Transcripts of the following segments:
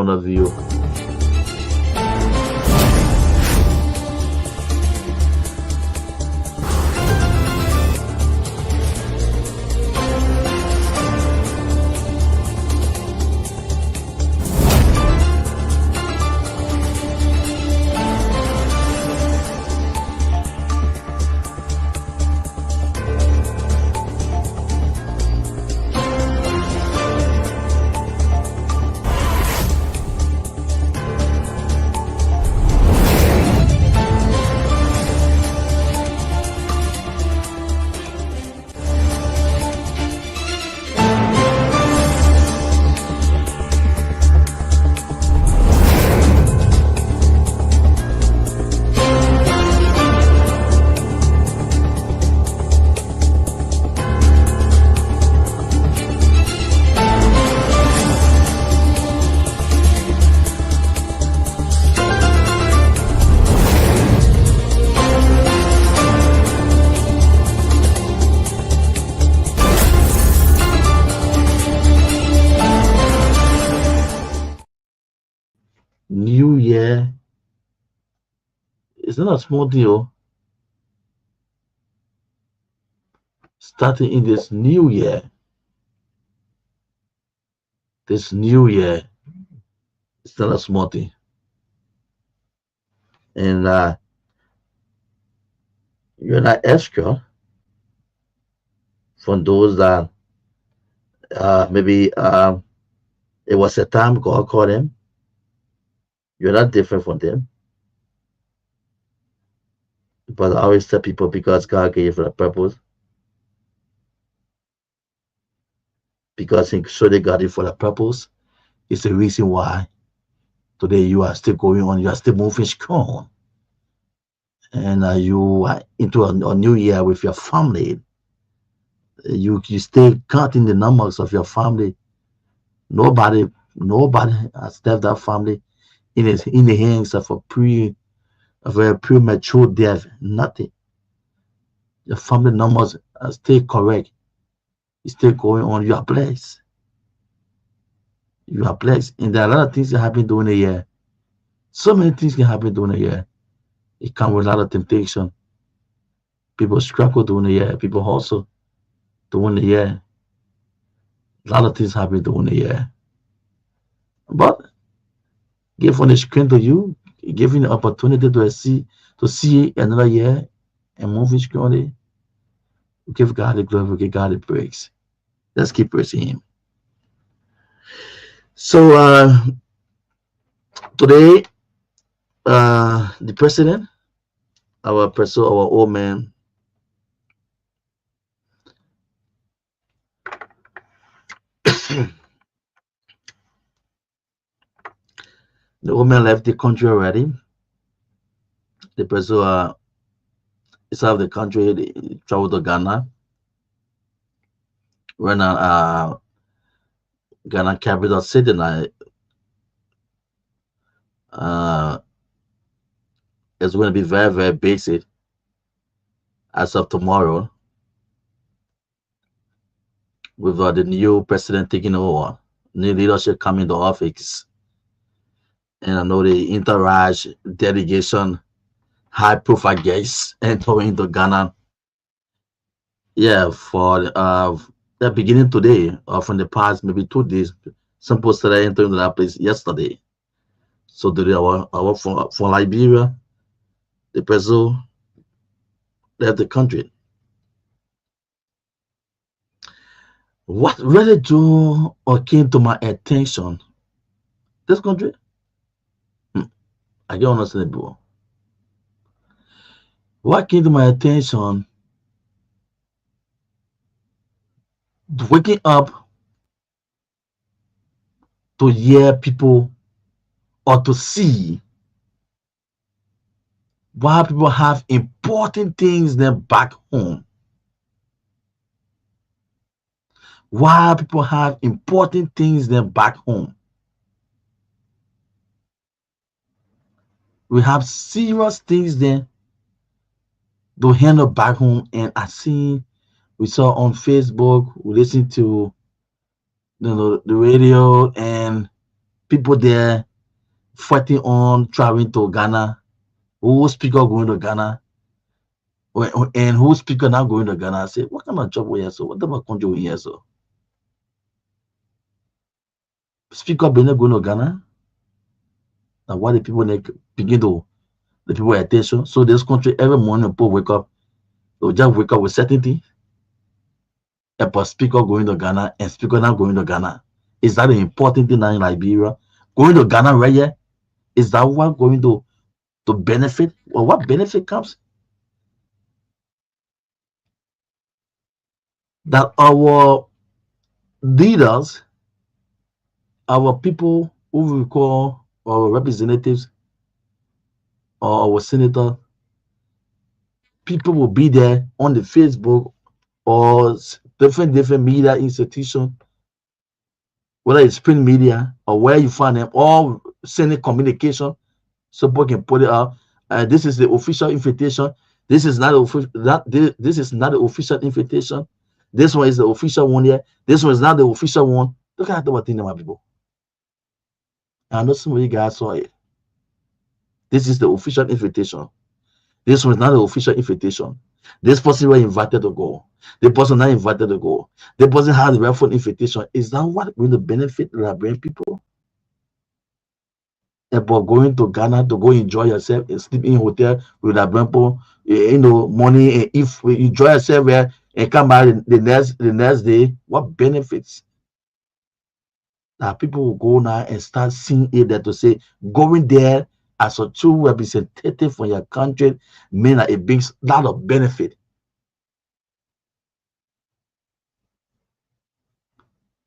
point of view. New Year is not a small deal. Starting in this new year, it's not a small thing. And you're not extra from those that maybe it was a time God called them. You're not different from them. But I always tell people, because God gave you for a purpose, because He showed God you for a purpose, it's the reason why today you are still going on, you are still moving strong, and you are into a new year with your family. You stay counting the numbers of your family. Nobody has left that family in the hands of a very premature death. Nothing. Your family numbers are still correct. It's still going on. You are blessed. You are blessed. And there are a lot of things that happen during the year. So many things can happen during the year. It comes with a lot of temptation. People struggle during the year. People hustle during the year. A lot of things happen during the year. But give one the strength to you, giving the opportunity to see another year and moving strongly. Give God the glory, give God the praise. Let's keep praising Him. So today, the president, our old man, the old man left the country already. The person is out of the country. They traveled to Ghana. When Ghana capital city now, it's going to be very, very basic as of tomorrow, with the new president taking over, new leadership coming to office. And I know the entourage delegation, high profile guests entering into Ghana. Yeah, for the beginning today, or from the past maybe 2 days, some people started entering that place yesterday. So today, our from Liberia, the person left the country. What really drew or came to my attention, this country, I don't understand it before. What came to my attention, waking up to hear people or to see why people have important things then back home. Why people have important things then back home. We have serious things then to handle back home, and we saw on Facebook, we listened to the radio, and people there fighting on traveling to Ghana. Who speaker going to Ghana? And who speaker now going to Ghana? I say, what kind of job we here? So what type of country we here? So speaker Benin going to Ghana. Now why the people begin to the people attention? So this country every morning people wake up, they'll just wake up with certainty about speaker going to Ghana and speaker not going to Ghana. Is that an important thing now in Liberia? Going to Ghana right here? Is that what going to benefit? Or what benefit comes? That our leaders, our people who we call our representatives or our senator, people will be there on the Facebook or different media institution, whether it's print media or where you find them, all sending communication so people can put it out. This is the official invitation. This is not this is not the official invitation. This one is the official one here. This one is not the official one. Look at what thing, my people. I know some of you guys saw it. This is the official invitation. This was not the official invitation. This person was invited to go. The person not invited to go. The person had the referral invitation. Is that what will the benefit the Liberian people? About going to Ghana to go enjoy yourself and sleep in a hotel with Liberian people, you know, money, and if you enjoy yourself there and come back the next day, what benefits? That people will go now and start seeing it there to say going there as a true representative for your country means that it brings a lot of benefit.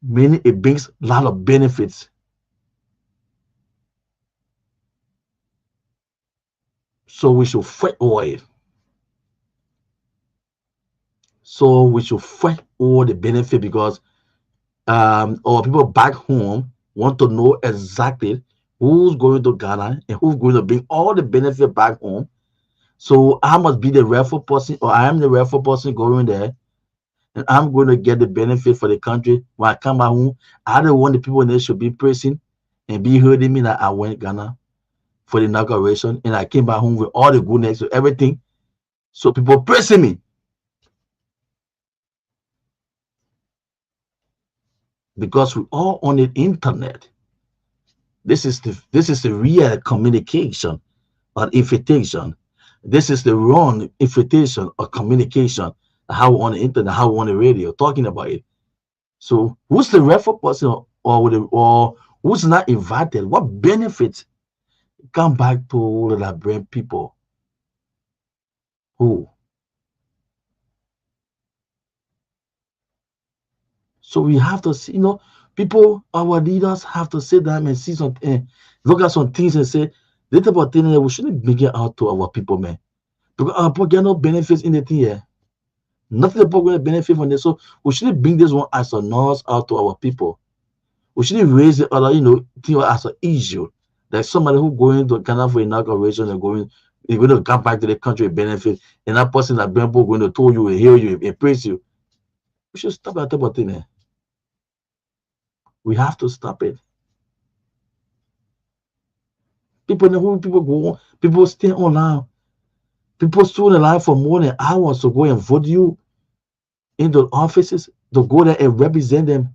Meaning it brings a lot of benefits. So we should fight oil. So we should fight all the benefit because our people back home want to know exactly who's going to Ghana and who's going to bring all the benefit back home. So I must be the referral person, or I am the referral person going there, and I'm going to get the benefit for the country. When I come back home, I don't want the people in there should be praising and be hurting me that I went Ghana for the inauguration, and I came back home with all the goodness, so everything. So people praising me. Because we all on the internet. This is the real communication or invitation. This is the wrong invitation or communication. How on the internet, how on the radio, talking about it. So who's the referral person or who's not invited? What benefits come back to the Liberian people? Who? So we have to see, you know, people, our leaders have to sit down and see something, look at some things and say, little about things that we shouldn't bring it out to our people, man. Because our people get no benefits in the thing here. Nothing about going to benefit from this. So we shouldn't bring this one as a nurse out to our people. We shouldn't raise the other, you know, thing as an issue. Like somebody who going to Ghana for inauguration and going to come back to the country and benefit, and that person that going to tell you and hear you and praise you. We should stop that type of thing there. We have to stop it. People know people go, people stay online. People stay online for more than hours to go and vote you into offices, to go there and represent them,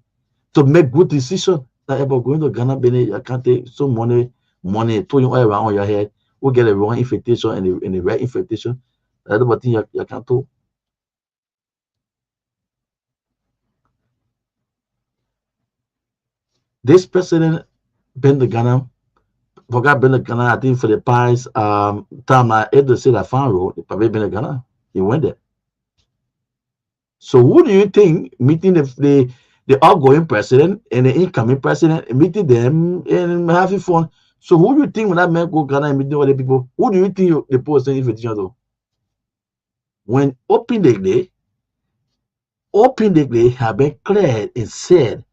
to make good decisions. That about going to Ghana, Benin, I can't take some money throwing all around your head. We get a wrong invitation and the right invitation. That's about thing you can't do. This president been to Ghana, forgot been to Ghana, I think for the past time I had to say that fan road, he probably been to Ghana. He went there. So who do you think meeting the outgoing president and the incoming president, meeting them and having fun? So who do you think when that man go Ghana and meeting other people, who do you think the post invitation to? When openly have been cleared and said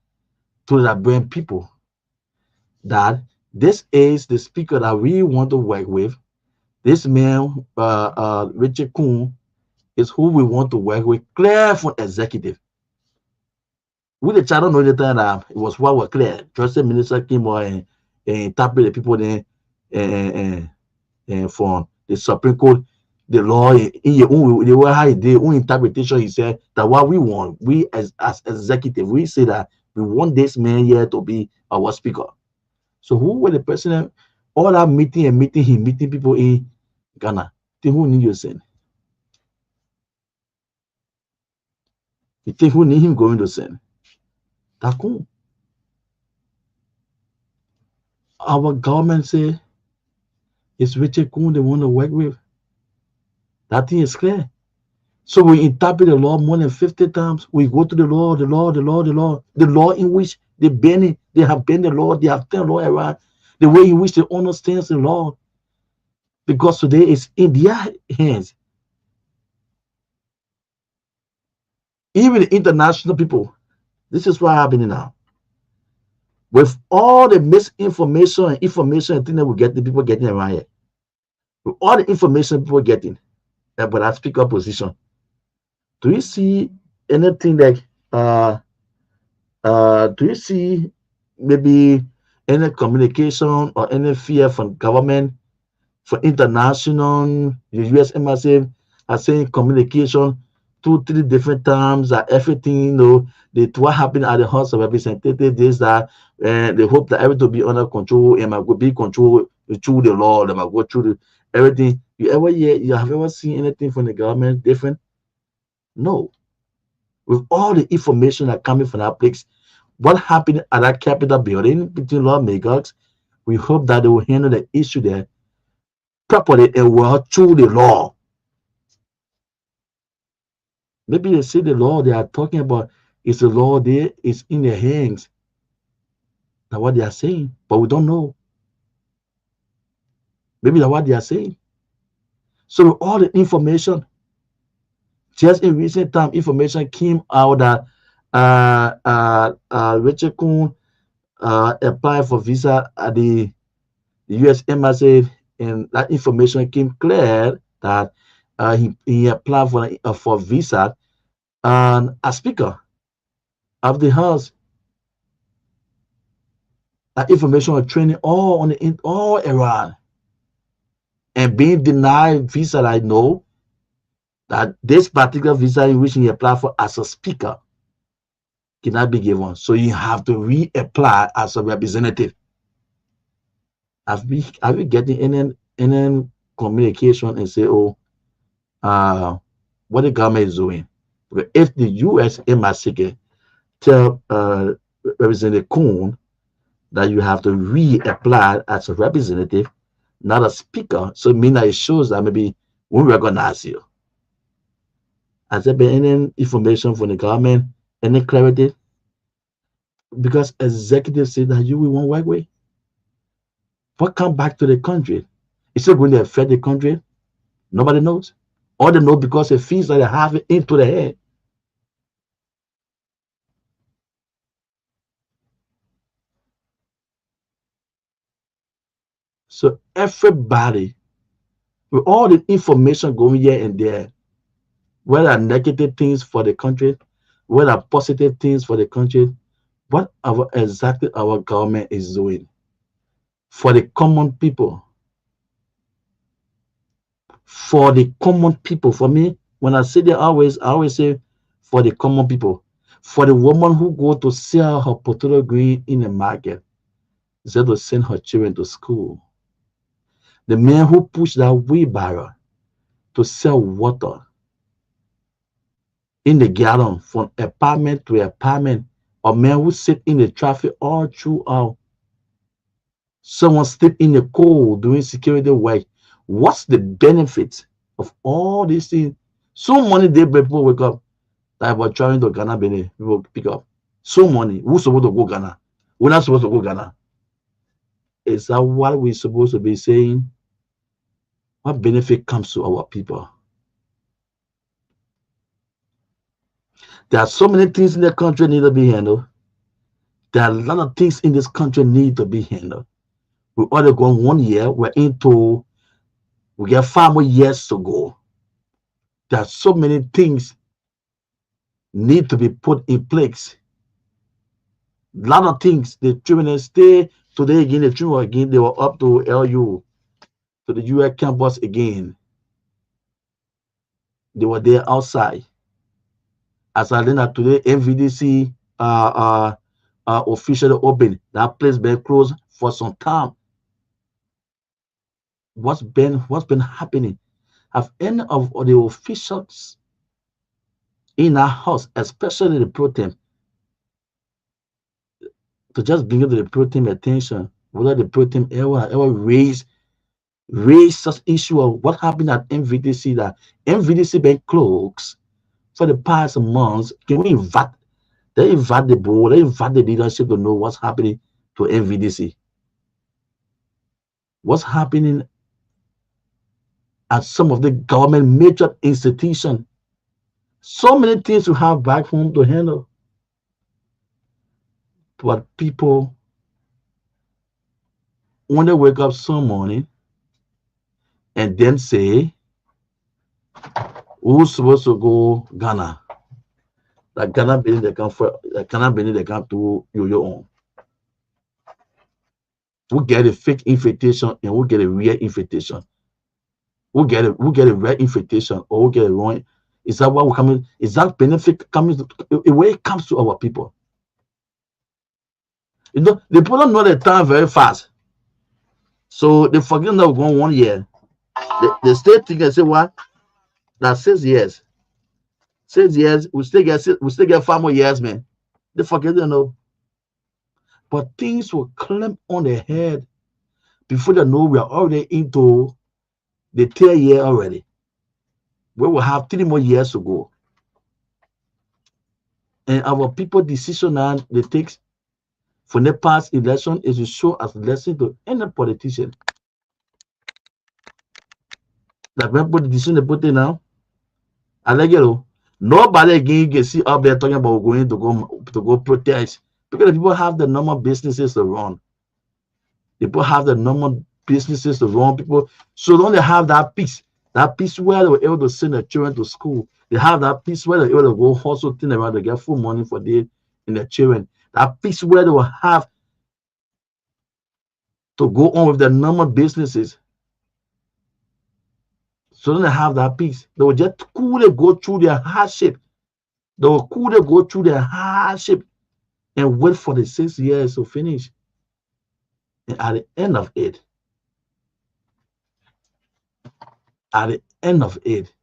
to the Liberian people that this is the speaker that we want to work with. This man, Richard Kuhn, is who we want to work with. Clear from executive. We the child don't know the time that it was what was clear. Trusted Minister Kimbo and and interpret the people then and from the Supreme Court, the law in your own the way how the own interpretation. He said that what we want, we as executive, we say that we want this man here to be our speaker. So who were the president? All that meeting and meeting him, meeting people in Ghana. Think who need you send? You think who need him going to send? Takun. Our government say it's Richard Kuhn they want to work with. That thing is clear. So we interpret the law more than 50 times. We go to the law, the law, the law, the law, the law in which they bend it, they have bent the law, they have turned the law around, the way in which they understand the law. Because today it's in their hands. Even the international people, this is what happening now. With all the misinformation and information and things that we get, the people getting around here. With all the information people getting, but I speak up position. Do you see anything like do you see maybe any communication or any fear from government for international the US embassy are saying communication 2-3 different times that everything what happened at the House of Representatives is that they hope that everything will be under control and might be controlled through the law, they might go through everything. You have ever seen anything from the government different? No. With all the information that coming from that place, what happened at that Capitol building between lawmakers, we hope that they will handle the issue there properly and well through the law. Maybe they say the law they are talking about is the law there, is in their hands. That's what they are saying, but we don't know. Maybe that's what they are saying. So with all the information, just in recent time, information came out that Richard Kuhn applied for visa at the US embassy, and that information came clear that he applied for visa and a speaker of the House. That information was training all around and being denied visa. I know that this particular visa in which he applied for as a speaker cannot be given. So you have to reapply as a representative. Have we getting any communication and say, oh, what the government is doing? Because if the US embassy tell Representative Kuhn that you have to reapply as a representative, not a speaker, so it means that it shows that maybe we recognize you. Has there been any information from the government, any clarity? Because executives say that you will want work with. What come back to the country? Is still going to affect the country? Nobody knows. All they know because it feels like they have it into the head. So everybody, with all the information going here and there, whether negative things for the country, whether positive things for the country, what exactly our government is doing for the common people. For the common people. For me, when I say that, I always say for the common people. For the woman who go to sell her potato green in the market, instead of send her children to school. The man who push that wheelbarrow to sell water in the gallon from apartment to apartment, a man who sit in the traffic all throughout. Someone sleep in the cold doing security work. What's the benefit of all these things? So money they people wake up that were trying to Ghana, Benin, people pick up. So money. Who's supposed to go Ghana? We're not supposed to go Ghana. Is that what we're supposed to be saying? What benefit comes to our people? There are so many things in the country need to be handled. There are a lot of things in this country need to be handled. We already gone 1 year. We got 5 more years to go. There are so many things need to be put in place. A lot of things the children stay Today again, the children again, they were up to LU, to the US campus again. They were there outside. As I learned that today, MVDC officially opened. That place been closed for some time. What's been happening? Have any of the officials in our house, especially the pro tem, to just bring it to the pro tem attention, whether the pro tem ever raise such issue of what happened at MVDC, that MVDC been closed for the past months? Can we invite the board, they invite the leadership to know what's happening to MVDC? What's happening at some of the government major institutions? So many things to have back home to handle. But people, when they wake up some morning and then say, who's supposed to go Ghana? Like Ghana being the come to your own. We get a fake invitation and we get a real invitation. We get a real invitation or we get a wrong. Is that what we coming? Is that benefit coming the way it comes to our people? You know, the people don't know the time very fast. So they forget that we're going 1 year. They stay thinking and say what? That 6 years. 6 years, we still get 5 more years, man. They forget, you know. But things will climb on their head before they know we are already into the 10th year already. We will have 3 more years to go. And our people decision now they take for the past election is to show as lesson to any politician. That when put the decision they put in now, I like it. Nobody again can see up there talking about going to go protest, because the people have the normal businesses to run. People have the normal businesses to run. People, so don't they have that peace where they were able to send their children to school. They have that peace where they're able to go hustle thing around to get full money for them and their children. That peace where they will have to go on with their normal businesses. So don't they have that peace. They will just coolly go through their hardship. They will coolly go through their hardship and wait for the 6 years to finish. And at the end of it,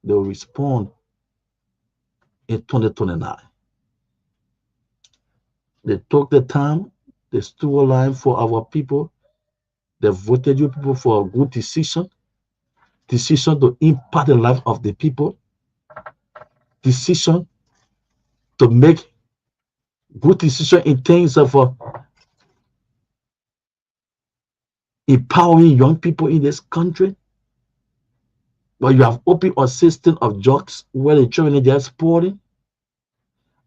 they will respond in 2029. They took the time, they stood alive for our people, they voted you people for a good decision to impact the life of the people, decision to make good decision in terms of empowering young people in this country. But you have opened a system of jobs where the children are just sporting,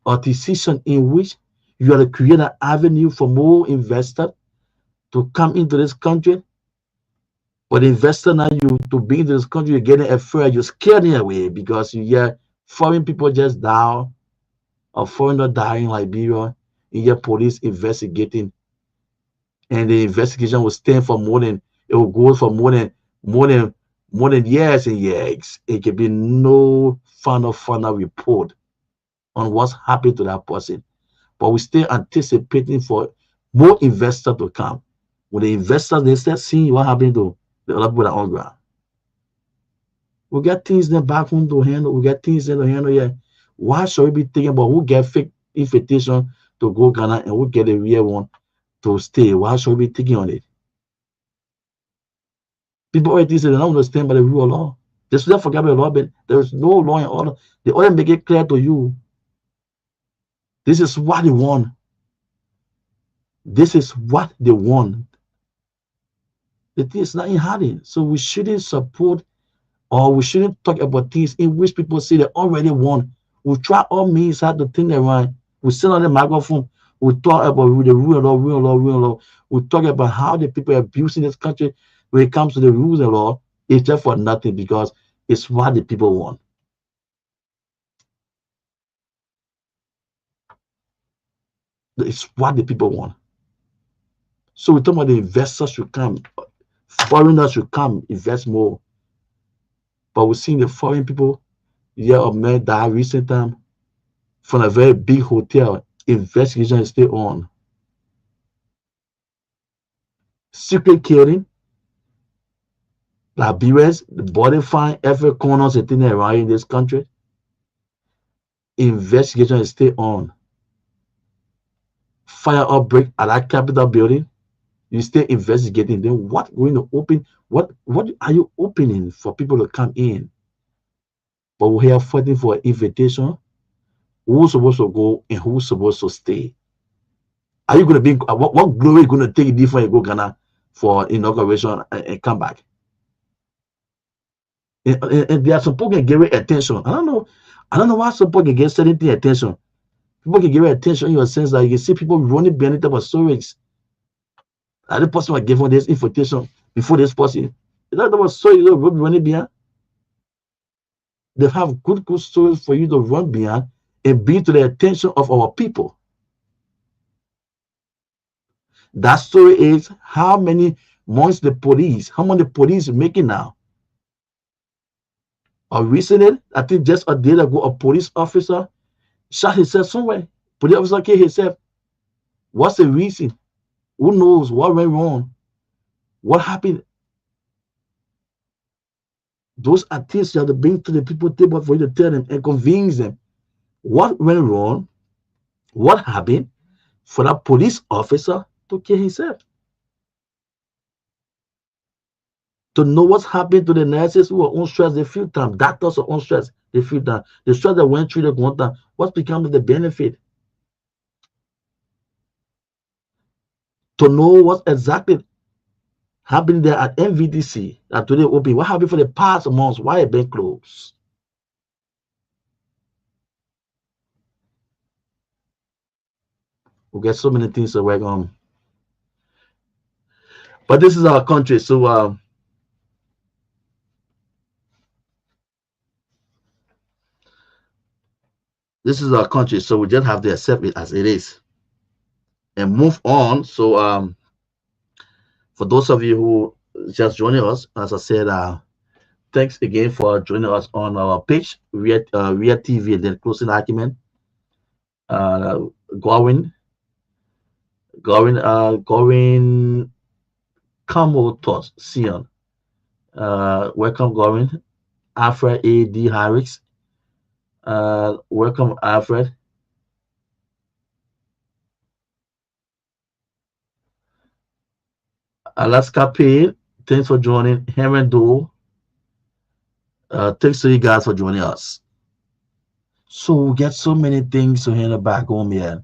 a decision in which you are to create an avenue for more investors to come into this country. But the investor now you to be into this country, you're getting afraid, you're scared in a way because you hear foreign people just down, or foreigner dying in Liberia, you hear police investigating, and the investigation will stand for it will go for more than years and years. It can be no final report on what's happened to that person. But we still anticipating for more investors to come. When the investors they start seeing what happened to the other people that are on ground. We got things in the back home to handle. We got things in the handle here. Why should we be thinking about who get fake invitation to go Ghana and who get a real one to stay? Why should we be thinking on it? People already say they don't understand by the rule of law. They should not forget about the law, but there is no law and order. They only make it clear to you. This is what they want. This is what they want. The thing is not in hiding. So we shouldn't support or we shouldn't talk about things in which people say they already won. We try all means how to think around. We sit on the microphone. We talk about the rule of law. We talk about how the people are abusing this country when it comes to the rules and law. It's just for nothing because it's what the people want. It's what the people want. So we talk about the investors should come, foreigners should come invest more. But we're seeing the foreign people, yeah, of men that recent time from a very big hotel. Investigation is still on. Secret killing, Liberians, the body find every corner sitting around in this country. Investigation is still on. Fire outbreak at that Capitol building. You still investigating. Then what going to open? What are you opening for people to come in? But we're here fighting for an invitation. Who's supposed to go and who's supposed to stay? Are you going to be what glory is going to take before you go Ghana for inauguration and come back? And there are some people can give it attention. I don't know why some people can get certain thing attention. People can give it attention in your sense that you can see people running behind the type of stories. And the person was given this invitation before this person. Is that what story you running behind? They have good stories for you to run behind and be to the attention of our people. That story is how many months how many the police making now? Or recently, I think just a day ago, a police officer shot himself somewhere. Police officer killed himself. What's the reason? Who knows what went wrong? What happened? Those are things you have to bring to the people table for you to tell them and convince them what went wrong, what happened for that police officer to kill himself. To know what's happened to the nurses who are on stress, they feel time. Doctors are on stress, they feel time. The stress that went through the time, what's become of the benefit? To know what exactly happened there at MVDC that today open. What happened for the past months? Why it been closed? We get so many things to work on. But this is our country, so this is our country, so we just have to accept it as it is and move on. So for those of you who just joining us, as I said, thanks again for joining us on our page, Ria TV, and then closing argument. Uh, Going, going, Kamo Thoughts, Sion. Welcome, Gorin. Alfred A.D. Harris. Welcome, Alfred. Alaska Pay, thanks for joining. Henry Doe, thanks to you guys for joining us. So we get so many things to handle back home here,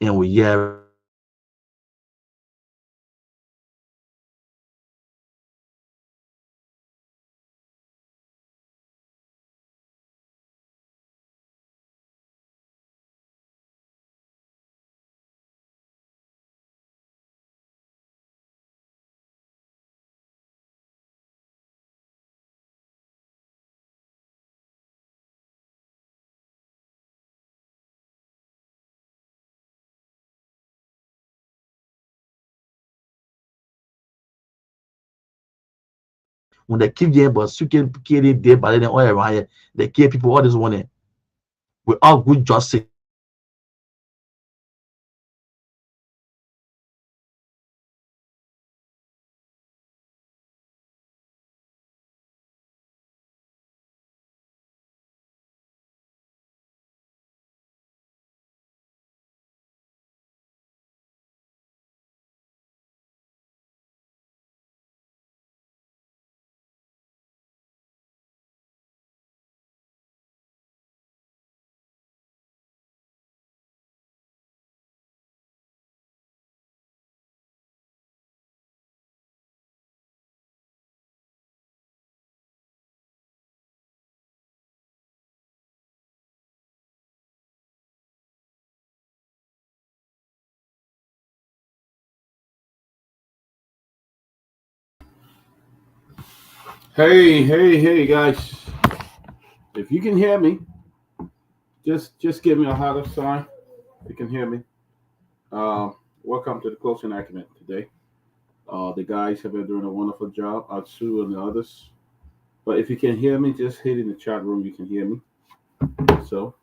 and we hear it from the people. When they keep getting but you can kill it day by then all around here, they kill people all this morning. We all good justice. Hey, guys! If you can hear me, just give me a holler sign. If you can hear me. Welcome to the closing argument. today. The guys have been doing a wonderful job, Ansu and the others. But if you can hear me, just hit in the chat room. You can hear me. So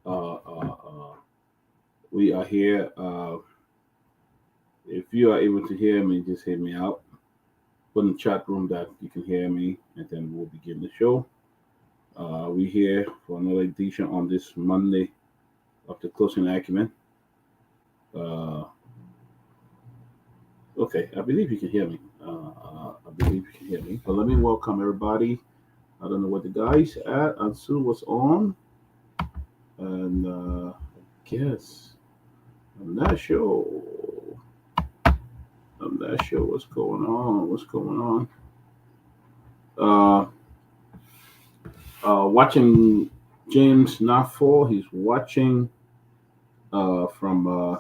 uh, uh, uh, we are here. If you are able to hear me, just hit me out. Put in the chat room that you can hear me, and then we'll begin the show. We here for another edition on this Monday of the Closing Acumen. Uh, okay, I believe you can hear me. I believe you can hear me. But let me welcome everybody. I don't know what the guys at. Ansu was on, and I guess I'm not sure. I'm not sure what's going on. What's going on? Watching James Naffor. He's watching from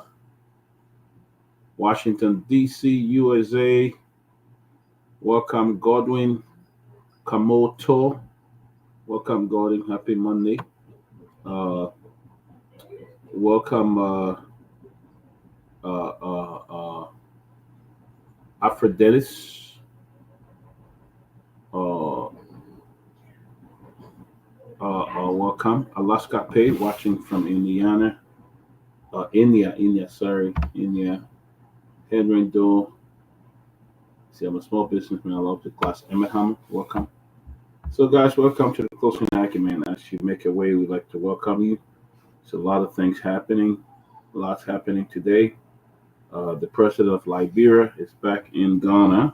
Washington D.C., USA. Welcome Godwin Kamoto. Welcome Godwin. Happy Monday. Welcome Aphrodis. Welcome Alaska Pay, watching from Indiana. India, sorry, India. Henry Doe. See, I'm a small businessman. I love the class. Emma welcome. So, guys, welcome to the Closing Acumen. As you make your way, we'd like to welcome you. There's a lot of things happening. Lots happening today. The president of Liberia is back in Ghana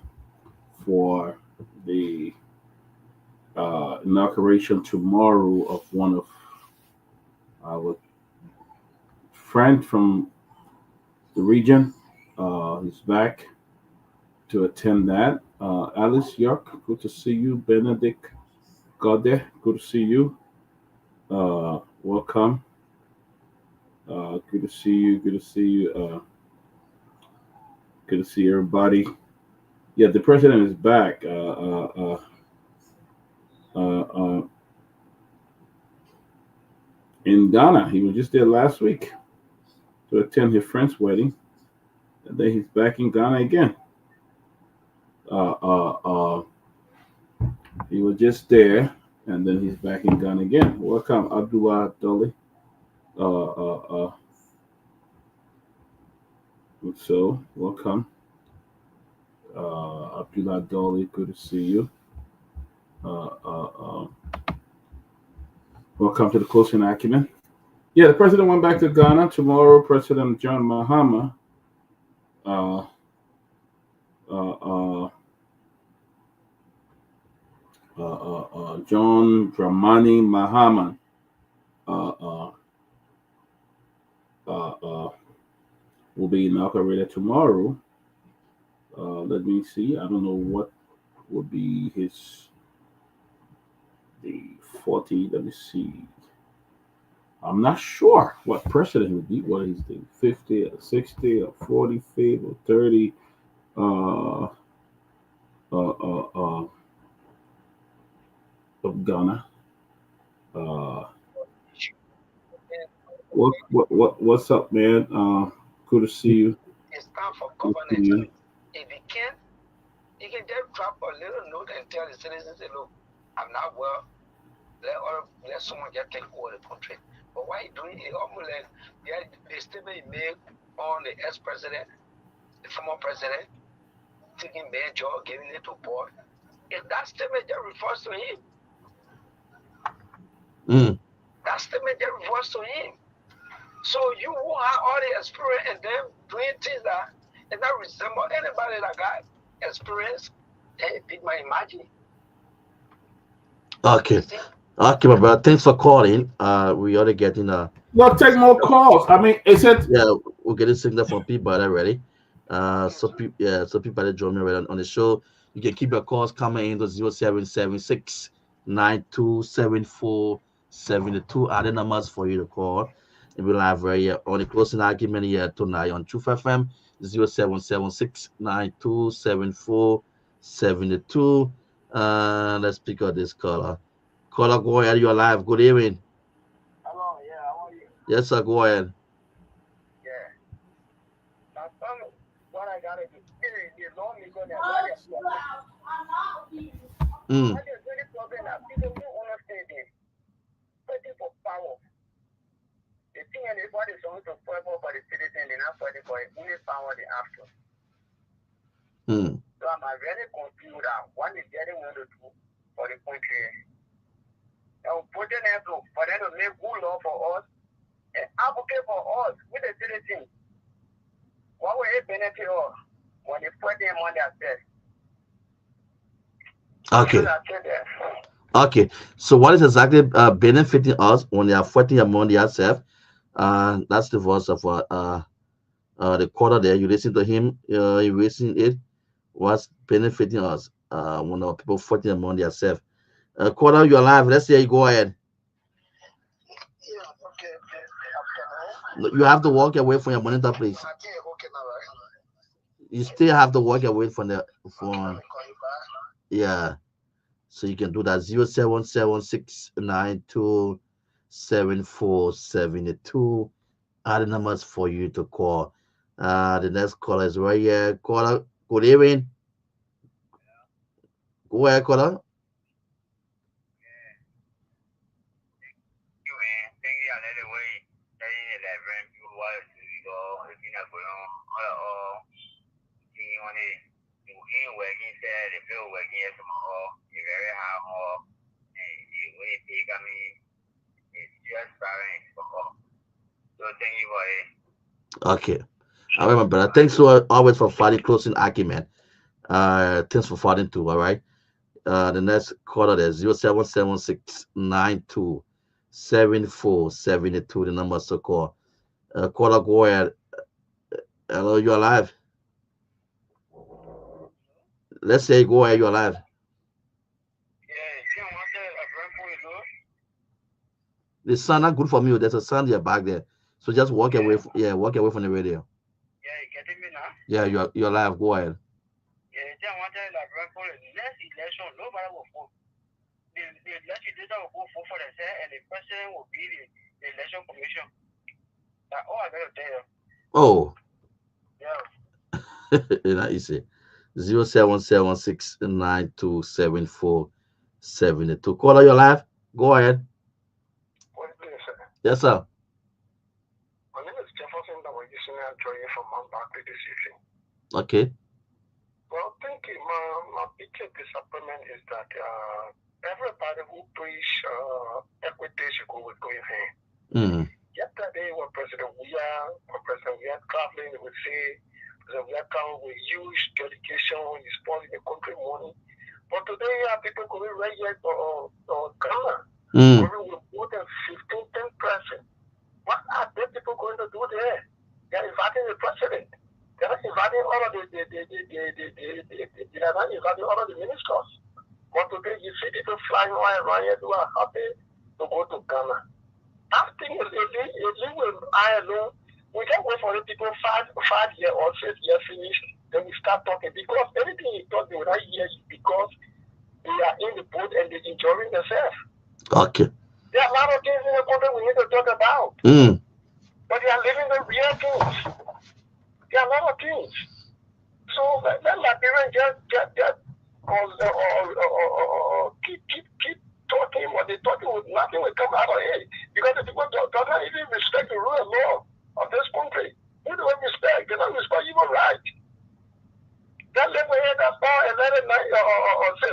for the inauguration tomorrow of one of our friends from the region. He's back to attend that. Alice York, good to see you. Benedict Gode, good to see you. Welcome. Good to see you. Good to see you. Good to see everybody. Yeah, the president is back. In Ghana, he was just there last week to attend his friend's wedding, and then he's back in Ghana again. He was just there, and then he's back in Ghana again. Welcome, Abdullah Dolly. So, welcome, Abdullah Dolly. Good to see you. Welcome to the Closing Acumen. Yeah, the president went back to Ghana tomorrow. President John Mahama. Uh, uh, uh, John Dramani Mahama will be inaugurated tomorrow. Let me see. I don't know what would be the 40. Let me see. I'm not sure what president he would be. What is the 50 or 60 or 45 or 30? Of Ghana. What's up, man? Good to see you. It's time for governance. If he can't, he can just drop a little note and tell the citizens, look, I'm not well. Let someone just take over the country. But why doing it? Almost like the statement he made on the ex-president, the former president, taking major, giving it to board. If that statement just refers to him, that statement just refers to him. So you who have all the experience and then doing things that and not resemble anybody that got experience, it might imagine. Okay, my brother. Thanks for calling. We ought to get in a. We'll take more calls. I mean, is it? Yeah, we're getting signal from Peabody already. So Peabody join me already on the show. You can keep your calls coming in to 0776 9274 72. Other numbers for you to call. And we're live right here on the Closing Argument here tonight on Truth FM 0776 9274 72. Let's pick up this caller. Caller, go ahead. You're live. Good evening. Hello, yeah, how are you? Yes, sir. Go ahead. Yeah. Now tell me what I got Mm. That is really problem that people who understand it. Fighting for power. The thing everybody is going to fight for the citizen, they're not fighting for it. Only power they have to. Mm. So I'm really confused that what is getting want to do for the country. And putting them to for them to make good law for us and advocate for us with the citizens. What will it benefit us when they put them on their best? Okay. Okay. So what is exactly benefiting us when they are fighting among themselves? That's the voice of the quarter there. You listen to him. You listen it. What's benefiting us? When our people fighting among themselves. Quarter, you're alive. Let's say you go ahead. Yeah, okay. You have to walk away from your monitor, please. Okay, now, right? You still have to walk away from the phone. Yeah. So you can do that 0776927472 are the numbers for you to call. The next caller is right here. Caller, good evening. Go ahead, caller. Okay. All right, my brother. Thanks so always for fighting closing argument. Thanks for fighting too. All right. The next caller is 0776927472. The number to call. Caller, go ahead. Hello, you're alive. Let's say go ahead, you're alive. The sound not good for me. There's a sound here back there. So just walk away. Walk away from the radio. Yeah, you getting me now? Yeah, you're alive. Go ahead. Yeah, they wanted like for the next election, nobody will vote. The legislature will vote for themselves, and the president will be the election commission. That's all I gotta tell you. Oh. Yeah. You know, easy. 0776927472. Caller, you're live. Go ahead. Yes, sir. My name is Jefferson that we're using and joining from Mount Barkley this evening. Okay. Well, thank you. My biggest disappointment is that everybody who preach equity should go with going hand. Mm. Yesterday, when President Weah traveling, they would say President Weah come with huge delegation, he's spending the country money. But today, you have people going right here to Ghana, going with more than 10%. What are the people going to do there? They are inviting the president. They are not inviting all of they are not inviting all of the ministers. But today you see people flying around here who are happy to go to Ghana. That thing is with I alone. We can't wait for the people 5 years or 6 years finish, then we start talking. Because anything you talk they will not hear you because they are in the boat and they're enjoying themselves. Okay. There are a lot of things in the country we need to talk about. But they are living the real things. There are a lot of things. So let Liberians just keep talking what they talking with nothing will come out of it. Because the people don't even respect the rule of law of this country. They don't respect. They don't respect human rights. Then let me hear that bar and let it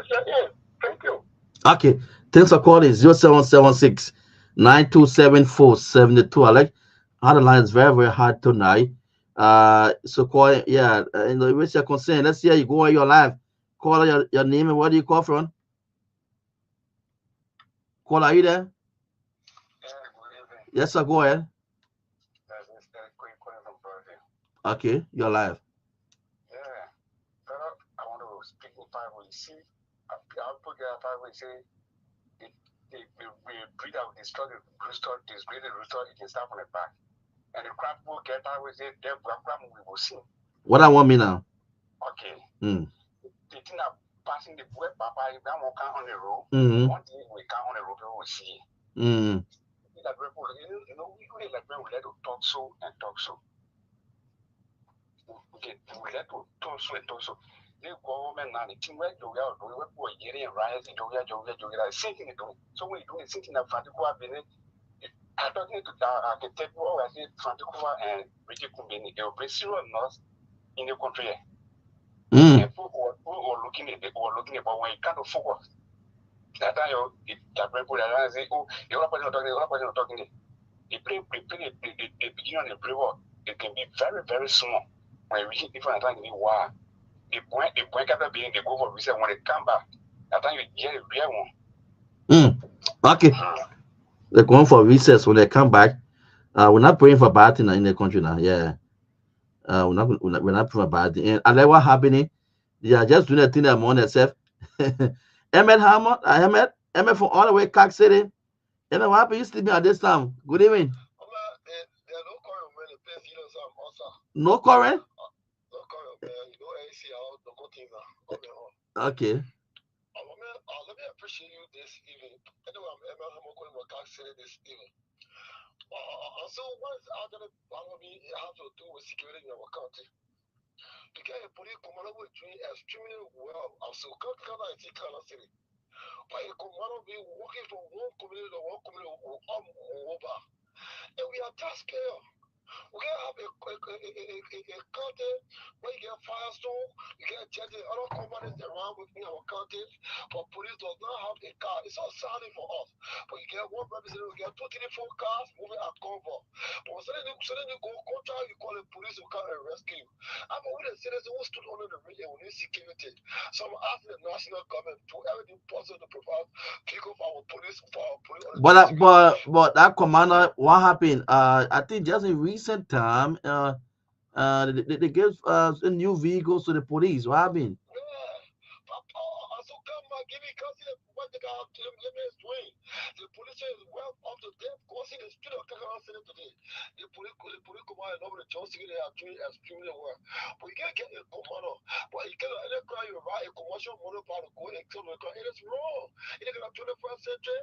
say in. Thank you. Okay. Thanks for calling 0776927472. I like how the line is very, very hard tonight. So call, what's your concern? Let's see how you go on your live. Call your name and where do you call from? Call, are you there? Yes, sir, go ahead. Okay, you're live. Yeah. I want to speak in Bible. You see, I'll put the Bible and say, we breed out the rooster, disgrace the rooster, it can start from the back. And the crab will get out with it, then we will see. What I want me now? Okay. The thing that passing the web, Papa, if that won't come on the road, one day we come on the road, we will see. We let to talk so and talk so. Okay, we let to talk so and talk so. the government now, the team where you are doing what we're getting rising, sitting doing. So we're doing sitting at Franticoa Benin. I'm talking to the architect who was in Franticoa and Ricky Kumbini, they'll be serious loss in the country. And people who are looking at it, or looking about when you can't focus. That time you people that say, oh, you're not talking. The beginning of the brewer, it can be very, very small. When we hit different times, wow. The point after being the go for research when they come back. That time you get a real one. Okay. They're going for recess when they come back. We're not praying for bad thing in the country now. Yeah. We're not praying for bad thing. And like what happening? They are just doing a thing that morning itself. Ahmed Hamad, Ahmed from all the way Cack City. Ahmed, what happened? You sleeping at this time? Good evening. No current? Okay. Let me appreciate you this evening. Anyway, I'm Emma Hamokon Wakak City this evening. So what is out there have to do with security in our country? Because a police commander will doing extremely well. Also, Kana City. But a commander be working from one community to one community over. And we are taxpayers. We can have a county where you get Firestone, you get judges, other companies around within our counties, but police does not have a car. It's not sounding for us. But you get one representative, you get 2, 3, 4 cars moving at cover. But suddenly you go contract, you call the police to come and rescue you. I'm with the citizens who stood under the radio, we need security. So I'm asking the national government to do everything possible to provide vehicle for our police, But that commander, what happened? I think just in recent time, they gave new vehicles to the police. What happened? The police is well up to date, causing the speed of Kakara City today. The police command and over the Johnson they are doing extremely well. But you can't get a commander. But you can't any car you ride a commercial motor car to go and kill the car. It is wrong. In the 21st century.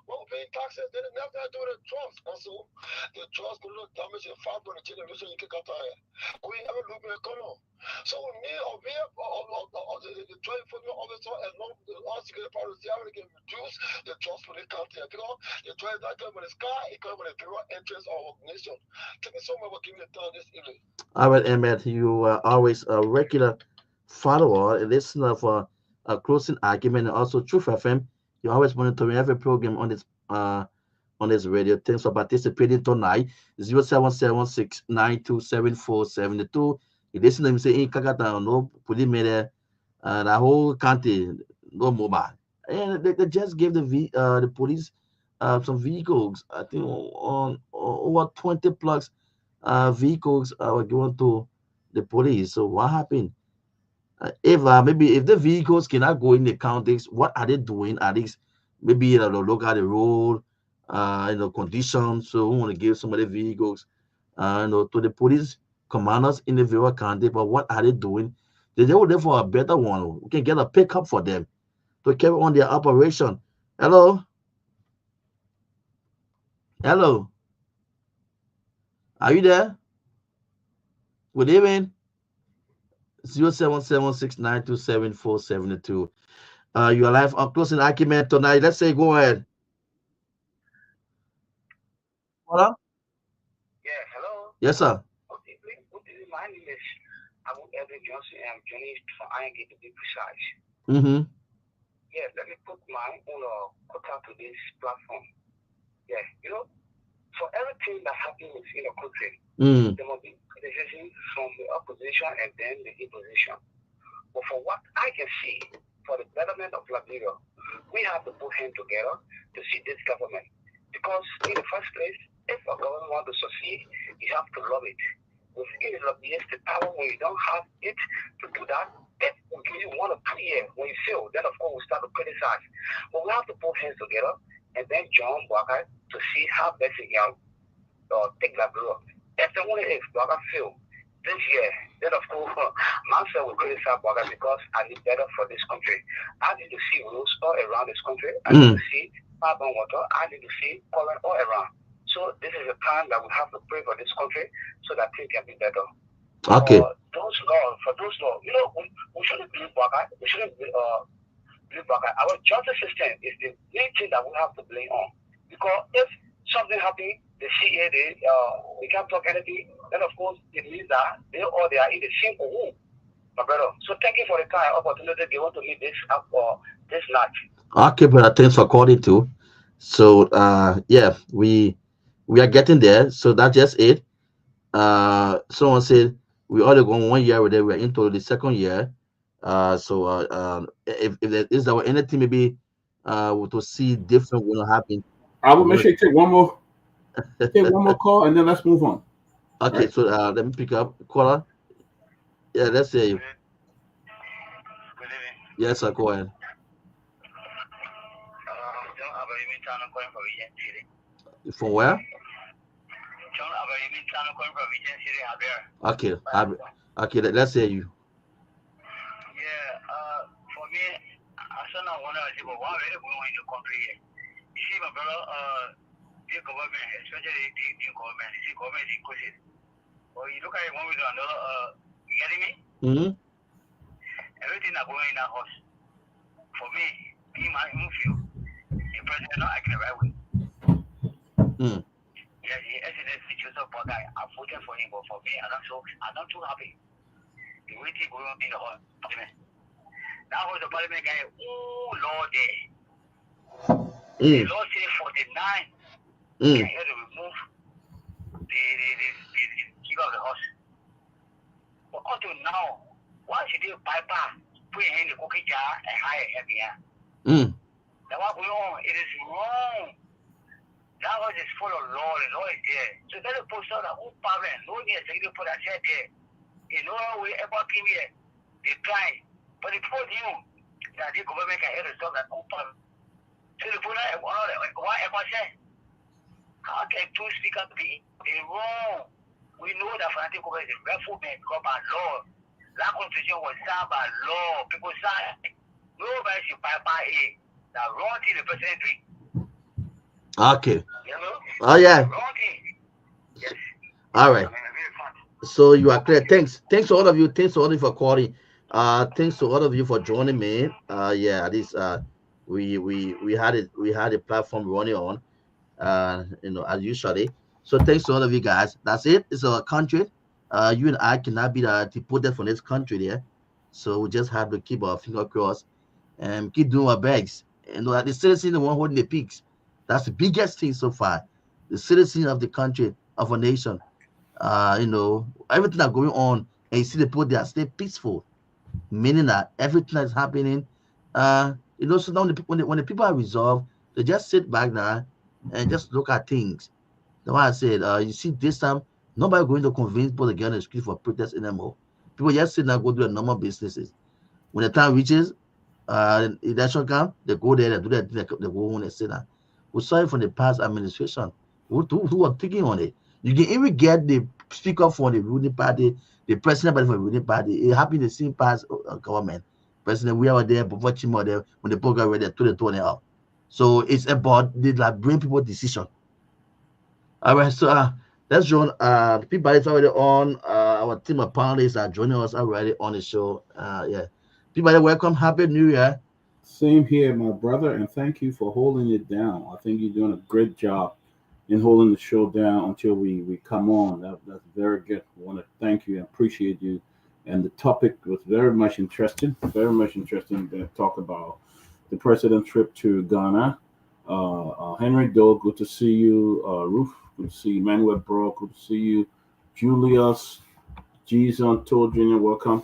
Well, paying taxes, then never do the trust. And so the trust could not damage the fact of the generation you can cut out. We have a look at the color. So we need the 24 officer and all security policy, how we can reduce the trust for the country. Because the trust is not coming with the sky, it comes with the pure interest of our nation. Thank you so much for giving me the time this evening. All right, Ahmed, you are always a regular follower, a listener for a closing argument, and also Truth FM. You always monitoring every program on this radio. Thanks for participating tonight. 0776927472. You listen to him say in Kakata, no police made the whole county no mobile. And they just gave the police some vehicles. I think on over 20 plus vehicles were given to the police. So what happened? If maybe if the vehicles cannot go in the counties, what are they doing? Are these maybe look at the road, conditions? So we want to give some of the vehicles, to the police commanders in the various county. But what are they doing? They were there for a better one. We can get a pickup for them to carry on their operation. Hello, hello, are you there? Good evening. 0776927472. You are live on closing argument tonight. Let's say go ahead. Hello? Yeah, hello. Yes, sir. My name is Abu Edwin Johnson, and I'm joining from ING to be precise. Mm-hmm. Yeah, let me put my own quota to this platform. Yeah, for everything that happens in a country, there must be criticism from the opposition and then the opposition. But for what I can see, for the betterment of Liberia, we have to put hands together to see this government. Because in the first place, if a government wants to succeed, you have to love it. Within the lobbyists, the power, when you don't have it to do that, if we give you 1 or 2 years, when you fail, then of course we start to criticize. But we have to put hands together and then join Guar to see how best we can take Liberia. If the only if Guar fail this year, then of course myself will criticize Guar because I need better for this country. I need to see roads all around this country. I need to see carbon water. I need to see current all around. So this is a time that we have to pray for this country so that things can be better. Okay. For those laws, we shouldn't believe Baka. We shouldn't believe Baka. Our justice system is the main thing that we have to blame on. Because if something happens, the CA, they can't talk anything, then of course it means that they are in the same room, my brother. So thank you for the kind opportunity they want to meet this up for this night. Okay, brother. Thanks for calling too. So yeah, we are getting there. So that's just it. Someone said we already gone 1 year with it. We're into the second year. If there is there anything maybe to see different will happen. I will We're make gonna sure you take one more call, and then let's move on. All okay. right. So let me pick up caller. Yeah, let's hear you. Good evening. Yes, sir. Go ahead. John Abayumi Tano calling from Region City. From where? John Abayumi Tano calling from Region City, Habera. Okay, okay. Let's hear you. Yeah, for me, I saw not one of the one really going in the country here. You see, my brother, the government, especially the government, the government is inclusive. Well, you look at it one way or another, you getting me? Mm-hmm. Everything that going in that house, for me, my own view, the president not acting the right way. Mm. Yeah, the SNS situation for that, I voted for him, but for me, I'm not too happy. The way they going on in the whole parliament. That was the parliament guy, Lord, the law say 49 can have to remove the speaker of the house. But until now, why should they bypass, put in the cookie jar and hire him here? That's what going on. It is wrong. That house is full of law. The law is there. So let the post out who parent, no need to put that said there. You know, we ever came here, they try. But the people knew that the government can hear the stuff that who parent. So the people why ever say? How can two speakers be wrong? We know that fanatic government is rightful man because by law. That constitution was signed by law. People sign. Nobody should bypass it. The wrong thing the president doing. Okay. You know? Oh yeah. Wrong thing. Yes. All right. So you are clear. Thanks to all of you. Thanks to all of you for calling. Thanks to all of you for joining me. Yeah, this we had a platform running on. As usually. So thanks to all of you guys. That's it. It's our country. You and I cannot be deported from this country there. So we just have to keep our finger crossed and keep doing our best. The citizen, the one holding the pigs. That's the biggest thing so far. The citizen of the country, of a nation. Everything that's going on, and you see the people they are stay peaceful, meaning that everything that's happening, so now when the people are resolved, they just sit back now and just look at things. That's why I said, you see, this time nobody going to convince people to get on the street for protest anymore. People just sit now, go do their normal businesses. When the time reaches, election come, they go there, they do their thing, they go home and sit down. We saw it from the past administration who were thinking on it. You can even get the speaker for the ruling party, the president for the ruling party. It happened in the same past government. President, we were there, before Chimo there, when the program were there, to the turn out. So it's about the bring people decision. All right, so let's join. People is already on. Our team of panelists are joining us already on the show. Yeah, people, welcome. Happy New Year. Same here, my brother, and thank you for holding it down. I think you're doing a great job in holding the show down until we come on. That's very good. I want to thank you and appreciate you. And the topic was very much interesting to talk about the president's trip to Ghana. Henry Doe, good to see you. Ruth, good to see you. Manuel Bro, good to see you. Julius, Jason, Toll Jr., welcome.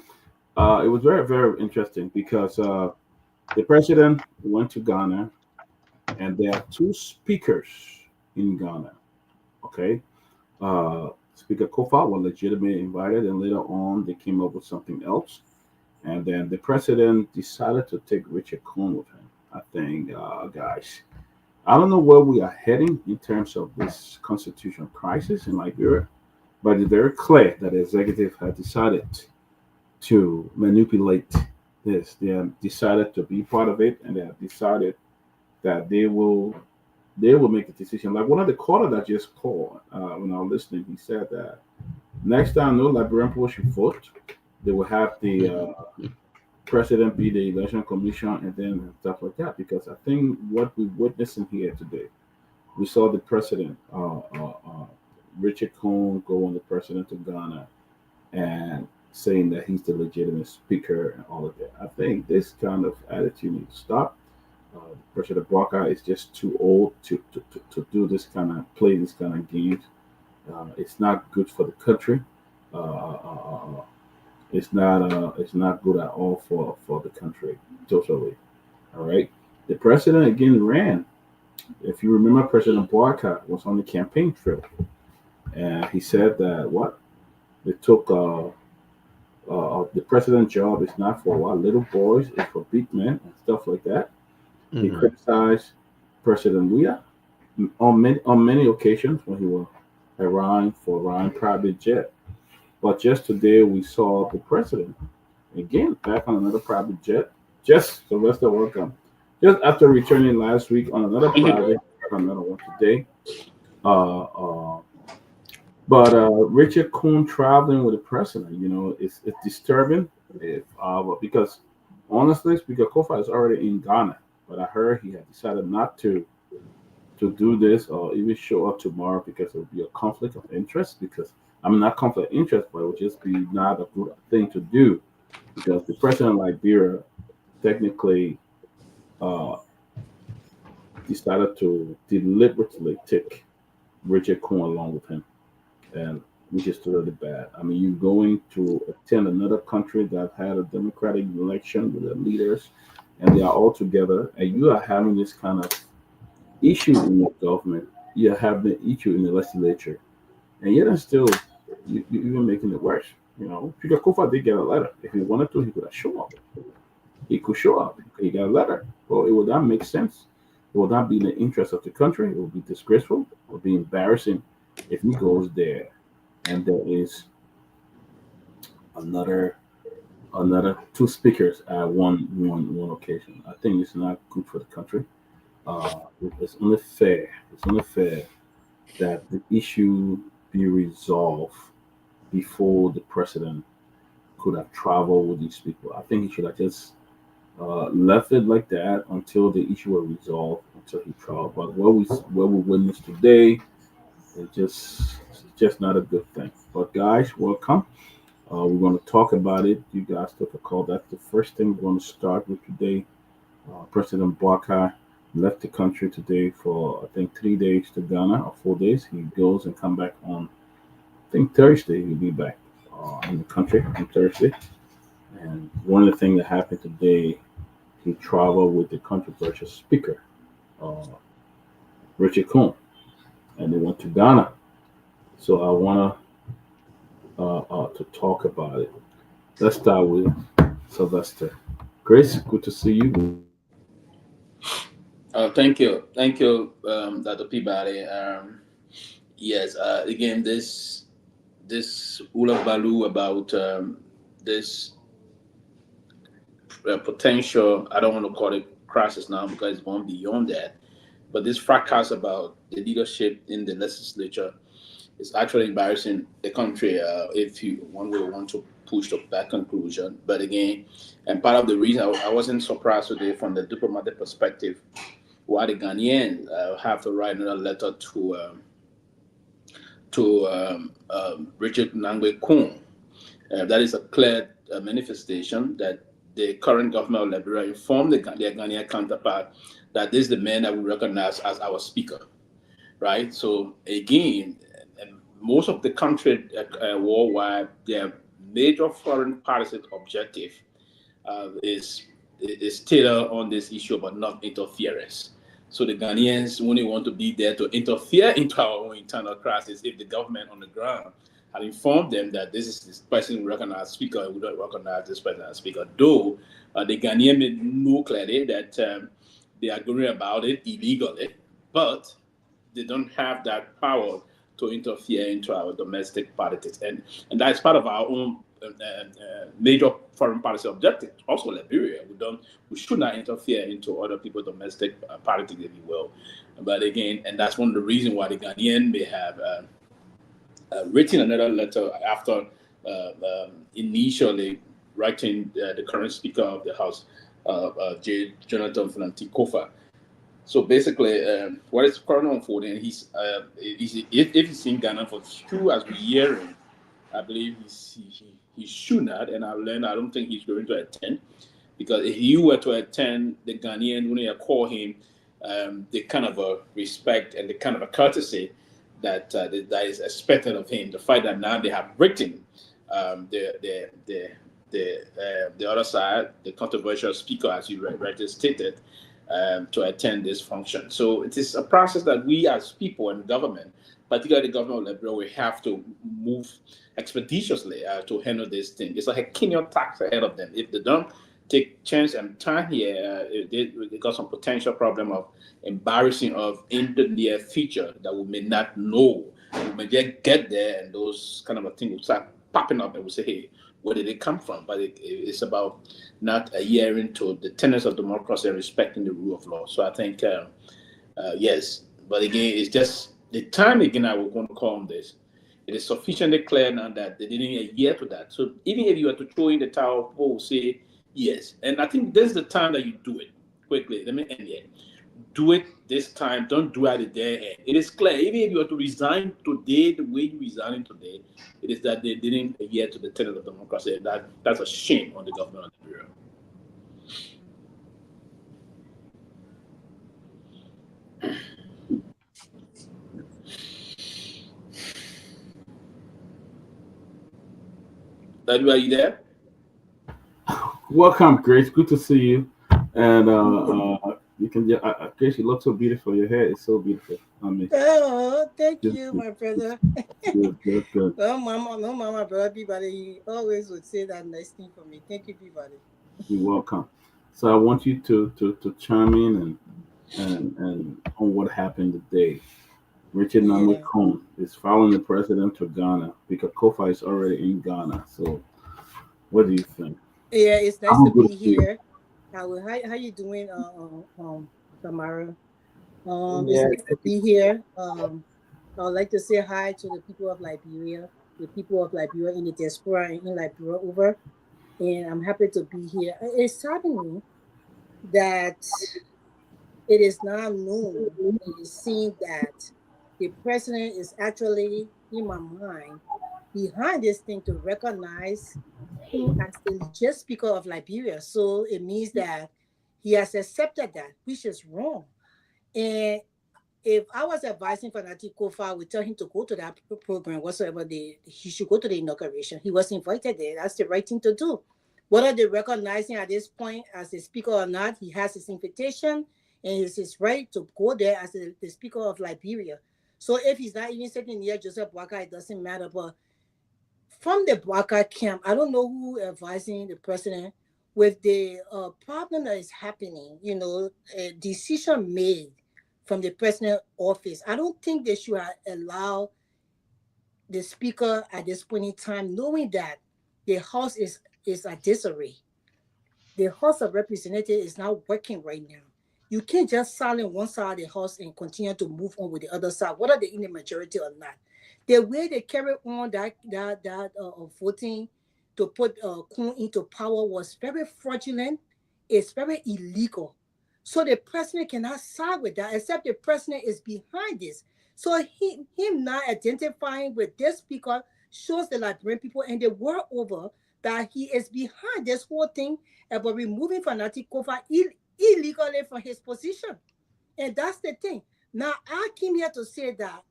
It was very, very interesting because the president went to Ghana, and there are two speakers in Ghana. Okay, Speaker Kofa was legitimately invited, and later on they came up with something else, and then the president decided to take Richard Cohen with him. I think, guys, I don't know where we are heading in terms of this constitutional crisis in Liberia, but it's very clear that the executive had decided to manipulate this. They have decided to be part of it, and they have decided that they will make a decision. Like one of the caller that just called when I was listening, he said that Next time, no Liberian people should vote. They will have the president be the election commission and then stuff like that. Because I think what we're witnessing here today, we saw the president, Richard Cohen, go on the president of Ghana and saying that he's the legitimate speaker and all of that. I think this kind of attitude needs to stop. President Barker is just too old to do this kind of play this kind of games. It's not good for the country. It's not good at all for the country totally. All right. The president again ran. If you remember, President Barker was on the campaign trail, and he said that what they took the president job is not for what little boys, it's for big men and stuff like that. He criticized President Weah on many occasions when he was around private jet. But just today we saw the president again back on another private jet. Just Sylvester, welcome. Just after returning last week on another private, on another one today. Uh, uh, but Richard Kuhn traveling with the president, it's disturbing. Because honestly, Speaker Kofa is already in Ghana, but I heard he had decided not to do this or even show up tomorrow because it would be a conflict of interest. Because I mean, not conflict of interest, but it would just be not a good thing to do because the president of Liberia technically uh, decided to deliberately take Richard Cohen along with him, and which is totally bad. I mean, you're going to attend another country that had a democratic election with their leaders, and they are all together, and you are having this kind of issue in your government. You have the issue in the legislature, and yet and still you even making it worse. Peter Kofa did get a letter. If he wanted to, he could have shown up. He could show up. He got a letter. Well, it would not make sense. It would not be in the interest of the country. It would be disgraceful. It would be embarrassing if he goes there and there is another two speakers at one occasion. I think it's not good for the country. It's only fair. It's only fair that the issue be resolved before the president could have traveled with these people. I think he should have just left it like that until the issue was resolved, until he traveled. But what we witnessed today it's just not a good thing. But guys, welcome. We're going to talk about it. You guys took a call. That's the first thing we're going to start with today. President Barker left the country today for I think 3 days to Ghana or 4 days. He goes and come back on I think Thursday. He'll be back in the country on Thursday. And one of the things that happened today, he traveled with the controversial speaker, uh, Richard Cohen, and they went to Ghana. So I want to talk about it. Let's start with Sylvester. Grace, good to see you. thank you, Dr. Peabody. Yes, again, this Ula Balu about this potential. I don't want to call it crisis now because it's gone beyond that. But this fracas about the leadership in the legislature is actually embarrassing the country. If you one would want to push to that conclusion, but again, and part of the reason I wasn't surprised today from the diplomatic perspective, why the Ghanaians have to write another letter to Richard Nangwe Kun. That is a clear manifestation that the current government of Liberia informed their Ghanaian counterpart that this is the man that we recognize as our speaker, right? So again, most of the country worldwide, their major foreign policy objective is tailored on this issue about not interference. So the Ghanaians only want to be there to interfere into our own internal crisis if the government on the ground had informed them that this person we recognize speaker and we don't recognize this person as speaker. Though the Ghanaian may know clearly that they are going about it illegally, but they don't have that power to interfere into our domestic politics. And that's part of our own major foreign policy objective. Also, Liberia, we should not interfere into other people's domestic politics, if you will. But again, and that's one of the reasons why the Ghanaian may have written another letter after initially writing the current Speaker of the House, J. Jonathan Fenanti Kofa. So basically, what is currently unfolding, if he's in Ghana for true as we're hearing, I believe he should not, and I don't think he's going to attend, because if he were to attend, the Ghanaian when they call him, the kind of a respect and the kind of a courtesy that is expected of him. The fact that now they have written the other side, the controversial speaker, as you rightly stated, to attend this function. So it is a process that we as people and government, particularly the government of Liberia, we have to move expeditiously to handle this thing. It's like a Kenyan tax ahead of them. If they don't take chance and time here, they got some potential problem of embarrassing of in the near future that we may not know. We may just get there and those kind of a thing will start popping up and we say, hey, where did it come from? But it's about not adhering to the tenets of democracy and respecting the rule of law. So I think, yes, but again, it's just the time again I was going to call on this. It is sufficiently clear now that they didn't adhere to that. So even if you were to throw in the towel, people will say yes. And I think this is the time that you do it quickly. Let me end here. Do it this time. Don't do it at the day end. It is clear. Even if you were to resign today, the way you resigning today, it is that they didn't adhere to the tenet of democracy. That's a shame on the government of Liberia. Are you there? Welcome, Grace. Good to see you. And you can, Grace, you look so beautiful. Your hair is so beautiful. Oh, thank you, my brother. Good. Well, mama, brother Peabody, he always would say that nice thing for me. Thank you, Peabody. You're welcome. So I want you to chime in and on what happened today. Richard Namakon is following the president to Ghana because Kofa is already in Ghana. So what do you think? Yeah, it's nice to be here. How you doing, Tamara? It's nice to be here. I would like to say hi to the people of Liberia, the people of Liberia in the diaspora and in Liberia over. And I'm happy to be here. It's saddening me that it is now known, it is seen that the president is actually, in my mind, behind this thing to recognize him as the legit speaker of Liberia. So it means that he has accepted that, which is wrong. And if I was advising Fanatic Kofa, I would tell him to go to that program whatsoever he should go to the inauguration. He was invited there. That's the right thing to do. Whether they recognize him at this point as the speaker or not, he has his invitation and it's his right to go there as the speaker of Liberia. So if he's not even sitting near Joseph Boakai, it doesn't matter. But from the Boakai camp, I don't know who advising the president with the problem that is happening, a decision made from the president's office. I don't think they should allow the speaker at this point in time, knowing that the House is at disarray. The House of Representatives is not working right now. You can't just silence one side of the House and continue to move on with the other side, whether they're in the majority or not. The way they carry on that voting to put Kun into power was very fraudulent. It's very illegal. So the president cannot side with that, except the president is behind this. So him not identifying with this speaker shows the Liberian people and the world over that he is behind this whole thing about removing Fanatic Kofa illegally from his position. And that's the thing. Now, I came here to say that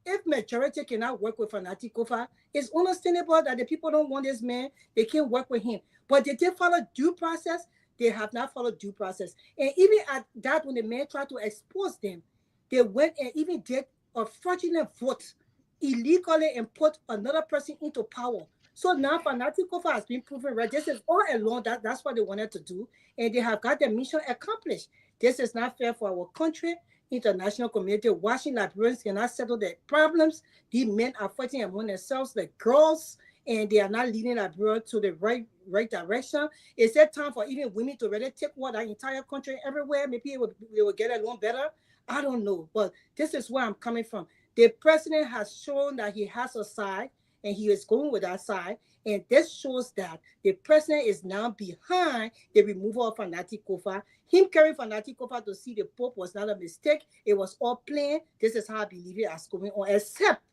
if majority cannot work with Fanatic Kofa, it's understandable that the people don't want this man. They can't work with him. But they did follow due process. They have not followed due process. And even at that, when the man tried to expose them, they went and even did a fraudulent vote illegally and put another person into power. So now Fanatic Kofa has been proven right. This is all along that's what they wanted to do. And they have got their mission accomplished. This is not fair for our country. International community watching Liberians cannot settle their problems. These men are fighting among themselves, the girls, and they are not leading Liberia to the right direction. Is there time for even women to really take over the entire country everywhere? Maybe it will get along better. I don't know, but this is where I'm coming from. The president has shown that he has a side and he is going with that side. And this shows that the president is now behind the removal of Fanatic Kofa. Him carrying Fanatic Kofa to see the Pope was not a mistake. It was all planned. This is how I believe it is going on, except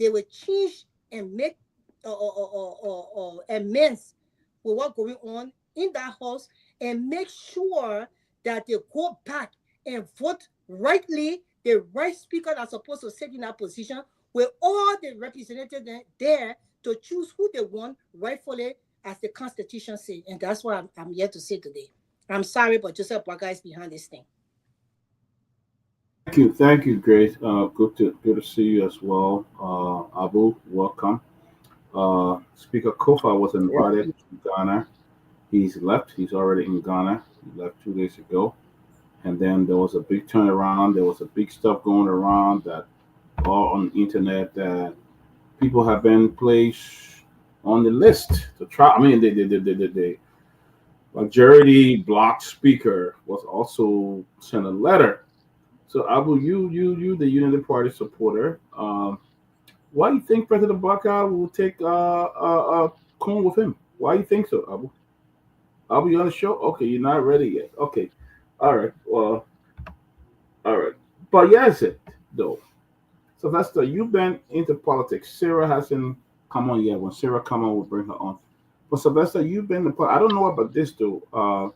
they will change and make amends with what's going on in that house and make sure that they go back and vote rightly, the right speaker that's supposed to sit in that position with all the representatives there to choose who they want rightfully as the Constitution says. And that's what I'm here to say today. I'm sorry, but Joseph Boakai is behind this thing. Thank you, Grace. Good to see you as well. Abu, welcome. Speaker Kofa was invited to Ghana. He's left. He's already in Ghana. He left 2 days ago. And then there was a big turnaround. There was a big stuff going around that all on the internet that people have been placed on the list to try. I mean, the majority block speaker was also sent a letter. So Abu, you, the Unity Party supporter, why do you think President Baka will take Kong with him? Why do you think so, Abu? Abu, you on the show? Okay, you're not ready yet. Okay, all right. Well, all right. But yes, though. Sylvester, you've been into politics. Sarah hasn't come on yet. When Sarah come on, we'll bring her on. But Sylvester, you've been in I don't know about this though.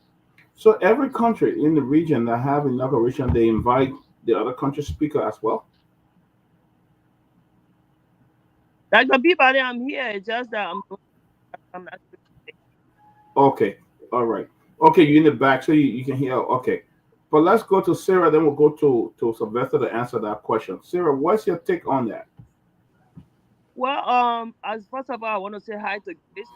So every country in the region that have inauguration, they invite the other country speaker as well. Like the Peabody, I'm here. It's just that I'm not. Okay, all right. Okay, you're in the back, so you can hear. Okay, but let's go to Sarah. Then we'll go to Sylvester to answer that question. Sarah, what's your take on that? Well, as first of all, I want to say hi to Grace.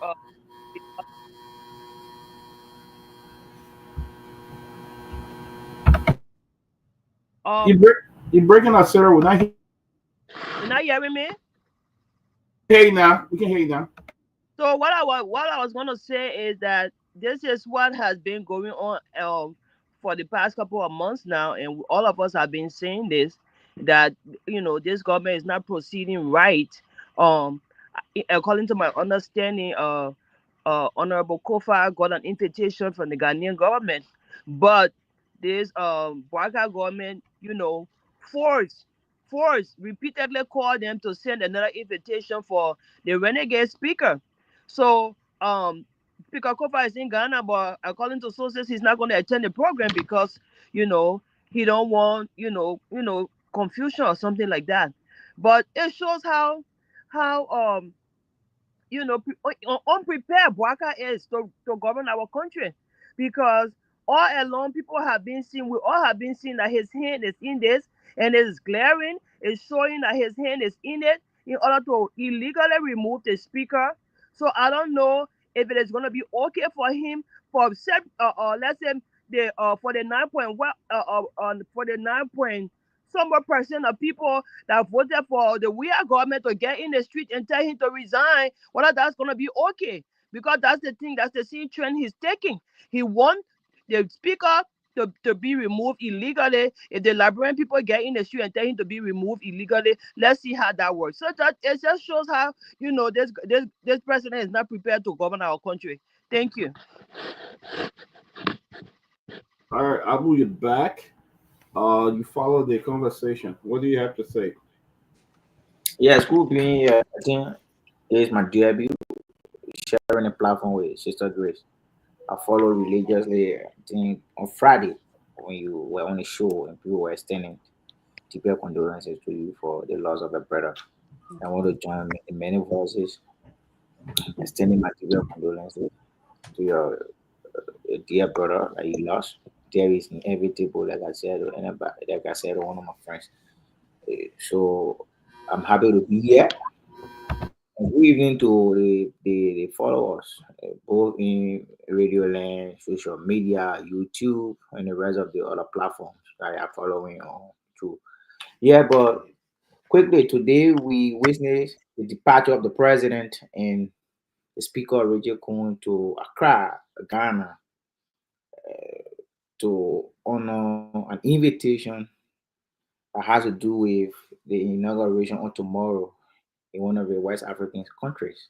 You're breaking up, Sarah. We're not You're not hearing me? Hey now, we can hear you now. So what I was going to say is that this is what has been going on for the past couple of months now, and all of us have been saying this, that this government is not proceeding right. According to my understanding, Honorable Kofa got an invitation from the Ghanaian government, but this Baka government, force repeatedly called them to send another invitation for the renegade speaker. So Speaker Kofa is in Ghana, but according to sources, he's not going to attend the program because he don't want confusion or something like that. But it shows how unprepared Baka is to govern our country, because all along we all have been seeing that his hand is in this, and it's glaring. It's showing that his hand is in it in order to illegally remove the speaker. So I don't know if it is going to be okay for him for let's say the for the 9 somewhat percent of people that voted for the weird government to get in the street and tell him to resign, whether that's going to be okay. Because that's the thing, that's the same trend he's taking. He wants the speaker to be removed illegally. If the Liberian people get in the street and tell him to be removed illegally, let's see how that works. So that it just shows how, this president is not prepared to govern our country. Thank you. All right, Abu, you're back. You follow the conversation. What do you have to say? Yes, good being here. I think it is my debut sharing a platform with Sister Grace. I follow religiously. I think on Friday when you were on the show and people were extending deeper condolences to you for the loss of a brother. I want to join in many voices extending my deeper condolences to your dear brother that you lost. There is inevitable, like I said, one of my friends. So I'm happy to be here. And good evening to the followers, both in Radio Land, social media, YouTube, and the rest of the other platforms that are following on too. Yeah, but quickly, today we witnessed the departure of the president and the speaker, Roger Coon, to Accra, Ghana, to honor an invitation that has to do with the inauguration on tomorrow in one of the West African countries.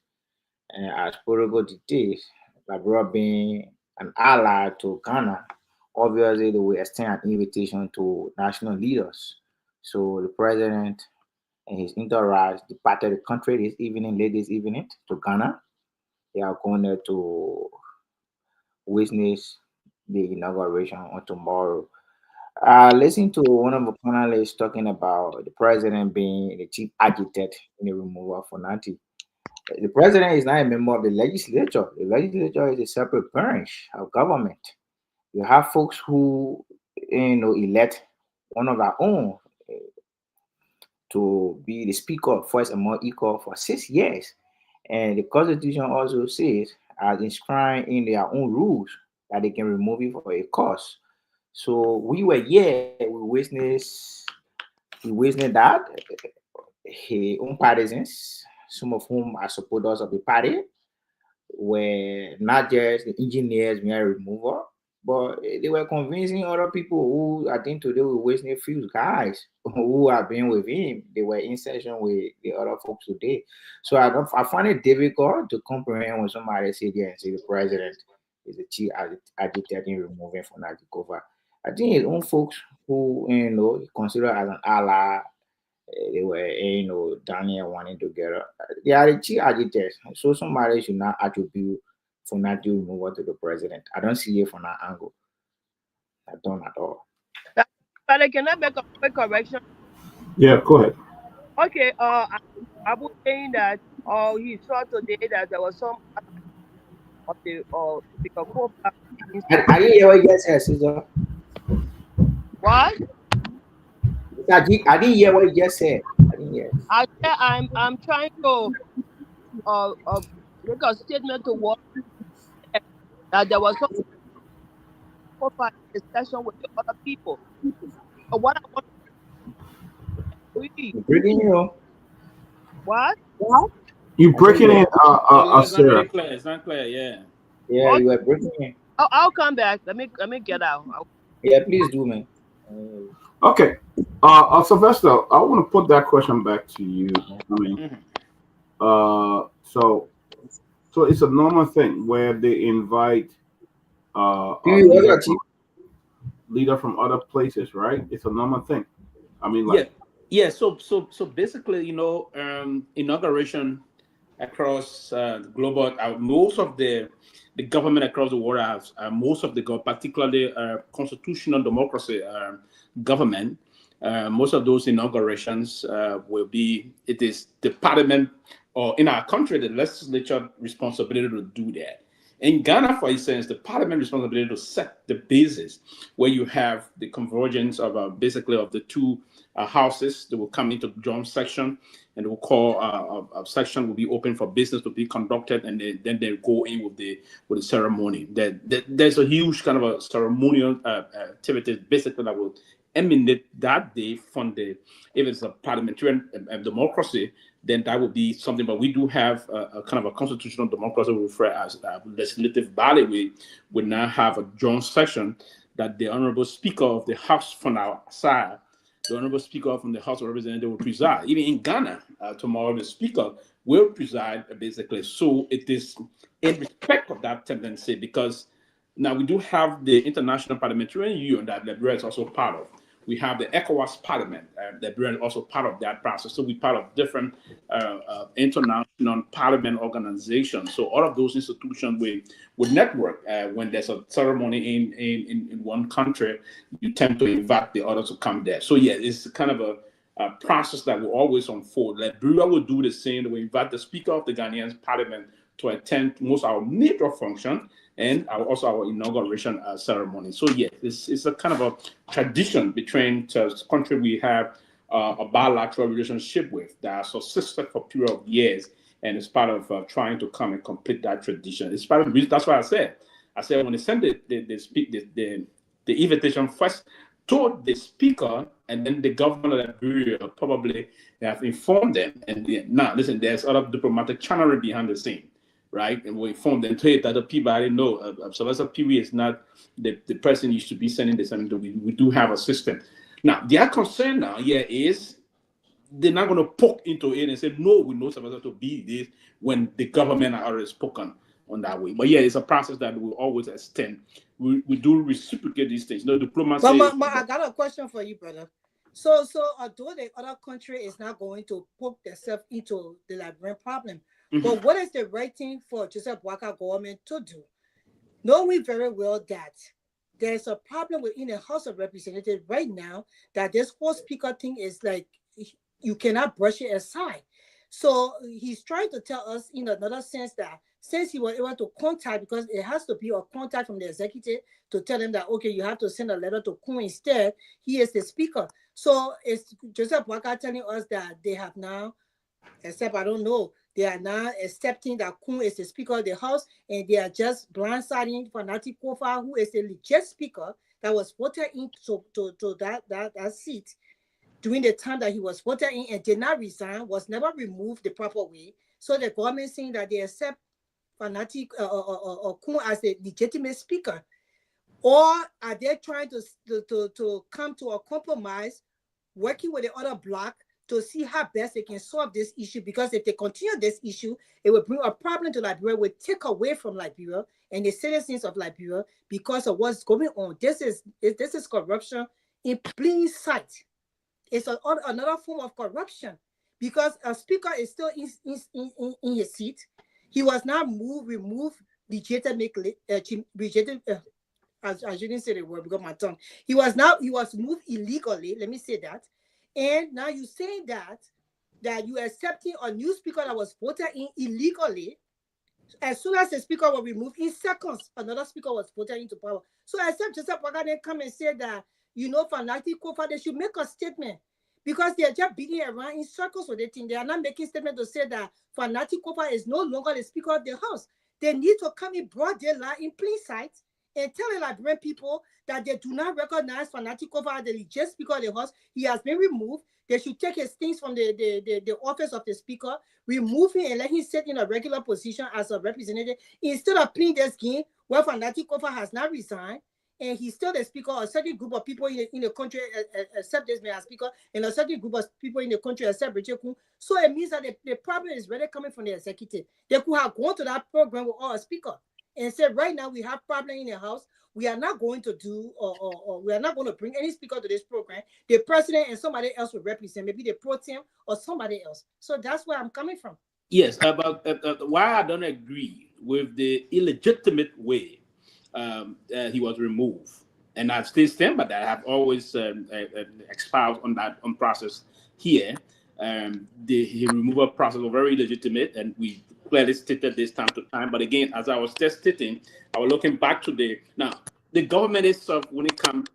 And as protocol dictates, Liberia being an ally to Ghana, obviously they will extend an invitation to national leaders. So the president and his entourage departed the country this evening, late this evening, to Ghana. They are going there to witness the inauguration on tomorrow. Listen to one of the panelists talking about the president being the chief architect in the removal for Nati. The president is not a member of the legislature. The legislature is a separate branch of government. You have folks who elect one of our own to be the speaker first among equal for 6 years. And the constitution also says, as enshrined in their own rules, that they can remove it for a cause. So we were here, we witnessed that his own partisans, some of whom are supporters of the party, were not just the engineers being removal, but they were convincing other people who I think today we wasting a few guys who have been with him. They were in session with the other folks today. So I find it difficult to comprehend when somebody say there and say the president is the chief agitator in removing from that cover. I think his own folks who consider as an ally, they were down here wanting together. They are the chief agitators. So somebody should not attribute for not doing removal to the president. I don't see it from that angle. I don't at all. But can I make a quick correction? Yeah, go ahead. Okay, I was saying that he saw today that there was some of the I didn't hear what you said, Caesar. What? I didn't hear what you just said. I didn't hear. I'm trying to make a statement to what that there was some discussion with the other people. But what I want to read. Breaking you. What? You breaking in, it's not Sarah. clear. It's not clear. Yeah. Yeah, you are breaking in. I'll come back. Let me get out. Yeah, please do, man. Okay. Sylvester, I want to put that question back to you. I mean, so it's a normal thing where they invite leader from other places, right? It's a normal thing. I mean, like So basically, inauguration across the global, most of the government across the world have most of the particularly constitutional democracy government. Most of those inaugurations will be, it is the parliament, or in our country, the legislature responsibility to do that. In Ghana, for instance, the parliament responsibility to set the basis where you have the convergence of basically of the two houses that will come into joint section, and they will call a section will be open for business to be conducted, and then they go in with the ceremony. There's a huge kind of a ceremonial activity basically that will emanate that day from if it's a parliamentarian democracy, then that would be something. But we do have a kind of a constitutional democracy we refer as a legislative body. We would now have a joint section that the Honorable Speaker of the House from our side, the Honorable Speaker from the House of Representatives will preside. Even in Ghana, tomorrow the Speaker will preside basically. So it is in respect of that tendency, because now we do have the International Parliamentarian Union that Liberia is also part of. We have the ECOWAS Parliament, Liberia is also part of that process. So we're part of different international parliament organizations. So all of those institutions will network. When there's a ceremony in one country, you tend to invite the others to come there. So yeah, it's kind of a process that will always unfold. Liberia will do the same. We invite the Speaker of the Ghanaian Parliament to attend most of our major functions and also our inauguration ceremony. So yeah, it's a kind of a tradition between country we have a bilateral relationship with that are subsisted for a period of years, and it's part of trying to come and complete that tradition. It's part of the reason. That's why I said when they send the invitation first to the speaker, and then the governor of Liberia probably have informed them. And now listen, there's other diplomatic channeling behind the scene. Right, and we informed them that the Peabody Sylvester Pewee is not the person you should be sending this. We do have a system. Now, their concern now is they're not going to poke into it and say, no, we know Sylvester to be this when the government has already spoken on that way. But yeah, it's a process that will always extend. We do reciprocate these things. No diplomacy. But I got a question for you, brother. So although the other country is not going to poke themselves into the Liberian problem, but what is the right thing for Joseph Boakai government to do? Knowing very well that there's a problem within the House of Representatives right now, that this whole speaker thing is like, you cannot brush it aside. So he's trying to tell us in another sense that since he was able to contact, because it has to be a contact from the executive to tell him that, okay, you have to send a letter to Kun instead, he is the speaker. So it's Joseph Boakai telling us that they have now, except I don't know, they are now accepting that Kun is the Speaker of the House, and they are just blindsiding Fanati Kofa, who is a legit speaker that was voted into to that seat during the time that he was voted in and did not resign, was never removed the proper way. So the government saying that they accept Fanati Kun as a legitimate speaker. Or are they trying to come to a compromise, working with the other bloc to see how best they can solve this issue? Because if they continue this issue, it will bring a problem to Liberia, will take away from Liberia and the citizens of Liberia because of what's going on. This is corruption in plain sight. It's another form of corruption because a speaker is still in his seat. He was not removed legitimately. I shouldn't say the word because my tongue. He was moved illegally. Let me say that. And now you saying that you accepting a new speaker that was voted in illegally. As soon as the speaker was removed, in seconds, another speaker was voted into power. So except Joseph Boakai then come and say that, Fanati Kofa, they should make a statement because they are just beating around in circles with the thing. They are not making statement to say that Fanati Kofa is no longer the Speaker of the House. They need to come in broad daylight in plain sight and tell the Liberian people that they do not recognize Fanati Kofa as the legit Speaker of the House. He has been removed. They should take his things from the office of the Speaker, remove him and let him sit in a regular position as a representative instead of playing this game where Fanati Kofa has not resigned and he's still the Speaker. A certain group of people in the country accept this man as Speaker, and a certain group of people in the country accept Richard Kun. So it means that the problem is really coming from the executive. They could have gone to that program with our Speaker and said, right now we have problem in the House. We are not going to do, or we are not going to bring any speaker to this program. The president and somebody else will represent, maybe the pro tem or somebody else. So that's where I'm coming from. Yes, about why I don't agree with the illegitimate way he was removed, and I still stand by that. I have always espoused on that process here. The removal process was very illegitimate, and we clearly stated this time to time. But again, as I was just stating, I was looking back to the government itself. When it comes,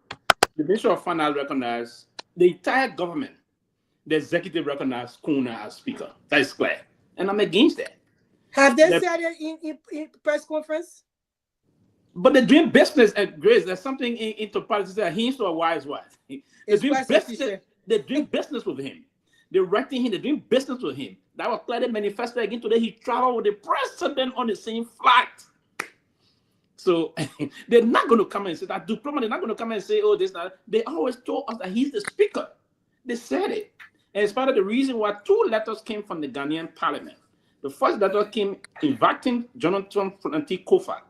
the Ministry of Finance recognized the entire government. The executive recognized Kuna as Speaker. That is clear, and I'm against that. Have they said it in press conference? But they're doing business at Grace. There's something into politics that he's to a wise wife. They're doing business with him. They're writing him. They're doing business with him. That was clearly manifested again today. He traveled with the president on the same flight. So they're not going to come and say that diplomat. They're not going to come and say, "Oh, this." That. They always told us that he's the Speaker. They said it, and it's part of the reason why 2 letters came from the Ghanaian Parliament. The first letter came inviting Jonathan Fanati Kofa.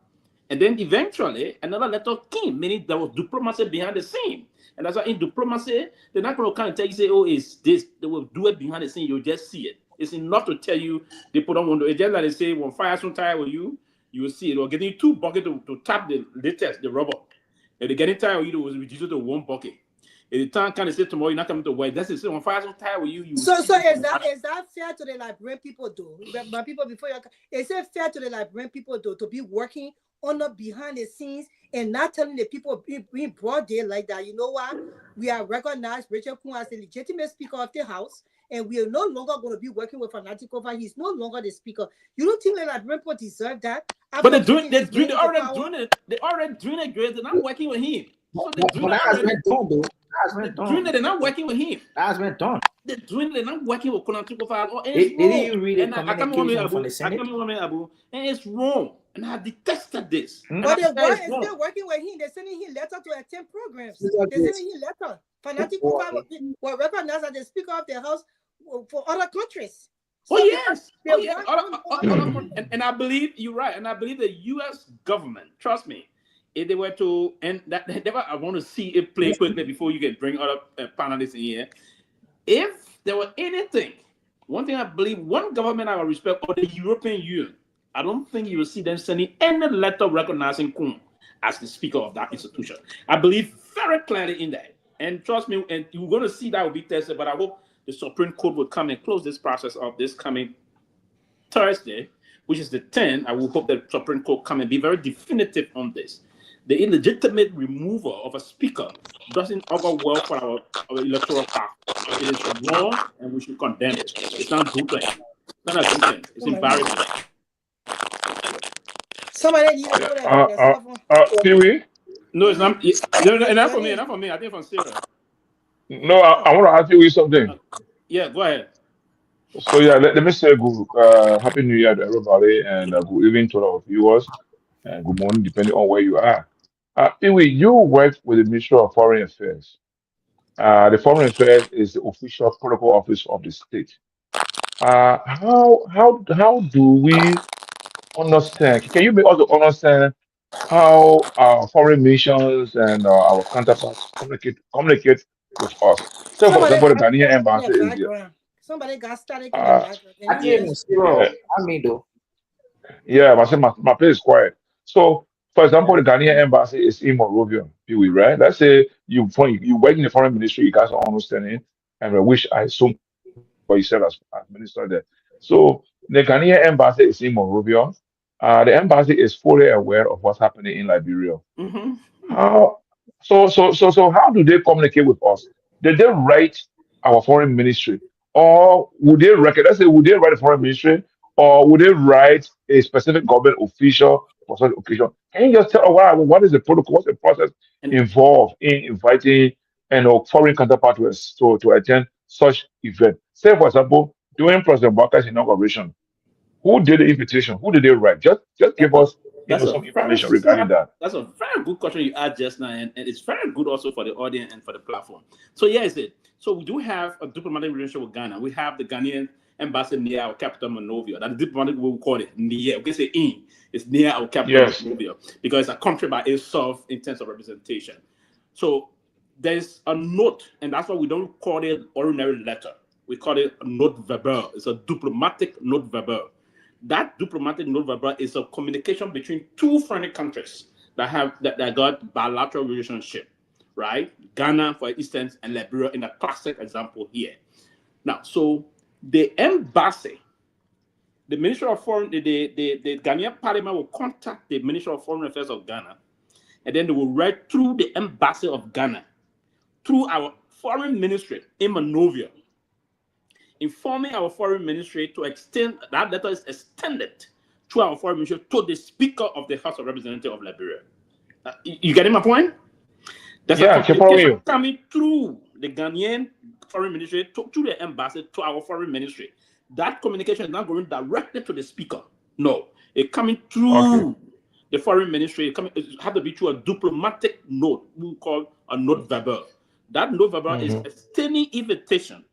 And then eventually another letter came, meaning there was diplomacy behind the scene. And that's why in diplomacy, they're not going to come and tell you, say, oh, it's this. They will do it behind the scene. You'll just see it. It's enough to tell you they put on window. It's just like they say, when fire soon tire with you, you will see it. Or getting 2 buckets to tap the latest, the rubber. If they getting tired with you, it was reduced to 1 bucket. If the time kind of say tomorrow, you're not coming to work. That's it. So when fire soon tire with you, So is that fair to the Liberian people, though? But people before you, is it fair to the Liberian people, though, to be working on the behind the scenes and not telling the people being broad day like that? You know what? We are recognized Richard Kun as the legitimate Speaker of the House, and we are no longer going to be working with Fanati Kofa. He's no longer the Speaker. You don't think the Liberian people deserve that? But they're already doing it. They're already doing it great. They're not working with him. So they're doing it. They're not working with him. That's been done. They're doing it. They're not working with Fanati Kofa. Did you read the communication from the Senate? And it's wrong. And I detested this. But the Guar is still working with him. They're sending him letter to attend programs. They're sending him letter. Fanati Kofa was recognized as the Speaker of the House for other countries. Oh So yes, they oh yes. want And I believe you're right. And I believe the U.S. government, trust me, if they were to, and that never, I want to see it play quickly before you can bring other panelists in here. If there were anything, one thing I believe, one government I would respect, or the European Union, I don't think you will see them sending any letter recognizing Kun as the speaker of that institution. I believe very clearly in that. And trust me, and you're going to see that will be tested, but I hope the Supreme Court will come and close this process of this coming Thursday, which is the 10th. I will hope that the Supreme Court come and be very definitive on this. The illegitimate removal of a speaker doesn't augur well for our electoral path. It is wrong, and we should condemn it. It's not good thing. It's not a good thing. It's embarrassing. somebody need to put their stuff on. Pewee? No, it's not. Not for me. Not for me. I think from Sarah. No, I want to ask you something. Yeah, go ahead. So yeah, let me say good Happy New Year to everybody, and good evening to our viewers, and good morning depending on where you are. Pewee, you work with the Ministry of Foreign Affairs. The Foreign Affairs is the official protocol office of the state. How do we understand? Can you make us understand how our foreign missions and our counterparts communicate with us? So, for Somebody example, the got Ghanaian static in embassy the is here. background. Somebody got static in the Uh, background. I Can you think hear? it's zero. yeah, I mean, though. yeah, but I say my place is quiet. So, for example, the Ghanaian embassy is in Monrovia, Pewee, right? Let's say you work in the foreign ministry, you guys are understanding, and I wish I assume what you said as minister there. So, the Ghanaian embassy is in Monrovia. The embassy is fully aware of what's happening in Liberia. Mm-hmm. How so how do they communicate with us? Did they write our foreign ministry? Or would they let's say would they write the foreign ministry or would they write a specific government official for such occasion? Can you just tell what is the protocol, what's the process And involved in inviting foreign counterpart to attend such event? Say for example, during President Walker's inauguration, who did the invitation? Who did they write? Just that's give a us that's a some very information regarding that. that's a very good question you asked just now, and it's very good also for the audience and for the platform. So yeah, is it? So we do have a diplomatic relationship with Ghana. We have the Ghanaian embassy near our capital Monrovia. That the diplomatic we will call it near. We can say in. It's near our capital Yes. Monrovia because it's a country by itself in terms of representation. So there's a note, and that's why we don't call it ordinary letter. We call it a note verbal. It's a diplomatic note verbal. That diplomatic note verbal is a communication between two friendly countries that got bilateral relationship, right? Ghana, for instance, and Liberia in a classic example here. Now, so the embassy, the Ministry of Foreign, the Ghanaian Parliament will contact the Ministry of Foreign Affairs of Ghana, and then they will write through the embassy of Ghana, through our foreign ministry in Monrovia, informing our foreign ministry to extend that letter is extended to our foreign ministry to the Speaker of the House of Representatives of Liberia. You getting my point? There's a Yeah, keep following communication you. coming through the Ghanaian foreign ministry to the embassy to our foreign ministry. That communication is not going directly to the speaker. No, it's coming Okay. through the foreign ministry. It has to be through a diplomatic note, we call a note verbal. That note verbal is Mm-hmm. extending invitation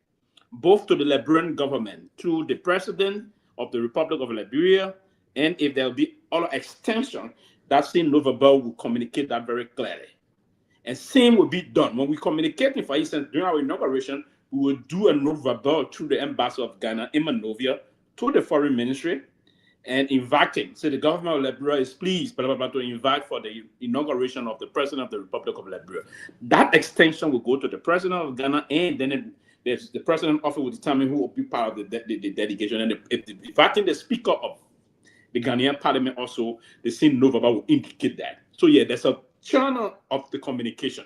both to the Liberian government through the president of the Republic of Liberia, and if there will be other extension, that same note verbal will communicate that very clearly. And same will be done when we communicate. For instance, during our inauguration, we will do a note verbal through the embassy of Ghana in Monrovia to the foreign ministry and inviting. So the government of Liberia is pleased, to invite for the inauguration of the president of the Republic of Liberia. That extension will go to the president of Ghana, and then the president office will determine who will be part of the delegation. And if inviting the speaker of the Ghanaian parliament also, the same note verbal will indicate that. So yeah, there's a channel of the communication.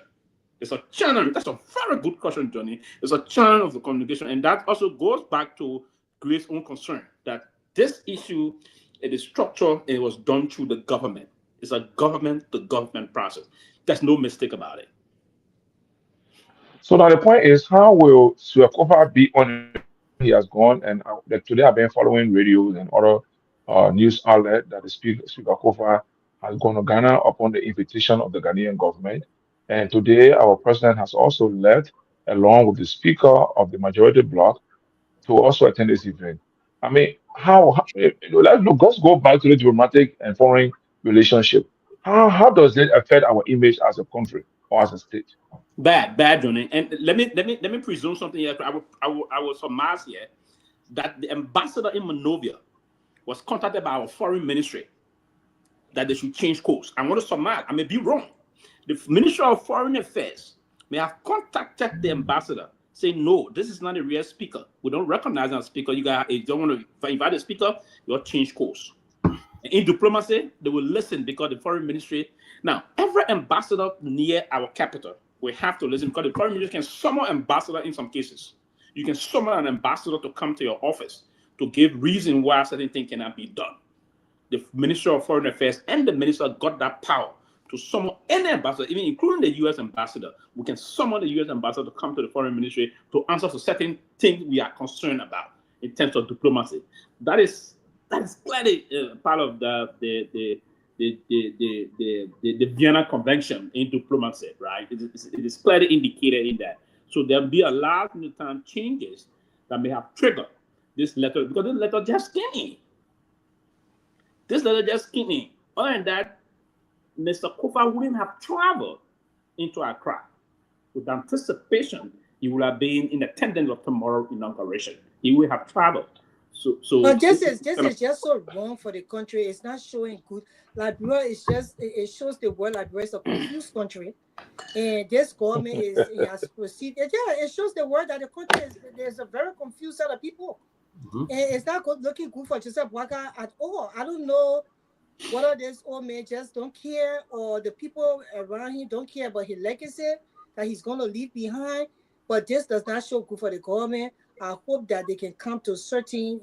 There's a channel. That's a very good question, Johnny. There's a channel of the communication, and that also goes back to Grace's own concern that this issue, it is structured, it was done through the government. It's a government-to-government process. There's no mistake about it. So now the point is, how will Suakofa be on the ministry? I know he has gone, and like today I've been following radios and other news outlets that the Speaker Kofa has gone to Ghana upon the invitation of the Ghanaian government. And today our president has also left, along with the Speaker of the majority bloc, to also attend this event. I mean, let's go back to the diplomatic and foreign relationship. How does it affect our image as a country or as a state? Bad, Johnny. And let me presume something here. I will surmise here that the ambassador in Monrovia was contacted by our foreign ministry that they should change course. I want to surmise. I may be wrong. The Ministry of Foreign Affairs may have contacted the ambassador saying, no, this is not a real speaker. We don't recognize a speaker. You don't want to invite a speaker, you'll change course. And in diplomacy, they will listen because the foreign ministry. Now, every ambassador near our capital will have to listen because the foreign ministry can summon an ambassador in some cases. You can summon an ambassador to come to your office to give reason why certain things cannot be done. The Ministry of Foreign Affairs and the minister got that power to summon any ambassador, even including the U.S. ambassador. We can summon the U.S. ambassador to come to the foreign ministry to answer to certain things we are concerned about in terms of diplomacy. That is clearly part of the Vienna Convention in diplomacy, right? It is clearly indicated in that. So there'll be a lot of time changes that may have triggered this letter, because this letter just came in. Other than that, Mr. Kofa wouldn't have traveled into Accra with anticipation. He would have been in attendance of tomorrow's inauguration. He would have traveled. But this is just so wrong for the country. It's not showing good. Liberia is just, it shows the world Liberia is a confused country, and this government has proceeded. Yeah, it shows the world that the country there's a very confused set of people, and it's not looking good for Joseph Boakai at all. I don't know whether this old man just don't care, or the people around him don't care about his legacy that he's going to leave behind. But this does not show good for the government. I hope that they can come to a certain,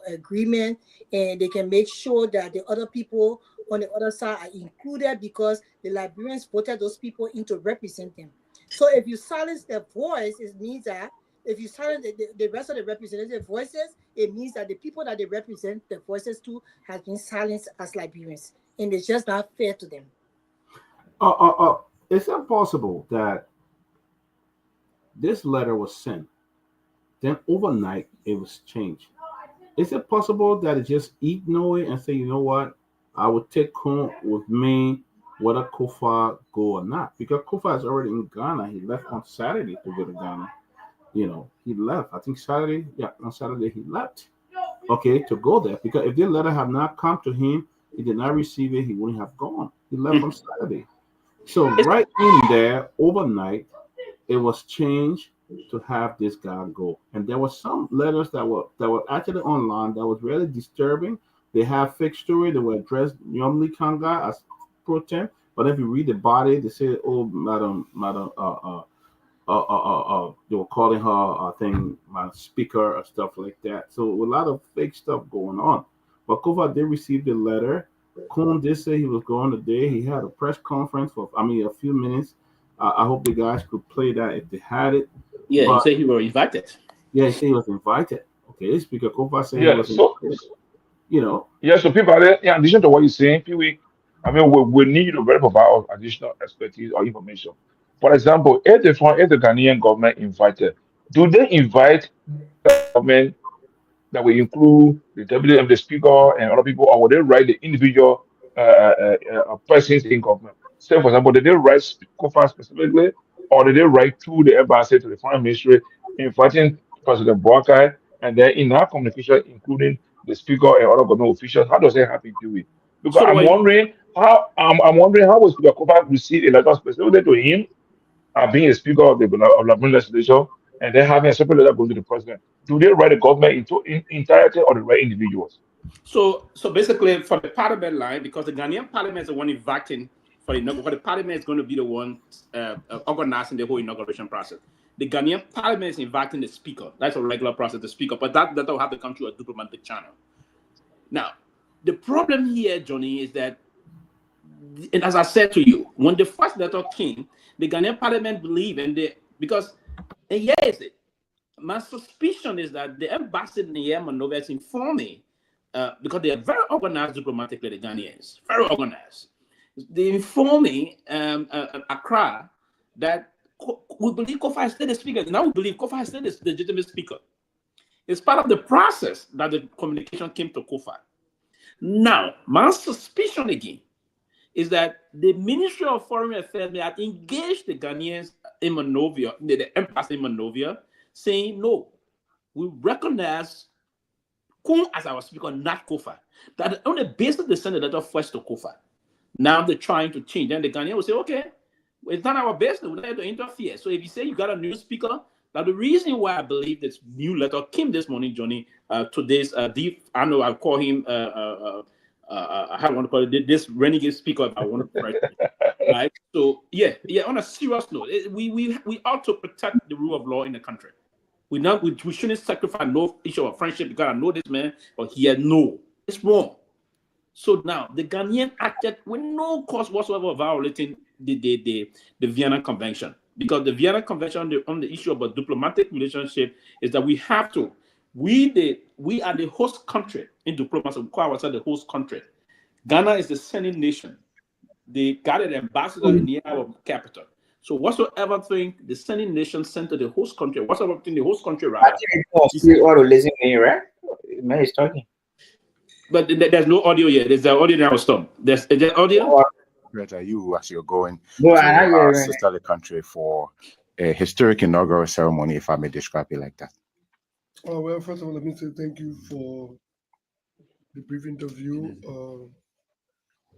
agreement, and they can make sure that the other people on the other side are included, because the Liberians voted those people in to represent them. So if you silence their voice, it means that if you silence the rest of the representative voices, it means that the people that they represent the voices to have been silenced as Liberians, and it's just not fair to them. Is it possible that this letter was sent, then overnight it was changed? Is it possible that it just ignore it and say, you know what, I will take home with me whether Kofa go or not? Because Kofa is already in Ghana. He left on Saturday to go to Ghana. He left. I think Saturday. Yeah, on Saturday he left. Okay, to go there. Because if the letter had not come to him, he did not receive it, he wouldn't have gone. He left on Saturday. So right in there, overnight, it was changed to have this guy go. And there were some letters that were actually online that was really disturbing. They have fake story. They were addressed normally Kanga as pro tem, but if you read the body, they say, "Oh, madam, they were calling her, I think, my speaker or stuff like that." So a lot of fake stuff going on. But Kofa did receive the letter. Kuhn did say he was going today. He had a press conference for, a few minutes. I hope the guys could play that if they had it. Yeah, he said he was invited. Yeah, he said he was invited. Okay, Speaker Kofa said he was invited. Yeah, so people, in addition to what you're saying, Pewee, we need to provide additional expertise or information. For example, if the Ghanaian government invited, do they invite government that will include the WM, the speaker, and other people, or will they write the individual persons in government? Say, for example, did they write Kofa specifically, or did they write to the embassy, to the foreign ministry, inviting President Boakai, and then in our communication, including the speaker and other government officials? How does that happen, Pewee? Because So I'm wondering how was Speaker Kofa receive a letter specifically to him, being a speaker of the legislature, and then having a separate letter going to the president. Do they write the government in entirety, or they write individuals? So basically, for the parliament line, because the Ghanaian parliament is the one inviting for the parliament is going to be the one organizing the whole inauguration process. The Ghanaian parliament is inviting the speaker. That's a regular process, the speaker, but that will have to come through a diplomatic channel. Now, the problem here, Johnny, is that, and as I said to you, when the first letter came, the Ghanaian parliament believed, my suspicion is that the embassy in Nyenwolo is informing, because they are very organized diplomatically, the Ghanaians, very organized. They informing Accra that we believe Kofa is still the speaker. Now we believe Kofa is still the legitimate speaker. It's part of the process that the communication came to Kofa. Now, my suspicion again is that the Ministry of Foreign Affairs may have engaged the Ghanaians in Monrovia, the embassy in Monrovia, saying, no, we recognize Kun as our speaker, not Kofa. That on the basis they send a letter first to Kofa. Now they're trying to change. Then the Ghanaian will say, okay, it's not our business, we don't have to interfere. So if you say you got a new speaker, now the reason why I believe this new letter came this morning, Johnny, today's deep, I know I'll call him I want to call it this renegade speaker if I want to correct him. Right. So yeah, on a serious note, we ought to protect the rule of law in the country. We shouldn't sacrifice no issue of friendship because I know this man, but he had no. It's wrong. So now the Ghanaian acted with no cause whatsoever violating the Vienna Convention, because the Vienna Convention on the issue of a diplomatic relationship is that we have to. We are the host country in diplomacy. We call ourselves the host country. Ghana is the sending nation. They got an ambassador in the our capital. So whatsoever thing the sending nation sent to the host country, whatsoever thing the host country rather. Listening, right? Man is talking. But there's no audio yet. There's the audio now stopped. Is there audio? Greta, you as you're going No, to sister country for a historic inaugural ceremony, if I may describe it like that. Oh, well, first of all, let me say thank you for the brief interview.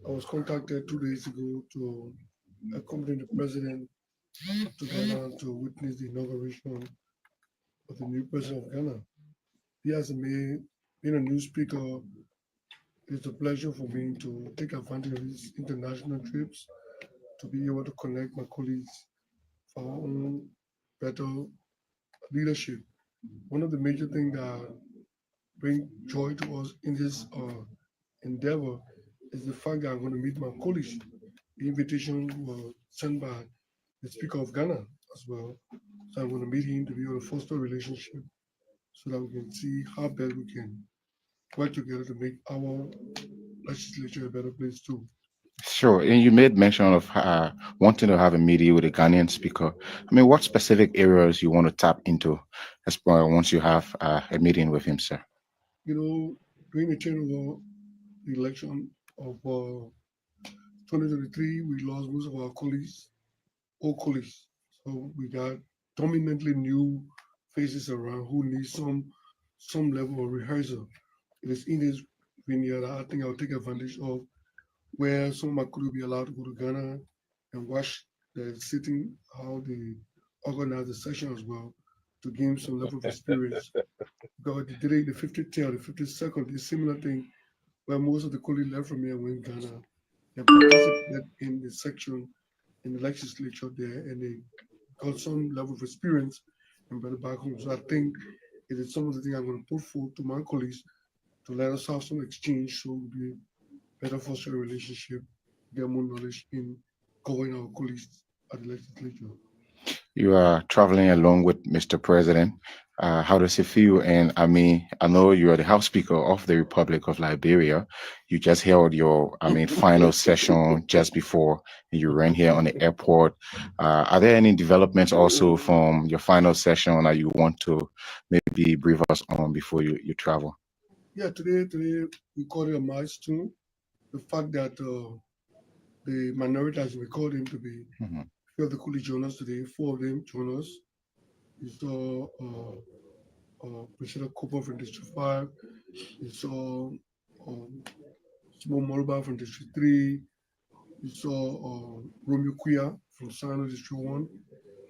I was contacted 2 days ago to accompany the president to Ghana to witness the inauguration of the new president of Ghana. He has made, being a new speaker, it's a pleasure for me to take advantage of these international trips to be able to connect my colleagues for our own better leadership. One of the major things that bring joy to us in this endeavor is the fact that I'm going to meet my colleagues. The invitation was sent by the Speaker of Ghana as well. So I'm going to meet him to be able to foster a relationship so that we can see how best we can work together to make our legislature a better place too. Sure. And you made mention of wanting to have a meeting with a Ghanaian speaker. I mean, what specific areas you want to tap into as well once you have a meeting with him, sir? You know, during the turnover, the election of 2023, we lost most of our colleagues, old colleagues. So we got dominantly new faces around who need some level of rehearsal. It is in this vineyard that I think I'll take advantage of, where some of my colleagues will be allowed to go to Ghana and watch the sitting, how they organize the session as well, to gain some level of experience. Because they did it in the 50th or the 52nd, a similar thing, where most of the colleagues left from here went Ghana. They participated in the section in the legislature there, and they got some level of experience and brought it back home. So I think it is some of the things I'm going to put forward to my colleagues to let us have some exchange, so we'll be better foster a relationship, get more knowledge in governing our colleagues at the legislature. You are traveling along with Mr. President. How does it feel? And I mean, I know you are the House Speaker of the Republic of Liberia. You just held your, final session just before you ran here on the airport. Are there any developments also from your final session that you want to maybe brief us on before you travel? Yeah, today we call it a milestone. The fact that the minorities, we called them to be, few of the colleagues join us today, 4 of them join us. We saw Priscilla Cooper from District 5. We saw Small Moluba from District 3. We saw Romeo Kuya from Sano District 1.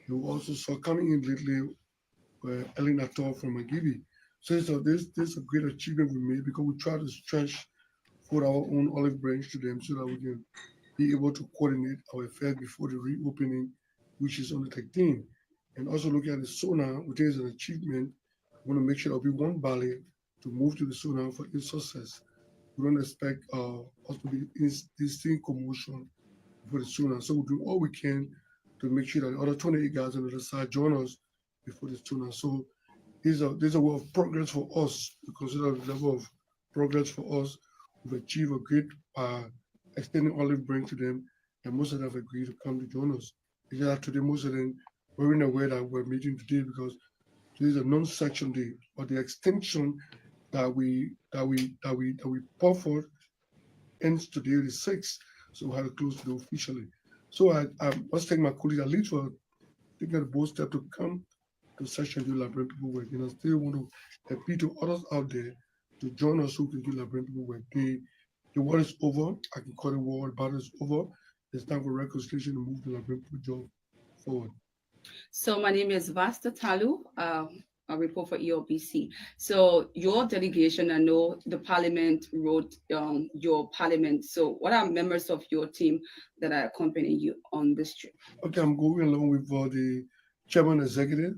We also saw coming in lately Ellen Ator from Magibi. So this is a great achievement we made because we try to stretch for our own olive branch to them so that we can be able to coordinate our affairs before the reopening, which is on the 13th. And also looking at the SONA, which is an achievement. We want to make sure that we want Bali to move to the SONA for its success. We don't expect us to be in this thing commotion for the SONA. So we do all we can to make sure that the other 28 guys on the other side join us before the SONA. So there's a way of progress for us. We consider the level of progress for us. We've achieved a great extending olive branch to them, and most of them have agreed to come to join us. It's just that today, most of them weren't aware that we're meeting today because This is a non-section day, but the extension that we put forward ends today the 6th, so we had to close today officially. So I must thank my colleagues at least for taking the bold step to come to session do library people work. And I still want to appeal to others out there to join us who can do library people work. The war is over. I can call it war. The battle is over. It's time for reconciliation to move the library people job forward. So my name is Vasta Talu. I report for EOBC. So your delegation, I know the parliament wrote your parliament. So what are members of your team that are accompanying you on this trip? Okay, I'm going along with the chairman executive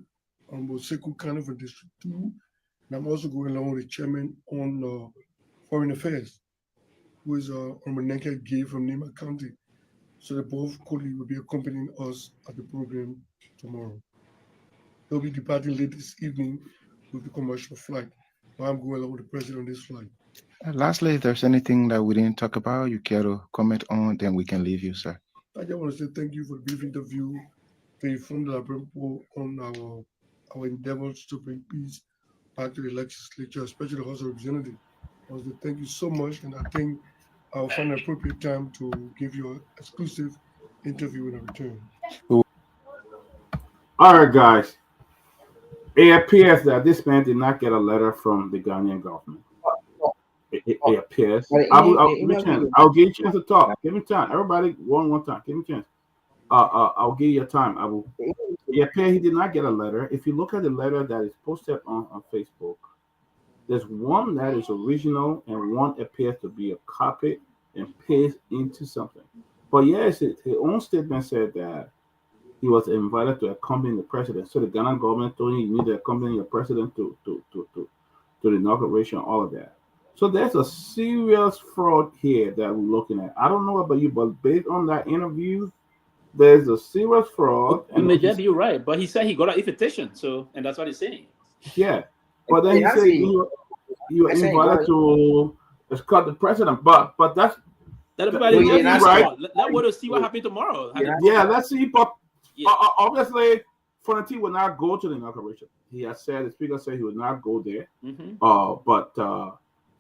on Boseku County for District 2. And I'm also going along with the chairman on foreign affairs, who is Omanenka Gay from Nema County. So the both colleagues will be accompanying us at the program tomorrow. They'll be departing late this evening with the commercial flight. But I'm going along with the president on this flight. Lastly, if there's anything that we didn't talk about, you care to comment on, then we can leave you, sir. I just want to say thank you for the brief interview to inform the library people on our endeavors to bring peace back to the legislature, especially the House of Representatives. I want to say thank you so much, and I think I'll find an appropriate time to give you an exclusive interview in return. All right, guys. It appears that this man did not get a letter from the Ghanaian government. It appears. I'll give you a chance. I'll give you a chance to talk. Give me time. Everybody, one time. Give me a chance. I'll give you a time. It appears he did not get a letter. If you look at the letter that is posted on Facebook, there's one that is original and one appears to be a copy and paste into something. But yes, his own statement said that he was invited to accompany the president. So the Ghana government told him you need to accompany the president to the inauguration, all of that. So there's a serious fraud here that we're looking at. I don't know about you, but based on that interview, there's a serious fraud. You may just be right, but he said he got an invitation, so and that's what he's saying. Yeah, but then he said you were invited to escort the president, but that's everybody right. Let us see what happened tomorrow. Yeah, let's see. But obviously, Fonati will not go to the inauguration. He has said, the speaker said he would not go there.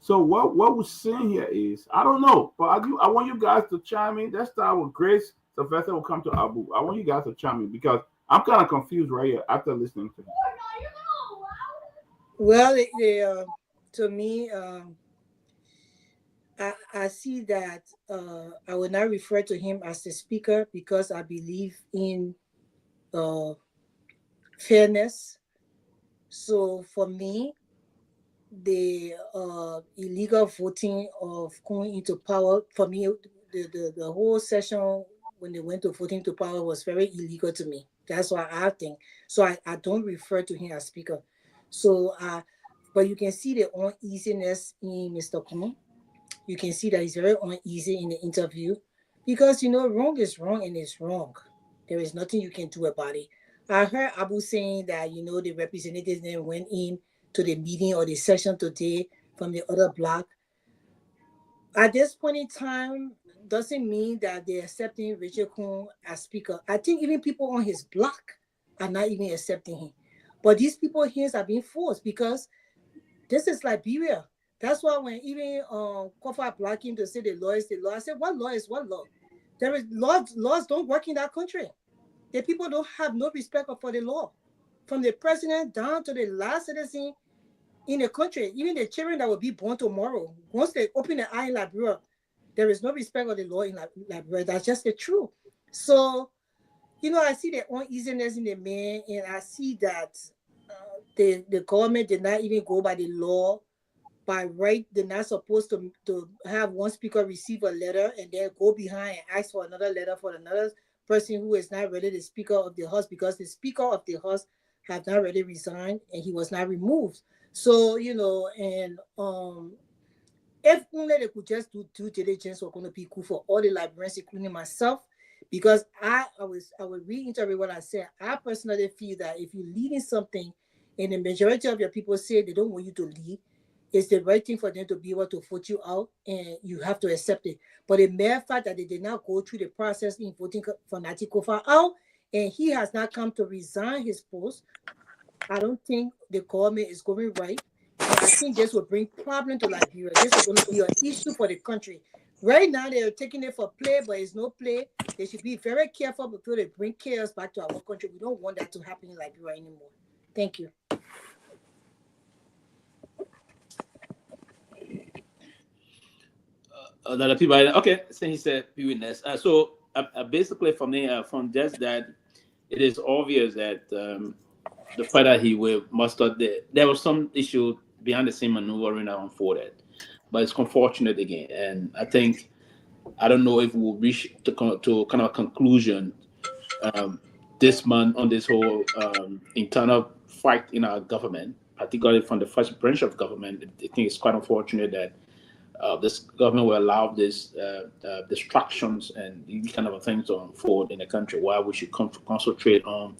So what we're seeing here is, I don't know, but I want you guys to chime in. Let's start with Grace. Sylvester will come to Abu. I want you guys to chime in because I'm kind of confused right here after listening to him. Well, to me, I see that I will not refer to him as the speaker because I believe in fairness. So for me, the illegal voting of going into power, for me, the whole session when they went to voting to power was very illegal to me. That's what I think. So I don't refer to him as speaker. So, but you can see the uneasiness in Mr. Kong. You can see that he's very uneasy in the interview because, wrong is wrong and it's wrong. There is nothing you can do about it. I heard Abu saying that, the representatives then went in to the meeting or the session today from the other block. At this point in time, doesn't mean that they're accepting Richard Kong as speaker. I think even people on his block are not even accepting him. But these people here are being forced because this is Liberia. That's why when even Kofa blocked him to say the law, I said, what law is what law? There is laws don't work in that country. The people don't have no respect for the law. From the president down to the last citizen in the country, even the children that will be born tomorrow, once they open the eye in Liberia, there is no respect of the law in Liberia. That's just the truth. So, I see the uneasiness in the man, and I see that the government did not even go by the law. By right, they're not supposed to have one speaker receive a letter and then go behind and ask for another letter for another person who is not really the speaker of the house because the speaker of the house have not really resigned and he was not removed. So, and if only they could just do due diligence, we're going to be cool for all the Liberians, including myself, because I will reiterate what I said. I personally feel that if you're leading something and the majority of your people say they don't want you to lead, it's the right thing for them to be able to vote you out and you have to accept it. But the mere fact that they did not go through the process in voting for Nati Kofa out and he has not come to resign his post, I don't think the government is going right. And I think this will bring problem to Liberia. This is going to be an issue for the country. Right now, they're taking it for play, but it's no play. They should be very careful before they bring chaos back to our country. We don't want that to happen in Liberia anymore. Thank you. Other people, okay, so he said Pewee. So basically, for me, from just that, it is obvious that the fact that he will muster there was some issue behind the scene maneuvering that unfolded, but it's unfortunate again, and I think I don't know if we'll reach to kind of a conclusion this month on this whole internal fight in our government, particularly from the first branch of government. I think it's quite unfortunate that this government will allow these distractions and these kind of things to unfold in the country, while we should concentrate on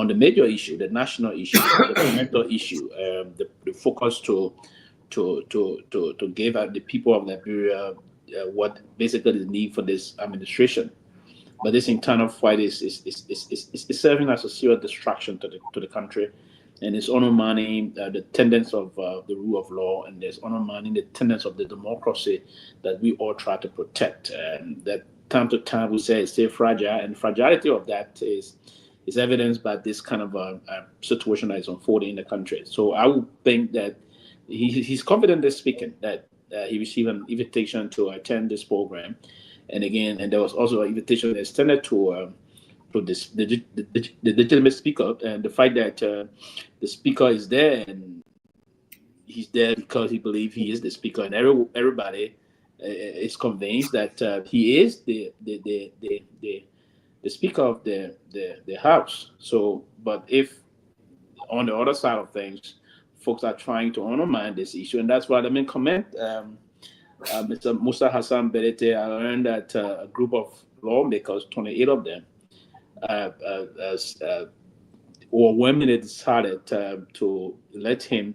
the major issue, the national issue, the fundamental issue, the focus to give the people of Liberia what basically the need for this administration. But this internal fight is serving as a serious distraction to the country, and it's undermining the tenets of the rule of law, and it's undermining the tenets of the democracy that we all try to protect. And that time to time we say it's still fragile, and fragility of that is evidenced by this kind of situation that is unfolding in the country. So I would think that he's confidently speaking that he received an invitation to attend this program, and there was also an invitation extended to the legitimate speaker, and the fact that the speaker is there, and he's there because he believes he is the speaker, and everybody is convinced that he is the speaker of the house. So, but if on the other side of things, folks are trying to undermine this issue, and that's why I mean comment. Mr. Musa Hassan Berete, I learned that a group of lawmakers, 28 of them, or women decided to let him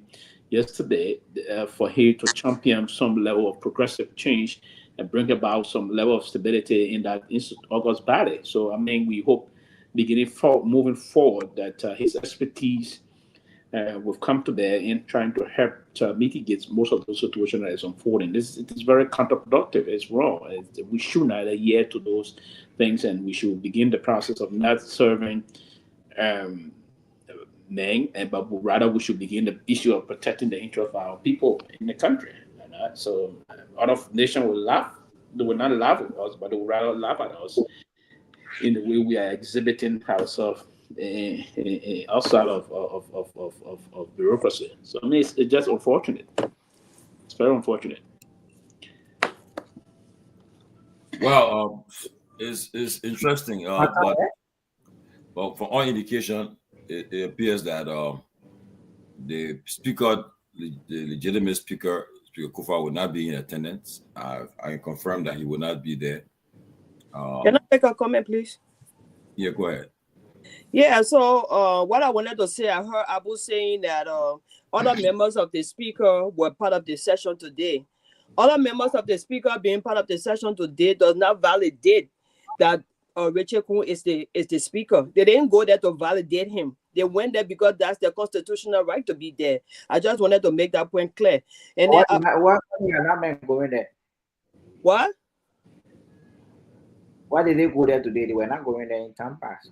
yesterday for him to champion some level of progressive change and bring about some level of stability in that August body. So, I mean, we hope moving forward that his expertise will come to bear in trying to help to mitigate most of the situation that is unfolding. It is very counterproductive. It's wrong. We should not adhere to those things, and we should begin the process of not serving men, but rather we should begin the issue of protecting the interest of our people in the country. So other nations will laugh. They will not laugh at us, but they will rather laugh at us in the way we are exhibiting ourselves outside of bureaucracy. So I mean, it's just unfortunate. It's very unfortunate. Well, it's interesting, but from all indication, it appears that the speaker, the legitimate speaker, Speaker Kufuor, will not be in attendance. I confirm that he will not be there. Can I make a comment, please? Yeah, go ahead. Yeah, so what I wanted to say, I heard Abu saying that other members of the speaker were part of the session today. Other members of the speaker being part of the session today does not validate that Rachel Kuhn is the speaker. They didn't go there to validate him. They went there because that's their constitutional right to be there. I just wanted to make that point clear. And why are not going there? What? Why did they go there today? They were not going there in time past.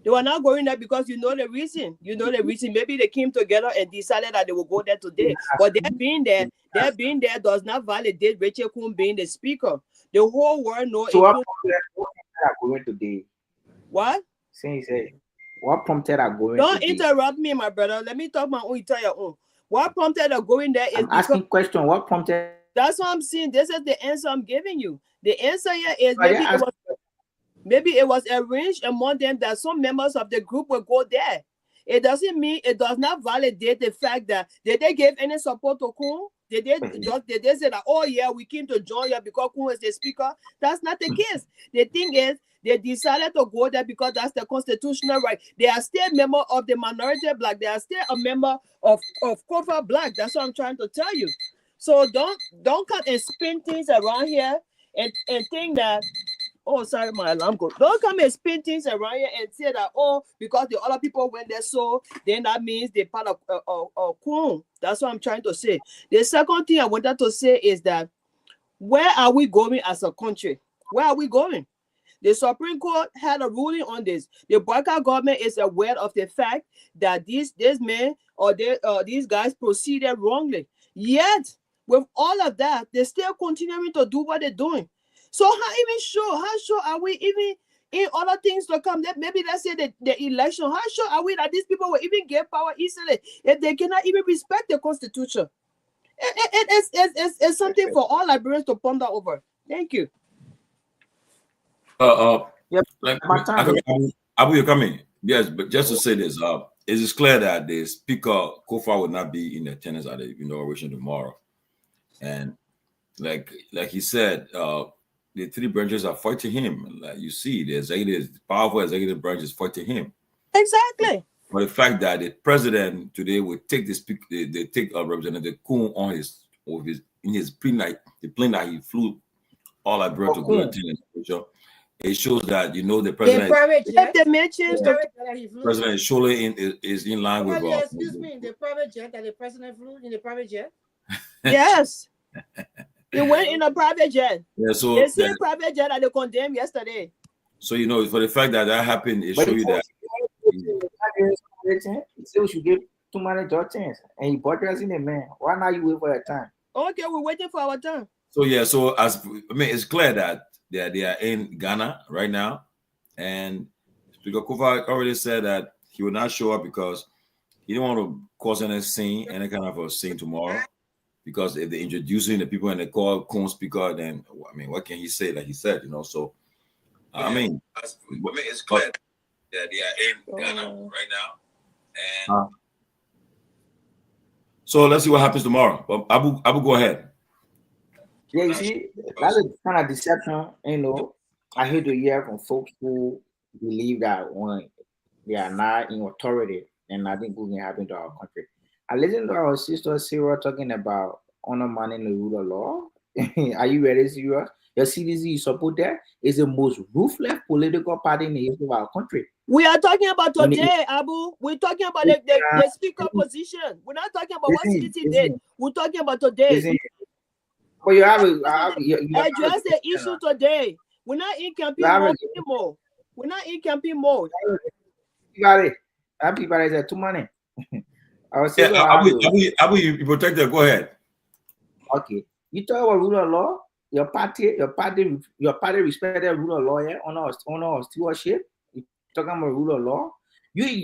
They were not going there because you know the reason. You know the reason. Maybe they came together and decided that they will go there today. But their being there does not validate Rachel Kuhn being the speaker. The whole world knows. So what prompted going today? What? Say, what prompted her going? Don't interrupt me, my brother. Let me talk my own. You tell your own. What prompted her going there is asking question. What prompted? That's what I'm saying. This is the answer I'm giving you. The answer here is maybe it was arranged among them that some members of the group will go there. It doesn't mean, it does not validate the fact that did they give any support to Kuhn? Did they say that, oh yeah, we came to join you because Kuhn is the speaker? That's not the case. The thing is, they decided to go there because that's the constitutional right. They are still a member of the minority black. They are still a member of Kofa Black. That's what I'm trying to tell you. So don't come and spin things around here and think that Oh, sorry, my alarm go. Don't come and spin things around here and say that, oh, because the other people went there, so then that means they're part of Kung. That's what I'm trying to say. The second thing I wanted to say is that where are we going as a country? Where are we going? The Supreme Court had a ruling on this. The Boycott government is aware of the fact that these men or these guys proceeded wrongly. Yet, with all of that, they're still continuing to do what they're doing. So how sure are we even in other things to come? That maybe let's say the election, how sure are we that these people will even get power easily if they cannot even respect the Constitution? It's something for all Liberians to ponder over. Thank you. Yep. Abu, you're coming. Yes, but just to say this, it is clear that the Speaker Kofa will not be in attendance at the inauguration tomorrow, and like he said, the three branches are fighting him. Like you see, the powerful executive branch is fighting him. Exactly. But the fact that the president today will take they take Representative Kun on his plane that he flew all Liberia to go attend the it shows that the president. President surely is in line with. Excuse me, the private jet that the president flew in the private jet. Yes, he went in a private jet. Yeah, so they see a private jet that they condemned yesterday. So for the fact that happened, it shows you that. He said we should give too many chance, and he bought us in a man. Why not you wait for your time? Okay, we're waiting for our turn. So it's clear that they are in Ghana right now, and Speaker Kofa already said that he will not show up because he didn't want to cause any kind of a scene tomorrow. Because if they're introducing the people and they call Kun Speaker, then what can he say? Like he said, So it's clear that they are in Ghana right now, and so let's see what happens tomorrow. But Abu, go ahead. Yeah, you see, that's a kind of deception, I hate to hear from folks who believe that when they are not in authority, and nothing good can happen to our country. I listened to our sister Sarah talking about undermining the rule of law. Are you very serious? Your CDC you support that is the most ruthless political party in the history of our country. We are talking about today, Abu. We're talking about the speaker position. We're not talking about what CDC did. We're talking about today. But you have address the issue today. We're not in campaign mode anymore. We're not in campaign mode. People said too money. Abu, you protect them. Go ahead. Okay. You talk about rule of law. Your party respect the rule of law, yeah, on our stewardship. You talking about rule of law.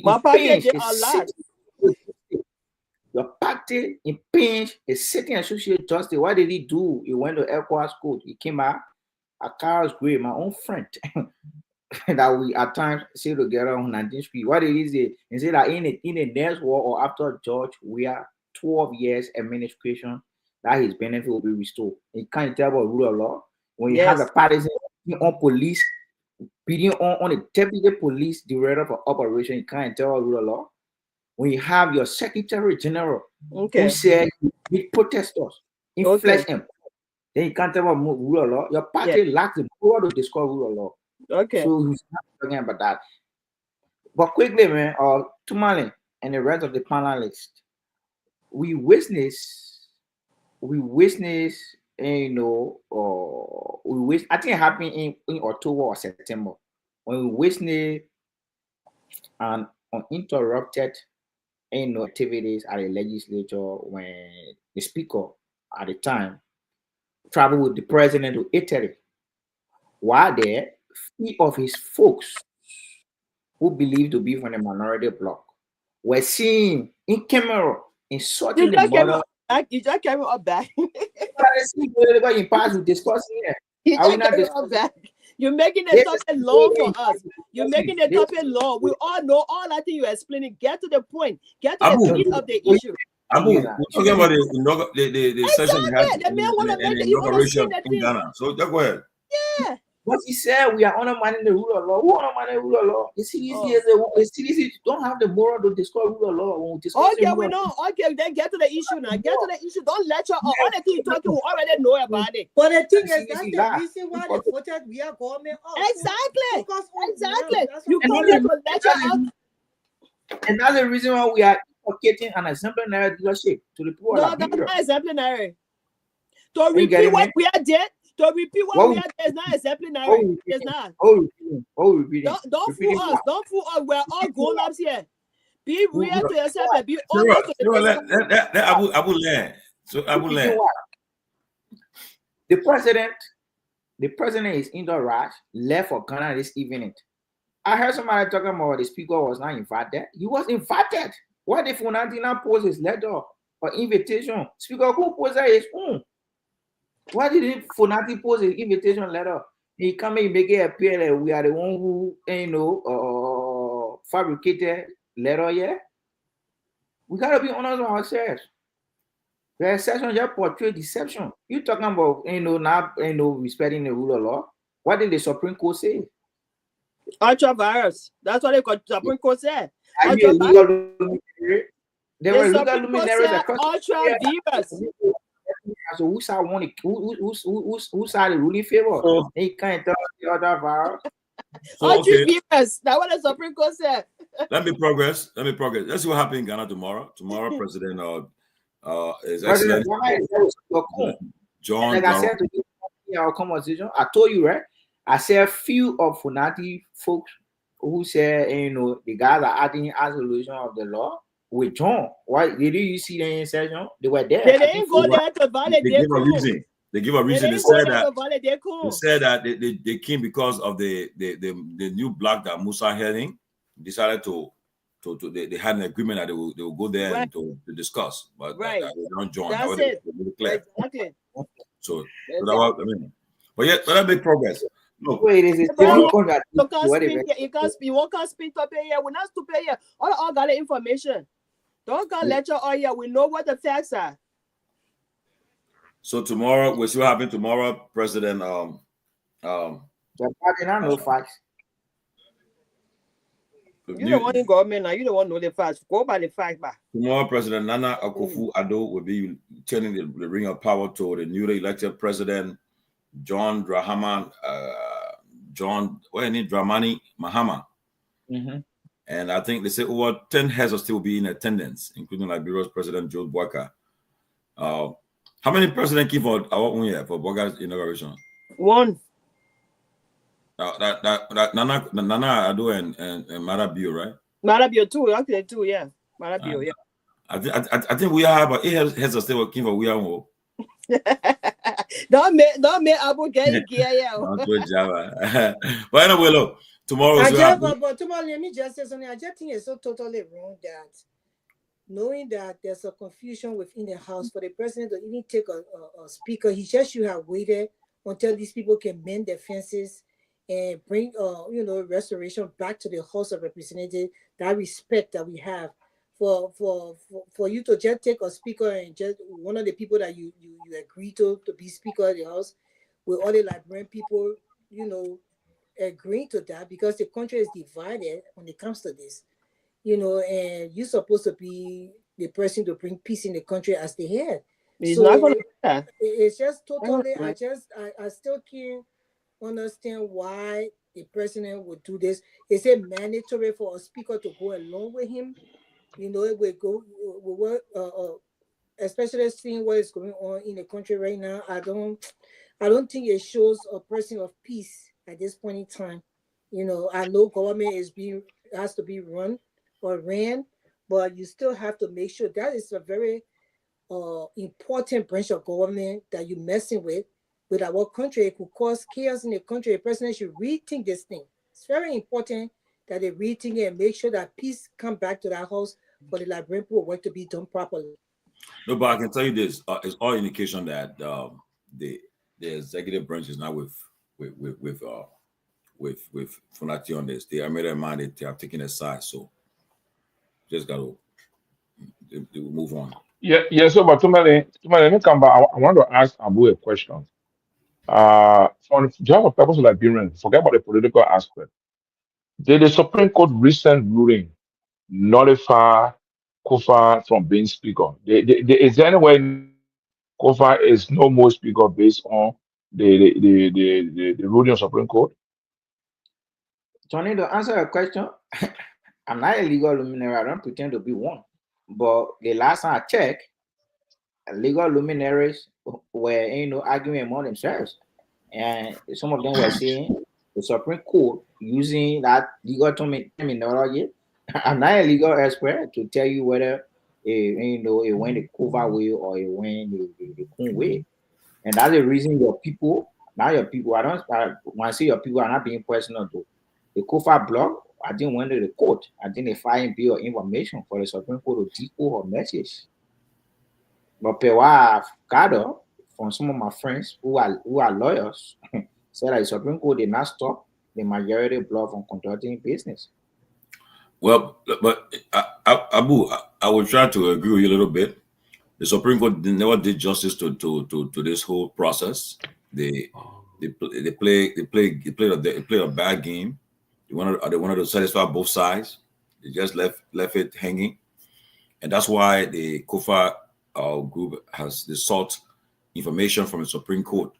My party did a lot. Your party impinged a sitting associate justice. What did he do? He went to ECOWAS court. He came out. Carl's Gray, my own friend, that we at times say together on 19th Street. What did he say? He said that in the next war or after George, we are 12 years administration, that his benefit will be restored. You can't tell about rule of law. When you have the parties on police, beating on the deputy police director for operation, you can't tell about rule of law. When you have your Secretary General who said he protesters in flesh and then you can't tell about rule of law. Your party lacks the power to discuss rule of law. Okay. So he's not talking about that. But quickly, man, Tomalin and the rest of the panelists, we witness, I think it happened in October or September, when we witnessed an uninterrupted activities at the legislature when the speaker at the time traveled with the president to Italy. While there, three of his folks who believed to be from the minority bloc were seen in camera insulting the mother. You just came up back. You're making the topic long for us. You're making the topic long. We all know all that thing you're explaining. Get to the point. Get to the meat of the issue. Abu, we're talking about the session we had the man want to make inauguration in Ghana. So go ahead. Yeah. But he said we are undermining the rule of law. Who undermining the rule of law? The CDC don't have the moral to discuss rule of law. When we okay, we know. Okay, then get to the issue now. Get to the issue. Don't lecture. All the things you're talking, we already know about it. But the thing is, that's the reason why they voted we are government off. Exactly. You come here to lecture us. And that's the reason why we are advocating an exemplary leadership to the people. No, that's not exemplary. To repeat what we are did. To repeat what we are did is not exemplary. It's not. Repeating. Don't fool us. Don't fool us. We're all grown ups here. Be real to yourself and be honest to the The president is in the rush, left for Ghana this evening. I heard somebody talking about the speaker was not invited. He was invited. Why did Funati not post his letter or invitation? Speaker who posted his own? Why didn't Funati post his invitation letter? He come and make it appear that we are the one who fabricated letter here. We gotta be honest with ourselves. The exception just portray deception. You talking about not respecting the rule of law? What did the Supreme Court say? Ultra-virus. That's what the Supreme Court said. There were legal luminaries across ultra-virus. So who side the ruling favor? They can't tell the other virus. Ultra-virus. That's what the Supreme Court said. Let me progress. Let's see what happens in Ghana tomorrow. Tomorrow, President is President John. Like I said to you in our conversation, I told you, right? I said a few of Funati folks who said, the guys are adding resolution of the law with John. Why did you see them in session? They were there. They didn't go there to validate. They give a reason. They said that they came because of the new block that Musa heading decided to they had an agreement that they will go there and to discuss, but they don't join. That's it. Exactly. So that was, but yeah, that big progress. Look, you can't speak to pay here. We're not to pay here. All got the information. Don't got lecture all here. We know what the facts are. So tomorrow, we'll see what happens tomorrow. President no facts. You don't want in government now. You don't want to know the facts. Go by the facts, ba. Tomorrow, President Nana Akufo-Addo will be turning the ring of power to the newly elected president, John Dramani Mahama. And I think they say over 10 heads will still be in attendance, including Liberia's President Joe Boakai. How many presidents came for our own year for Boakai's inauguration? One. That Nana Addo and Marabio, right? Marabio too, actually too, yeah. Marabio, yeah. I think we have 8 heads of state working for we are. Don't make Abu get it here. But anyway, look, tomorrow. But tomorrow, let me just say something. I just think it's so totally wrong that knowing that there's a confusion within the House for the president to even take a speaker, he just should have waited until these people can mend their fences and bring restoration back to the House of Representatives, that respect that we have for you to just take a speaker and just one of the people that you agree to be speaker of the House, with all the Liberian people, agreeing to that, because the country is divided when it comes to this, and you're supposed to be the person to bring peace in the country as the head. It's just totally, I still can't understand why the president would do this. Is it mandatory for a speaker to go along with him? It will go, especially seeing what is going on in the country right now. I don't think it shows a person of peace at this point in time. I know government has to be run or ran, but you still have to make sure that is a very important branch of government that you're messing with our country. It could cause chaos in the country. The president should rethink this thing. It's very important that they rethink it and make sure that peace come back to that house for the Liberian people work to be done properly. No, but I can tell you this: it's all indication that the executive branch is not with Funati on this. They are made their mind. They have taken a side, so just got to move on. Yeah. So, but Tomalin, let me come back. I want to ask Abu a question. For the general purpose of Liberians, forget about the political aspect. Did the Supreme Court recent ruling nullify Kofa from being speaker? Is there any way Kofa is no more speaker based on the ruling of Supreme Court? Johnny, to answer your question, I'm not a legal luminary. I don't pretend to be one. But the last time I checked, legal luminaries were arguing among themselves. And some of them were saying the Supreme Court using that legal terminology. I'm not a legal expert to tell you whether it went the Kofa way or it went the Kun way. And that's the reason your people, when I say your people are not being personal though. The Kofa block, I didn't went to the court. I didn't file bill of information for the Supreme Court to decode her message. But what I've gathered from some of my friends who are lawyers said that the Supreme Court did not stop the majority block from conducting business. Well, but Abu, I will try to agree with you a little bit. The Supreme Court never did justice to this whole process. They played a bad game. They wanted to satisfy both sides. They just left it hanging, and that's why the Kofa group has sought information from the Supreme Court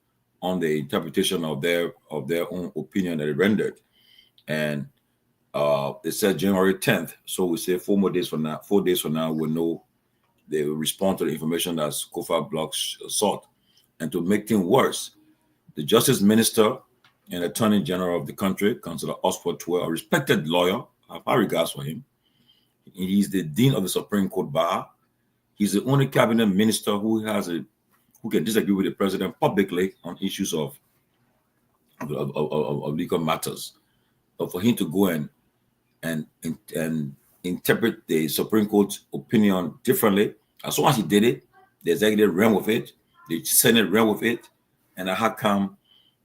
on the interpretation of their own opinion that they rendered, and they said January 10th. So we say 4 days from now, we'll know. They will respond to the information that Kofa blocks sought. And to make things worse, the Justice Minister and Attorney General of the country, Councillor Osford Tuer, a respected lawyer, I have high regards for him. He's the Dean of the Supreme Court Bar. He's the only cabinet minister who can disagree with the president publicly on issues of legal matters. But for him to go and interpret the Supreme Court's opinion differently, as long as he did it, the executive ran with it, the Senate ran with it, and how come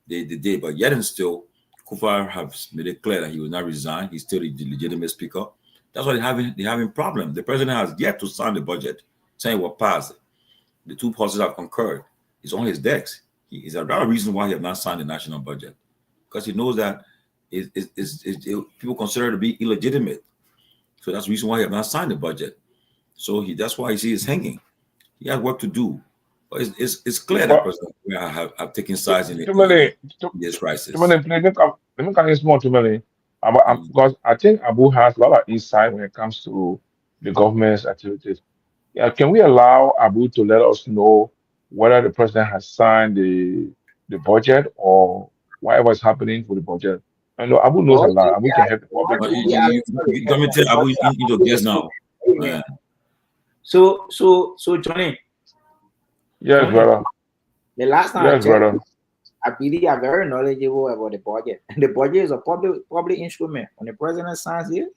they did? But yet and still, Kofa has made it clear that he will not resign. He's still the legitimate speaker. That's why they're having problem. The president has yet to sign the budget, saying it will pass. The two houses have concurred. It's on his desk. Is another reason why he has not signed the national budget, because he knows that people consider it to be illegitimate. So that's the reason why he has not signed the budget. So that's why he's hanging. He has work to do. But it's clear that President have taken sides in this crisis. Let me come in small too many. Because I think Abu has a lot of insight when it comes to the government's activities. Yeah, can we allow Abu to let us know whether the president has signed the budget or whatever is happening with the budget? I know Abu knows a lot. Abu can help the public. You got me tell Abu into guess now. Yeah. So Johnny. Yes, brother. The last time yes, brother. I believe are very knowledgeable about the budget. And the budget is a public instrument. When the president signs it, it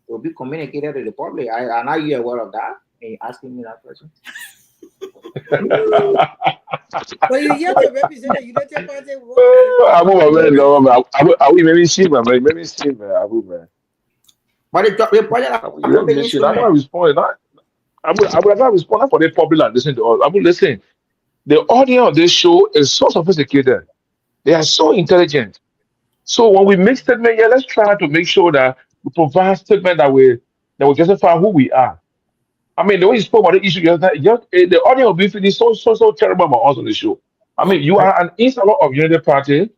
will be communicated to the public. I know you're aware of that. Are you asking me that question? But you have to represent the United Party. Abu, maybe see, man. Maybe see, man. Abu, man. But the budget, I'm not responding. Abu not responding for the popular. Listen to us. Abu, listen. The audience of this show is so sophisticated. They are so intelligent. So when we make statement, let's try to make sure that we provide statement that will justify who we are. I mean, the way you spoke about the issue, the audience will be feeling so terrible about us on the show. I mean, you are an installer of United Party,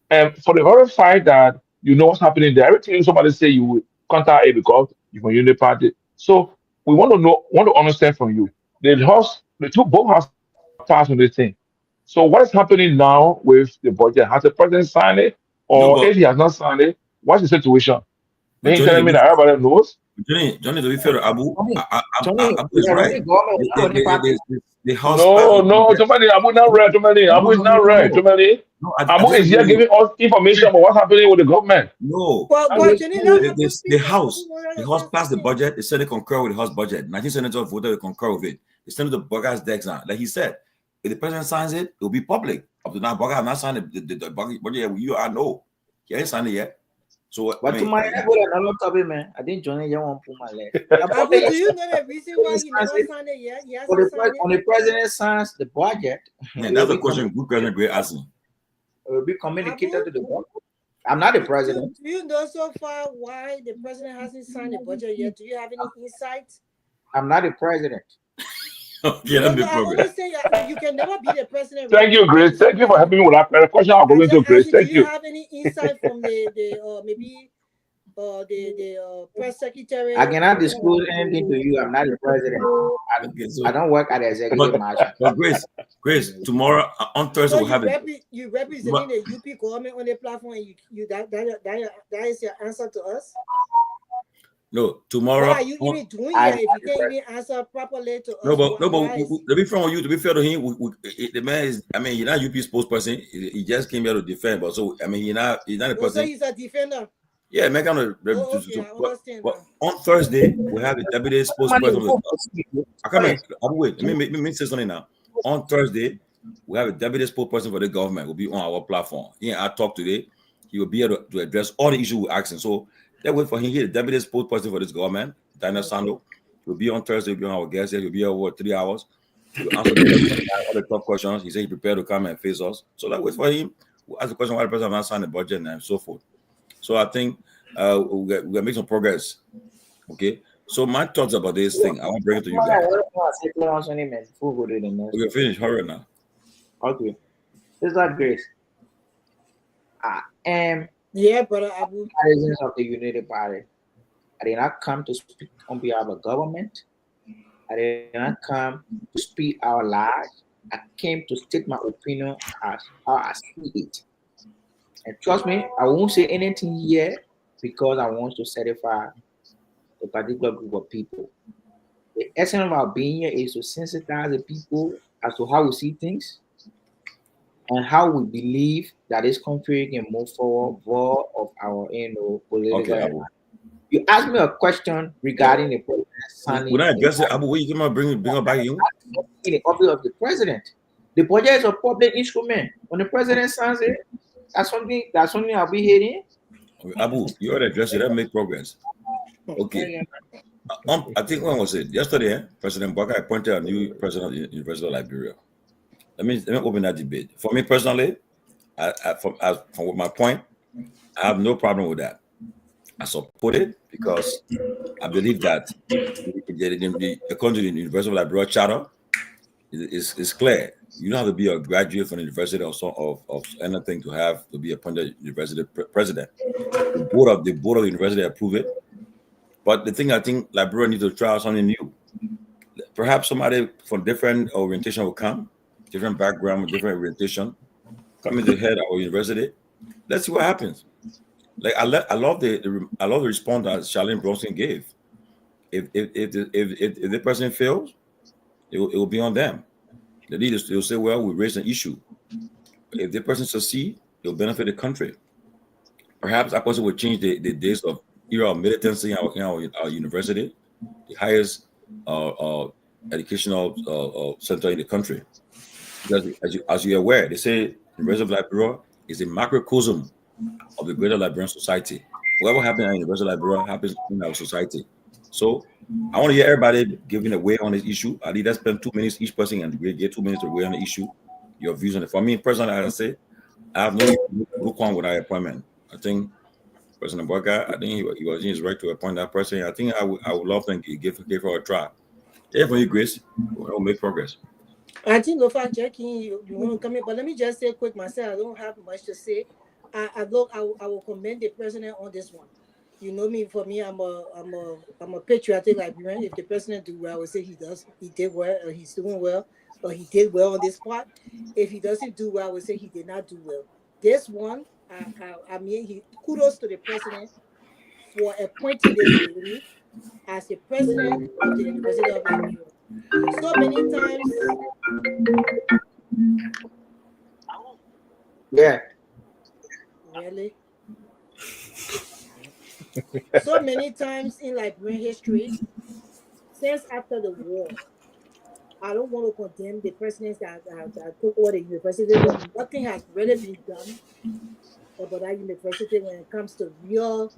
and for the very fact that you know what's happening there, everything somebody say you will contact it because you're from United Party. So we want to understand from you. Both houses passed on this thing. So what is happening now with the budget? Has the president signed it, or if he has not signed it, what's the situation? Then he's telling me that everybody knows. Johnny, to be fair to Abu, Abu is right. The house. No, somebody, Abu not right. Abu is not right. Abu is here giving us information about what's happening with the government. No, the house passed the budget. The Senate concur with the house budget. 19 senators voted to concur with it. The Senator Bogar's desk now. Like he said, if the president signs it, it will be public. Up to now, Bogar has not signed the budget. You are no. He ain't signed it yet. So, but to my another topic, man, I think Johnny just want to put my leg. Do you know the reason why he never signed it yet? When the president signs the budget, man, that's a question. Good question, great asking. It will be communicated to the government. I'm not the president. Do you know so far why the president hasn't signed the budget yet? Do you have any insight? I'm not the president. Okay, let me I progress. always say you can never be the president. Thank you, Grace. Thank you for helping me with that question. I'll go into Grace. Do Thank you you. have any insight from the maybe the press secretary? I cannot disclose anything to you. I'm not the president. Okay, so I don't work at the executive mansion. but Grace, tomorrow on Thursday So we'll have it. you representing the UP government on the platform, and that is your answer to us. No, tomorrow. What are you even doing here if you can't even answer properly to us? No, but to be fair on you, to be fair to him, the man is. I mean, he's not UP spokesperson. He just came here to defend. But so I mean, he's not a person. So he's a defender. Yeah, make him I understand. but on Thursday we have the deputy spokesperson. I come in. Wait, let me say something now. On Thursday we have a deputy spokesperson for the government. Will be on our platform. I talk today. He will be able to address all the issues we're asking. So let's wait for him here. The deputy spokesperson for this government, Daniel Sando, will be on Thursday. Will be on our guest. He'll be here over 3 hours. He'll answer all the tough questions. He said he prepared to come and face us. So let's wait for him. We'll ask the question why the president has not signed the budget and so forth. So I think we're making some progress. Okay. So my thoughts about this thing, I want to bring it to you guys. We're finished. Hurry now. Okay. Is that Grace? I am Brother Abu, president of the United Party. I did not come to speak on behalf of government. I did not come to speak our lives. I came to state my opinion as how I see it. And trust me, I won't say anything here because I want to satisfy a particular group of people. The essence of our being here is to sensitize the people as to how we see things and how we believe that this country can move forward more of our political. Okay, you asked me a question regarding the president signing. When I address it, Abu, what you gonna bring up back in? In the office of the president. The budget is a public instrument. When the president signs it, that's something I'll be hearing. Abu, you already addressed it. That make progress. Okay. I think when was it? Yesterday, President Baka appointed a new president of the University of Liberia. Let me open that debate. For me personally, from my point, I have no problem with that. I support it because I believe that according to the University of Liberia Charter, it's clear. You don't have to be a graduate from the university of anything to be appointed university president. The board of the university approve it. But the thing I think Liberia needs to try out something new. Perhaps somebody from different orientation will come, different background, with different orientation, come into the head of our university. Let's see what happens. Like I love the response that Charlene Bronson gave. If the person fails, it will be on them. The leaders will say, "Well, we raised an issue." If the person succeed, it will benefit the country. Perhaps that person will change the days of era of militancy in our university, the highest educational center in the country. Because as you're aware, they say the University of Liberia is a macrocosm of the greater Liberian society. Whatever happens in the University of Liberia happens in our society. So I want to hear everybody giving a way on this issue. I need to spend 2 minutes each person and we get 2 minutes to weigh on the issue, your views on it. For me personally, as I say, I have no qualm with our appointment. I think President Boga, I think he was in his right to appoint that person. I think I would love to give her a try. Yeah, for you, Grace, we'll make progress. I think Lofa checking you want to come in, but let me just say quick myself. I don't have much to say. I will commend the president on this one. You know me. For me, I'm a patriotic Liberian. If the president do well, I would say he did well, or he's doing well, or he did well on this part. If he doesn't do well, I would say he did not do well. This one, I mean, kudos to the president for appointing this lady as the president of the University of Liberia. So many times, yeah, really. So many times in Liberian history, since after the war, I don't want to condemn the presidents that took over the university. Nothing has really been done about that university when it comes to real,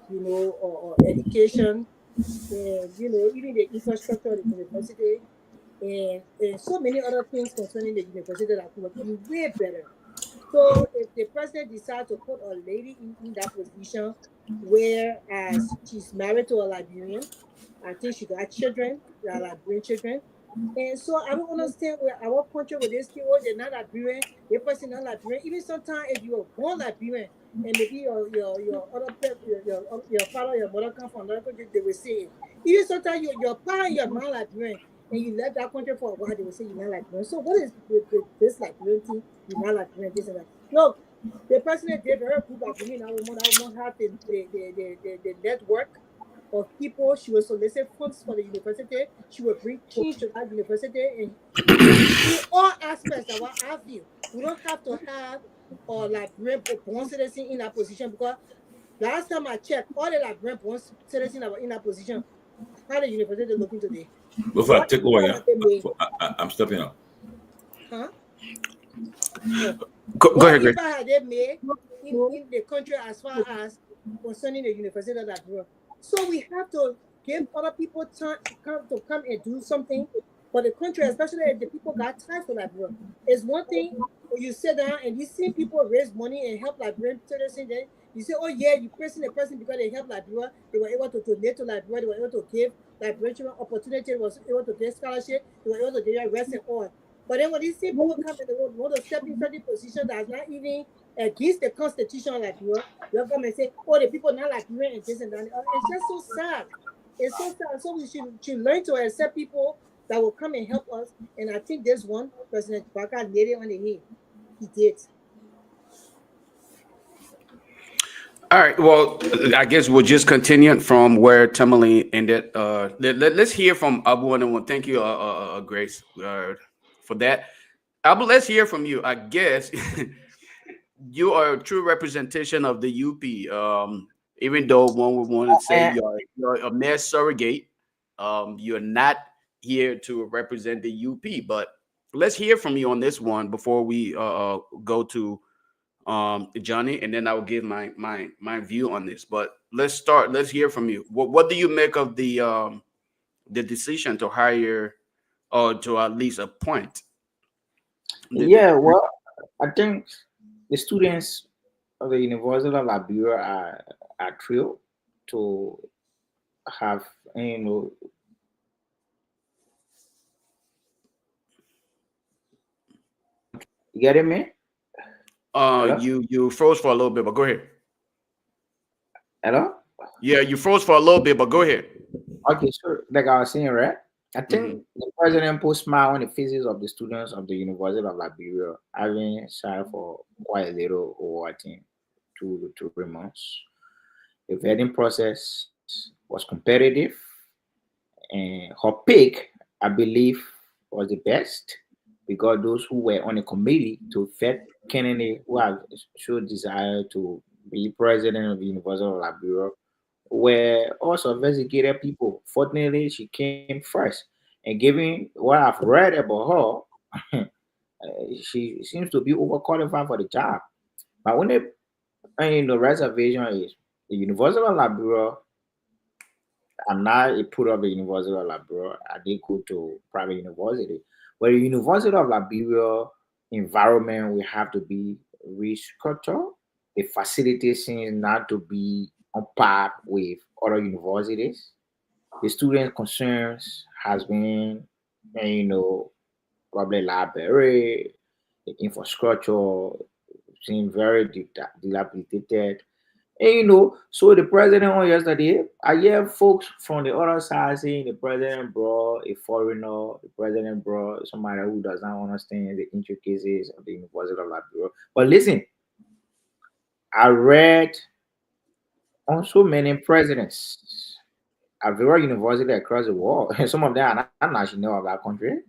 or education, and even the infrastructure of the university, and so many other things concerning the university that could have been way better. So if the president decides to put a lady in that position, whereas she's married to a Liberian, I think she got children, Liberian children. And so I don't understand where our country with this thing, oh, they're not Liberian, the person not Liberian. Even sometimes if you were born Liberian and maybe your other your father, your mother come from another country, they will say it. Even sometimes your parent, your mom Liberian, and you left that country for a while, they will say you're not Liberian. So what is this Liberian thing? You're not Liberian, this and that. Look, the president did very good by bringing that woman. That woman had the network of people. She will solicit funds for the university. She will bring change to that university. And in all aspects, that what I feel, we don't have to have or like born citizen in that position, because last time I checked, all the like born citizen that were in that position, how the university looking today? Before I take over, Have they made? I'm stepping up. Huh? No. Go What ahead, Grace. impact have they made in the country as far as concerning the university of Liberia? So we have to give other people time to come and do something for the country, especially if the people got ties to Liberia. It's one thing when you sit down and you see people raise money and help Liberian citizens, then you say, oh yeah, you praising the person because they helped Liberia, they were able to donate to Liberia, they were able to give Liberian children opportunity, they was able to get scholarship, they were able to get rest and all. But then when these people come and they want to step in certain position that's not even against the constitution of Liberia, they'll come and say, oh, the people not Liberian and this and that. It's just so sad. It's so sad. So we should learn to accept people that will come and help us. And I think this one, President Baka laid it on the head. He did. All right. Well, I guess we'll just continue from where Tomalin ended. Let's hear from Abu and thank you, Grace, for that. Abu, let's hear from you. I guess you are a true representation of the UP. Even though one would want to say you're a mere surrogate, you're not here to represent the UP. But let's hear from you on this one before we go to Johnny, and then I will give my view on this. But let's start. Let's hear from you. What do you make of the decision to hire or to at least appoint? Yeah, well, I think the students of the University of Liberia are thrilled to have, you getting me? Hello? You froze for a little bit, but go ahead. Hello? Yeah, you froze for a little bit, but go ahead. Okay, sure. Like I was saying, right? I think the president put smile on the faces of the students of the University of Liberia, having sat for quite a little over, I think, 2 to 3 months. The vetting process was competitive, and her pick, I believe, was the best because those who were on the committee to vet Kennedy, who have showed desire to be president of the University of Liberia, were also investigated people. Fortunately, she came first. And given what I've read about her, she seems to be overqualified for the job. But when the reservation is the University of Liberia, I'm not a product of the University of Liberia. I did go to private university. But the University of Liberia environment will have to be restructured. The facilities seem not to be on par with other universities. The student concerns has been, probably library, the infrastructure seem very dilapidated. And so the president on yesterday, I hear folks from the other side saying the president brought a foreigner, the president brought somebody who does not understand the intricacies of the University of Liberia. But listen, I read on so many presidents at various universities across the world, and some of them are not national of that country.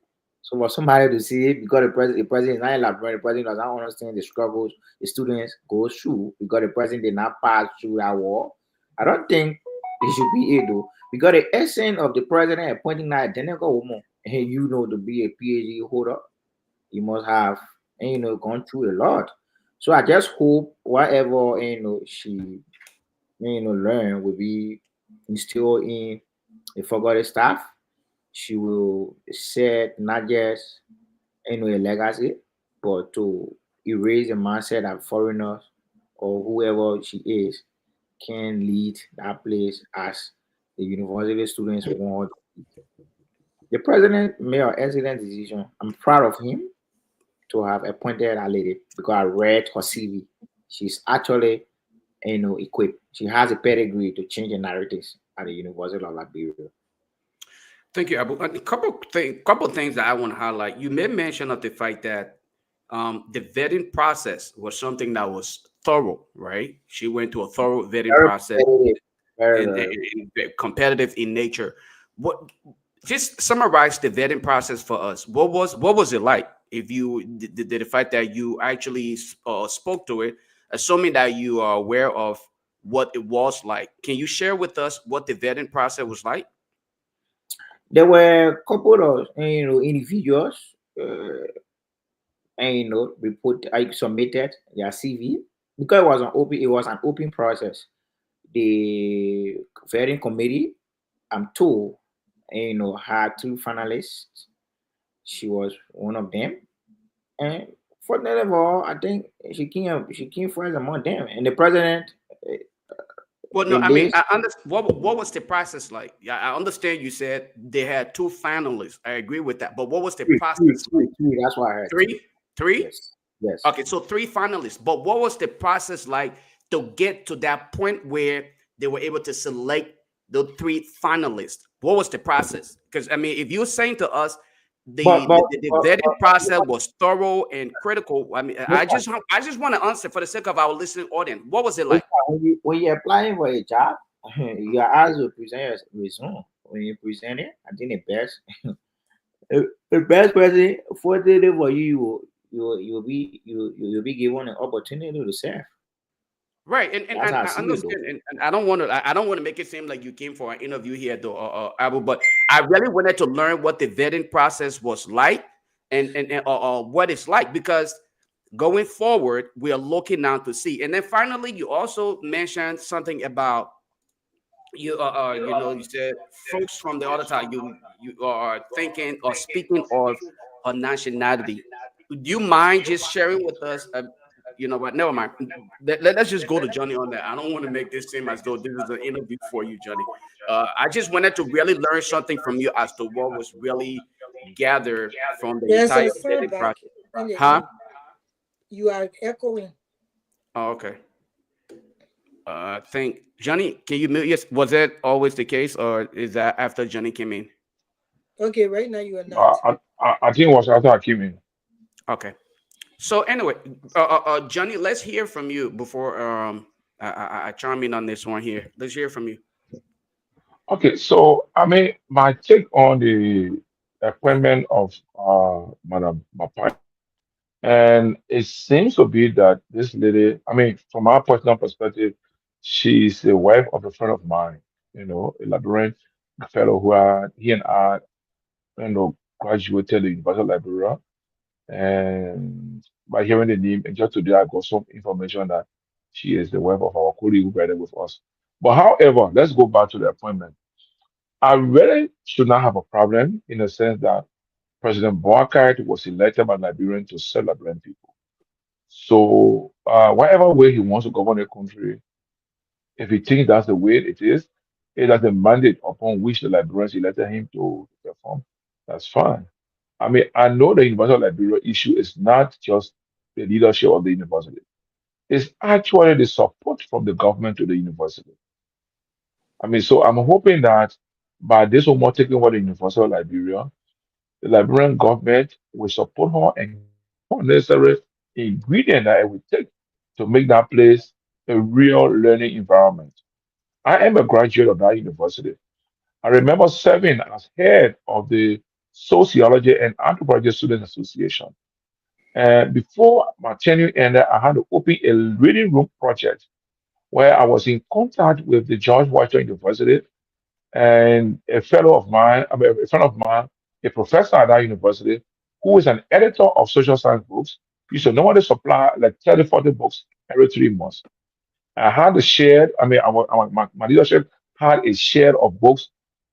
So for somebody to see it because the president is not elaborate, the president does not understand the struggles the students go through because the president did not pass through that war. I don't think it should be it though. Because the essence of the president appointing that identical woman, and to be a PhD holder, you must have gone through a lot. So I just hope whatever she learn will be instilled in the faculty staff. She will set not just a legacy, but to erase the mindset that foreigners or whoever she is can lead that place as the university students want. The president made an excellent decision. I'm proud of him to have appointed that lady because I read her CV. She's actually, equipped. She has a pedigree to change the narratives at the University of Liberia. Thank you, Abu. A couple things that I want to highlight. You made mention of the fact that the vetting process was something that was thorough, right? She went to a thorough vetting Very process competitive. and competitive in nature. What? Just summarize the vetting process for us. What was it like? If you the fact that you actually spoke to it, assuming that you are aware of what it was like, can you share with us what the vetting process was like? There were a couple of individuals, and I submitted their CV because it was an open process. The vetting committee, I'm told, had two finalists. She was one of them, and fortunately of all, I think she came first among them. And the president, Well, the no, I mean, list, I understand. What was the process like? Yeah, I understand you said they had two finalists. I agree with that. But what was the process like? three. That's why I heard Three? Three? Yes, yes. Okay, so three finalists. But what was the process like to get to that point where they were able to select the three finalists? What was the process? Because I mean, if you're saying to us the vetting process was thorough and critical, I mean, I just want to answer for the sake of our listening audience. What was it like? When you're applying for a job, you are asked to present your resume. When you present it, I think the best person fortunately for you, you'll be given an opportunity to serve. Right, and That's how I I see it, though. understand, and I don't want to make it seem like you came for an interview here, though, Abu. But I really wanted to learn what the vetting process was like, and what it's like, because going forward we are looking now to see. And then finally, you also mentioned something about you said folks from the other side. You are thinking or speaking of a nationality. Do you mind just sharing with us? You know what? Never mind. Let's just go to Johnny on that. I don't want to make this seem as though this is an interview for you, Johnny. I just wanted to really learn something from you as to what was really gathered from the There's entire a vetting feedback process. in the Huh? end. You are echoing. Oh, okay. I think Johnny, can you mute? Yes, was that always the case, or is that after Johnny came in? Okay, right now you are not. I think it was after I came in. Okay. So anyway, Johnny, let's hear from you before I chime in on this one here. Let's hear from you. Okay, so I mean, my take on the appointment of Madam Mapai, and it seems to be that this lady, I mean, from our personal perspective, she's the wife of a friend of mine, a Liberian fellow he and I, graduated the University of Liberia. And by hearing the name, and just today I got some information that she is the wife of our colleague who graduated with us. But however, let's go back to the appointment. I really should not have a problem in the sense that President Boakai was elected by Liberians to serve Liberian people. So, whatever way he wants to govern the country, if he thinks that's the way it is a mandate upon which the Liberians elected him to perform. That's fine. I mean, I know the University of Liberia issue is not just the leadership of the university. It's actually the support from the government to the university. I mean, so I'm hoping that by this woman taking over the University of Liberia, the Liberian government will support her and all necessary ingredient that it will take to make that place a real learning environment. I am a graduate of that university. I remember serving as head of the Sociology and Anthropology Students Association. And before my tenure ended, I had to open a reading room project where I was in contact with the George Washington University and a friend of mine, a professor at that university, who is an editor of social science books, used to normally supply like 30, 40 books every 3 months. I had a shared, I mean, my leadership had a share of books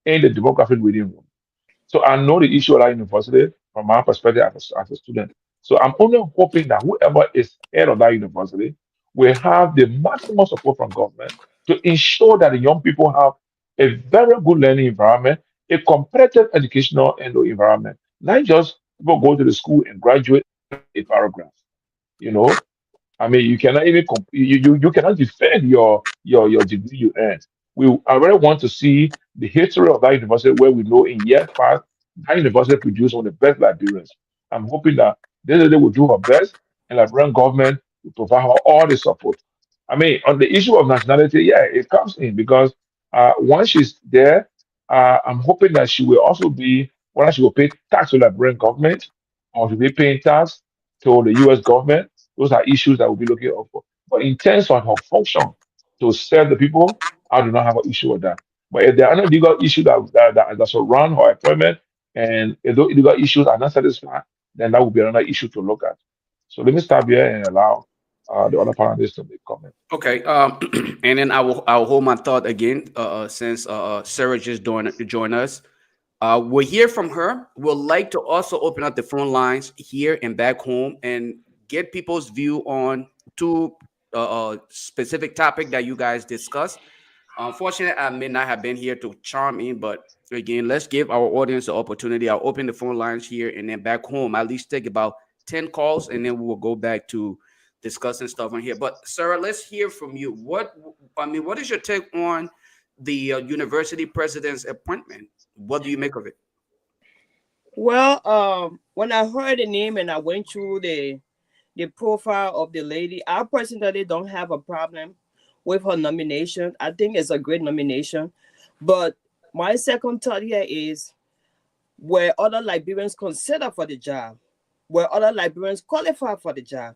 in the demographic reading room. So I know the issue at our university from my perspective as a student. So I'm only hoping that whoever is head of that university will have the maximum support from government to ensure that the young people have a very good learning environment, a competitive educational environment, not just people go to the school and graduate a paragraph. You know, I mean, you cannot even you cannot defend your degree you earned. I really want to see the history of that university where we know in years past that university produced one of the best Liberians. I'm hoping that this lady will do her best and Liberian government will provide her all the support. I mean, on the issue of nationality, yeah, it comes in because once she's there, I'm hoping that she will also be whether she will pay tax to the Liberian government or she'll be paying tax to the US government. Those are issues that we'll be looking out for. But in terms of her function to serve the people, I do not have an issue with that. But if there are any legal issues that surround her appointment, and if those legal issues are not satisfied, then that will be another issue to look at. So let me stop here and allow the other panelists to make comment. Okay, and then I'll hold my thought again. Since Sarah just joined us, we'll hear from her. We'll like to also open up the phone lines here and back home and get people's view on two specific topic that you guys discussed. Unfortunately, I may not have been here to charm in, but again, let's give our audience the opportunity. I'll open the phone lines here and then back home. At least take about 10 calls, and then we will go back to discussing stuff on here. But Sarah, let's hear from you. What is your take on the university president's appointment? What do you make of it? Well, when I heard the name and I went through the profile of the lady, I personally don't have a problem with her nomination. I think it's a great nomination. But my second thought here is, were other Liberians considered for the job? Were other Liberians qualified for the job?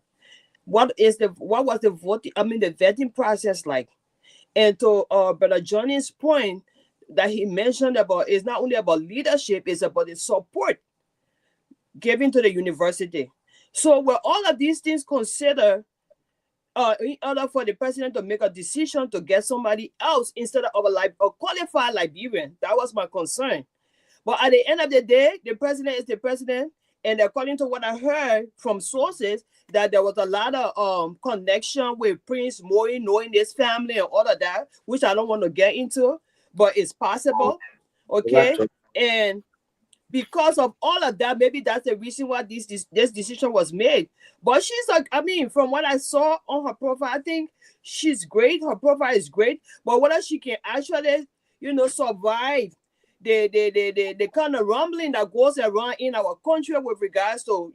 What was the voting? The vetting process like? And to Brother Johnny's point that he mentioned about, it's not only about leadership, it's about the support given to the university. So were all of these things considered in order for the president to make a decision to get somebody else instead of a qualified Liberian? That was my concern. But at the end of the day, the president is the president. And according to what I heard from sources, that there was a lot of connection with Prince Myean, knowing his family and all of that, which I don't want to get into, but it's possible. Okay. And because of all of that, maybe that's the reason why this decision was made. But she's like, from what I saw on her profile, I think she's great. Her profile is great. But whether she can actually, survive the kind of rumbling that goes around in our country with regards to,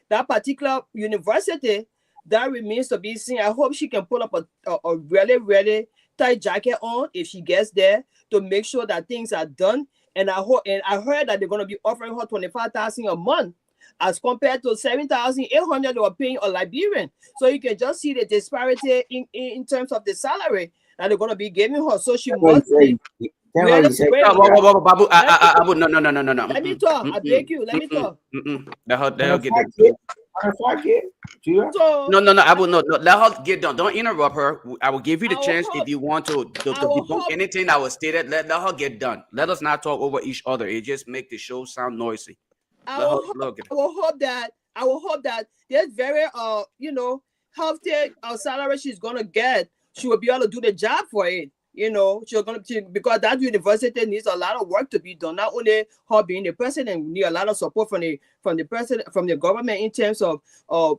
that particular university, that remains to be seen. I hope she can pull up a really, really tight jacket on if she gets there to make sure that things are done. And I heard that they're going to be offering her $25,000 a month as compared to $7,800 they were paying a Liberian. So you can just see the disparity in terms of the salary that they're going to be giving her. So she must be. No. Let me talk. I beg you. Let me talk. They'll get done. No. I will not. Let her get done. Don't interrupt her. I will give you the chance if you want to debunk anything that was stated. Let her get done. Let us not talk over each other. It just make the show sound noisy. I will hope that there's very healthy salary she's gonna get. She will be able to do the job for it. She's going to, because that university needs a lot of work to be done. Not only her being the president, we need a lot of support from the president, from the government in terms of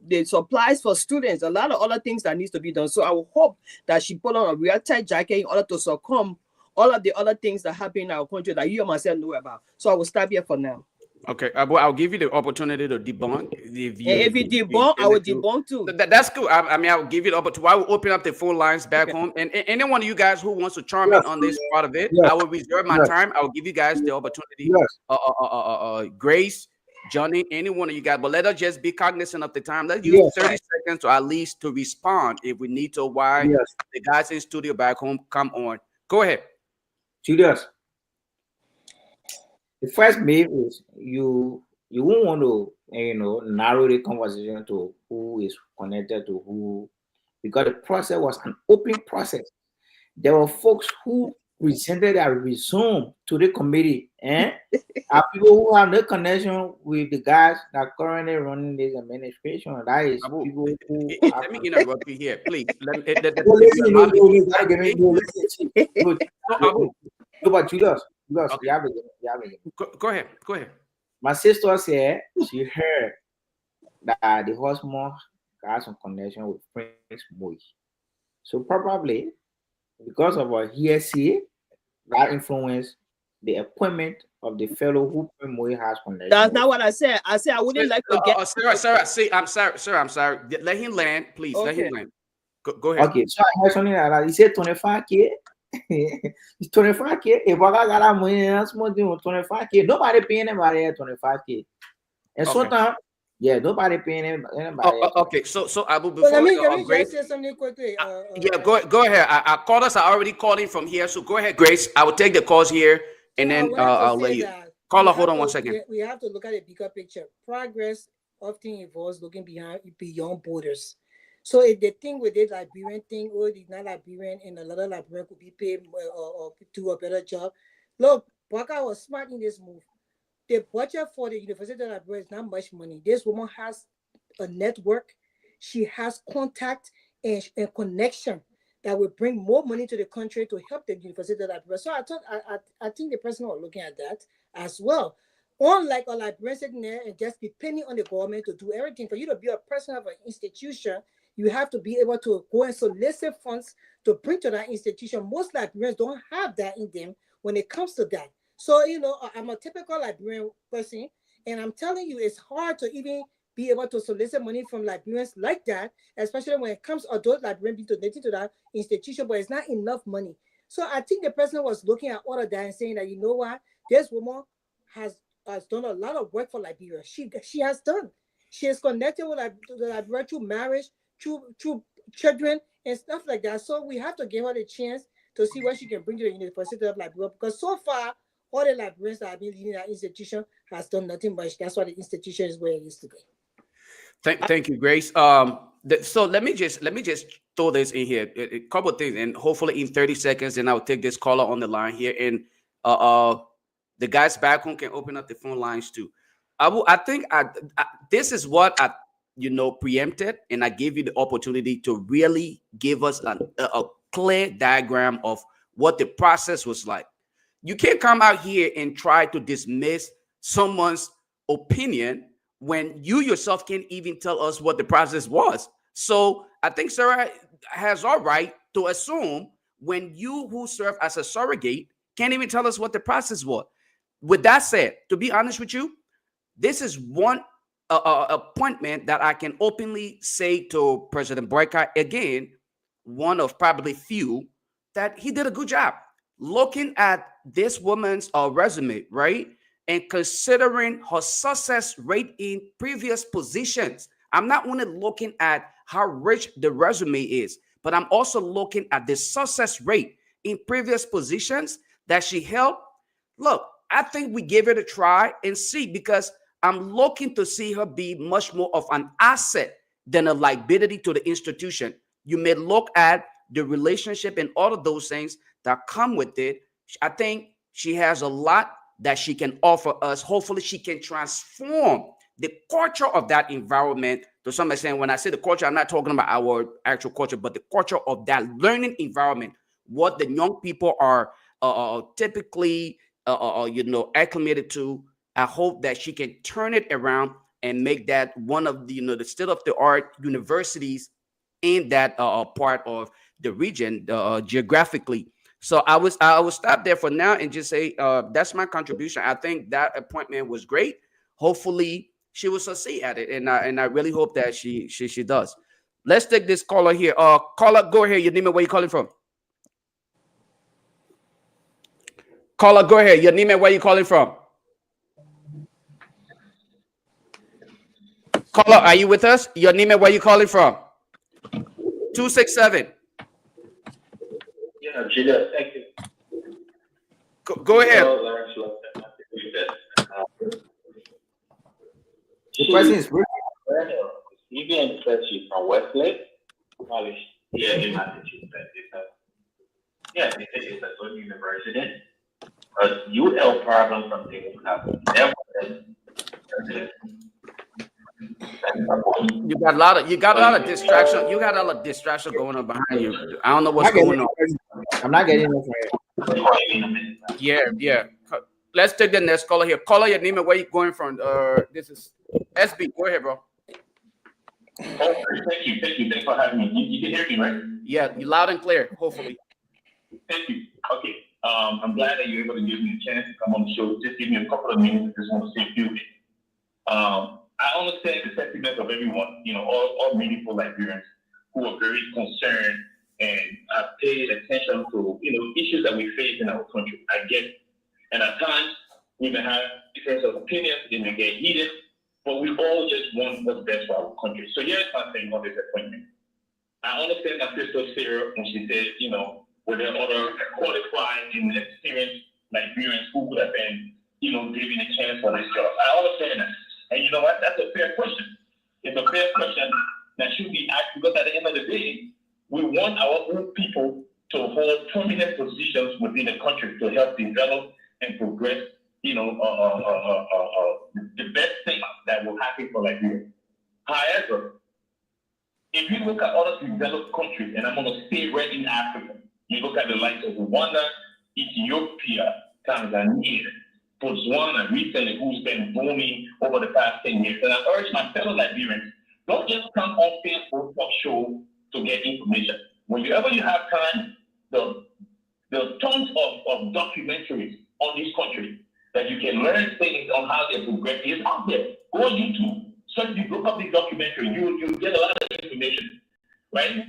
the supplies for students. A lot of other things that needs to be done. So I will hope that she put on a real tight jacket in order to succumb all of the other things that happen in our country that you and myself know about. So I will stop here for now. Okay, I'll give you the opportunity to debunk. If you debunk, I will debunk too. That's cool. I'll give you the opportunity. I will open up the phone lines back home, and any one of you guys who wants to chime in on this part of it, I will reserve my time. I will give you guys the opportunity. Grace, Johnny, any one of you guys, but let us just be cognizant of the time. Let's use 30 seconds to at least to respond if we need to. Why the guys in studio back home come on? Go ahead, Julius. The first belief is you won't want to narrow the conversation to who is connected to who, because the process was an open process. There were folks who presented a resume to the committee, and are people who have no connection with the guys that currently running this administration. That is people who let me interrupt you here, please. Let me, but Julius, okay. Go ahead. My sister said she heard that the husband has some connection with Prince Moy. So probably because of our hearsay, that influenced the appointment of the fellow who Prince Moy has connection. That's not what I said. I said I wouldn't like to get. Sarah, see, I'm sorry. Let him land, please. Okay. Let him land. Go ahead. Okay, so I heard something like that. He said 25K. It's 25K. If I got that money, that's more than 25K. Nobody paying anybody at 25K. And sometimes, yeah, nobody paying anybody. Okay, so Abu, before let me just say something quickly. Yeah, go ahead. Our callers are already calling from here, so go ahead, Grace. I will take the calls here, and then I'll let you. Caller, hold on 1 second. We have to look at the bigger picture. Progress often involves looking beyond borders. So if the thing with the Liberian thing, or the not Liberian, and a lot of Liberian could be paid or do a better job. Look, Baka was smart in this move. The budget for the University of Liberia is not much money. This woman has a network. She has contact and connection that will bring more money to the country to help the University of Liberia. So I think the president was looking at that as well. Unlike a Liberian sitting there and just depending on the government to do everything. For you to be a president of an institution, you have to be able to go and solicit funds to bring to that institution. Most Liberians don't have that in them when it comes to that. So, I'm a typical Liberian person, and I'm telling you, it's hard to even be able to solicit money from Liberians like that, especially when it comes to those Liberians being donated to that institution, but it's not enough money. So I think the president was looking at all of that and saying that, you know what, this woman has done a lot of work for Liberia. She has done. She is connected with Liberia through marriage, through children and stuff like that. So we have to give her the chance to see what she can bring to the University of Liberia, because so far, all the Liberians that have been leading that institution has done nothing much. That's why the institution is where it is today. Thank you, Grace. So let me just throw this in here, a couple of things, and hopefully in 30 seconds, then I'll take this caller on the line here, and the guys back home can open up the phone lines too. I think this is what I preempted, and I gave you the opportunity to really give us a clear diagram of what the process was like. You can't come out here and try to dismiss someone's opinion when you yourself can't even tell us what the process was. So I think Sarah has all right to assume when you who serve as a surrogate can't even tell us what the process was. With that said, to be honest with you, this is one appointment that I can openly say to President Boycott, again, one of probably few, that he did a good job. Looking at this woman's resume, right, and considering her success rate in previous positions, I'm not only looking at how rich the resume is, but I'm also looking at the success rate in previous positions that she held. Look, I think we give it a try and see, because I'm looking to see her be much more of an asset than a liability to the institution. You may look at the relationship and all of those things that come with it. I think she has a lot that she can offer us. Hopefully she can transform the culture of that environment to some extent. When I say the culture, I'm not talking about our actual culture, but the culture of that learning environment, what the young people are typically acclimated to. I hope that she can turn it around and make that one of the the state-of-the-art universities in that part of the region geographically. So I will stop there for now and just say that's my contribution. I think that appointment was great. Hopefully she will succeed at it, and I really hope that she does. Let's take this caller here. Caller, go ahead. Your name and where you calling from? Caller, go ahead. Your name and where you calling from? Caller, are you with us? Your name and where you calling from? 267. Yeah, Julius, thank you. Go ahead. The question is Even especially from Westlake College here in Massachusetts. Yeah, it's a good university. But you have problem from the never You got a lot of distraction. You got a lot of distraction going on behind you. I don't know what's going on. I'm not getting it. Yeah. Let's take the next caller here. Caller, your name and where you going from? This is SB. Go ahead, bro. Oh, thank you. Thanks for having me. You can hear me, right? Yeah, you loud and clear. Hopefully. Thank you. Okay. I'm glad that you're able to give me a chance to come on the show. Just give me a couple of minutes. I just want to say a few things. I understand the sentiment of everyone, all meaningful Liberians who are very concerned and have paid attention to, issues that we face in our country. I get it. And at times, we may have difference of opinions, they may get heated, but we all just want what's best for our country. So here's my thing on this appointment. I understand my sister Sarah when she said, were there other qualified and experienced Liberians who would have been, given a chance for this job. I understand that. And you know what? That's a fair question. It's a fair question that should be asked because at the end of the day, we want our own people to hold prominent positions within the country to help develop and progress, the best thing that will happen for Liberia. However, if you look at other developed countries, and I'm going to stay right in Africa, you look at the likes of Rwanda, Ethiopia, Tanzania, Botswana recently, who's been booming over the past 10 years. And I urge my fellow Liberians, don't just come on Facebook talk show to get information. Whenever you have time, the tons of documentaries on this country that you can learn things on how they progress is out there. Go on YouTube, search, look up the documentary, you'll get a lot of information, right?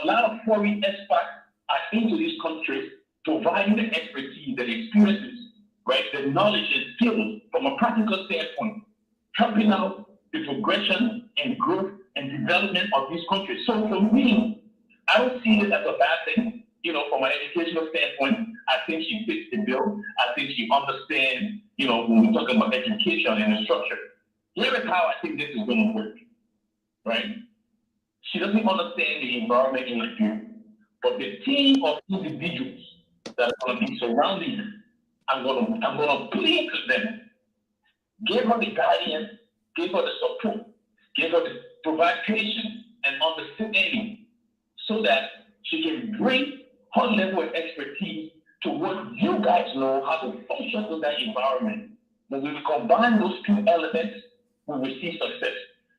A lot of foreign experts are into these countries, providing the expertise and experiences, right? The knowledge and skills from a practical standpoint, helping out the progression and growth and development of these countries. So for me, I don't see it as a bad thing. From an educational standpoint, I think she fits the bill. I think she understands, when we're talking about education and the structure. Here is how I think this is going to work, right? She doesn't understand the environment in Liberia, but the team of individuals that are going to be surrounding her, I'm going to plead to them, give her the guidance, give her the support, give her the provide patience and understanding, so that she can bring her level of expertise to what you guys know how to function in that environment. When we combine those two elements, we will see success.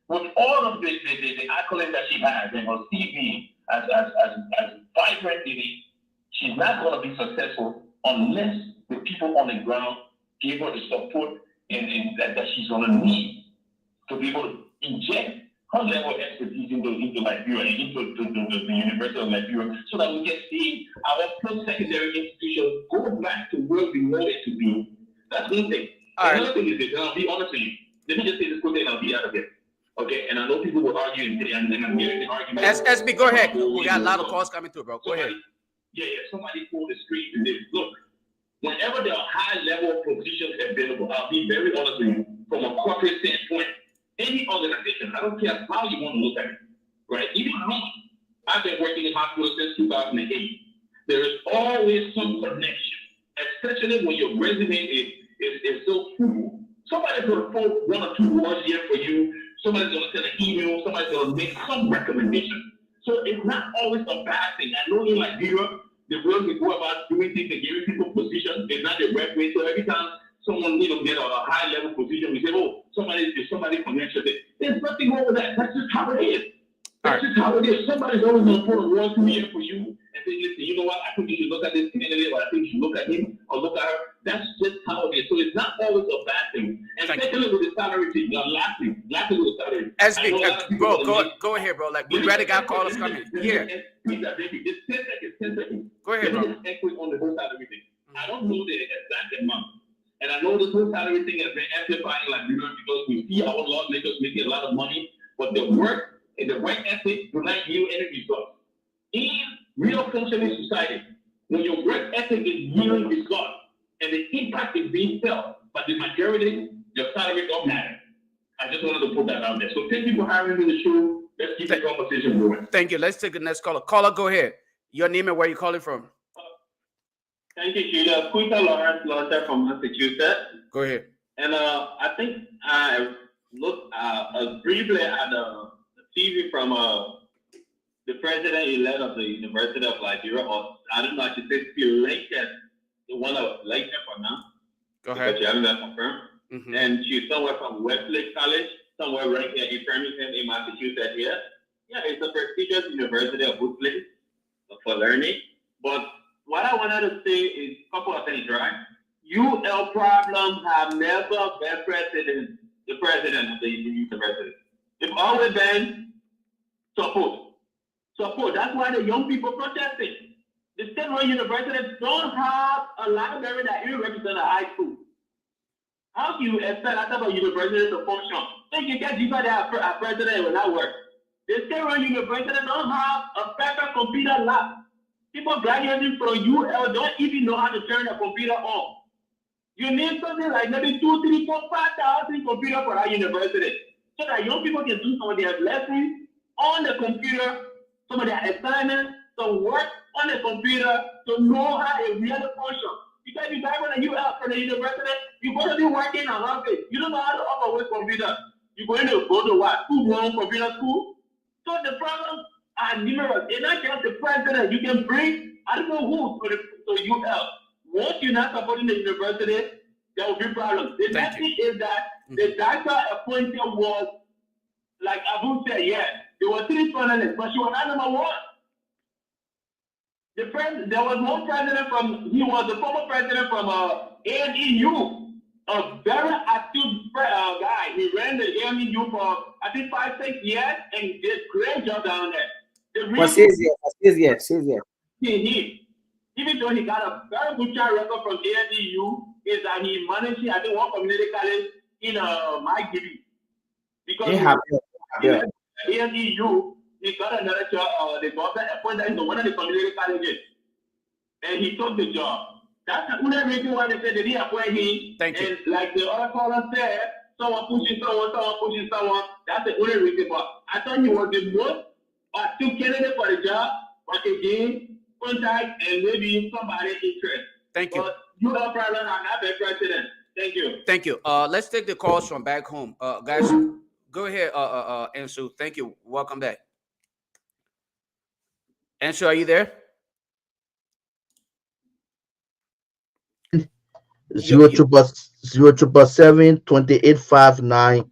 With all of the accolades that she has and her CV as vibrant in it, she's not going to be successful unless the people on the ground give her the support and that she's going to need to be able to inject her level of expertise into Liberia and into the University of Liberia, so that we can see our post-secondary institutions go back to where we want it to be. That's one thing. Another thing is this, and I'll be honest with you. Let me just say this quick thing and I'll be out of here. Okay, and I know people will argue and I'm hearing the argument. SB, go ahead. We got a lot of calls coming through, bro. Go ahead. Yeah, somebody pulled the screen and they look. Whenever there are high-level positions available, I'll be very honest with you, from a corporate standpoint, any organization, I don't care how you want to look at it, right? Even me, I've been working in hospitals since 2008. There is always some connection, especially when your resume is so full. Somebody's going to post one or two words here for you. Somebody's going to send an email. Somebody's going to make some recommendation. So it's not always a bad thing. I know in Liberia, the way we go about doing things and giving people positions is not the right way. So every time someone get a high level position, we say, oh, somebody connected it. There's nothing wrong with that. That's just how it is. That's just how it is. Somebody's always going to put a word to me for you and say, listen, you know what? I think you should look at this candidate, or I think you should look at him or look at her. That's just how it is. So it's not always a bad thing. And secondly, with the salary thing, lastly with the salary. SB, bro, go ahead, bro. Like, we already got callers coming. Yeah. Just 10 seconds. Go ahead, bro. Let me just quick on the whole salary thing. I don't know the exact amount. And I know this whole salary thing has been amplifying Liberia because we see our lawmakers making a lot of money, but the work and the work ethic do not yield any results. In real functioning society, when your work ethic is yielding results and the impact is being felt by the majority, your salary don't matter. I just wanted to put that out there. So thank you for having me on the show. Let's keep the conversation going. Thank you. Let's take the next caller. Caller, go ahead. Your name and where you calling from. Thank you, Julia. Quinta Lawrence Lauder from Massachusetts. Go ahead. And I think I looked briefly at the TV from the president-elect of the University of Liberia, or I don't know, I should say still Lincoln, the one of Lincoln for now. Go ahead. Because you haven't been confirmed. Mm-hmm. And she's somewhere from Westlake College, somewhere right here in Farmington, in Massachusetts here. Yeah, it's a prestigious university, a good place for learning. But what I wanted to say is a couple of things, right? UL problems have never been the president of the university. It's always been support. Support. That's why the young people protesting. The state-run universities don't have a library that even represents a high school. How do you expect that type of university to function? So you get deeper than a president, it will not work. The state-run university don't have a proper computer lab. People graduating from UL don't even know how to turn a computer on. You need something like maybe 2, 3, 4, 5,000 computers for that university, so that young people can do some of their lessons on the computer, some of their assignments, some work on the computer to know how it really functions. Because if you guys want to UL from the university, you're going to be working on office. You don't know how to operate computer. You're going to go to what? School-grown computer school? So the problems are numerous. It's not just the president. You can bring, I don't know who, to UL. Once you're not supporting the university, there will be problems. The next thing is that the doctor appointed was, like Abu said, yeah, there were 3 panelists, but she was not number one. There was one president he was the former president from ANEU, a very active guy. He ran the ANEU for, I think, 5, 6 years and did a great job down there. For 6 years. Even though he got a very good track record from ANEU, is that he managed, I think, one community college in Myean. Because ANEU, he got another job, the government appointed him to one of the community colleges. And he took the job. That's the only reason why they said they didn't appoint him. And like the other caller said, someone pushing someone. That's the only reason. But I thought he was the most active candidate for the job, but again, contact and maybe somebody interested. Thank you. But you are probably not the president. Thank you. Thank you. Let's take the calls from back home. Guys, go ahead, Ansu. Thank you. Welcome back. Ansu, are you there? 0777 2859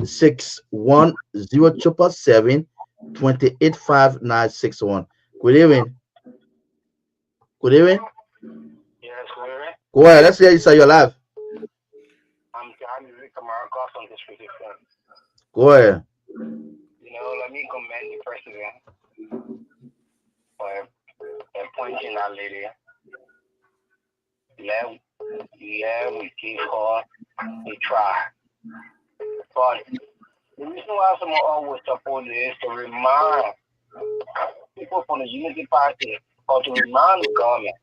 61 0777 2859 61. Good evening. Good evening. Yes, good evening. Go ahead. Let's hear you say your live. I'm America from District 7. Go ahead. Let me commend the president for appointing that lady. We give her a try. But the reason why some always support is to remind people from the Unity Party or to remind the government.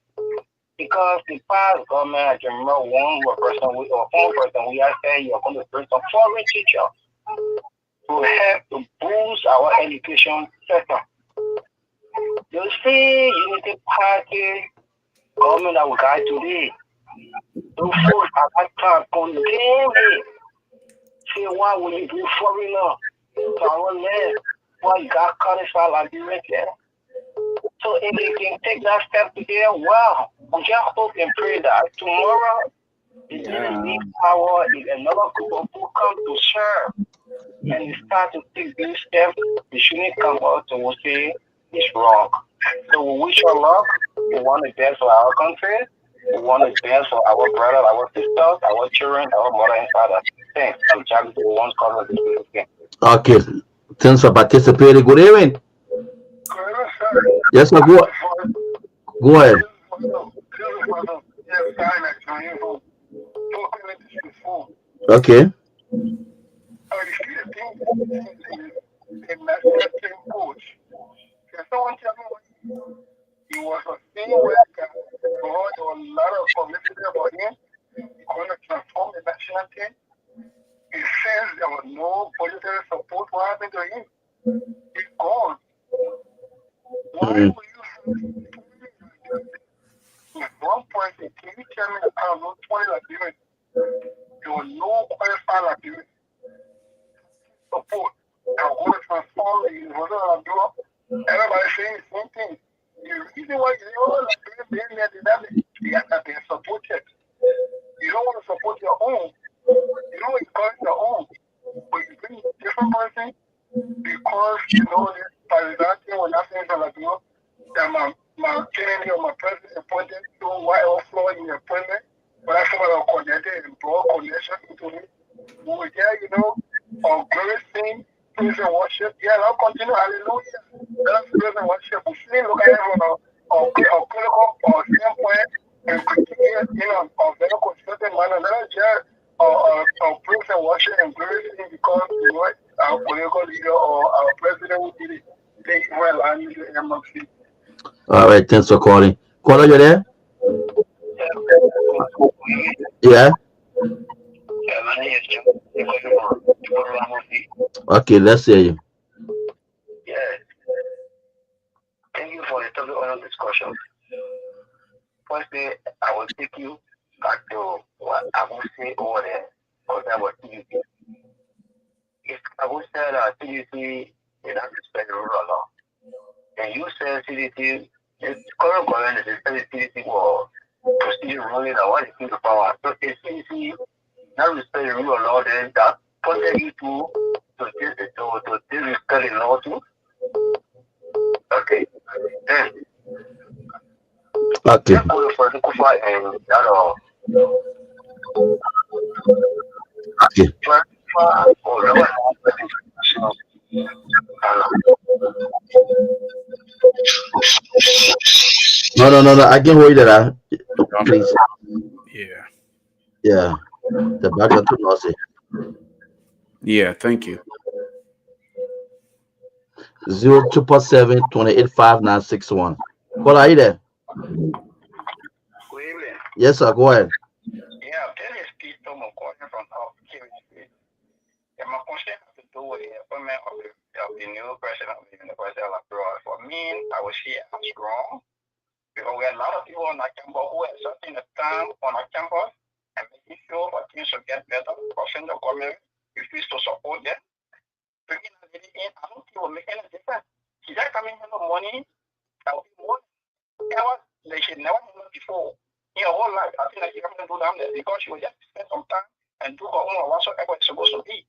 Because the past government, I can remember one person we are saying you're going to bring some foreign teachers to help to boost our education sector. You see, Unity Party government that we got today, those folks at that time condemn it. Say, why would you do foreigner to our land? Why you got cut as far like you right there? So if they can take that step today, wow, we just hope and pray that tomorrow, if they need power, if another group of people come to serve and they start to take these steps, they shouldn't come out and say it's wrong. So we wish her luck. We want the best for our country. We want the best for our brothers, our sisters, our children, our mother and father. Thanks. I'm Charlie, the one calling this again. Okay. Thanks for participating. Good evening. Yes, sir. Go ahead. Okay. He was a senior worker. There was a lot of publicity about him. He's going to transform the national team. He says there was no political support. What happened to him? He's gone. Why will you one person, can you tell me out of those 20 Liberians, there was no qualified Liberian support that going to transform the University of Liberia? Everybody saying the same thing. The reason why you know Liberians being there, they have been supported. You don't want to support your own. You don't encourage your own. But you bring a different person because you know this solidarity when I say that my Kennedy or my president appointed to why all flaw in the appointment, but I somebody connected and brought connection into me. We were there, you know, on glorious thing, praise and worship. Yeah, I'll continue, hallelujah. That's praise and worship. We still look at it from a critical standpoint and critique it in a very constructive manner. That's just praise and worship and glorious thing because you know our political leader or our president who did it. Thank you well, I need the MLC. All right, thanks for calling. Caller, you there? Yeah. My name is John. Okay, let's hear you. Yeah. Thank you for the topic on discussion. Firstly, I will take you back to what I will say over there because I was TUC. If I would say that CDC did not respect the rule of law, and you said CDC, the current government is saying CDC will proceed ruling that what is in the power. So if CDC not respect the rule of law, then that prompted you to disrespect the law too. Okay. Then okay. Let's go to political fight and that all. Okay. No. I can hold that. Please. Yeah. Yeah. The background too noisy. Yeah, thank you. 0247-285961. Call, are you there? Good evening. Yes, sir. Go ahead. Yeah, this is Pete Tomo calling from Kehleboe. And my question has to do with the appointment of the new president of the University of Liberia. For me, I would see it as wrong because we have a lot of people on our campus who are setting the time on our campus and making sure for things to get better. Because the government refuses to support them. Bringing a lady in, I don't think it will make any difference. She's not coming here no money. That will be more. They should never have it before. In her whole life, I think that she can't do that because she will just spend some time and do her own whatsoever it's supposed to be.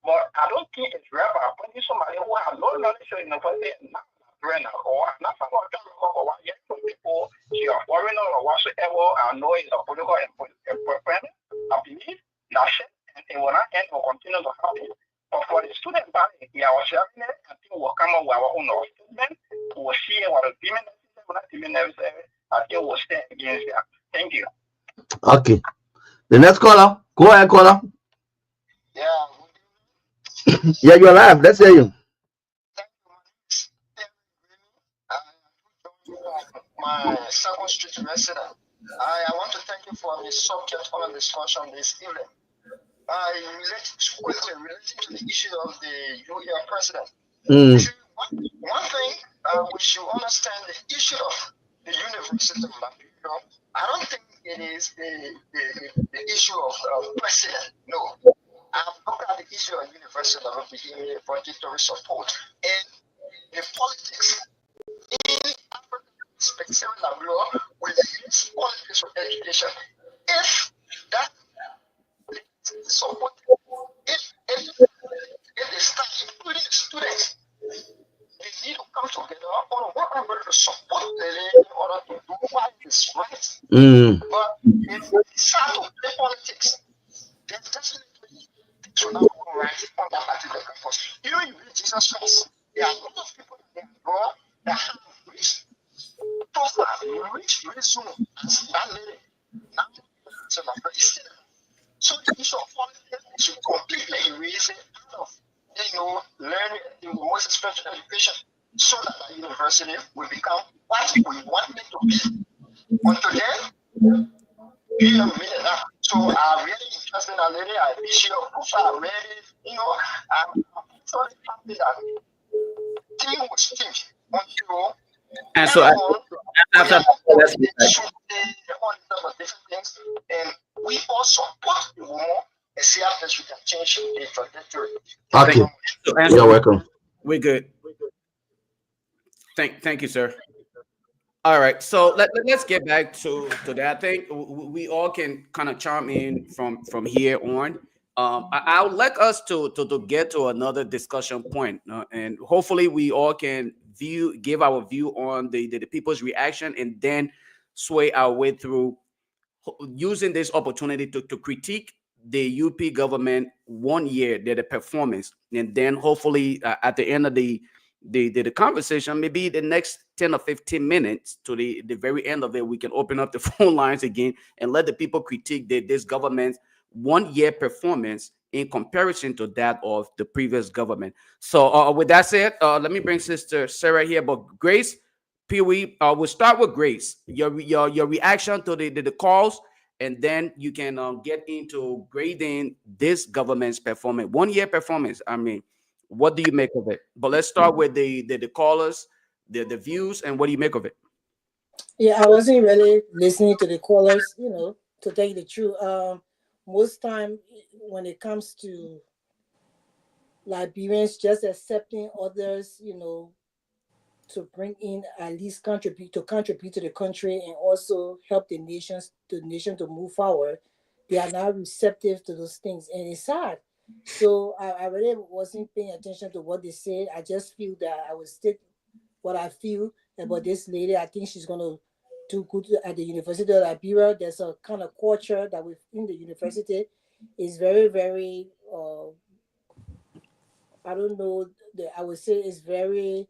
But I don't think it's right by appointing somebody who has no knowledge of university and not Brenner or not from our government or what yet from people she are foreigner or whatsoever. I know it's a political appointment. I believe that's it, and it will not end or continue to happen. But for the student body, yeah, I was sharing it, I think we'll come up with our own statement. We'll see what the women I think we'll stand against that. Thank you. Okay. The next caller. Go ahead, caller. Yeah. Yeah, you're live. Let's hear you. My second street resident. I want to thank you for the subject on the discussion this evening. Quickly relating to the issue of the UAE president. One thing we should understand the issue of the University of Liberia. I don't think it is the issue of president. No. I've looked at the issue of University of Liberia budgetary support and the politics in Africa, specifically Liberia, will use politics for education. If that support, if they start including the students, they need to come together on what I'm going to support in order to do what is right. But if they start to play politics, then definitely to not go right on that particular campus. You read Jesus Christ, there are a lot of people that God that have reached Togar, reached resume as that lady. Now, so the issue of politics should completely erase it out of learning in the most special education so that the university will become what we want it to be. Until then, we have made it up. So I'm really interested in that lady. I wish you are ready. I'm absolutely happy that thing was changed until And You so know, we after are that's shooting all these type of different things, and we all support the woman and see how this we can change the trajectory. Thank you Okay, very much. so answer you're welcome. we're good. Thank you, sir. All right, so let's get back to that. I think we all can kind of chime in from here on. I would like us to get to another discussion point, and hopefully we all can give our view on the people's reaction, and then sway our way through using this opportunity to critique the UP government 1 year, their performance, and then hopefully at the end of the conversation, maybe the next 10 or 15 minutes to the very end of it, we can open up the phone lines again and let the people critique this government's 1 year performance in comparison to that of the previous government. So with that said, let me bring Sister Sarah here. But Grace, Pewee, we'll start with Grace. Your reaction to the calls, and then you can get into grading this government's performance, 1 year performance. I mean, what do you make of it? But let's start with the callers, the views, and what do you make of it? Yeah, I wasn't really listening to the callers, to tell you the truth. Most time when it comes to Liberians just accepting others, to bring in at least contribute to the country and also help the nation to move forward, they are now receptive to those things, and it's sad. So I really wasn't paying attention to what they said. I just feel that I would stick what I feel about this lady. I think she's gonna do good at the University of Liberia. There's a kind of culture that within the university is very, very I don't know, I would say it's very,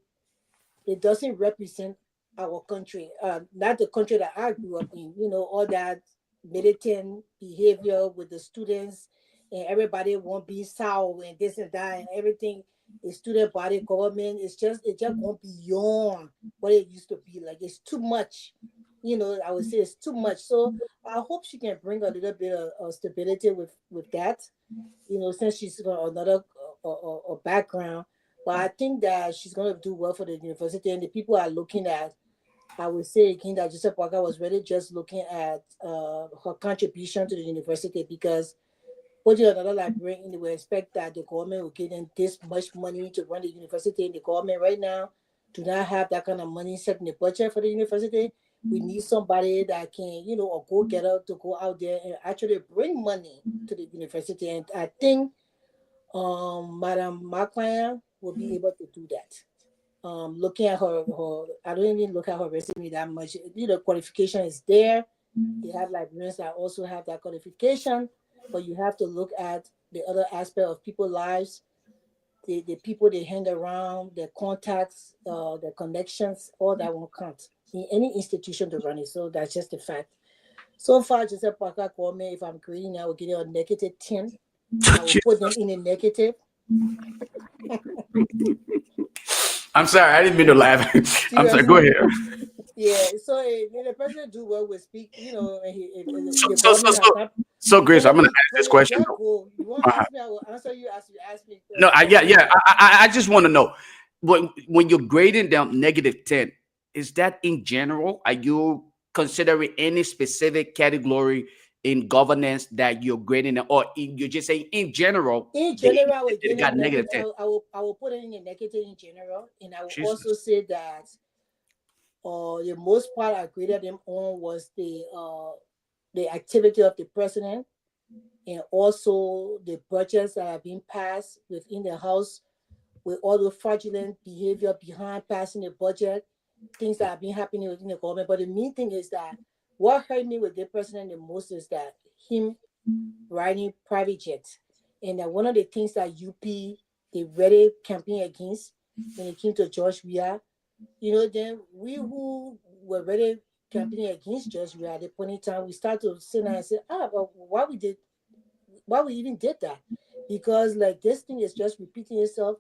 it doesn't represent our country, not the country that I grew up in. All that militant behavior with the students, and everybody won't be sour and this and that and everything. The student body government it just won't beyond what it used to be. Like, it's too much. I would say it's too much. So I hope she can bring a little bit of stability with that. Since she's got another background. But I think that she's going to do well for the university, and the people are looking at. I would say again that Joseph Parker was really just looking at her contribution to the university, because putting another librarian, they will expect that the government will give them this much money to run the university, and the government right now do not have that kind of money set in the budget for the university. We need somebody that can, a go-getter to go out there and actually bring money to the university. And I think Madam Marquand will be able to do that. Looking at her, I don't even look at her resume that much. Qualification is there. They have librarians that also have that qualification, but you have to look at the other aspect of people's lives, the people they hang around, their contacts, their connections, all that won't count in any institution to run it. So that's just a fact. So far, Joseph Parker called me. If I'm grading, I will give it a negative 10. I will put them in a negative. I'm sorry, I didn't mean to laugh. I'm sorry, go ahead. Yeah, so the president do well with speak, So Grace, I'm gonna ask this question. You want to ask me? I will answer you as you ask me. No, I just want to know, when you're grading them -10, is that in general? Are you considering any specific category in governance that you're grading them, or you're just saying in general? In general, I would they got -10. I will put it in a negative in general, and I will also say that the most part I graded them on was the activity of the president, and also the budgets that have been passed within the House, with all the fraudulent behavior behind passing the budget, things that have been happening within the government. But the main thing is that what hurt me with the president the most is that him riding private jets. And that one of the things that UP, they really campaign against when it came to George Weah, then we who were really campaigning against George Weah at the point in time, we start to sit down and say, but why we even did that? Because like this thing is just repeating itself.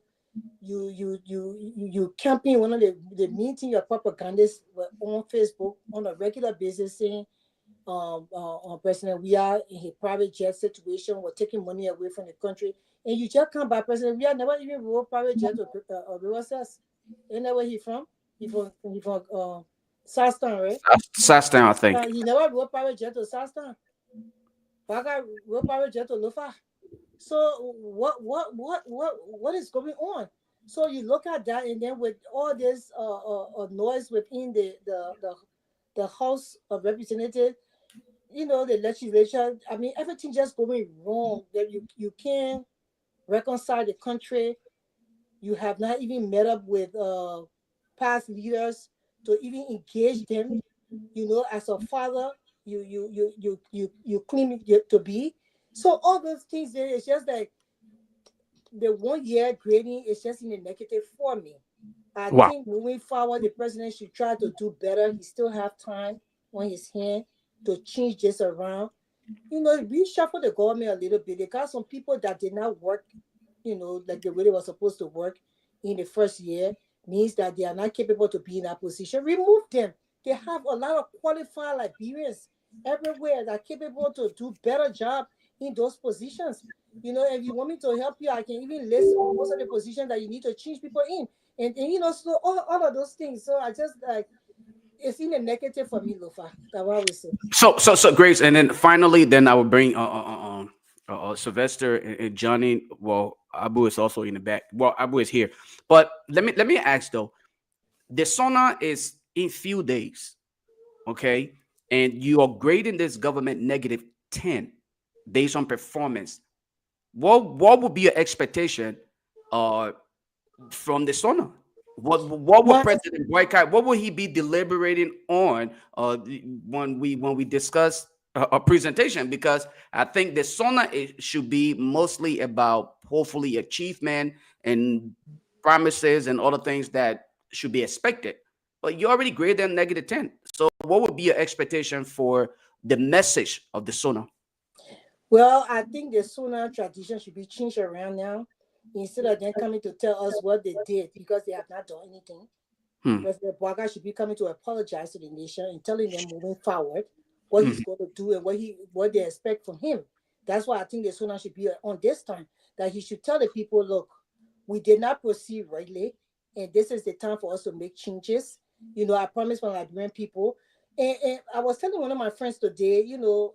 You campaign. One of the main thing your propagandists were on Facebook on a regular basis saying President Weah in his private jet situation, we're taking money away from the country, and you just come by President Weah never even rode private jet or us. Isn't that where he from? He from Southtown, right? Sastown, I think. He never rode private jet to Southtown. Baga rode private jet to Lofa. So what is going on? So you look at that, and then with all this noise within the House of Representatives, you know, the legislature. I mean, everything just going wrong. That you can't reconcile the country. You have not even met up with past leaders to even engage them. You know, as a father, you claim it to be. So all those things there, it's just like the 1 year grading is just in a negative for me. I Wow. think moving forward, the president should try to do better. He still have time on his hand to change this around. You know, reshuffle the government a little bit. They got some people that did not work, you know, like the way they were supposed to work in the first year, means that they are not capable to be in that position. Remove them. They have a lot of qualified Liberians everywhere that are capable to do better job in those positions. You know, if you want me to help you, I can even list most of the positions that you need to change people in. And you know, so all of those things. So I just like it's in a negative for me, Lofa. That's what I would say. So Grace, and then finally, then I will bring Sylvester and Johnny. Well, Abu is also in the back. Well, Abu is here, but let me ask though. The SONA is in few days, okay, and you are grading this government -10 based on performance. What would be your expectation from the SONA? What would President Boycott? What will he be deliberating on when we discuss a presentation? Because I think the SONA should be mostly about hopefully achievement and promises and other things that should be expected. But you already graded them -10. So what would be your expectation for the message of the SONA? Well, I think the SONA tradition should be changed around now. Instead of them coming to tell us what they did because they have not done anything. President Boaga should be coming to apologize to the nation and telling them moving forward what he's going to do and what they expect from him. That's why I think the SONA should be on this time, that he should tell the people, look, we did not proceed rightly, and this is the time for us to make changes. You know, I promise my Liberian people. And I was telling one of my friends today, you know,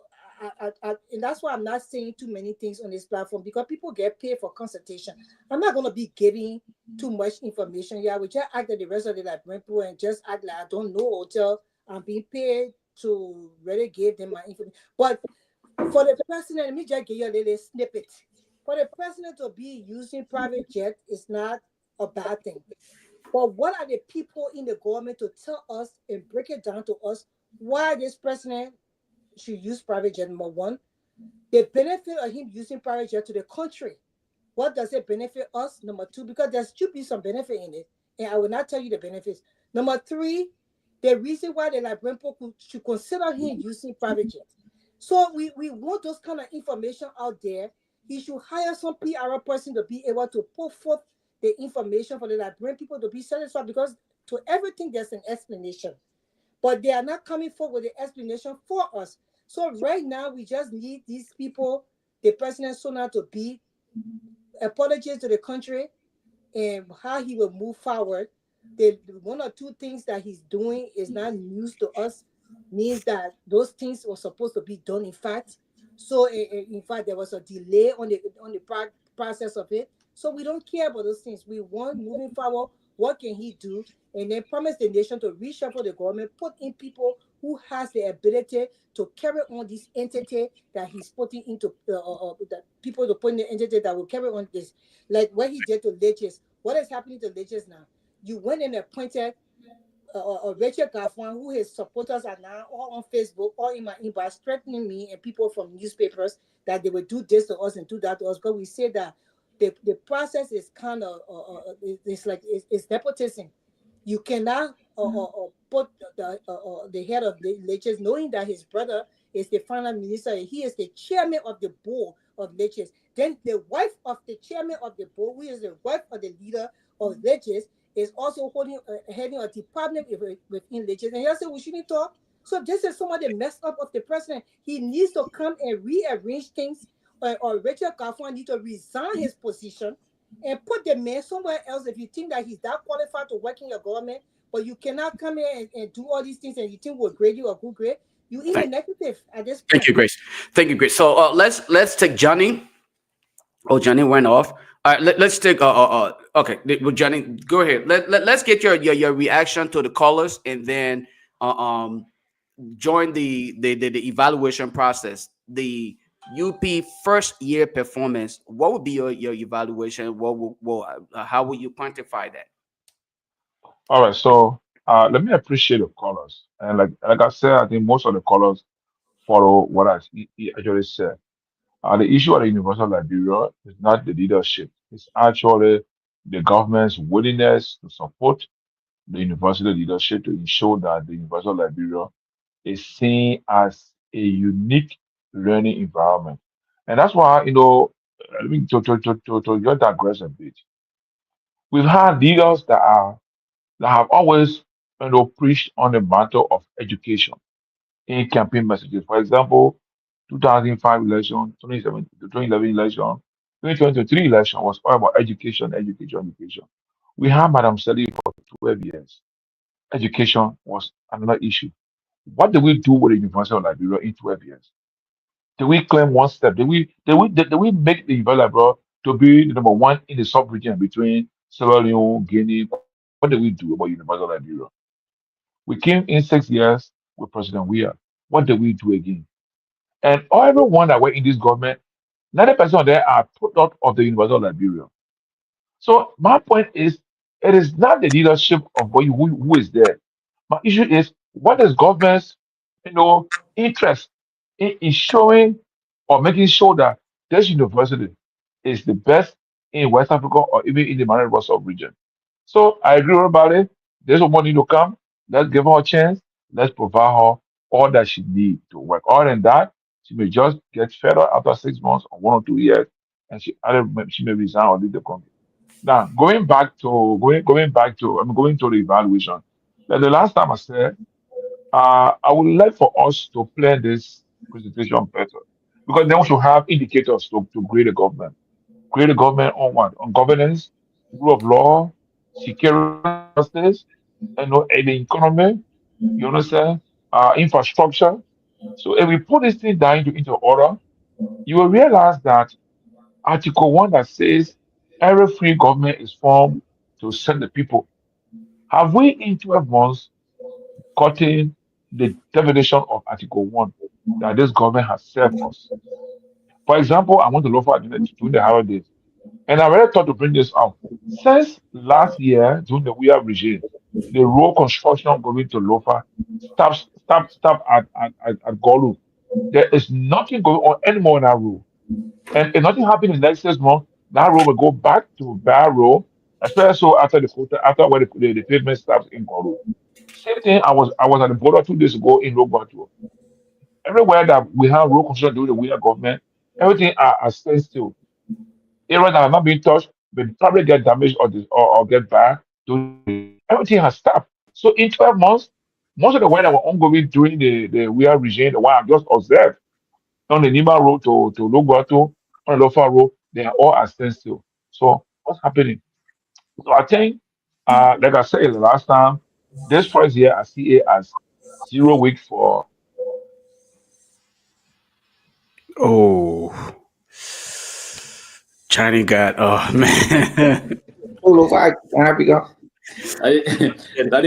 and that's why I'm not saying too many things on this platform, because people get paid for consultation. I'm not going to be giving too much information. Yeah, we just act like the rest of the Liberian people and just act like I don't know until I'm being paid to really give them my information. But for the president, let me just give you a little snippet. For the president to be using private jet is not a bad thing. But what are the people in the government to tell us and break it down to us why this president should use private jet? Number one, the benefit of him using private jet to the country. What does it benefit us? Number two, because there should be some benefit in it, and I will not tell you the benefits. Number three, the reason why the Liberian people should consider him using private jet. So we want those kind of information out there. He should hire some PR person to be able to put forth the information for the Liberian people to be satisfied, because to everything there's an explanation. But they are not coming forward with the explanation for us. So right now, we just need these people, the President Sona, to be apologies to the country and how he will move forward. The one or two things that he's doing is not news to us, means that those things were supposed to be done in fact. So in fact, there was a delay on the process of it. So we don't care about those things. We want moving forward. What can he do? And then promise the nation to reshuffle the government, put in people who has the ability to carry on this entity that he's putting into the people to put in the entity that will carry on this. Like what he did to Leches. What is happening to Leches now? You went and appointed Rachel Garguah, who his supporters are now all on Facebook, all in my inbox, threatening me and people from newspapers that they will do this to us and do that to us, because we say that the process is kind of it's nepotism. You cannot put the head of the Leches, knowing that his brother is the finance minister and he is the chairman of the board of Leches. Then the wife of the chairman of the board, who is the wife of the leader of Leches, is also heading a department within Leches. And he said we shouldn't talk. So this is some of the mess up of the president. He needs to come and rearrange things, or Rachel Garguah needs to resign his position and put the man somewhere else if you think that he's that qualified to work in your government. but you cannot come in and do all these things and you think we'll grade you a good grade. You even negative at this point. Thank you, Grace. Thank you, Grace. So let's take Johnny. Oh, Johnny went off. All right, let's take okay. Well, Johnny, go ahead. Let's get your reaction to the callers, and then join the evaluation process. The UP first year performance. What would be your evaluation? How will you quantify that? All right, so let me appreciate the callers. And like I said, I think most of the callers follow what I actually said. The issue at the University of Liberia is not the leadership. It's actually the government's willingness to support the university leadership to ensure that the University of Liberia is seen as a unique learning environment. And that's why, I mean, to just digress a bit, we've had leaders that have always, preached on the matter of education in campaign messages. For example, 2005 election, 2017, 2011 election, 2023 election was all about education, education, education. We had Madam Sirleaf for 12 years. Education was another issue. What did we do with the University of Liberia in 12 years? Did we claim one step? Did we make the University of Liberia to be the number one in the sub-region between Sierra Leone, Guinea? What did we do about University of Liberia? We came in 6 years with President Weah. What did we do again? And everyone that were in this government, 90% of them are product of the University of Liberia. So my point is, it is not the leadership of who is there. My issue is, what is government's, interest in ensuring or making sure that this university is the best in West Africa or even in the Marine sub region. So I agree with everybody. There's someone need to come. Let's give her a chance. Let's provide her all that she needs to work. Other than that, she may just get fed up after 6 months or 1 or 2 years, and she may resign or leave the country. Now, going to the evaluation. Like the last time I said, I would like for us to plan this presentation better, because then we should have indicators to grade the government. Grade the government on what? On governance, rule of law, security, justice, and the economy. You understand? Infrastructure. So if we put this thing down into order, you will realize that Article 1 that says every free government is formed to serve the people. Have we in 12 months gotten the definition of Article 1 that this government has served us? For example, I went to Lofa Julius during the holidays, and I really thought to bring this out. Since last year, during the Weah regime, the road construction going to Lofa stop at Golu. There is nothing going on anymore on that road. And if nothing happens in the next 6 months, that road will go back to bad road, especially so after where the pavement stops in Golu. Same thing, I was at the border 2 days ago in Logbato. Everywhere that we have road construction during the Weah government, everything are standstill. Areas that have not been touched will probably get damaged or get bad. Everything has stopped. So in 12 months, most of the work that were ongoing during the Weah regime, the one I just observed on the Nima Road to Logbato, on the Lofa Road, they are all at standstill. So what's happening? So I think, like I said the last time, this first year I see it as 0 week for. Oh, China got man. That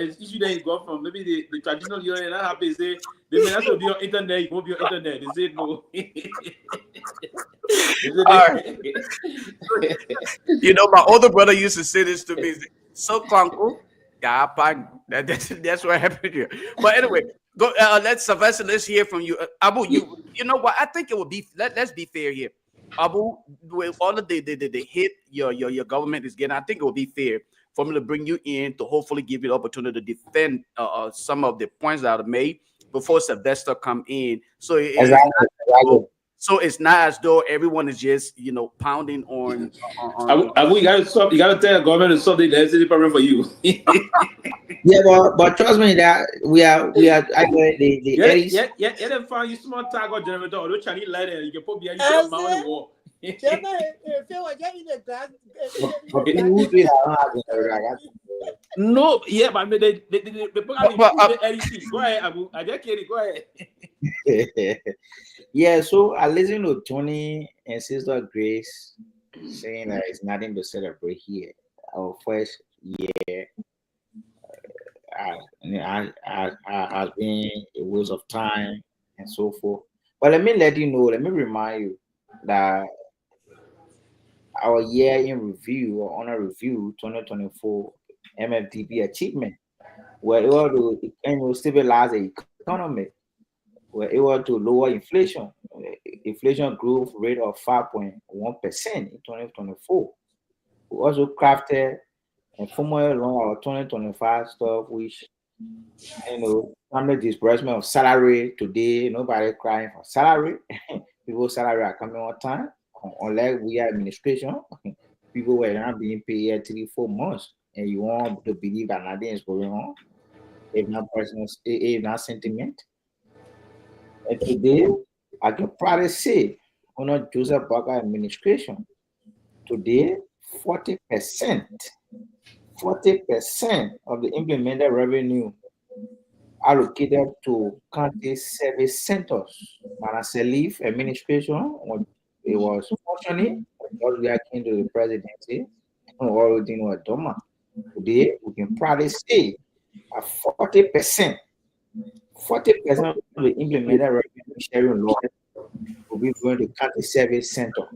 is issue that you got from maybe the traditional union that happens. Say they may not be on internet, you won't be on internet. They say no. My older brother used to say this to me. So, Uncle, that's what happened here. But anyway, go. Sylvester, let's hear from you. Abu, you know what? I think it would be. Let's be fair here. Abu, with all of the hit your government is getting, I think it would be fair for me to bring you in to hopefully give you the opportunity to defend some of the points that are made before Sylvester come in. So it's not as though everyone is just pounding on. Abu, you gotta stop. You gotta tell the government to solve the problem for you. Yeah, but trust me that we are the areas. Yeah. Then find you small target generator or the Chinese light and you can put behind your mouth on the wall. No, yeah, but they probably the LEC. Go ahead, Abu. I just kidding. Go ahead. Yeah, so I listened to Tony and Sister Grace saying that it's nothing to celebrate here. Our first year has been a waste of time and so forth. But let me remind you that our year in review or honor review 2024 MFDB achievement were able to stabilize the economy, were able to lower inflation. Inflation growth rate of 5.1% in 2024. We also crafted and formally launched our 2025 stuff, which family disbursement of salary today. Nobody crying for salary. People's salary are coming on time. Unlike we are administration, people were not being paid 3-4 months, and you want to believe that nothing is going on. If not personal, if not sentiment. And today, I can proudly say, under Joseph Barker administration, today 40% of the implemented revenue allocated to county service centers. Ansu Sirleaf administration, when it was functioning, because we are came to the presidency, everything was done. Today, we can proudly say that 40% of the implemented revenue sharing law will be going to county service center.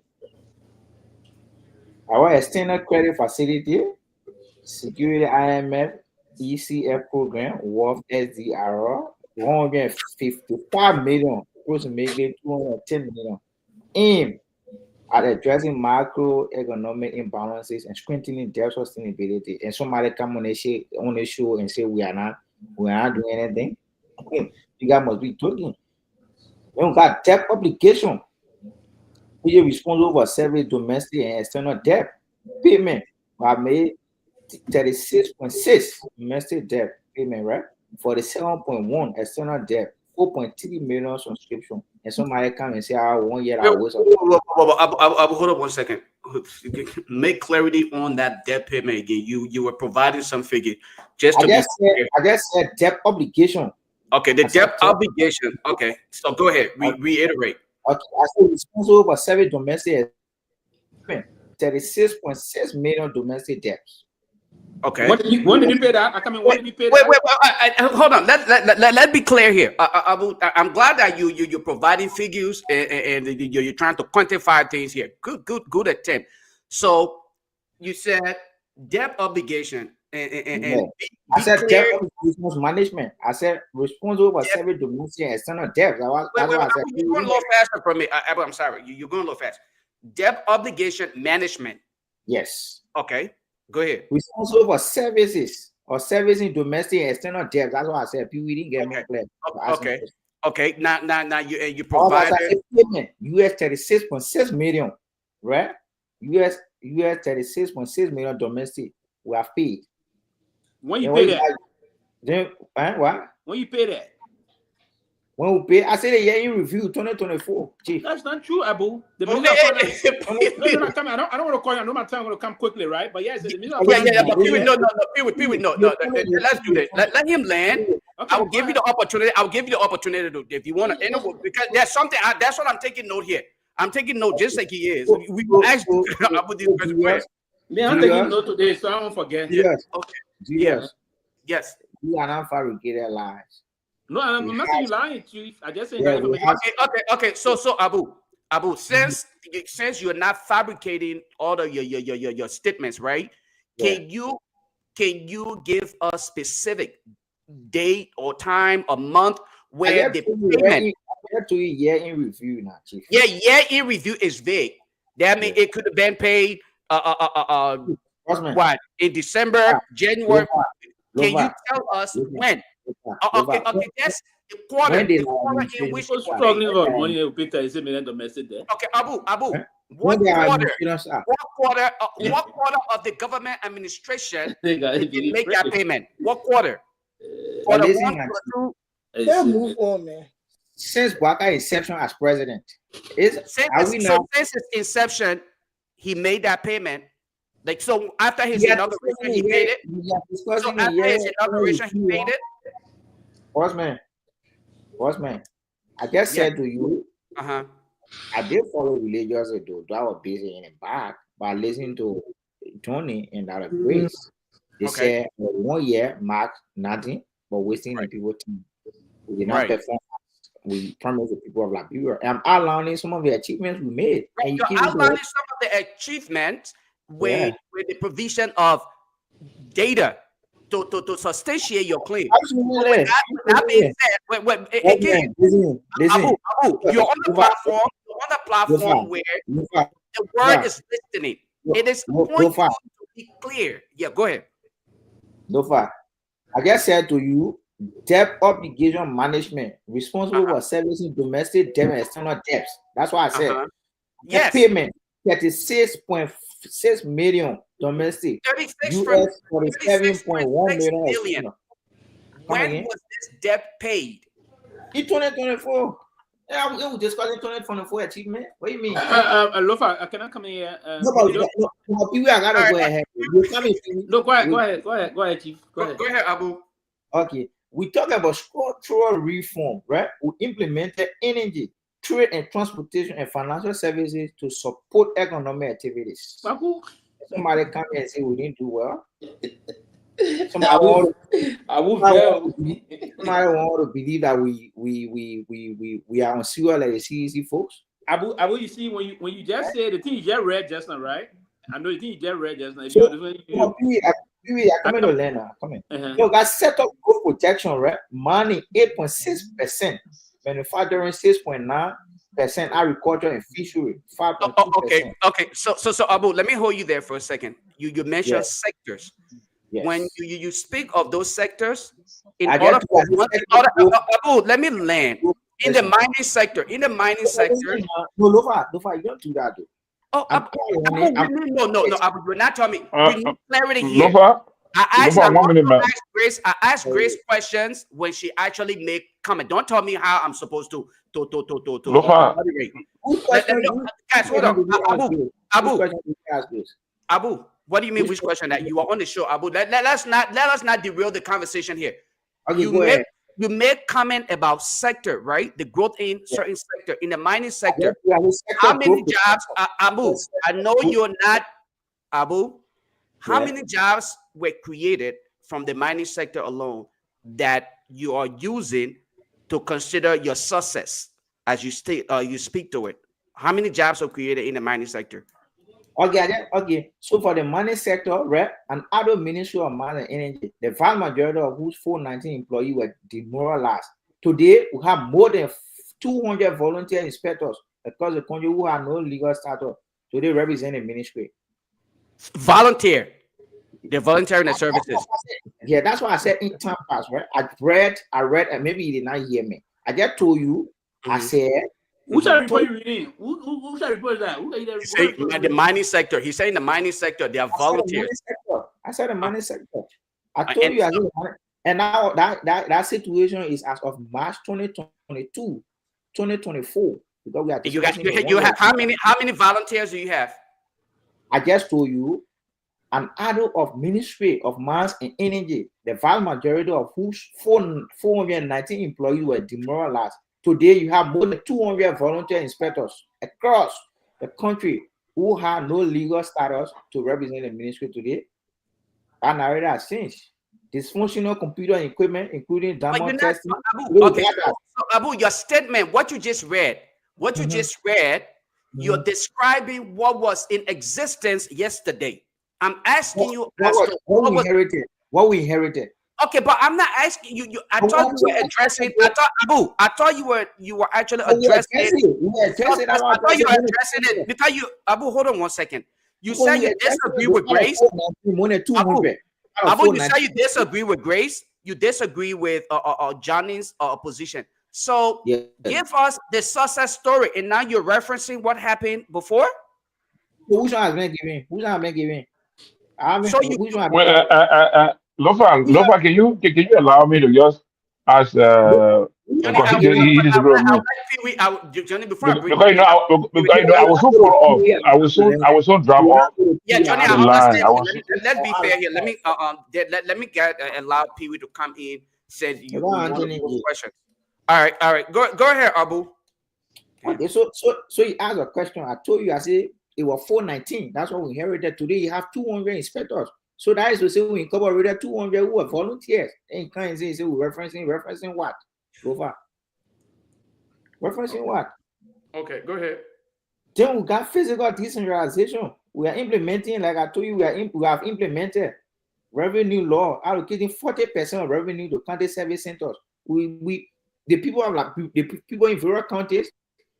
Our external credit facility, Security IMF ECF program worth SDR 155 million, close to making 210 million, aimed at addressing macroeconomic imbalances and strengthening debt sustainability. And somebody come on the show and say we are not doing anything. You guys must be talking. We got debt obligation, which is responsible for several domestic and external debt payment. I made 36.6 domestic debt payment, right? 47.1 external debt, 4.3 million subscription. And somebody come and say, 1 year I was. Hold on 1 second. Make clarity on that debt payment again. You were providing some figure. I just said debt obligation. Okay, the debt obligation. Okay, so go ahead. Reiterate. Okay, I said responsible for several domestic 36.6 million domestic debts. Okay. When did you pay that? When did you pay that? Wait, hold on. Let be clear here. I'm glad that you're providing figures and you're trying to quantify things here. Good attempt. So you said debt obligation and I said debt obligation management. I said responsible for several domestic and external debts. You're going a little faster for me. I'm sorry. You're going a little fast. Debt obligation management. Yes. Okay. Go ahead. Responsible for services or servicing domestic and external debt. That's what I said. We didn't get more clear. Okay. Now you provided payment. US 36.6 million, right? US 36.6 million domestic. We have paid. When you pay that? What? When you pay that? When we pay, I said a year in review 2024. Chief. That's not true, Abu. The minister I don't want to call you. I know my time going to come quickly, right? But yes, the minister. Pewee, no. Let's do this. Let him land. Okay, I'll give you the opportunity. To, if you want to, because there's something. That's what I'm taking note here. I'm taking note just like he is. We asked about these questions. Yeah, I'm taking note today, so I won't forget. Yes. Okay. Yes. You are not fabricated lies. No, I'm not saying you lying, Chief. I just saying Okay. So Abu, since you're not fabricating all of your statements, right? Yeah. Can you give a specific date or time, a month where the payment? To year in review now, Chief. Yeah, year in review is vague. That means it could have been paid what in December, January. Can you tell us when? Okay, that's the quarter. The quarter in which struggling about money will pay $30 million domestic debt. Okay, Abu. What quarter of the government administration make that payment? What quarter? Quarter 1, quarter 2. Let's move on, man. Since Barker inception as president, since his inception, he made that payment. Like, so after his inauguration, he paid it. So after his inauguration, he paid it. Bossman, I just said to you, I did follow religious though. I was busy in the back by listening to Tony and that Grace. They said 1 year mark nothing but wasting the people time. We did not perform. We promised the people of Liberia. I'm outlining some of the achievements we made. Right. And You're outlining some of the achievements with the provision of data to substantiate your claim. Absolutely. That being said, again, listen. Abu, you're on the platform. You're on the platform where the word is listening. It is going to be clear. Yeah, go ahead. Lofa, I just said to you, debt obligation management responsible for servicing domestic debt and external debts. That's why I said yes. Payment 36.6 million domestic. US 47.1 million. When was this debt paid? In 2024. Yeah, we discussing 2024 achievement. What do you mean? Lofa, can I come in here? No, I gotta go ahead. Look, go ahead, Chief. Go ahead, Abu. Okay, we talk about structural reform, right? We implemented energy, trade and transportation and financial services to support economic activities. Somebody come here and say we didn't do well. Somebody want to believe that we are on serial like the CEC folks. Abu, you see when you just said the thing you just read just now, right? I know the thing you just read just now. Come in, Lena. Come in. Look, I set up growth protection, right? Money 8.6%, manufacturing 6.9%, agriculture and fishery 5.2%. Okay. So Abu, let me hold you there for a second. You mentioned sectors. Yes. When you speak of those sectors, Abu, let me land in the mining sector. No, Lofa, you don't do that though. No, Abu, you're not telling me. We need clarity here. Lofa, I asked Grace questions when she actually make comment. Don't tell me how I'm supposed to Lofa. Guys, hold on. Abu, what do you mean? Which question? That you are on the show, Abu? Let us not derail the conversation here. Okay, you make comment about sector, right? The growth in certain sector, in the mining sector. How many jobs, Abu? I know you're not, Abu. How many jobs were created from the mining sector alone that you are using to consider your success as you speak to it? How many jobs are created in the mining sector? Okay. So for the mining sector, right, and other Ministry of Mines and Energy, the vast majority of whose 419 employees were demoralized. Today, we have more than 200 volunteer inspectors across the country who have no legal status. Today, represent the ministry. Volunteer. They're volunteering their services. Yeah, that's why I said in time past, right? I read, and maybe you did not hear me. I just told you, I said. Who's that report you reading? Who's that report that? The mining sector. He's saying the mining sector, they are volunteers. I said the mining sector. I told you, and now that situation is as of March 2022, 2024. Because we are you have how many volunteers do you have? I just told you, an adult of Ministry of Mines and Energy, the vast majority of whose 419 employees were demoralized. Today, you have more than 200 volunteer inspectors across the country who have no legal status to represent the ministry today. That narrative has changed. Dysfunctional computer equipment, including diamond testing. Abu, your statement, what you just read, you're describing what was in existence yesterday. I'm asking you what we inherited. Okay, but I'm not asking you. I thought you were addressing. I thought you were actually addressing it. I thought you were addressing it because Abu. Hold on one second. You said you disagree with Grace. Abu, you said you disagree with Grace. You disagree with Johnny's position. So give us the success story, and now you're referencing what happened before. Which one has been given? Lofa, can you allow me to just as Johnny, because he disagree with I me. would like Johnny, before I bring Because I was so follow up. I was so drop off yeah, Johnny, the I line. understand. I was Let's be fair here. Let me get allow Pewee to come in. Said you want to pose questions. All right. Go ahead, Abu. Okay, so you asked a question. I told you, I said it was 419. That's what we inherited. Today you have 200 inspectors. So that is to say we incorporated 200 who are volunteers. And you can't say we're referencing what? Go far. Referencing what? Okay, go ahead. Then we got physical decentralization. We are implementing, like I told you, we have implemented revenue law, allocating 40% of revenue to county service centers. The people in rural counties,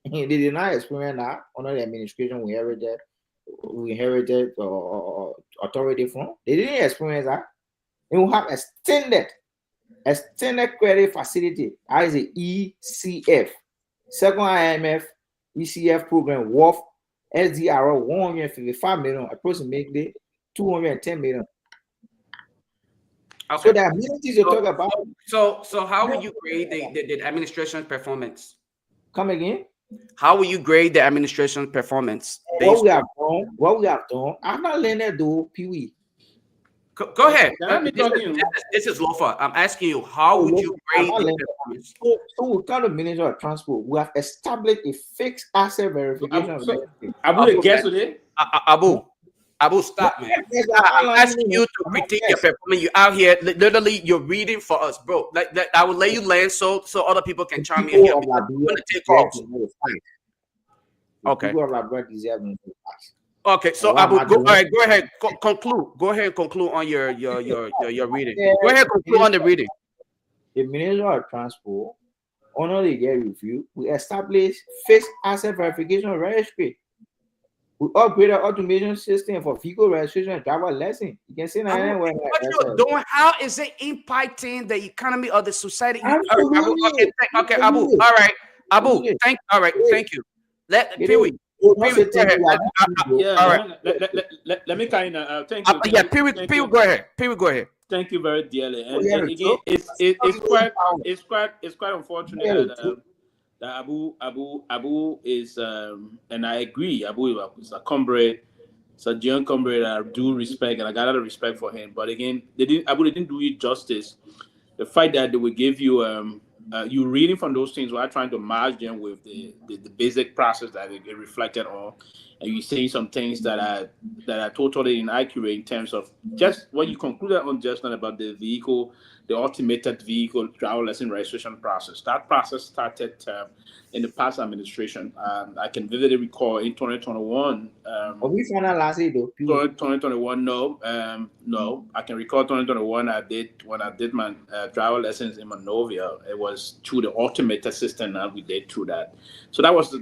they did not experience that under the administration we inherited authority from. They didn't experience that. And we have extended credit facility, as the ECF, second IMF ECF program worth SDR 155 million, approximately 210 million. Okay. So there are many things to talk about. So how would you grade the administration's performance? Come again? How will you grade the administration's performance? What we have done. I'm not learning though, Pewee. Go ahead. This is Lofa. I'm asking you, how would you grade the performance? So we kind of Minister of Transport. We have established a fixed asset verification. Abu, guess today? Abu, stop, man. I'm asking you to critique your performance. You out here, literally, you're reading for us, bro. Like I will let you land so other people can chime in here. I'm gonna take calls. Okay. Okay, so Abu, all right, go ahead, conclude. Go ahead and conclude on your reading. Go ahead, conclude on the reading. The Minister of Transport, under the year review, we established fixed asset verification registry. We upgraded automation system for vehicle registration and driver lesson. You can see that. What you're doing? How is it impacting the economy of the society? Okay, Abu. All right, Abu. Thank you. Let Pewee. All right. Let me kind of thank you. Yeah, Pewee, go ahead. Pewee, go ahead. Thank you very dearly. And again, it's quite unfortunate that Abu is and I agree. Abu is a comrade. It's a young comrade. I do respect, and I got a lot of respect for him. But again, Abu didn't do you justice. The fact that they will give you you reading from those things while trying to merge them with the basic process that it reflected on, and you saying some things that are totally inaccurate in terms of just what you concluded on just now about the vehicle, the automated vehicle driver lesson registration process. That process started in the past administration. I can vividly recall in 2021. We found out last year though. 2021, no. I can recall 2021. When I did my driver lessons in Monrovia. It was through the automated system, and we did through that. So that was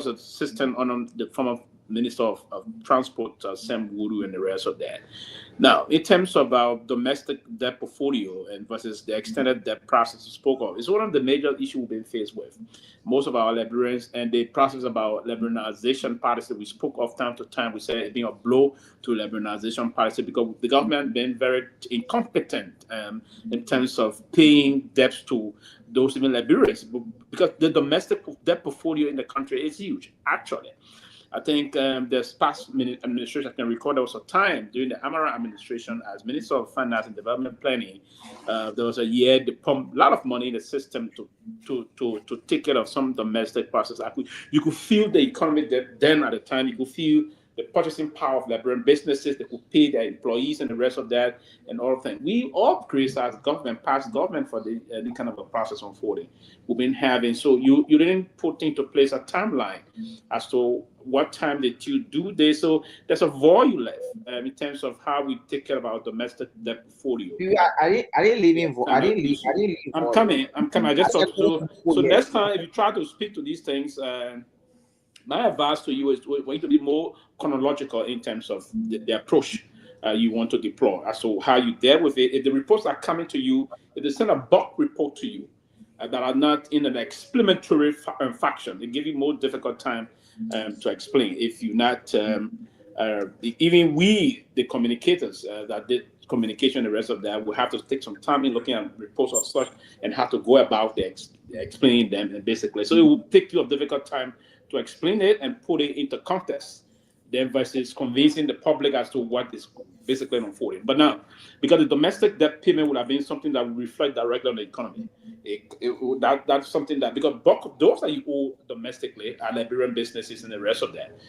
a system on the former Minister of Transport, Sam Woodoo, and the rest of that. Now, in terms of our domestic debt portfolio and versus the extended debt process you spoke of, it's one of the major issues we've been faced with. Most of our Liberians and the process about liberalization policy we spoke of time to time, we said it being a blow to liberalization policy because the government been very incompetent in terms of paying debts to those even Liberians because the domestic debt portfolio in the country is huge, actually. I think this past administration, I can recall there was a time during the Amara administration as Minister of Finance and Development Planning, there was a year they pumped a lot of money in the system to take care of some domestic process. You could feel the economy then at the time. You could feel the purchasing power of Liberian businesses. They could pay their employees and the rest of that and all of that. We all criticize government, past government for the kind of a process unfolding we've been having. So you didn't put into place a timeline as to what time did you do this. So there's a void left in terms of how we take care of our domestic debt portfolio. I didn't leave in. I'm coming. I just thought so. Next time, if you try to speak to these things, my advice to you is for you to be more chronological in terms of the approach you want to deploy as to how you deal with it. If the reports are coming to you, if they send a bulk report to you that are not in an explanatory faction, they give you more difficult time to explain. If you're not, even we, the communicators that did communication, the rest of that. We have to take some time in looking at reports of such and how to go about explaining them, and basically. So it will take you a difficult time to explain it and put it into context, then versus convincing the public as to what is basically unfolding. But now, because the domestic debt payment would have been something that would reflect directly on the economy, that's something that, because those that you owe domestically are Liberian businesses and the rest of that.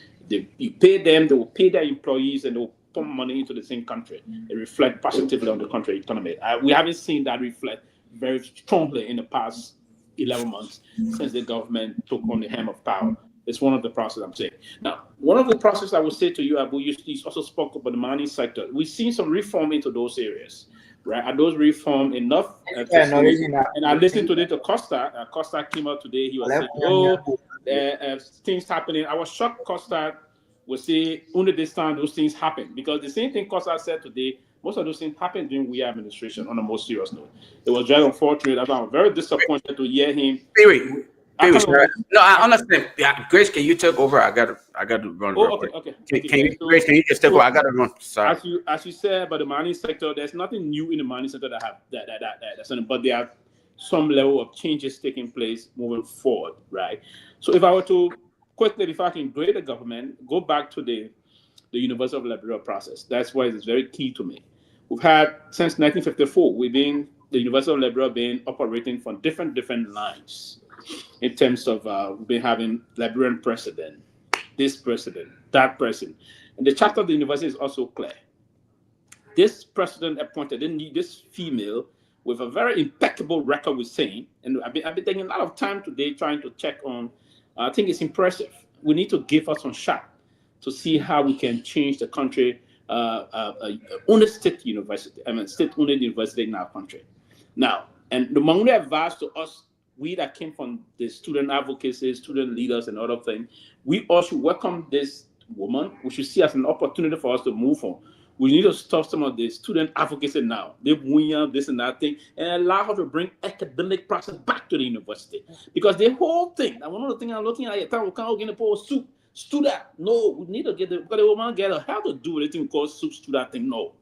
You pay them, they will pay their employees, and they will pump money into the same country. It reflects positively on the country economy. We haven't seen that reflect very strongly in the past 11 months since the government took on the helm of power. It's one of the processes I'm saying. Now, one of the processes I would say to you, Abu, you also spoke about the mining sector. We've seen some reform into those areas, right? Are those reform enough? And I listened to it to Costa. Costa came out today. He was saying, things happening. I was shocked Costa would say, only this time those things happen. Because the same thing Costa said today, most of those things happened during Weah administration on a more serious note. It was very unfortunate. I'm very disappointed to hear him. No, I understand. Yeah, Grace, can you take over? I got to run. Okay. Grace, can you just take over? I got to run. Sorry. As you said about the mining sector, there's nothing new in the mining sector but there are some level of changes taking place moving forward, right? So if I were to quickly, before I can grade the government, go back to the University of Liberia process. That's why it's very key to me. We've had since 1954, the University of Liberia been operating from different lines. In terms of we've been having Liberian president, this president, that president. And the charter of the university is also clear. This president appointed this female with a very impeccable record with saying, and I've been taking a lot of time today trying to check on, I think it's impressive. We need to give us some shot to see how we can change the country, only state university, state-owned university in our country. Now, and the only advice to us, we that came from the student advocacy, student leaders, and other things, we all should welcome this woman. We should see as an opportunity for us to move on. We need to stop some of the student advocacy now. They win this and that thing, and allow her to bring academic process back to the university. Because the whole thing, and one of the things I'm looking at, we can't get a soup, student. No, we need to get because the woman get her how to do anything called soup, student thing. No,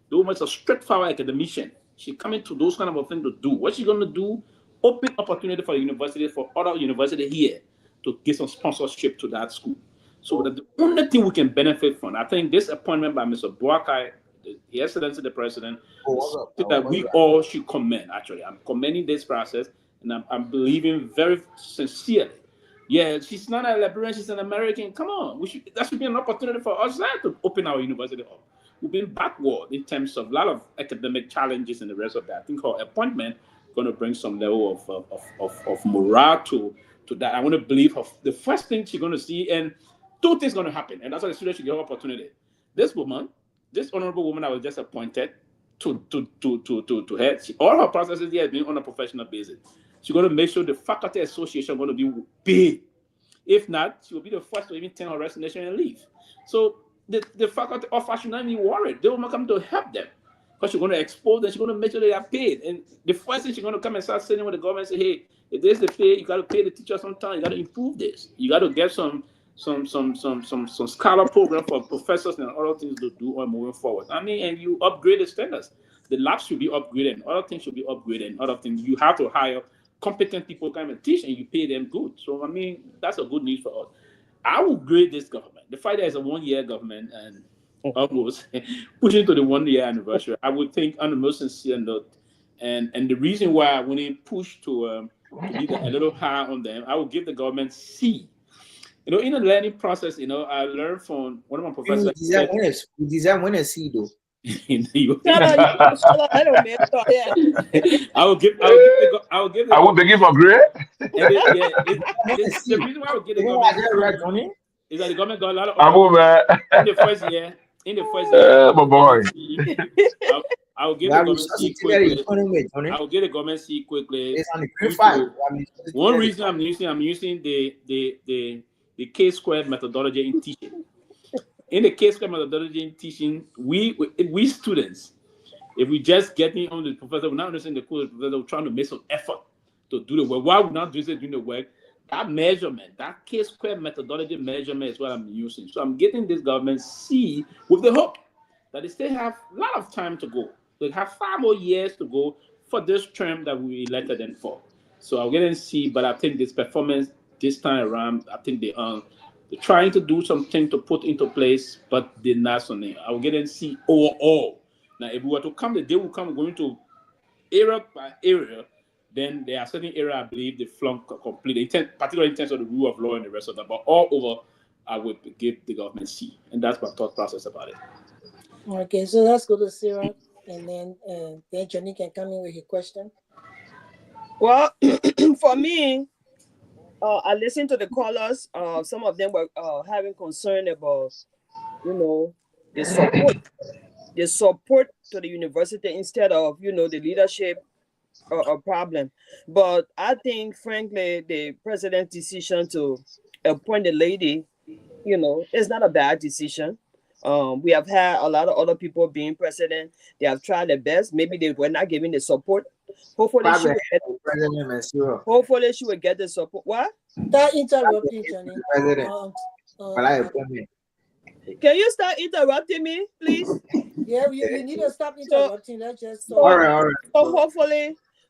the woman's a straightforward academician. She's coming to those kind of things to do. What's she going to do? Open opportunity for the university, for other university here to get some sponsorship to that school. So that the only thing we can benefit from, I think this appointment by Mr. Boakai, the Excellency the President, that we all should commend, actually. I'm commending this process, and I'm believing very sincerely. Yeah, she's not a Liberian, she's an American. Come on, that should be an opportunity for us to open our university up. We've been backward in terms of a lot of academic challenges and the rest of that. I think her appointment going to bring some level of morale to that. I want to believe the first thing she's going to see, and two things going to happen, and that's why the students should get an opportunity. This woman, this honorable woman that was just appointed to head, all her processes here have been on a professional basis. She's going to make sure the faculty association going to be big. If not, she will be the first to even turn her resignation and leave. So the faculty office should not be worried. They will not come to help them. Because she's going to expose them, she's going to make sure they are paid. And the first thing she's going to come and start sitting with the government and say, hey, if there's the pay, you got to pay the teachers sometime. You got to improve this. You got to get some scholar program for professors and other things to do on moving forward. I mean, and you upgrade the standards. The labs should be upgraded, and other things should be upgraded, and other things. You have to hire competent people come and teach, and you pay them good. So, I mean, that's a good news for us. I will grade this government. The fact that it's a one-year government and almost pushing to the 1 year anniversary, I would think on the most sincere note, and the reason why when they push to be a little higher on them, I will give the government C. You know, in the learning process, you know, I learned from one of my professors. We deserve when a C though. I will begin for grade. The reason why I will give the government is that the government got a lot of in the first year. My boy. I will give the government C quickly. I will give the government C quickly. One reason I'm using the K-squared methodology in teaching. In the K-squared methodology in teaching, we students, if we just getting on the professor, we're not understanding the course, the professor, we're trying to make some effort to do the work. Why we're not doing the work? That measurement, that K-squared methodology measurement is what I'm using. So I'm getting this government C with the hope that they still have a lot of time to go. They have 5 more years to go for this term that we elected them for. So I'll get and see, but I think this performance this time around, I think they're trying to do something to put into place, but they're not on it. I'll get and see overall. Now, if we were to come, the day will come going to area by area, then there are certain areas I believe they flunk completely, particularly in terms of the rule of law and the rest of that. But all over, I would give the government C, and that's my thought process about it. Okay, so let's go to Sarah, and then Johnny can come in with his question. Well, for me, I listened to the callers. Some of them were having concern about, the support to the university instead of, the leadership or problem. But I think, frankly, the president's decision to appoint a lady, it's not a bad decision. We have had a lot of other people being president. They have tried their best. Maybe they were not giving the support. Hopefully, she will get the support. What? Start interrupting, Johnny. Can you start interrupting me, please? Yeah, you need to stop interrupting. Let's just all right.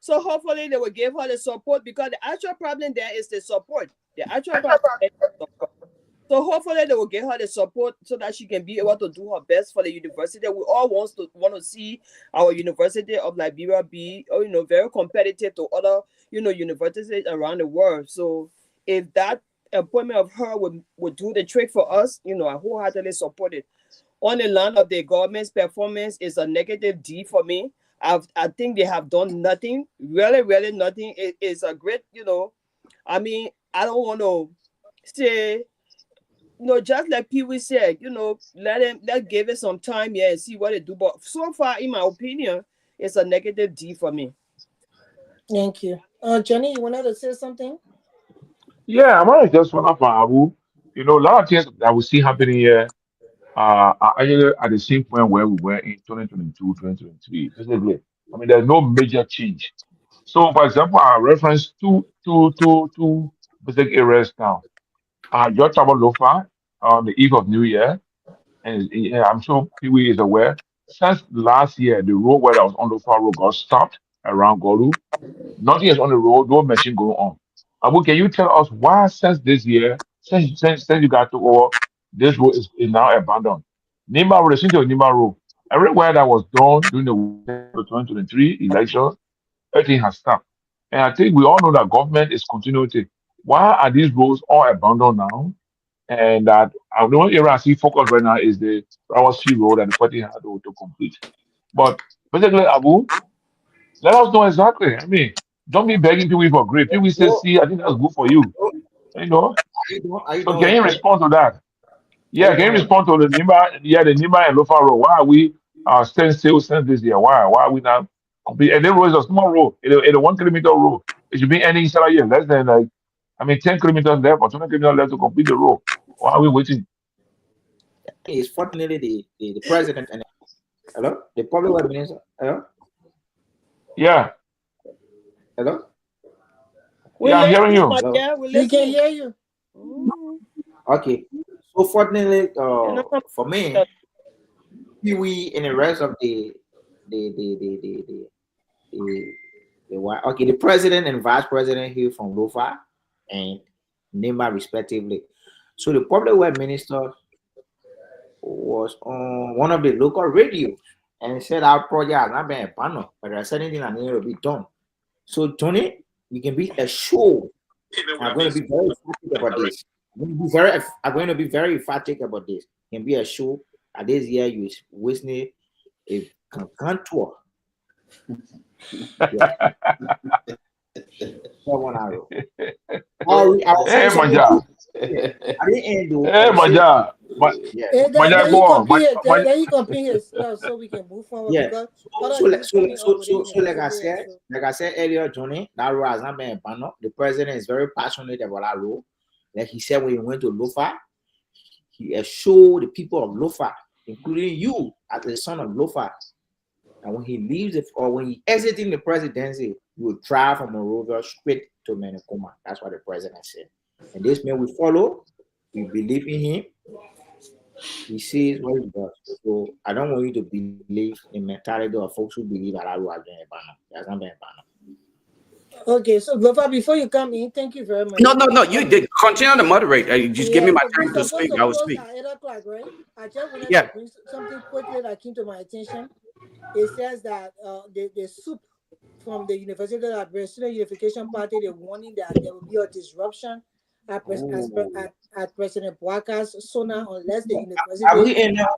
So hopefully they will give her the support, because the actual problem there is the support. The actual problem is the support. So hopefully they will give her the support so that she can be able to do her best for the university. We all want to see our University of Liberia be, very competitive to other, universities around the world. So if that appointment of her would do the trick for us, I wholeheartedly support it. On the line of the government's performance is a negative D for me. I think they have done nothing, really, really nothing. It is a great, I don't want to say, just like Pewee said, let's give it some time here and see what they do. But so far, in my opinion, it's a negative D for me. Thank you. Johnny, you wanted to say something? Yeah, I want to just follow up on Abu. A lot of things that we see happening here are actually at the same point where we were in 2022, 2023. Basically, there's no major change. So, for example, I reference two basic areas now. Your travel Lofa on the eve of New Year, and I'm sure Pewee is aware. Since last year, the road where I was on Lofa road got stopped around Golu. Nothing is on the road, no machine going on. Abu, can you tell us why since this year, since you got to over, this road is now abandoned? Nima Road, listen to Nima Road. Everywhere that was done during the 2023 election, everything has stopped. And I think we all know that government is continuity. Why are these roads all abandoned now? And that the only area I see focus right now is the Rawasi Road and the 14 road to complete. But basically, Abu, let us know exactly. Don't be begging people for grape. People say, see, I think that's good for you. So can you respond to that? Yeah, can you respond to the Nima and Lofa Road? Why are we staying still since this year? Why are we not complete? And then road is a small road. It's a 1 kilometer road. It should be ending inside a year, less than 10 kilometers left or 20 kilometers left to complete the road. Why are we waiting? It's fortunately the president and hello, the public works minister. Hello. Yeah. Hello. Yeah, I'm hearing you. Yeah, we can hear you. Okay. So fortunately, for me, Pewee and the rest of the president and vice president here from Lofa and Nima respectively. So the public works minister was on one of the local radios and said our project has not been abandoned, but there's certain things that need to be done. So Tony, you can be assured I'm going to be very emphatic about this. I'm going to be very emphatic about this. You can be assured that this year you witness a contour. Yeah. One arrow. Hey, Maja. Hey, Maja. Then you complete his stuff so we can move forward. Yeah. So like I said earlier, Johnny, that road has not been abandoned. The president is very passionate about that road. Like he said when he went to Lofa, he assured the people of Lofa, including you as the son of Lofa, and when he leaves or when he exiting the presidency, he will drive from Monrovia straight to Menacoma. That's what the president said. And this man we follow. We believe in him. He sees what he does. So I don't want you to believe in mentality of folks who believe that I will doing a banner. That's not been a banner. Okay, so Lofa, before you come in, thank you very much. No. You did continue to moderate. Just give me my time to speak. I will speak. At 8 o'clock, right? I just wanted Yeah. to bring something quickly that came to my attention. It says that the soup from the University of the Student Unification Party, they're warning that there will be a disruption at President Bouaca's Sona unless the University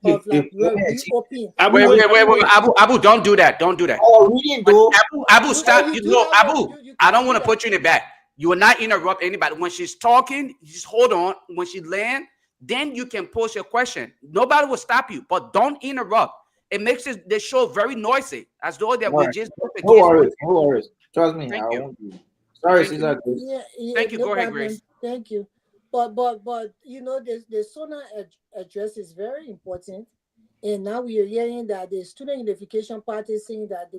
of Liberia reopen. Wait. Abu, don't do that. Don't do that. Oh, reading though. Abu, stop. Abu, I don't want to put you in the back. You will not interrupt anybody. When she's talking, just hold on. When she land, then you can pose your question. Nobody will stop you, but don't interrupt. It makes the show very noisy, as though that we're just. No worries. Trust me. I won't do. Sorry, Caesar. Thank you. No Go ahead, problem. Grace. Thank you. But you know, the Sona address is very important. And now we are hearing that the Student Unification Party is saying that they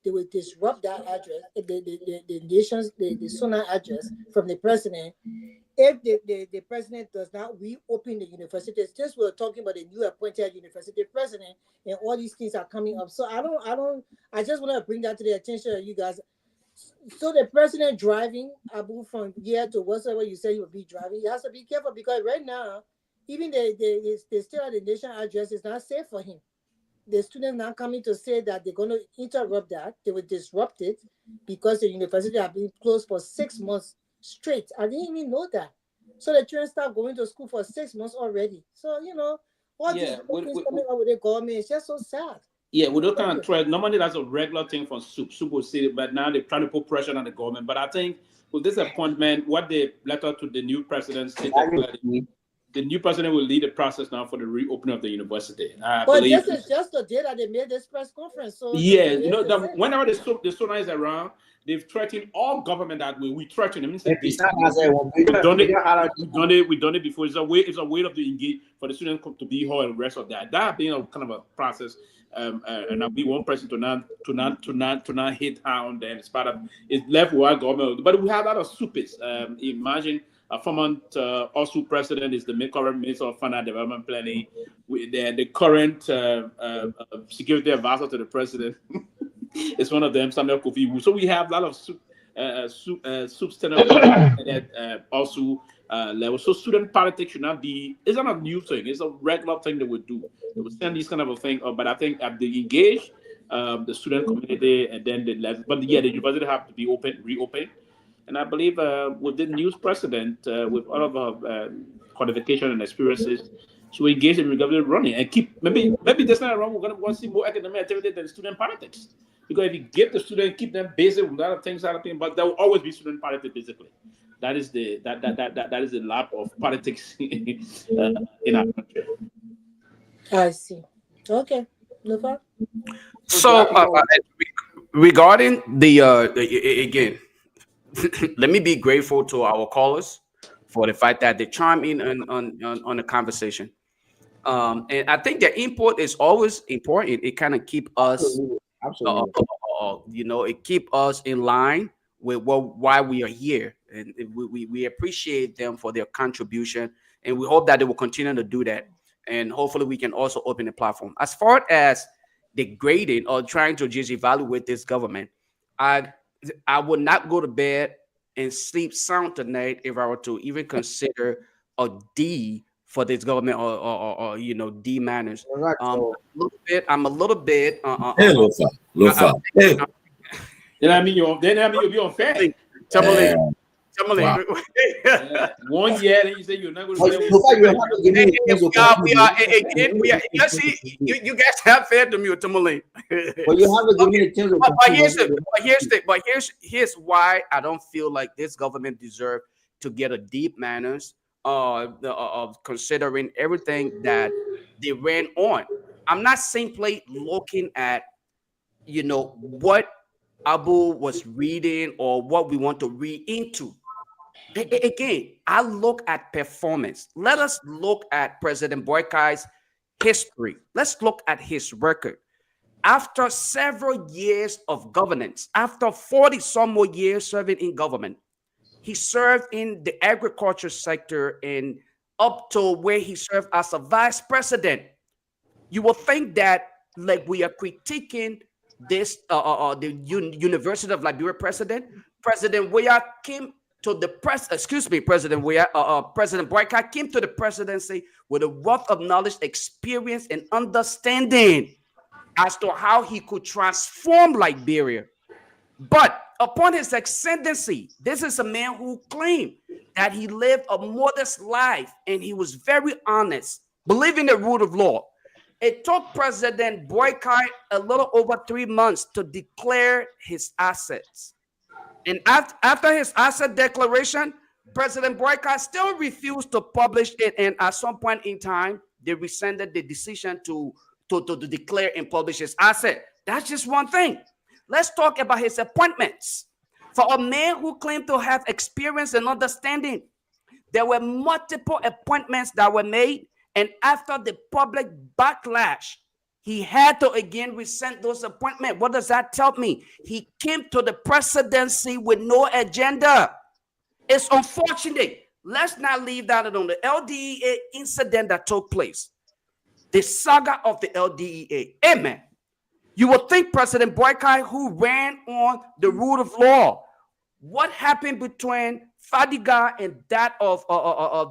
will disrupt that address, the Sona address from the president. If the president does not reopen the universities, just we're talking about the new appointed university president, and all these things are coming up. So I just want to bring that to the attention of you guys. So the president driving Abu from here to whatsoever you say he will be driving, he has to be careful because right now, even the State of the Nation address is not safe for him. The students now coming to say that they're going to interrupt that, they will disrupt it because the university have been closed for 6 months straight. I didn't even know that. So the children start going to school for 6 months already. So all these things coming up with the government is just so sad. Yeah, with those kind of threats, normally that's a regular thing for Soup. Soup will say it, but now they're trying to put pressure on the government. But I think with this appointment, what they letter to the new president stated clearly, the new president will lead the process now for the reopening of the university. But this is just the day that they made this press conference. So yeah, whenever the Sona is around, they've threatened all government that way. We threaten them. We've done it before. It's a way of the engage for the students to be here and the rest of that. That being a kind of a process. And I'll be one person to not hit her on them. It's part of it's left with our government. But we have a lot of supers. Imagine a former also president is the current minister of finance development planning. The current security advisor to the president is one of them, Samuel Kofi. So we have a lot of substantive also level. So student politics should not be. It's not a new thing. It's a regular thing they would do. They would send these kind of a thing. But I think they engage the student community and then the level. But yeah, the university have to be reopen. And I believe with the new president, with all of our qualification and experiences, to engage in government running and keep maybe that's not wrong. We're going to want to see more academic activity than student politics. Because if you give the student, keep them busy with other things, but there will always be student politics basically. That is the lap of politics in our country. I see. Okay, Lofa. So regarding the again, let me be grateful to our callers for the fact that they chime in on the conversation. And I think their input is always important. It kind of keep us, Absolutely. It keep us in line with why we are here, and we appreciate them for their contribution, and we hope that they will continue to do that. And hopefully, we can also open the platform. As far as degrading or trying to just evaluate this government, I would not go to bed and sleep sound tonight if I were to even consider a D for this government or D manners. I'm a little bit. Hey, Lofa. Hey. Then I mean you'll be unfair. Tomalin. Wow. 1 year, and you say you're not going to. You guys have fair to me, Tomalin. But you have to give me a chance. But here's why I don't feel like this government deserves to get a deep manners of considering everything that they ran on. I'm not simply looking at what Abu was reading or what we want to read into. Again, I look at performance. Let us look at President Boykai's history. Let's look at his record. After several years of governance, after 40 some more years serving in government, he served in the agriculture sector in up to where he served as a vice president, you will think that like we are critiquing this the University of Liberia president. President Weah came to the President Weah, President Boycott came to the presidency with a wealth of knowledge, experience, and understanding as to how he could transform Liberia. But upon his ascendancy, this is a man who claimed that he lived a modest life and he was very honest, believing the rule of law. It took President Boycott a little over 3 months to declare his assets. And after his asset declaration, President Boycott still refused to publish it. And at some point in time, they rescinded the decision to declare and publish his asset. That's just one thing. Let's talk about his appointments. For a man who claimed to have experience and understanding, there were multiple appointments that were made. And after the public backlash, he had to again rescind those appointments. What does that tell me? He came to the presidency with no agenda. It's unfortunate. Let's not leave that alone. The LDEA incident that took place, the saga of the LDEA. Amen. You would think President Boycott, who ran on the rule of law, what happened between Fadiga and that of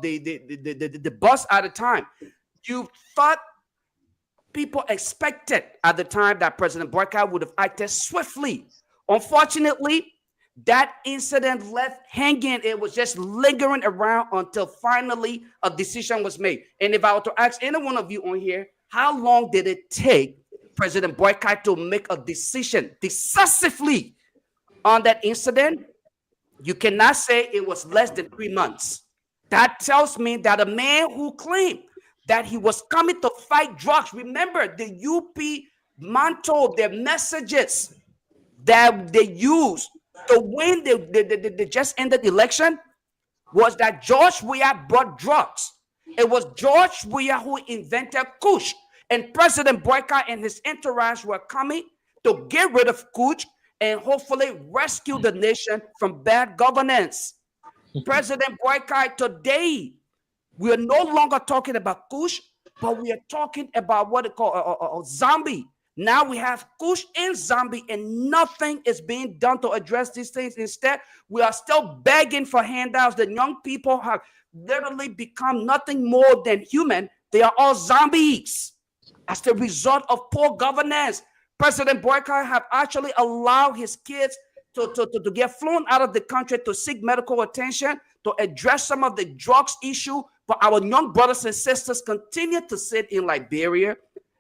the boss at the time? You thought people expected at the time that President Boycott would have acted swiftly. Unfortunately, that incident left hanging. It was just lingering around until finally a decision was made. And if I were to ask any one of you on here, how long did it take President Boycott to make a decision decisively on that incident? You cannot say it was less than 3 months. That tells me that a man who claimed that he was coming to fight drugs, remember the UP mantle, their messages that they used to win the just ended election was that George Weah brought drugs. It was George Weah who invented Kush. And President Boycott and his entourage were coming to get rid of Kush and hopefully rescue the nation from bad governance. President Boycott, today, we are no longer talking about Kush, but we are talking about what they call zombie. Now we have Kush and zombie, and nothing is being done to address these things. Instead, we are still begging for handouts. The young people have literally become nothing more than human. They are all zombies as the result of poor governance. President Boycott have actually allowed his kids to get flown out of the country to seek medical attention, to address some of the drugs issue. But our young brothers and sisters continue to sit in Liberia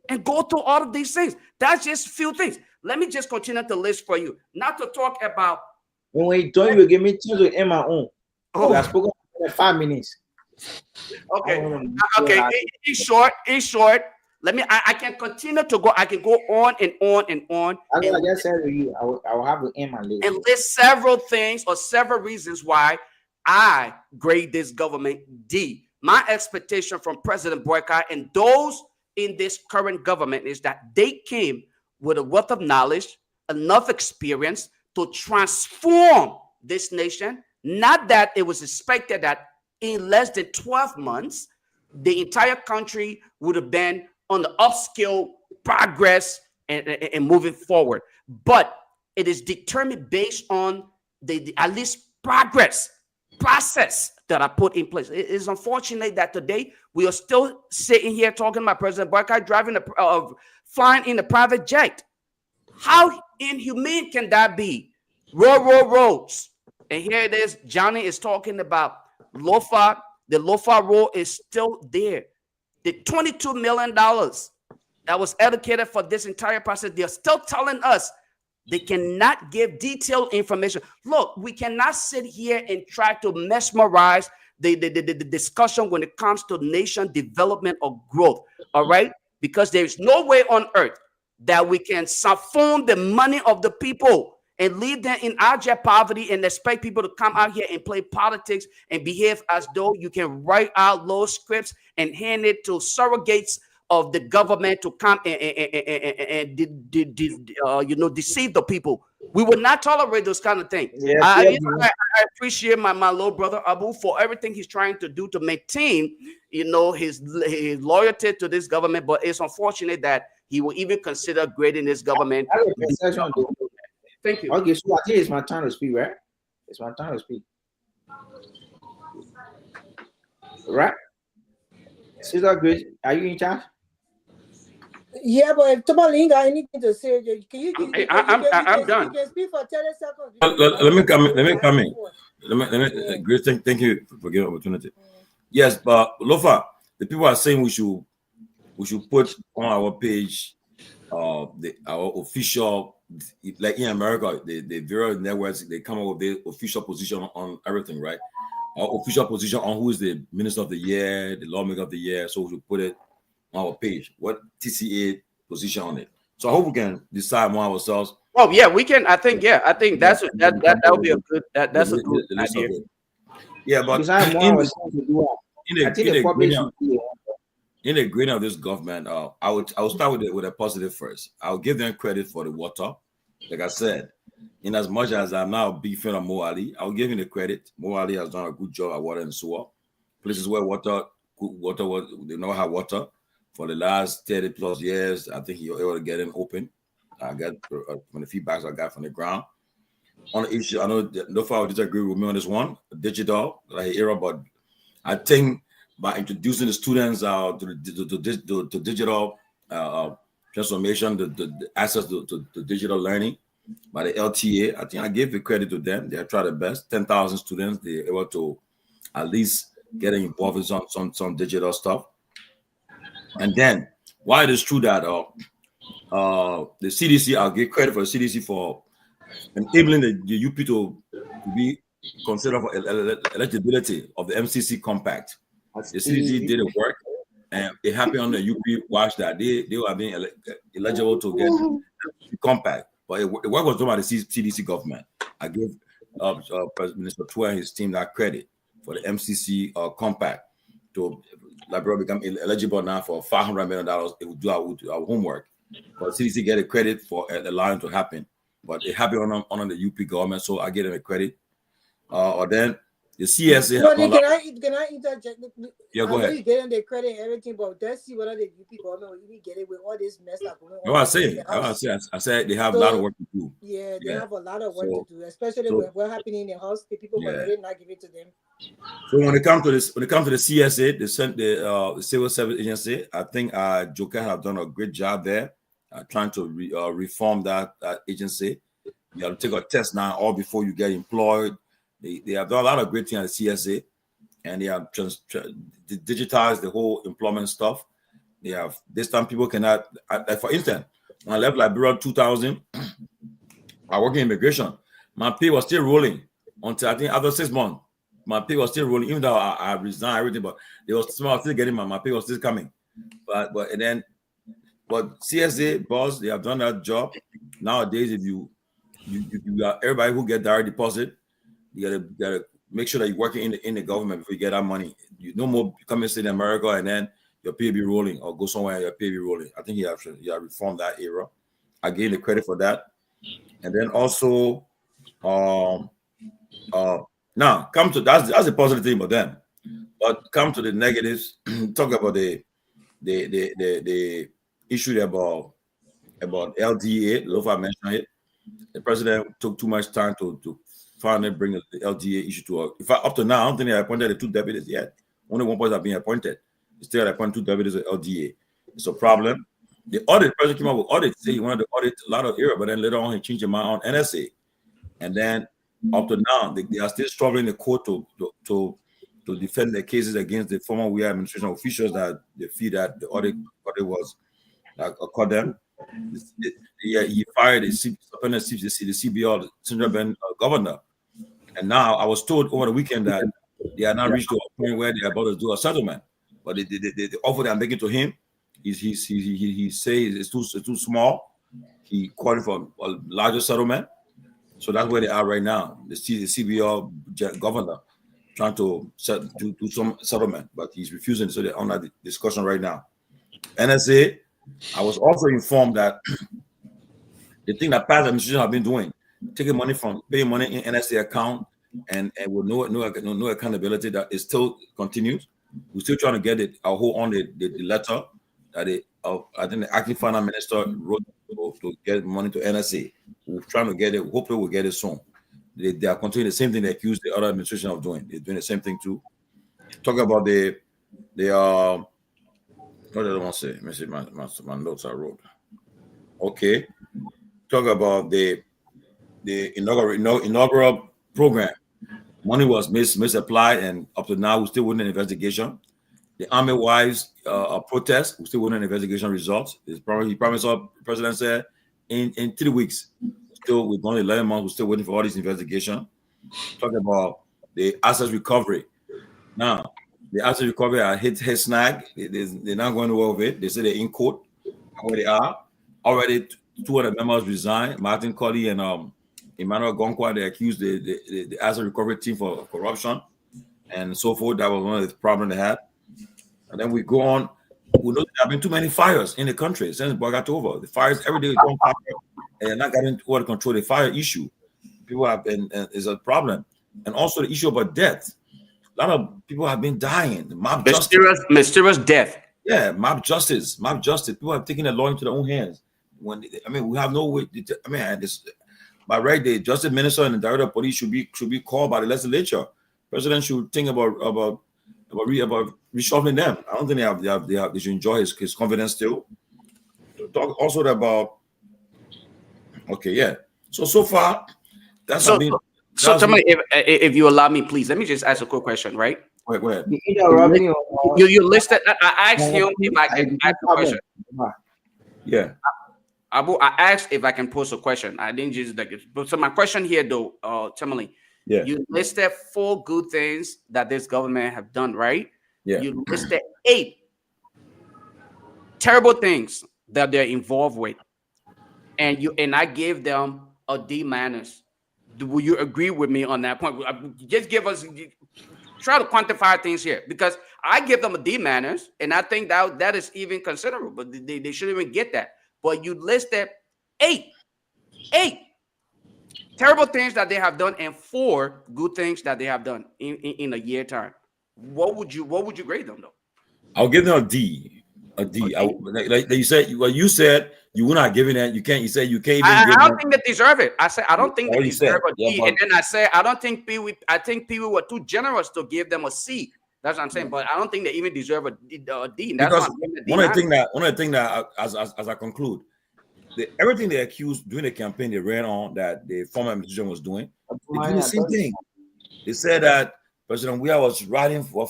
and go through all of these things. That's just a few things. Let me just continue to list for you. Not to talk about. When we don't, you give me time to end my own. Oh, I spoke for 5 minutes. Okay. Okay. In short. Let me. I can continue to go. I can go on and on and on. I just said to you, I will have to end my list. And list several things or several reasons why I grade this government D. My expectation from President Boycott and those in this current government is that they came with a wealth of knowledge, enough experience to transform this nation. Not that it was expected that in less than 12 months, the entire country would have been on the upscale progress and moving forward. But it is determined based on the at least process that are put in place. It is unfortunate that today we are still sitting here talking about President Boycott driving flying in a private jet. How inhumane can that be? Roads. And here it is. Johnny is talking about Lofa. The Lofa road is still there. The $22 million that was allocated for this entire process, they're still telling us they cannot give detailed information. Look, we cannot sit here and try to mesmerize the discussion when it comes to nation development or growth, all right? Because there's no way on earth that we can siphon the money of the people and leave them in abject poverty and expect people to come out here and play politics and behave as though you can write out low scripts and hand it to surrogates of the government to come and deceive the people. We would not tolerate those kind of things. Yes, I yes, appreciate my little brother Abu for everything he's trying to do to maintain, his loyalty to this government. But it's unfortunate that he will even consider grading this government. Thank you. Okay, so I think it's my time to speak, right? It's my time to speak. Right? Sister Grace, are you in charge? Yeah, but if Tomalin got anything to say, can you? I'm done. You can speak for 30 seconds. Let me come in. Let me Grace, thank you for giving the opportunity. Yes, but Lofa, the people are saying we should put on our page our official, like in America, the various networks, they come up with their official position on everything, right? Our official position on who is the minister of the year, the lawmaker of the year. So we should put it on our page. What TCA position on it? So I hope we can decide among ourselves. Oh yeah, we can. I think that would be a good. That's a good idea. Yeah, but in the grain of this government, I will start with a positive first. I'll give them credit for the water. Like I said, in as much as I'm now a big fan of Mo Ali, I'll give him the credit. Mo Ali has done a good job at water and sewer. Places where they never had water for the last 30 plus years. I think you're able to get them open. I got from the feedbacks I got from the ground. On the issue, I know Lofa will disagree with me on this one, digital, like era, but I think by introducing the students to digital transformation, the access to digital learning by the LTA, I think I gave the credit to them. They have tried their best. 10,000 students, they're able to at least get involved in some digital stuff. And then, while it is true that the CDC, I'll give credit for the CDC for enabling the UP to be considered for eligibility of the MCC compact. The CDC did the work, and it happened on the UP watch that they were being eligible to get the compact. But the work was done by the CDC government. I give Minister Pewee and his team that credit for the MCC compact to Liberia become eligible now for $500 million. It would do our homework. But CDC get a credit for allowing it to happen. But it happened on the UP government, so I give them a credit. Or then the CSA. Can I interject? Yeah, go I know ahead. you getting the credit and everything, but let's see whether the UP government will even get it with all this mess that's going on. No, I said they have a lot of work to do. Yeah, they have a lot of work to do, especially with what's happening in the house. The people already not give it to them. So when it comes to the CSA, the Civil Service Agency, I think Joker have done a great job there, trying to reform that agency. You have to take a test now, or before you get employed. They have done a lot of great things at the CSA, and they have digitized the whole employment stuff. They have this time people cannot. Like for instance, when I left Liberia 2000, I worked in immigration. My pay was still rolling until I think after 6 months. My pay was still rolling, even though I resigned everything, but they was still getting my pay was still coming. But CSA boss, they have done that job. Nowadays, if you got everybody who get direct deposit, you gotta make sure that you're working in the government before you get that money. You no more come and stay in America and then your pay be rolling, or go somewhere and your pay be rolling. I think you have reformed that era. I gave the credit for that. And then also now come to that's a positive thing about them. But come to the negatives, talk about the issue about LDA. Lofa mentioned it. The president took too much time to finally bring the LDA issue to in fact, up to now, I don't think they appointed the 2 deputies yet. Only 1 person have been appointed. Still appointed 2 deputies of LDA. It's a problem. The president came up with audit, say he wanted to audit a lot of area, but then later on he changed his mind on NSA. And then up to now, they are still struggling in the court to defend their cases against the former Myean administration officials that they feel that the audit was caught them. He fired the CBO, the Central Bank governor. And now I was told over the weekend that they are now reached to a point where they are about to do a settlement. But the offer they are making to him, he says it's too small. He called for a larger settlement. So that's where they are right now. The CBO governor trying to do some settlement, but he's refusing. So they're on that discussion right now. NSA. I was also informed that the thing that past administration have been doing, taking money from paying money in NSA account and with no accountability, that it still continues. We're still trying to get it. I'll hold on the letter that I think the acting finance minister wrote to get money to NSA. We're trying to get it. Hopefully, we'll get it soon. They are continuing the same thing they accused the other administration of doing. They're doing the same thing too. Talk about the what did I want to say? Let me see my notes I wrote. Okay. Talk about the inaugural program. Money was misapplied, and up to now, we're still waiting an investigation. The Army Wives protest, we're still waiting an investigation results. He promised the president said in 3 weeks. Still, we've gone 11 months, we're still waiting for all this investigation. Talk about the asset recovery. Now, the asset recovery are hit snag. They're not going to work with it. They say they're in court. Where they are. Already 200 members resigned. Martin Colley and Emmanuel Garguah, they accused the asset recovery team for corruption and so forth. That was one of the problems they had. And then we go on. We know there have been too many fires in the country since Boga took over. The fires every day is on fire, and they're not getting to control the fire issue. People have been is a problem, and also the issue about death. A lot of people have been dying. Mysterious death. Yeah, mob justice. People have taken the law into their own hands. We have no way. By right, the justice minister and the director of police should be called by the legislature. President should think about reshuffling them. I don't think they should enjoy his confidence still. Talk also about So far, that's something. So tell me if you allow me, please. Let me just ask a quick question, right? Wait, go ahead. You listed. I asked him if I can ask a question. Yeah. Abu, I asked if I can pose a question. I didn't just like it. But so my question here, though, Tomalin, yeah, you listed 4 good things that this government have done, right? Yeah. You listed 8 terrible things that they're involved with, and I gave them a D-. Will you agree with me on that point? Just give us. Try to quantify things here, because I give them a D-, and I think that is even considerable, but they shouldn't even get that. But you listed 8 terrible things that they have done and 4 good things that they have done in a year time. What would you grade them though? I'll give them a D. Like you said, you said you were not giving that. You can't. You said you can't even. I don't think they deserve it. I said I don't think they deserve a D, and then I said I don't think Pewee. I think Pewee were too generous to give them a C. That's what I'm saying. But I don't think they even deserve a D. That's because one of the things that as I conclude, everything they accused during the campaign they ran on that the former administration was doing, they do the same thing. They said that President Weah was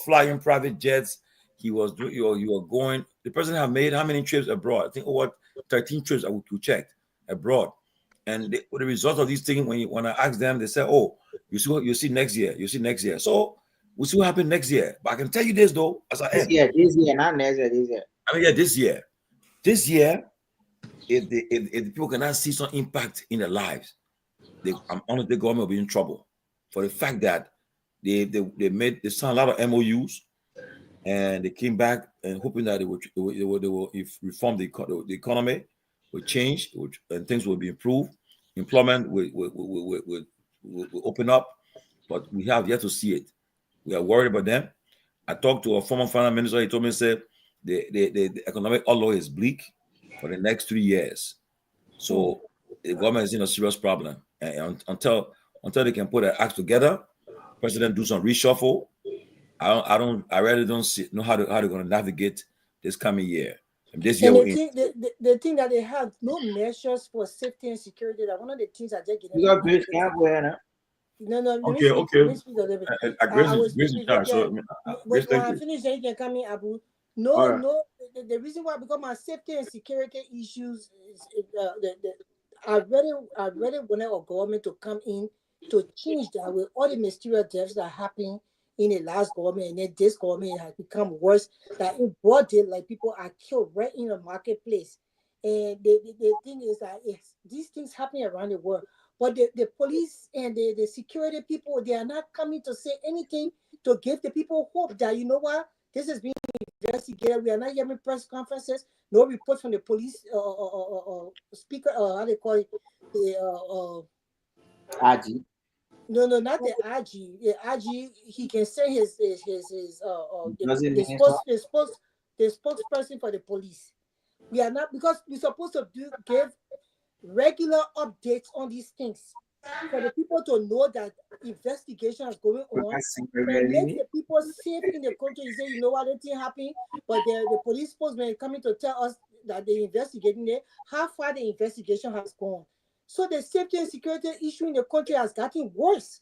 flying private jets. He was doing. You were going. The president have made how many trips abroad? I think over 13 trips I would check abroad. And the result of these things, when I asked them, they said, "Oh, you see next year. You see next year." So we'll see what happens next year. But I can tell you this though, as I end. This year, not next year. This year. I mean, yeah, this year. This year, if the people cannot see some impact in their lives, I'm honest, the government will be in trouble for the fact that they signed a lot of MOUs, and they came back and hoping that they will reform the economy, will change, and things will be improved. Employment will open up, but we have yet to see it. We are worried about them. I talked to a former finance minister. He told me, said the economic outlook is bleak for the next 3 years. So the government is in a serious problem. And until they can put their acts together, president do some reshuffle. I really don't know how they're going to navigate this coming year. And this year, the thing that they have no measures for safety and security. That one of the things that they're getting. You got Grace Garguah, No. Okay. Let me speak a little bit. Grace in charge. So, when I finish, then you can come in, Abu. No. The reason why, because my safety and security issues is I really wanted our government to come in to change that with all the mysterious deaths that happened in the last government, and then this government has become worse. That in broad day, like people are killed right in the marketplace. And the thing is that these things happen around the world. But the police and the security people, they are not coming to say anything to give the people hope that, you know what, This is being investigated. We are not hearing press conferences, no reports from the police speaker, how they call it, the RG. No, not the RG. The RG, he can say his the spokesperson for the police. We are not, because we're supposed to give regular updates on these things for the people to know that investigation is going on and make the people safe in the country. You say, you know what, anything happened, but the police spokesman is coming to tell us that they're investigating it, how far the investigation has gone. So the safety and security issue in the country has gotten worse.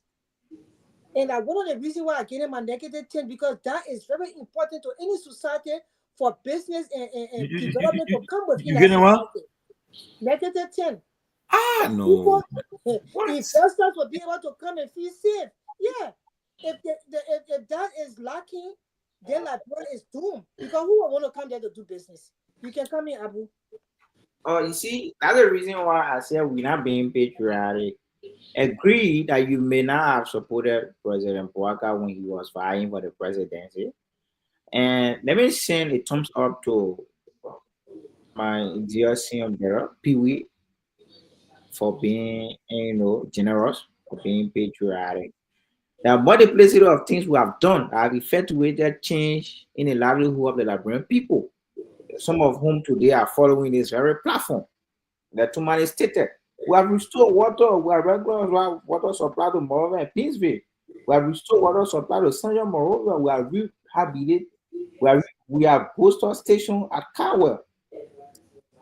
And one of the reasons why I gave him a -10, because that is very important to any society for business and development to come within that society. -10. No. Investors will be able to come and feel safe. Yeah. If that is lacking, then Liberia is doomed. Because who will want to come there to do business? You can come in, Abu. Oh, you see, that's the reason why I said we're not being patriotic. Agree that you may not have supported President Pouaka when he was vying for the presidency. And let me send a thumbs up to my dear senior Pewee, for being, generous, for being patriotic. There are multiplicity of things we have done that have effectuated change in the livelihood of the Liberian people, some of whom today are following this very platform that Tomalin stated. We have restored water, we have regular water supply to Monrovia and Pittsburgh. We have restored water supply to Central Monrovia. We have rehabilitated, we have boosted station at Garguah.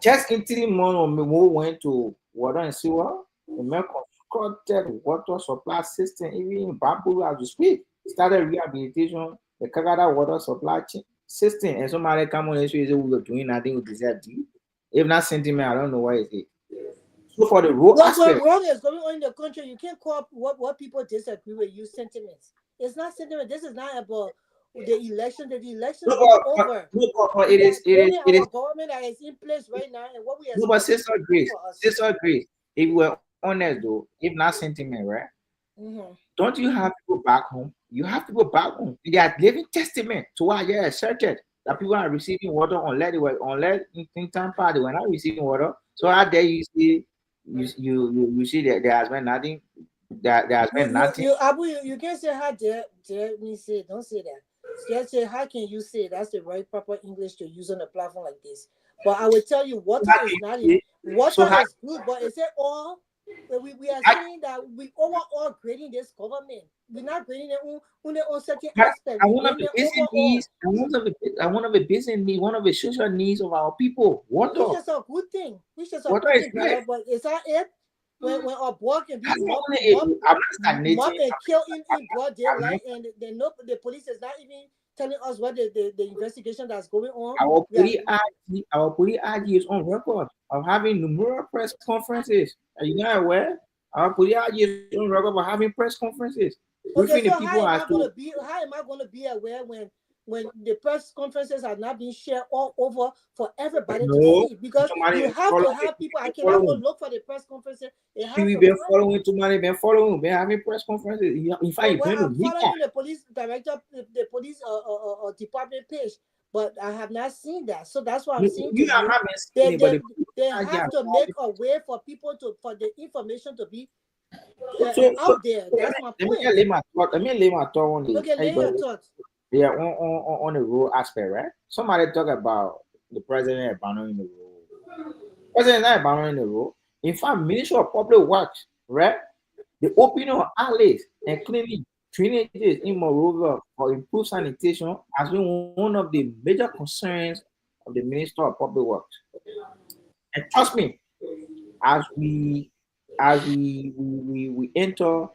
Just in 3 months, we went to water and sewer. The man constructed water supply system, even in Bamboo as we speak. Started rehabilitation, the Kagada water supply system. And somebody come on and say, we were doing nothing with this. If not sentiment, I don't know why it is. So for the road aspect, what wrong is going on in the country, you can't call what people disagree with you sentiments. It's not sentiment. This is not about the election. The election is over. It is our government that is in place right now, and what we are. No, but Sister Grace, if we were honest though, if not sentiment, right? Don't you have to go back home? You have to go back home. They are living testament to what you asserted that people are receiving water unless in Tampa they were not receiving water. So out there you see that there has been nothing. There has been nothing. You can't say how dare me say. Don't say that. Just say how can you say that's the right proper English to use on a platform like this? But I will tell you, water is not in. Water is good, but is it all? We are saying that we overall grading this government. We're not grading it on certain aspects. One of the basic needs, one of the basic needs, one of the social needs of our people. Water. Which is a good thing. But is that it? When our boy can be mobbed and killed in broad daylight, and the police is not even telling us what the investigation that's going on. Our police RG is on record of having numerous press conferences. Are you not aware? Our police RG is on record of having press conferences. Okay, so how am I going to be aware when the press conferences are not being shared all over for everybody to see? Because you have to have people. I cannot go look for the press conferences. We've been following been having press conferences. In fact, I'm following the police director, the police department page, but I have not seen that. So that's why I'm saying they have to make a way for people for the information to be out there. That's my point. Let me lay my thought on this. Okay, lay your thoughts. Yeah, on the rule aspect, right? Somebody talk about the president abandoning the rule. President not abandoning the rule. In fact, Ministry of Public Works, right? The opening of alleys and cleaning drainages in Monrovia for improved sanitation has been one of the major concerns of the Minister of Public Works. And trust me, as we enter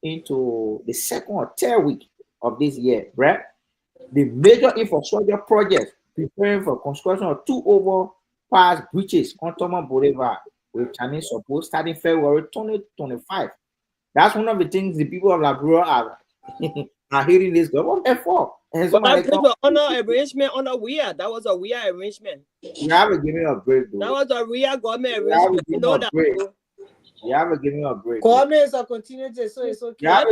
into the second or third week of this year, right? The major infrastructure projects preparing for construction of 2 overpass bridges on Tomalin Boulevard with Chinese support starting February 2025. That's one of the things the people of Liberia are hearing this government for. And but that was an arrangement on a WIA. That was a WIA arrangement. You have to give me a break, though. That was a WIA government arrangement. You know that. You have to give me a break. Comments are continuing to, so it's okay. I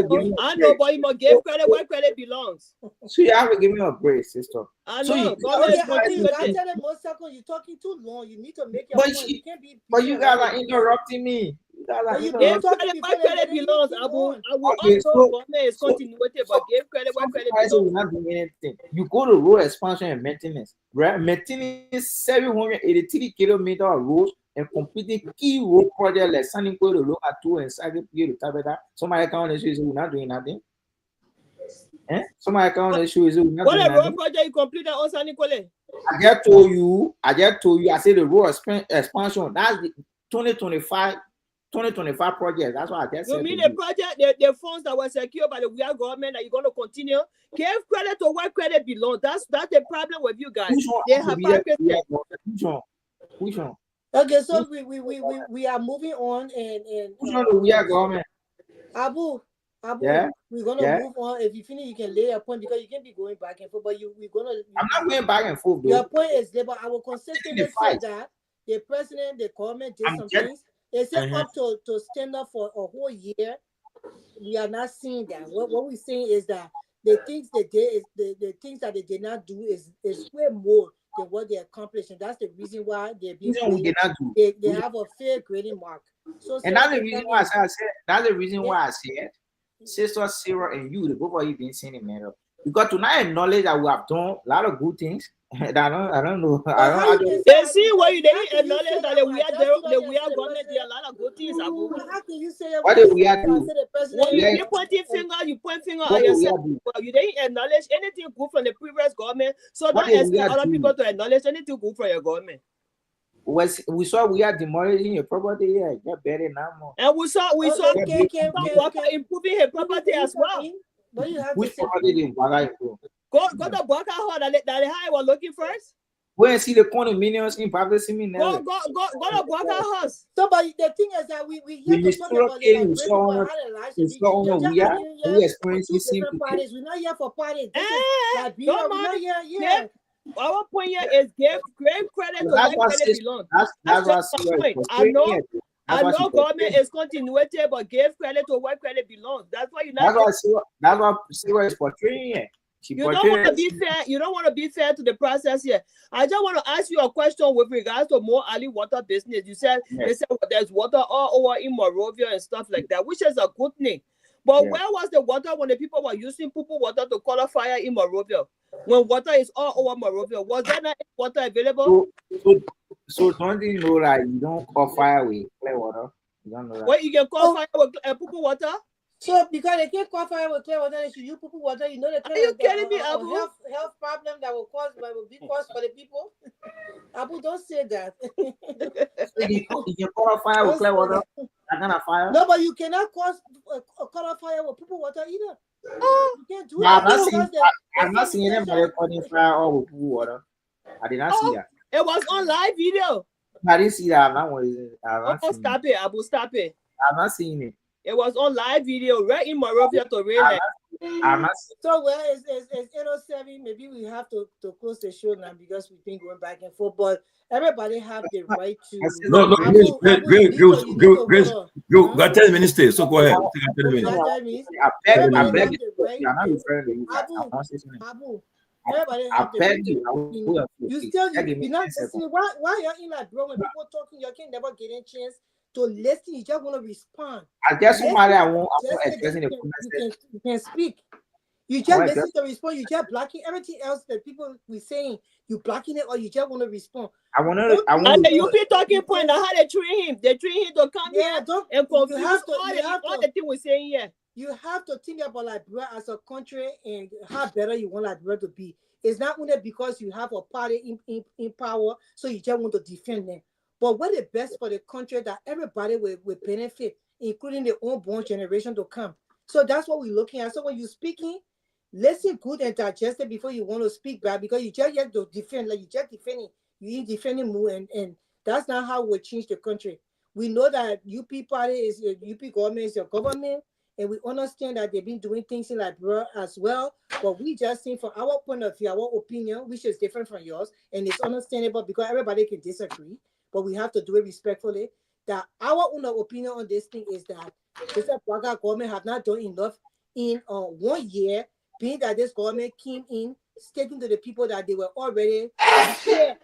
know, but you must give credit where credit belongs. So you have to give me a break, sister. I So know. you, Comments You can't tell them 1 second. You're talking too long. You need to make your point. You can't be. But you guys are interrupting me. You guys are Give interrupting credit me. where credit belongs, Abu. I will Okay, also government is continuity, but give credit where credit We're belongs. not doing anything. You go to road expansion and maintenance, right? Maintaining 783 kilometers of roads and completing key road projects like Sunny Ko to look at 2 and Sagi to Tabeta. Somebody can't issue is we're not doing nothing. Somebody can't issue is we're not doing What a road nothing. project you completed on Sunny Kole? I just told you, I said the road expansion, that's the 2025 project. That's what I just said. You mean the project, the funds that were secured by the Guar government that you're going to continue? Give credit to where credit belongs. That's the problem with you guys. They have Which one? Okay, so we are moving on and which one we are government? Abu, Yeah? we're gonna move on. If you finish, you can lay your point because you can be going back and forth. But I'm not going back and forth. Your point is there, but I will consistently say that the president, the government did some things. They said up to stand up for a whole year. We are not seeing that. What we're saying is that the things they did is the things that they did not do is way more than what they accomplished, and that's the reason why they're being they have a fair grading mark. So and that's the reason why I said that's the reason why I said Sister Sarah and you, the both of you been saying it, man. Because tonight acknowledge that we have done a lot of good things. I don't know. They see what you didn't acknowledge that we are government did a lot of good things. Abu. How can you say what did we have to do? When you pointing finger, you point finger at yourself. Well, you didn't acknowledge anything good from the previous government, so don't expect other people to acknowledge anything good from your government. We saw we are demolishing your property here. You're better now more. And we saw improving her property as well. But you have which to property did Waga improve? Go to Baka Hall that I was looking first. Go and see the condominiums in Pablo Simi now. Go to Baka House. So, but the thing is that we here to talk about the we experiencing different parties. We're not here for parties. We're not here. Our point here is give great credit to where credit belongs. That's the point. I know government is continuity, but give credit to where credit belongs. That's why that's what Sarah is portraying it. You don't want to be fair. You don't want to be fair to the process here. I just want to ask you a question with regards to more early water business. You said they said there's water all over in Monrovia and stuff like that, which is a good thing. But where was the water when the people were using poo water to color fire in Monrovia? When water is all over Monrovia, was there not water available? So don't you know that you don't call fire with clear water? You don't know that. Well, you can call fire with poo water. So because they can't call fire with clear water, they should use poo water. You know the kind of health problem that will be caused for the people. Abu, don't say that. So you can call fire with clear water. That kind of fire. No, but you cannot cause call fire with poo water either. You can't do it. I'm not seeing anybody calling fire or with poo water. I did not see that. It was on live video. I didn't see that. Stop it, Abu. Stop it. I'm not seeing it. It was on live video right in Monrovia to really. So it's 8:07. Maybe we have to close the show now because we've been going back and forth. But everybody have the right to. No, Grace. You got 10 minutes stay. So go ahead. I beg you. You're not referring to you. Abu. Everybody have the right to. You're not listening. Why you're in like bro when people talking, you can never get a chance to listen. You just want to respond. I guess somebody I won't expressing the you can speak. You just listen to respond. You just blocking everything else that people we saying. You blocking it or you just want to respond. I want to. You be talking point. How they treat him? They treat him to come here and confuse all the things we're saying here. You have to think about Liberia as a country and how better you want Liberia to be. It's not only because you have a party in power, so you just want to defend them. But what is best for the country that everybody will benefit, including the unborn generation to come. So that's what we're looking at. So when you're speaking, listen good and digest it before you want to speak back, because you just have to defend, like you just defending, you ain't defending more, and that's not how we change the country. We know that UP party is UP government is your government, and we understand that they've been doing things in Liberia as well. But we just think from our point of view, our opinion, which is different from yours, and it's understandable because everybody can disagree, but we have to do it respectfully. that our own opinion on this thing is that this government have not done enough in 1 year, being that this government came in stating to the people that they were already prepared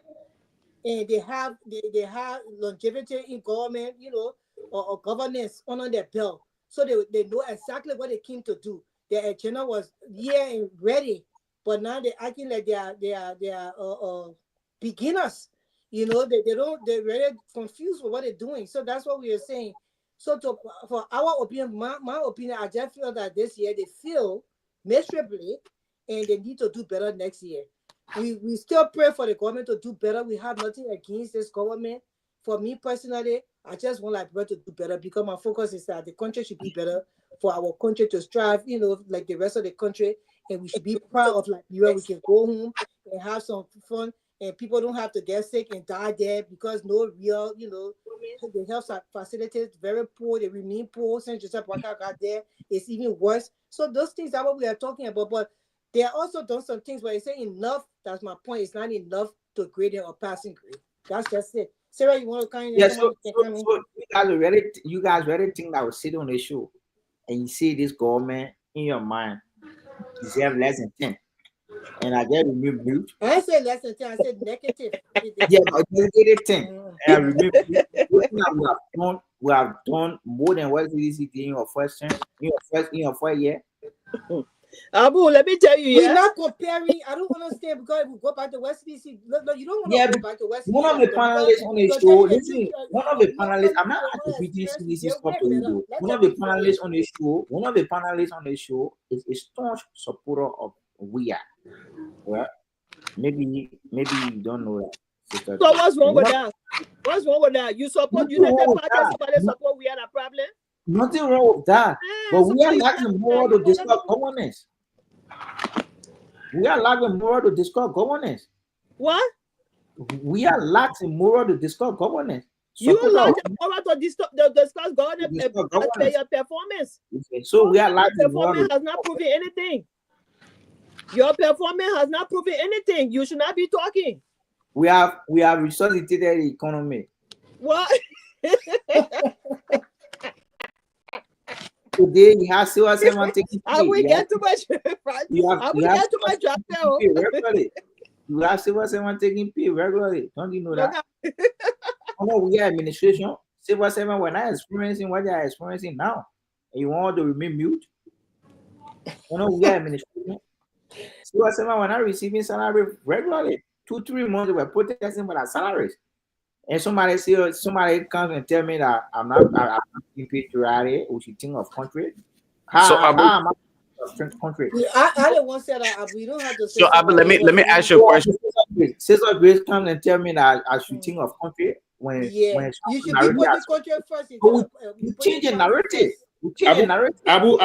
and they have longevity in government, or governance under their belt. So they know exactly what they came to do. Their agenda was here and ready, but now they're acting like they are beginners. They're really confused with what they're doing. So that's what we are saying. So for our opinion, my opinion, I just feel that this year they feel miserably and they need to do better next year. We still pray for the government to do better. We have nothing against this government. For me personally, I just want Liberia to do better because my focus is that the country should be better for our country to strive, like the rest of the country. And we should be proud of Liberia. We can go home and have some fun and people don't have to get sick and die there because no real, the health facilities very poor. They remain poor since Joseph Waka got there. It's even worse. So those things are what we are talking about. But they are also done some things where you say enough. That's my point. It's not enough to grade it or passing grade. That's just it. Sarah, you want to come in? Yeah, so you guys really think that I will sit on the show and you see this government in your mind deserve less than 10. And I get removed mute. I said less than 10, I said negative. Yeah, but I negative 10. And I removed mute. We have done more than what CDC did in your first term, in your first year. Abu, let me tell you, we're not comparing. I don't understand because if we go back to West DC, no, you don't want to go back to West DC. One of the panelists on the show, listen, one of the panelists, I'm not attributing CDC stuff to you though. One of the panelists on the show is a staunch supporter of WEA. Well, maybe you don't know that. So what's wrong with that? What's wrong with that? You support United Party, somebody support we had a problem? Nothing wrong with that. But we are lacking more to discuss governance. We are lacking more to discuss governance. What? We are lacking more to discuss governance. You lack more to discuss governance after your performance. So we are lacking your more. Performance has not proven anything. Your performance has not proven anything. You should not be talking. We have resuscitated the economy. What? Today we have still someone taking pay. We get too much. We get too much job now. You have still someone taking pay regularly. Don't you know that? We get administration. Civil servant were not experiencing what they are experiencing now, and you want to remain mute. We get administration. Civil servant were not receiving salary regularly. 2-3 months they were protesting for their salaries. And somebody comes and tell me that I'm not being paid to rally, we should think of country. Country. I don't want to say that we don't have to say. So let me ask you a question. Sister Grace comes and tell me that I should think of country when you should be putting country first. We change the narrative. Abu,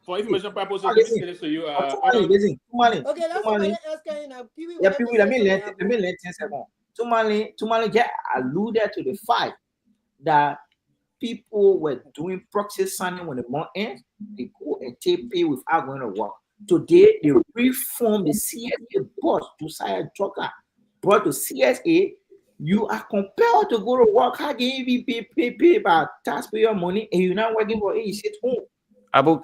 for information purposes, let me say this to you. Listen, okay, that's somebody else can now. Yeah, Pewee, let me let 10 seconds. Tomalin get alluded to the fact that people were doing proxy signing when the month ends. They go and take pay without going to work. Today, they reformed the CSA board to Josiah Togar. Brought to CSA, you are compelled to go to work. How can you be pay by taxpayer money and you're not working for it? You sit home. Abu,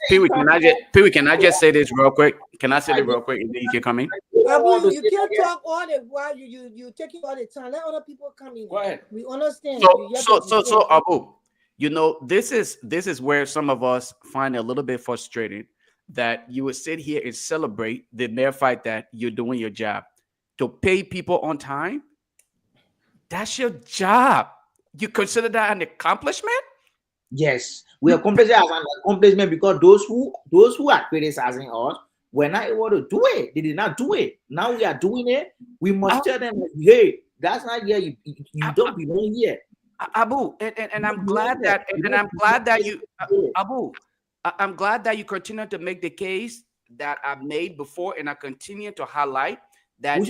Pewee, can I just say this real quick? Can I say it real quick and then you can come in? Abu, you can't talk all the while you taking all the time. Let other people come in. Go ahead. We understand. So Abu, this is where some of us find it a little bit frustrating that you would sit here and celebrate the mere fact that you're doing your job. To pay people on time, that's your job. You consider that an accomplishment? Yes, we accomplish it as an accomplishment because those who are criticizing us were not able to do it. They did not do it. Now we are doing it. We must tell them, hey, that's not here. You don't belong here. Abu, and I'm glad that you Abu, I'm glad that you continue to make the case that I've made before, and I continue to highlight that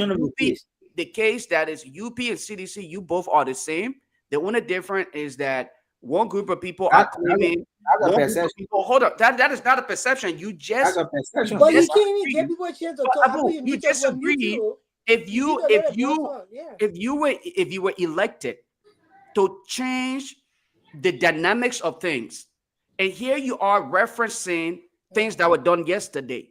the case that is UP and CDC, you both are the same. The only difference is that one group of people are claiming. Hold up, that is not a perception. You just. But you can't even give people a chance to talk. Abu, you disagree. If you were elected to change the dynamics of things. And here you are referencing things that were done yesterday.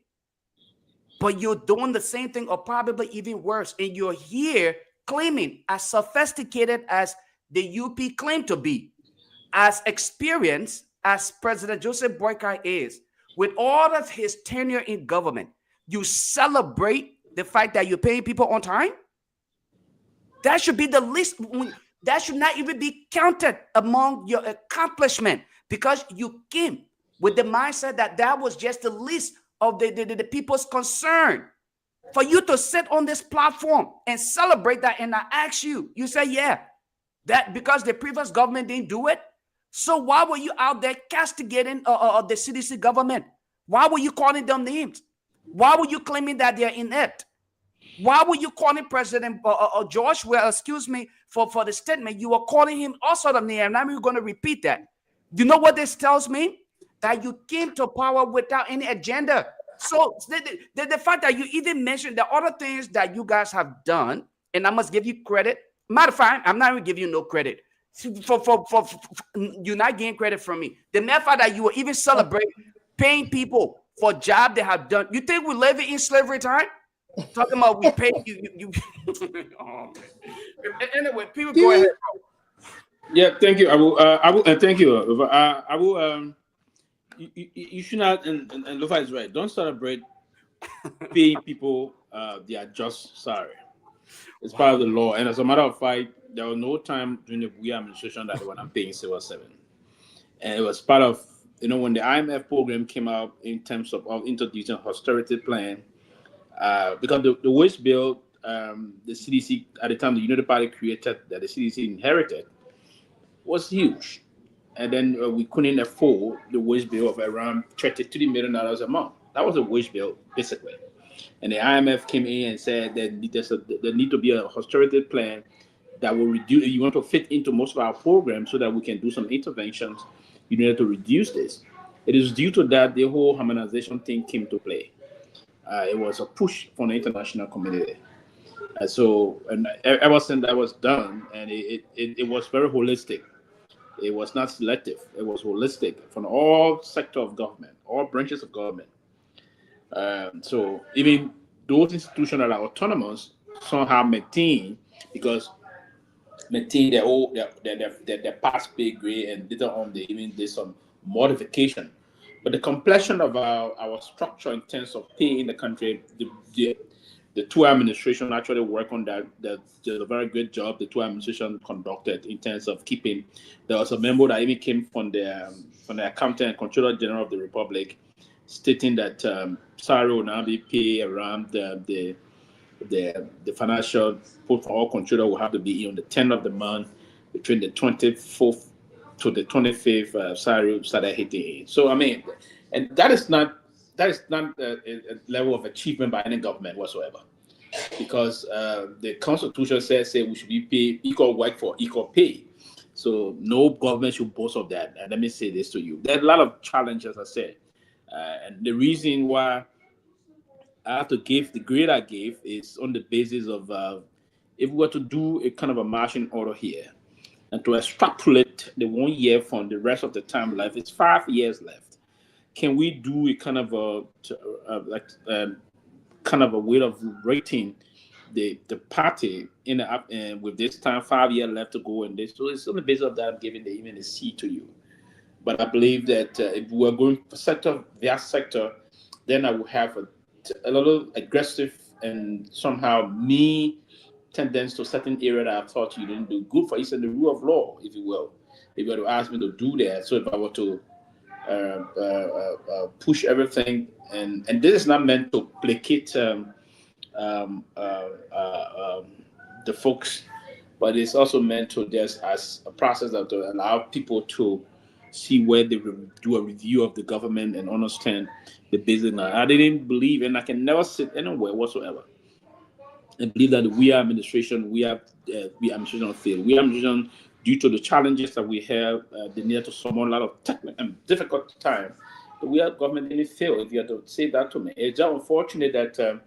But you're doing the same thing or probably even worse. And you're here claiming as sophisticated as the UP claimed to be, as experienced as President Joseph Boyka is, with all of his tenure in government, you celebrate the fact that you're paying people on time? That should be the least. That should not even be counted among your accomplishment, because you came with the mindset that that was just the least of the people's concern. For you to sit on this platform and celebrate that, and I ask you, you say, yeah, that because the previous government didn't do it. So why were you out there castigating the CDC government? Why were you calling them names? Why were you claiming that they're inept? Why were you calling President George? Well, excuse me for the statement. You were calling him all sort of names. And I'm going to repeat that. You know what this tells me? That you came to power without any agenda. So the fact that you even mentioned the other things that you guys have done, and I must give you credit. Matter of fact, I'm not going to give you no credit. For you're not getting credit from me. The mere fact that you will even celebrate paying people for job they have done. You think we live in slavery time? Talking about we pay you. Oh, anyway, people go ahead. Yeah, thank you. I will thank you. I will. You should not, and Lofa is right. Don't celebrate paying people their just salary. It's part of the law. And as a matter of fact, there was no time during the Guar administration that they were not paying Civil 7. And it was part of, when the IMF program came out in terms of introducing a austerity plan, because the wage bill, the CDC, at the time the United Party created, that the CDC inherited, was huge. And then we couldn't afford the wage bill of around $33 million a month. That was a wage bill, basically. And the IMF came in and said that there need to be a austerity plan that will reduce. You want to fit into most of our programs so that we can do some interventions. You need to reduce this. It is due to that the whole harmonization thing came to play. It was a push from the international community. So ever since that was done, and it was very holistic. It was not selective. It was holistic from all sectors of government, all branches of government. So even those institutions that are autonomous somehow maintain, because maintain their past pay grade, and later on they even did some modification. But the complexion of our structure in terms of pay in the country, the two administration actually work on that. That did a very good job. The two administration conducted in terms of keeping. There was a memo that even came from the Accountant and Controller General of the Republic, stating that salary will now be paid around the financial put for all controller will have to be on the 10th of the month, between the 24th to the 25th. Salary started hitting in. So I mean, and that is not a level of achievement by any government whatsoever, because the Constitution says we should be paid equal work for equal pay. So no government should boast of that. And let me say this to you: there are a lot of challenges, as I said, and the reason why I have to give the grade I gave is on the basis of if we were to do a kind of a marching order here and to extrapolate the 1 year from the rest of the time left, it's 5 years left. Can we do a kind of a way of rating the party with this time 5 years left to go, and this? So it's on the basis of that I'm giving even a C to you. But I believe that if we are going for sector via sector, then I will have a little aggressive and somehow mean tendency to certain area that I thought you didn't do good for. It's in the rule of law, if you will. If you were to ask me to do that, so if I were to push everything, and this is not meant to placate the folks, but it's also meant to just as a process that to allow people to see where they do a review of the government and understand the business. I didn't believe, and I can never sit anywhere whatsoever and believe that we administration failed. We administration, due to the challenges that we have, they need to summon a lot of technical and difficult time. But we have government didn't fail. If you had to say that to me, it's just unfortunate that the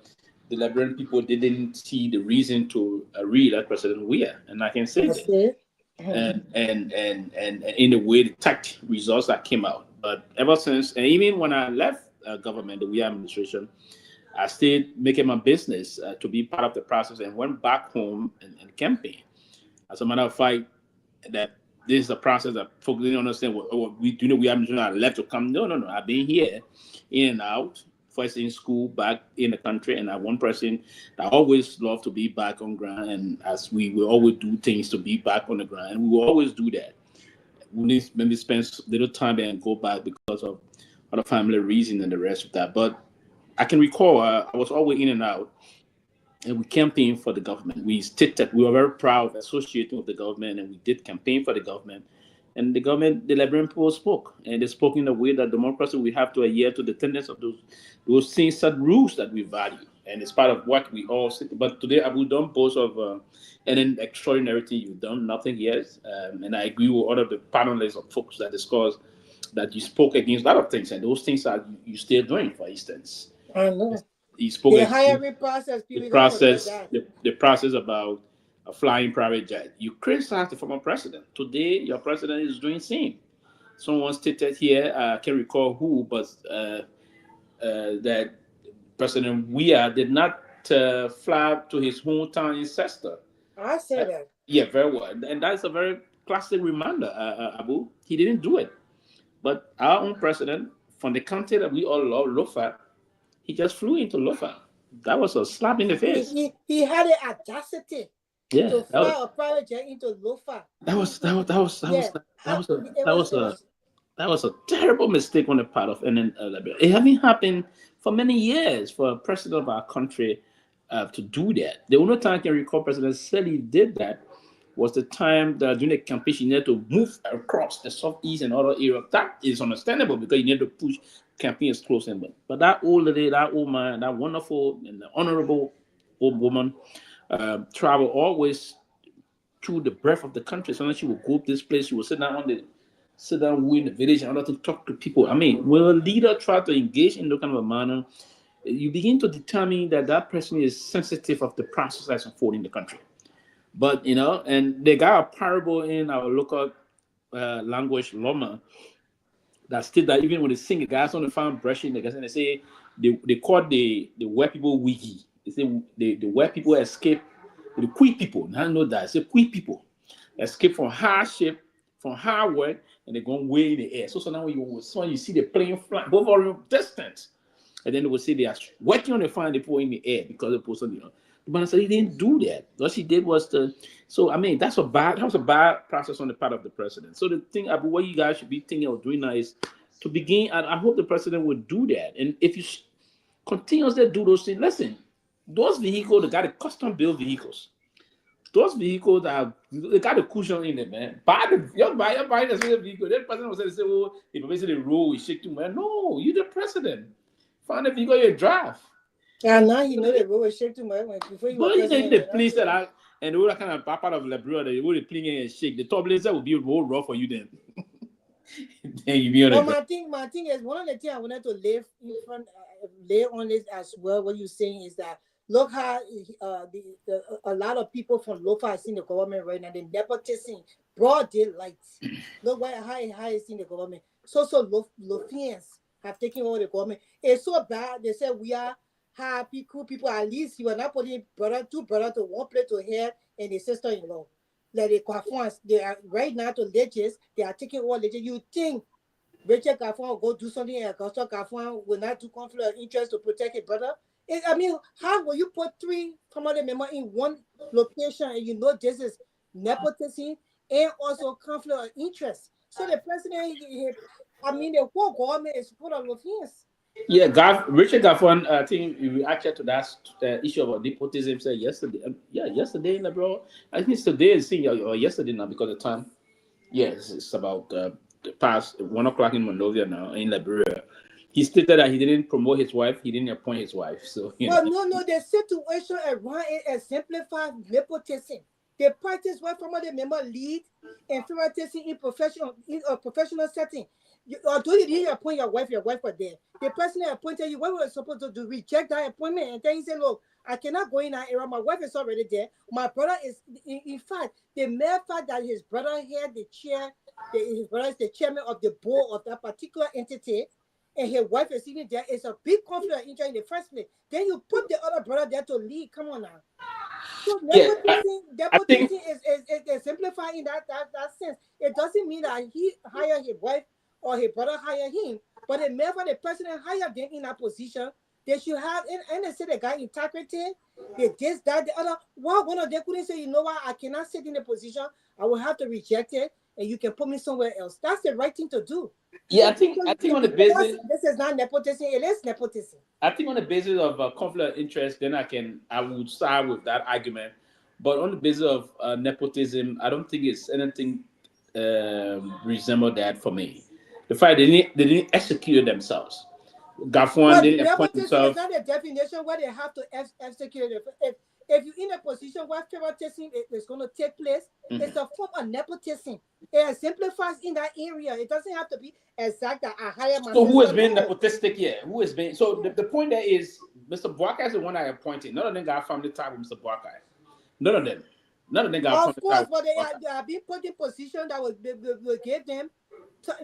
Liberian people didn't see the reason to re-elect President Weah, and I can say that. and in the way the tech results that came out. But ever since, and even when I left government, the Weah administration, I stayed making my business to be part of the process and went back home and campaign. As a matter of fact, that this is a process that folks didn't understand what we do. We haven't left to come. No. I've been here, in and out. First in school, back in the country, and I'm one person that always love to be back on ground. And as we will always do things to be back on the ground, and we will always do that. We need maybe spend little time and go back because of other family reason and the rest of that. But I can recall I was always in and out, and we campaigned for the government. We stated we were very proud of associating with the government, and we did campaign for the government. And the government, the Liberian people spoke, and they spoke in a way that democracy we have to adhere to the tenets of those things, set rules that we value, and it's part of what we all. But today, Abu don't boast of any extraordinary thing you've done, nothing yet. And I agree with all of the panelists of folks that discuss that you spoke against a lot of things, and those things are you still doing. For instance, I know. he spoke The against hiring process, the process about a flying private jet. You criticize the former president. Today, your president is doing the same. Someone stated here, I can't recall who, but that President Weah did not fly to his hometown in Chester. I say that. Yeah, very well. And that's a very classic reminder, Abu. He didn't do it. But our own president, from the country that we all love, Lofa, he just flew into Lofa. That was a slap in the face. He had the audacity to fly a private jet into Lofa. That was a terrible mistake on the part of Liberia. It hasn't happened for many years for a president of our country to do that. The only time I can recall President Sirleaf did that was the time that during the campaign she needed to move across the southeast and other areas. That is understandable because you need to push campaigns close in. But that old lady, that old man, that wonderful and honorable old woman travel always through the breadth of the country. Sometimes she would go up this place, she would sit down in the village and other to talk to people. I mean, when a leader tries to engage in that kind of a manner, you begin to determine that person is sensitive of the process that's unfolding in the country. But, and they got a parable in our local language, Loma, that state that even when they sing, the guys on the farm brushing, the guys, and they say they call the white people wiki. They say the white people escape, the quick people. I know that. It's quick people escape from hardship, from hard work, and they're going way in the air. So now you see the plane flying both are distance. And then they will say they are working on the farm, they put in the air because they put on the but I said he didn't do that. What he did was that was a bad process on the part of the president. So the thing about what you guys should be thinking of doing now is to begin, and I hope the president would do that. And if you continuously do those things, listen, those vehicles, they got the custom built vehicles. Those vehicles they got a cushion in them, man. You're buying a vehicle. That president was say, "Oh, if basically the road is shake too much." No, you're the president. Find a vehicle you drive. Yeah, now he know the road was shake too much. Before but you know the place that and all that kind of part of Liberia, they would playing and shake. The top laser will be more rough for you then. Then you be on my thing is one of the things I wanted to lay on this as well. What you're saying is that look how a lot of people from Lofa are seeing the government right now. The nepotism, broad daylight. Look how is seeing the government. So Lofians have taken over the government. It's so bad. They say we are happy, cool people. At least you are not putting two brothers to one plate to head and the sister-in-law. Like the Kafans, they are right now to leges. They are taking over leges. You think Rachel Kafan will go do something and Augusta Kafan will not do conflict of interest to protect a brother? How will you put three family members in one location and you know this is nepotism and also conflict of interest? So the president, the whole government is full of offense. Yeah, Richard Gaffon, I think we reacted to that issue about nepotism yesterday. Yesterday, bro. I think it's today or yesterday now because of the time. Yes, it's about the past 1 o'clock in Monrovia now in Liberia. He stated that he didn't promote his wife, he didn't appoint his wife. So no, the situation around it exemplifies nepotism. They practice what family member lead and favoritism in a professional setting. Although you didn't appoint your wife was there. The person that appointed you, what were you supposed to do? Reject that appointment and then you say, look, I cannot go in that era. My wife is already there. My brother is, in fact, The mere fact that his brother had the chair, his brother is the chairman of the board of that particular entity, and his wife is even there, is a big conflict of interest in the first place. Then you put the other brother there to lead. Come on now. So nepotism is simplifying that sense. It doesn't mean that he hired his wife or his brother hired him, but it meant for the president hired them in that position. They should have, and they say they got integrity, they this, that, the other. Why one of them couldn't say, you know what, I cannot sit in the position, I will have to reject it, and you can put me somewhere else. That's the right thing to do. Yeah, I think on the basis, this is not nepotism, it is nepotism. I think on the basis of conflict of interest, then I would side with that argument. But on the basis of nepotism, I don't think it's anything resemble that for me. The fact they didn't execute it themselves. Gafuan didn't appoint himself. It's not a definition where they have to execute it. If you're in a position where favoritism is going to take place, it's a form of nepotism. It simplifies in that area. It doesn't have to be exact that I hire myself. So who has been nepotistic here? Who has been? So the point there is, Mr. Boakai is the one I appointed. None of them got from the time of Mr. Boakai. None of them got from the time. Of course, but they are being put in position that will give them.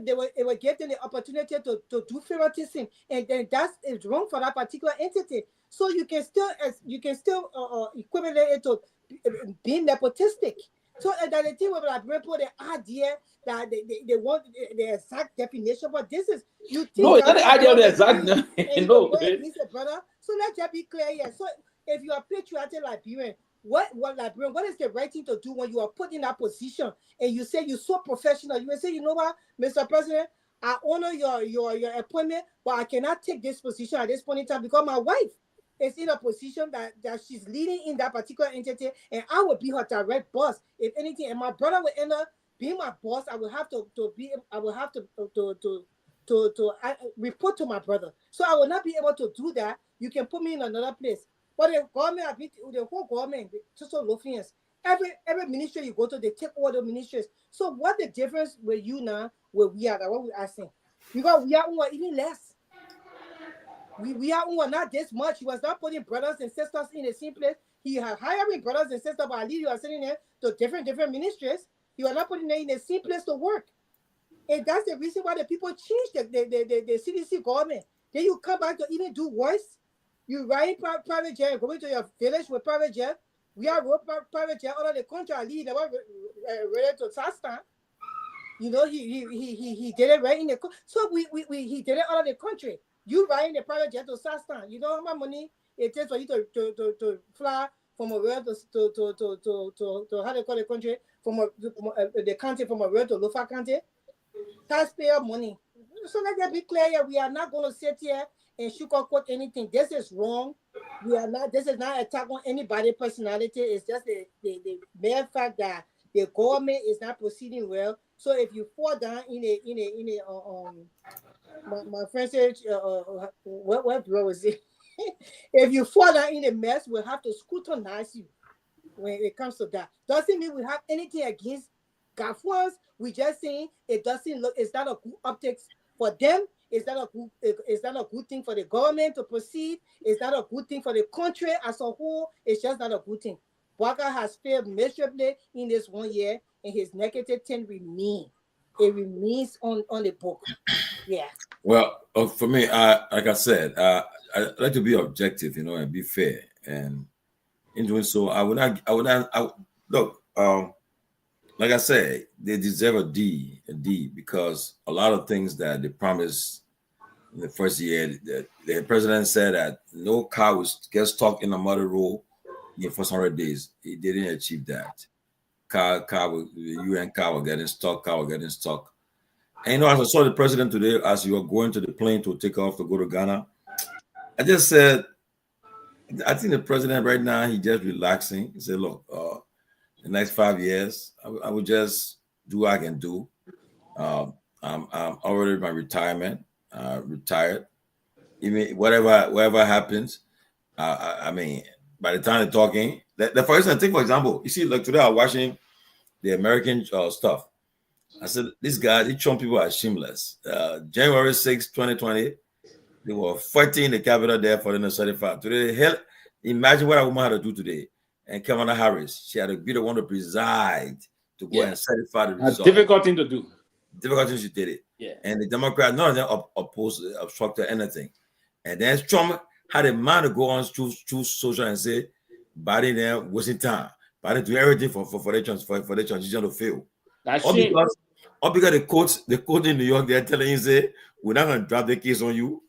It will give them the opportunity to do favoritism, and then is wrong for that particular entity. So you can still equivalent it to being nepotistic. So that the thing with the idea that they want the exact definition, but this is you think no, it's not the idea of the exact. No, brother. So let's just be clear here. So if you are patriotic Liberian, what is the right thing to do when you are put in that position and you say you're so professional? You will say, you know what, Mr. President, I honor your appointment, but I cannot take this position at this point in time because my wife is in a position that she's leading in that particular entity, and I will be her direct boss. If anything, and my brother will end up being my boss, I will have to report to my brother. So I will not be able to do that. You can put me in another place. But the government, the whole government, just so Lofians, every ministry you go to, they take all the ministries. So what the difference with you now, where we are, what we're asking? Because we are even less. We are not this much. He was not putting brothers and sisters in the same place. He had hiring brothers and sisters, but at least you are sitting there to different ministries. You are not putting them in the same place to work. And that's the reason why the people changed the CDC government. Then you come back to even do worse. You ride private jet, going to your village with private jet. We are private jet out of the country. Ali never related to Sastan. You know, he did it right in the country. So he did it out of the country. You ride in the private jet to Sastan. You know how much money it takes for you to fly from a road to how they call the country, from the county, from a road to Lofa County? Taxpayer money. So let's be clear here. We are not going to sit here and sugarcoat anything. This is wrong. We are not. This is not an attack on anybody's personality. It's just the mere fact that the government is not proceeding well. So if you fall down my friend said, what was it? If you fall down in a mess, we'll have to scrutinize you when it comes to that. Doesn't mean we have anything against Gafuans. We just saying it doesn't look. It's not a good optics for them. It's not a good thing for the government to proceed. It's not a good thing for the country as a whole. It's just not a good thing. Waka has failed miserably in this 1 year, and his negative 10 remain. It remains on the book. Yeah. Well, for me, like I said, I like to be objective, and be fair. And in doing so, I would not look. Like I said, they deserve a D, because a lot of things that they promised in the first year, the president said that no car would get stuck in a muddy road in the first 100 days. He didn't achieve that. The UN car was getting stuck. And as I saw the president today, as you were going to the plane to take off to go to Ghana, I just said, I think the president right now, he's just relaxing. He said, look, the next 5 years, I will just do what I can do. I'm already in my retirement, retired. Even whatever happens, I mean, by the time they're talking, for instance, for example, you see, like today I was watching the American stuff. I said, these Trump people are shameless. January 6, 2020, they were fighting the Capitol there for the 75. Today, hell, imagine what a woman had to do today. and Kamala Harris. She had to be the one to preside to go and certify the A result. difficult thing to do. Difficult thing she did it. Yeah. And the Democrats, none of them opposed, obstructed anything. And then Trump had a mind to go on through social and say, Biden there wasting time. Biden do everything for the transition to fail. That's All because the court in New York, they're telling you, say, we're not going to drop the case on you.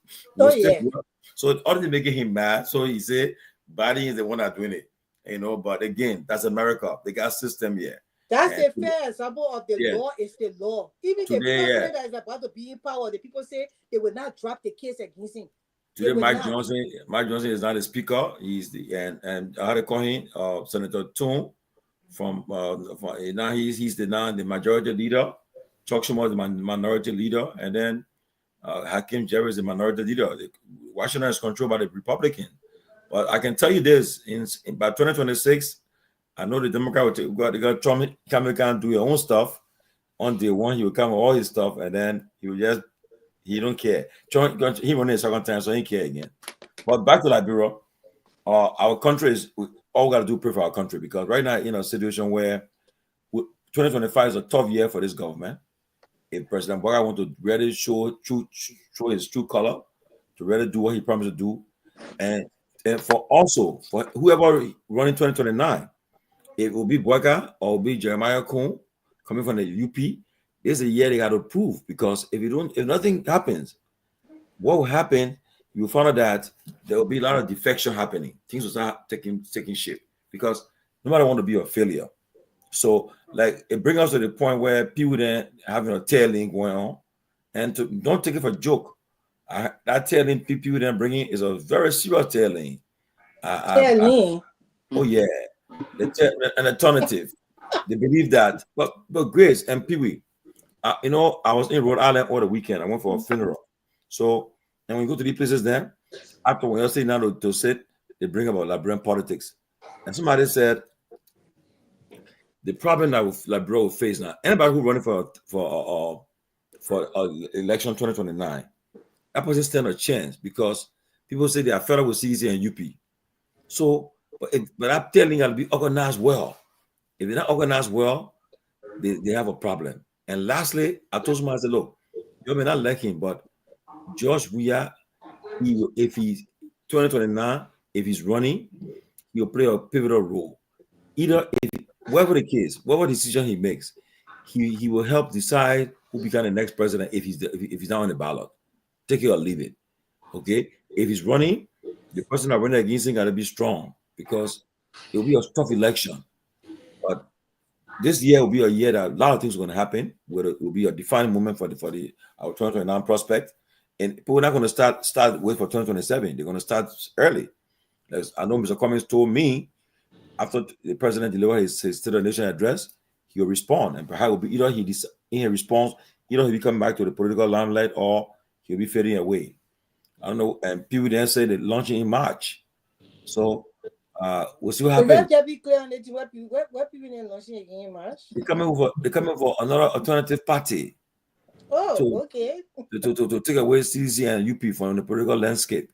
So all they making him mad. So he said, Biden is the one that's doing it. You know, but again, that's America. They got system here. That's a fair example of the law is the law. Even the president that is about to be in power, the people say they will not drop the case against him. Today, Mike Johnson is not the speaker. He's the and I had to call him Senator Toon from now he's the majority leader. Chuck Schumer is the minority leader, and then Hakeem Jerry is the minority leader. Washington is controlled by the Republican. But I can tell you this: by 2026, I know the Democrat will Trump can do your own stuff. On day one, he will come with all his stuff, and then he don't care. Trump, he won a second time, so he care again. But back to Liberia, our country is all got to do pray for our country, because right now in a situation where 2025 is a tough year for this government. If President Guar want to really show his true color, to really do what he promised to do, and for whoever running 2029, it will be Guar or will be Jeremiah Kuhn coming from the UP. This is a year they got to prove, because if nothing happens, what will happen? You'll find out that there will be a lot of defection happening. Things will start taking shape, because nobody want to be a failure. So, like, it brings us to the point where people then having a tailing going on, and don't take it for a joke. That tailing people then bringing is a very serious tailing. Oh yeah, an alternative. They believe that, but Grace and Pewee, I was in Rhode Island all the weekend. I went for a funeral. So, and when you go to these places, then after when you say now to sit, they bring about Liberian politics, and somebody said, the problem that Liberia will face now, anybody who running for election 2029, that person stand a chance, because people say they are federal with CDC and UP. So, but I'm telling you, it'll be organized well. If they're not organized well, they have a problem. And lastly, I told somebody, I said, look, you may not like him, but George Weah, if he's 2029, if he's running, he'll play a pivotal role. Either whatever the case, whatever decision he makes, he will help decide who become the next president if he's not on the ballot. Take it or leave it. Okay? If he's running, the person that running against him got to be strong, because it will be a tough election. But this year will be a year that a lot of things are going to happen. Where it will be a defining moment for our 2029 prospect. And people are not going to start wait for 2027. They're going to start early. As I know Mr. Cummings told me, after the president delivered his State of the Nation address, he will respond, and perhaps it will be either he responds, either he'll be coming back to the political limelight, or he'll be fading away. I don't know. And people then say they're launching in March, so we'll see what happens. Let's just be clear on it. What people are launching again in March? They're coming for another alternative party. Oh, okay. To take away CDC and UP from the political landscape.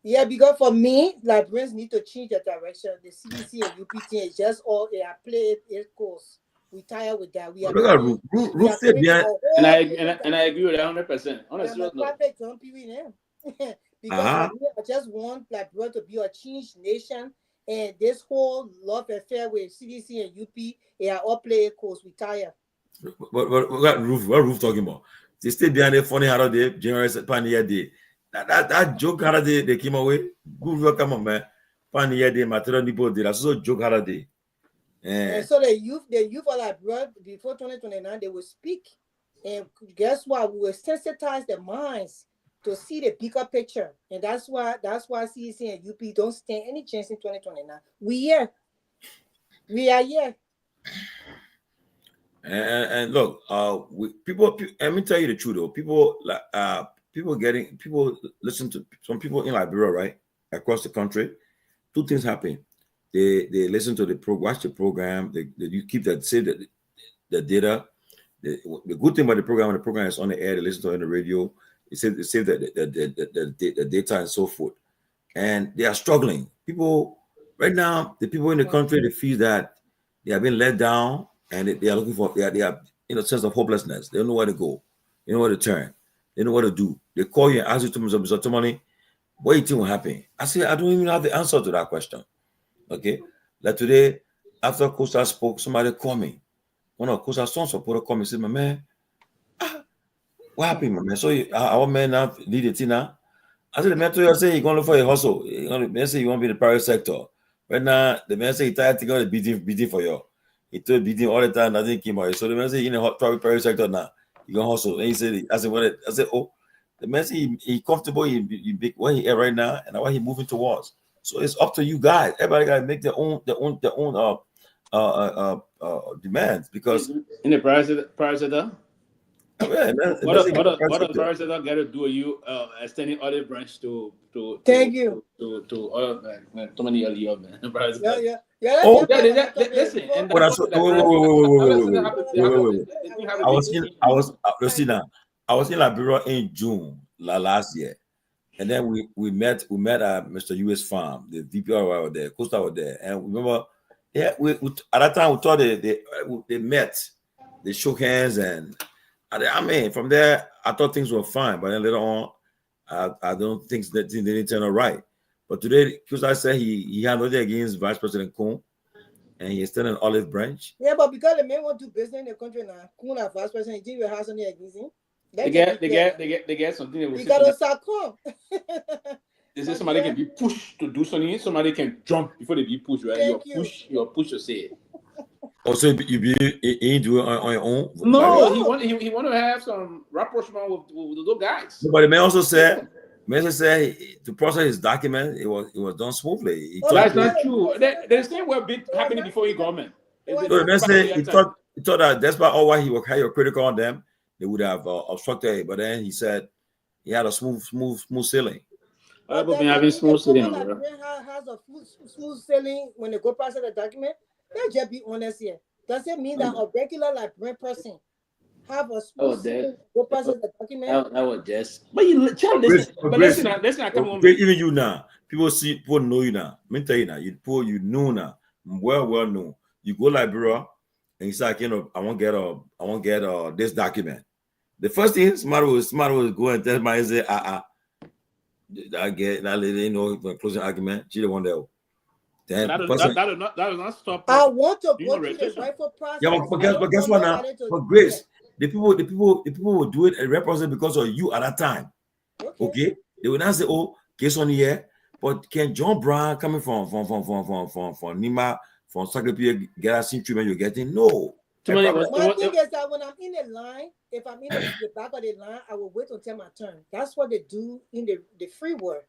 Yeah, because for me, Liberians need to change the direction. The CDC and UP thing is just all they are playing it course. We tired with that. We are. Look at Ruth said behind, and I agree with that 100%. Honestly, because I just want Liberia to be a changed nation, and this whole love affair with CDC and UP, they are all playing course. We tired. What Ruth talking about? They stay behind the funny how they January Pioneer Day. That joke how they came away. Good come on, man. Pioneer Day, material people did. That's also joke how they. And so the youth of Liberia before 2029, they will speak. And guess what? We will sensitize their minds to see the bigger picture. And that's why CDC and UP don't stand any chance in 2029. We are here. And look, people. Let me tell you the truth, though. People listen to some people in Liberia, right, across the country. Two things happen. They listen to watch the program. They keep that, say the data. The good thing about the program, when the program is on the air, they listen to it on the radio. They save the data and so forth. And they are struggling. People Right now, the people in the country, they feel that they have been let down and they are looking for, they are in a sense of hopelessness. They don't know where to go. They don't know where to turn. They don't know what to do. They call you and ask you to Mr. Tomalin, what do you think will happen? I say, I don't even have the answer to that question. Okay? Like today, after Costa spoke, somebody called me. One of Costa's sons supporter called me and said, my man, what happened, my man? So our man now lead the team now. I said, the man told you, I say, you're going to look for a hustle. The man say you want to be in the private sector. Right now, the man say he tired to go to beating for you. He told beating all the time, nothing came out. So the man say, in the private sector now, you going to hustle. And he said, I said, oh, the man say he comfortable, he big where he at right now, and what he moving towards. So it's up to you guys. Everybody got to make their own demands, because in the private sector. Yeah, what does the private sector got to do with you extending olive branch to thank you to other too many earlier man. Yeah. Oh, Listen. And wait. I was in Liberia in June last year, and then we met at Mr. U.S. Farm. The VP was there, Costa was there, and remember, yeah, we at that time we thought they met, they shook hands, and I mean, from there I thought things were fine, but then later on, I don't think that they didn't turn out right. But today, Costa said he had nothing against Vice President Kuhn, and he's still an olive branch. Yeah, but because the men want to do business in the country now, Kuhn and Vice President, he didn't have something against him. They get something. You got to succumb. They say somebody can be pushed to do something. Somebody can jump before they be pushed. Right? You're pushed to say it. Also, you do it on your own. No, he want to have some rapprochement with those guys. But the man also said, to process his document, it was done smoothly. That's not true. The same were happening before he government. So the man said he thought that despite all why he was critical on them, they would have obstructed it. But then he said he had a smooth sailing. I've been having smooth sailing. Has a smooth sailing when they go past the document. Let's just be honest here. Does it mean that a regular like person have a smooth sailing go past the document? That was just. But you listen. But listen. Come on. Even you now, people know you now. Let me tell you now. You know now. Well known. You go Liberia and you say, I won't get this document. The first thing somebody was go and tell me, say, I get that lady, the closing argument. She the one that. Then that does not stop. I want to go through the rightful process. Yeah, but guess what now? But Grace, the people will do it and represent because of you at that time. Okay? They will not say, oh, case on the air. But can John Brown coming from Nima, from Sacramento, get a same treatment you're getting? No. My thing is that when I'm in the line, if I'm in the back of the line, I will wait until my turn. That's what they do in the free world.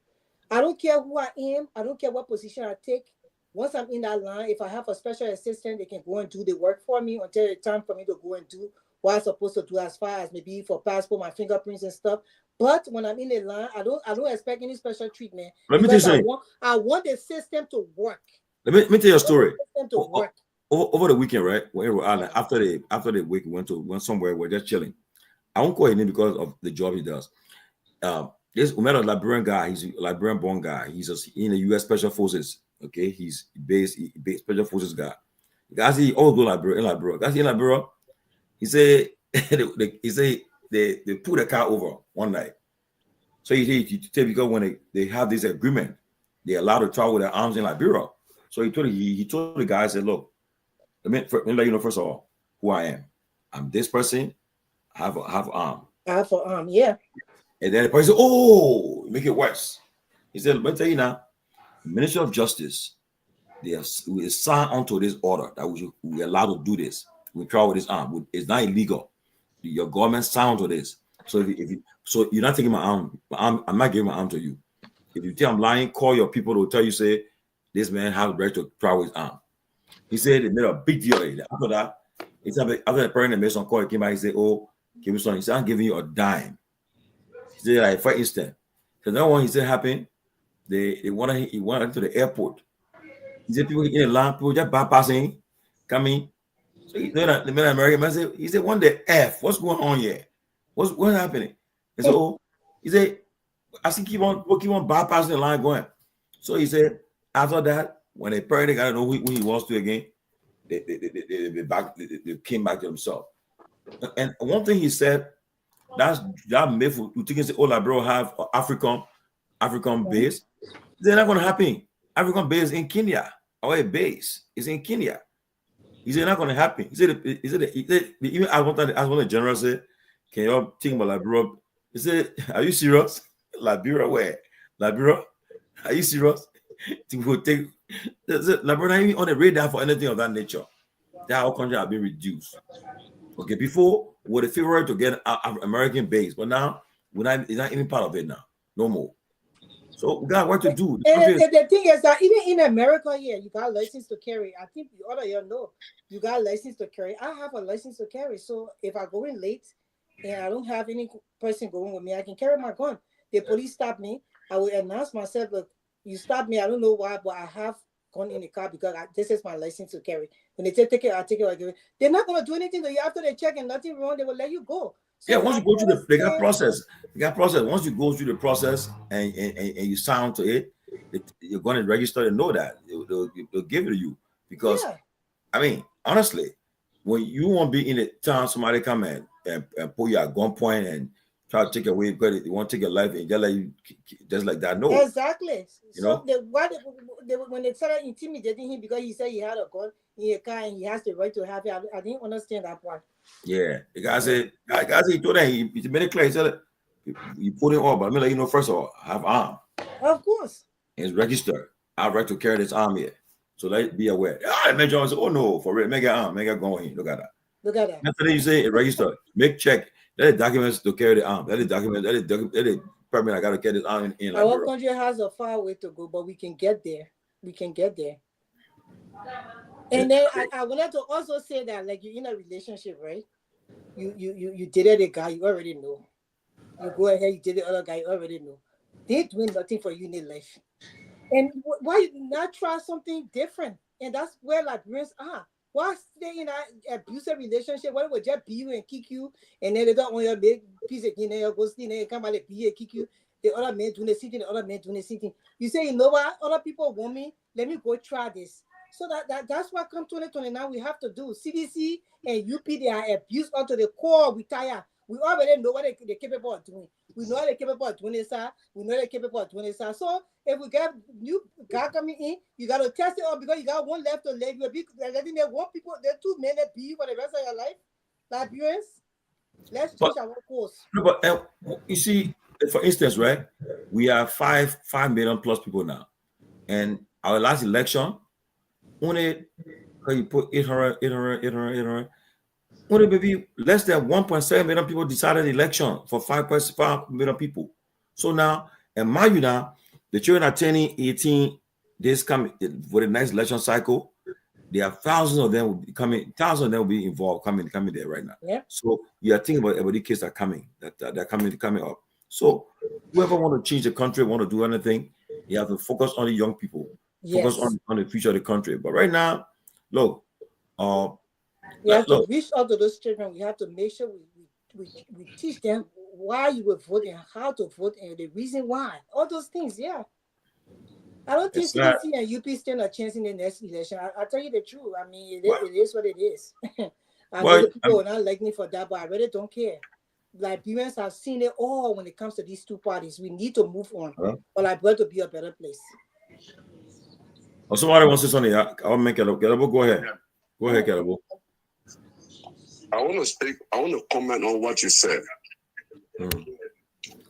I don't care who I am. I don't care what position I take. Once I'm in that line, if I have a special assistant, they can go and do the work for me until it's time for me to go and do what I'm supposed to do as far as maybe for passport, my fingerprints and stuff. But when I'm in the line, I don't expect any special treatment. Let me tell you something. I want the system to work. Let me tell you a story. Over the weekend, right? After the week, we went somewhere. We're just chilling. I won't call him because of the job he does. We met a Liberian guy. He's a Liberian-born guy. He's in the U.S. Special Forces. Okay, he's based Special Forces guy. Guys, he always go Liberia. Guys, in Liberia, he say they put the car over one night. So he because when they have this agreement, they're allowed to travel with their arms in Liberia. So he told the guy, I said, look, let me let you know first of all who I am. I'm this person. I have an arm. I have an arm, yeah. And then the person said, oh, make it worse. He said, let me tell you now, Ministry of Justice, we sign onto this order that we allowed to do this. We travel with this arm. It's not illegal. Your government signed onto this. So so you're not taking my arm. I'm not giving my arm to you. If you think I'm lying, call your people to tell you, say, this man has the right to travel his arm. He said they made a big deal. After that, after the parent made some call, he came back, he said, oh, give me something. He said, I'm giving you a dime. He said, like, for instance. So that one, he said, happened. He went to the airport. He said, people in the line, people just bypassing, coming. So the man American man said, he said, one day, F, what's going on here? What's happening? He said, oh, he said, I see keep on bypassing the line going. So he said, after that, when a parent got to know who he wants to again, they came back to themselves. And one thing he said, that myth who think say, oh, Liberia have African base. They're not going to happen. African base in Kenya. Our base is in Kenya. He said, not going to happen. He said, even I want the general say, can you think about Liberia? He said, are you serious? Liberia, where? Liberia? Are you serious? To take Liberia not even on the radar for anything of that nature. That our country have been reduced. Okay, before we were the favorite to get American base, but now it's not even part of it now. No more. So we got work to do. And the thing is that even in America here, you got license to carry. I think the other you know, you got license to carry. I have a license to carry. So if I go in late and I don't have any person going with me, I can carry my gun. The police stop me. I will announce myself, look, you stop me. I don't know why, but I have gun in the car because this is my license to carry. When they take it, I take it. I give it. They're not going to do anything to you after they check and nothing wrong. They will let you go. So yeah, once you go through they got process. They got process. Once you go through the process and you sign to it, you're going to register and know that they'll give it to you. Because I mean, honestly, when you won't be in the town, somebody come and pull you at gunpoint and try to take away because they want to take your life and just like you, just like that. No, exactly. You know? When they started intimidating him because he said he had a gun in a car and he has the right to have it, I didn't understand that part. Yeah, the guy said, he told him, he made it clear. He said, you put it on, but I'm gonna let you know, first of all, I have arm. Of course. It's registered. I have right to carry this arm here. So let be aware. I made John say, oh no, for real, make it arm, make it go in. Look at that. Look at that. After you say it registered, make check. That is documents to carry the arm. That is document. That is permit. I gotta get this arm in. Our country has a far way to go, but we can get there. We can get there. And then I wanted to also say that, like, you're in a relationship, right? You dated a guy, you already know. You go ahead, you date the other guy, you already know. They're doing nothing for you in their life. And why not try something different? And that's where Liberians are. Why stay in an abusive relationship? Why would just beat you and kick you? And then they don't want your big piece of skin, you go sleep, and come out and beat and kick you. The other man doing the same thing, the other man doing the same thing. You say, you know what? Other people want me. Let me go try this. So that's what come 2029 we have to do. CDC and UP, they are abused onto the core. We tired. We already know what they're capable of doing. We know they're capable of doing this. We know they're capable of doing this. So if we get new guy coming in, you got to test it out because you got one left to leg. You're letting there one people, there 2 men that be for the rest of your life. Liberians, let's change our course. No, but you see, for instance, right? We have 5 million plus people now, and our last election, only you put 800. Only maybe less than 1.7 million people decided the election for 5.5 million people. So now, and mind you now, the children are turning 18 this coming for the next election cycle. There are thousands of them will be coming, thousands of them will be involved coming there right now. Yeah. So you are thinking about everybody kids are coming, that they're coming up. So whoever want to change the country, want to do anything, you have to focus on the young people, focus on the future of the country. But right now, look, we have to reach out to those children. We have to make sure we teach them why you will vote and how to vote and the reason why. All those things, yeah. I don't think CDC and UP stand a chance in the next election. I'll tell you the truth. I mean, it is what it is. I know the people will not like me for that, but I really don't care. Liberians have seen it all when it comes to these 2 parties. We need to move on for Liberia to be a better place. Oh, somebody wants to say something. I'll make it up. Kehleboe, go ahead. Go ahead, Kehleboe. I want to speak. I want to comment on what you said. Go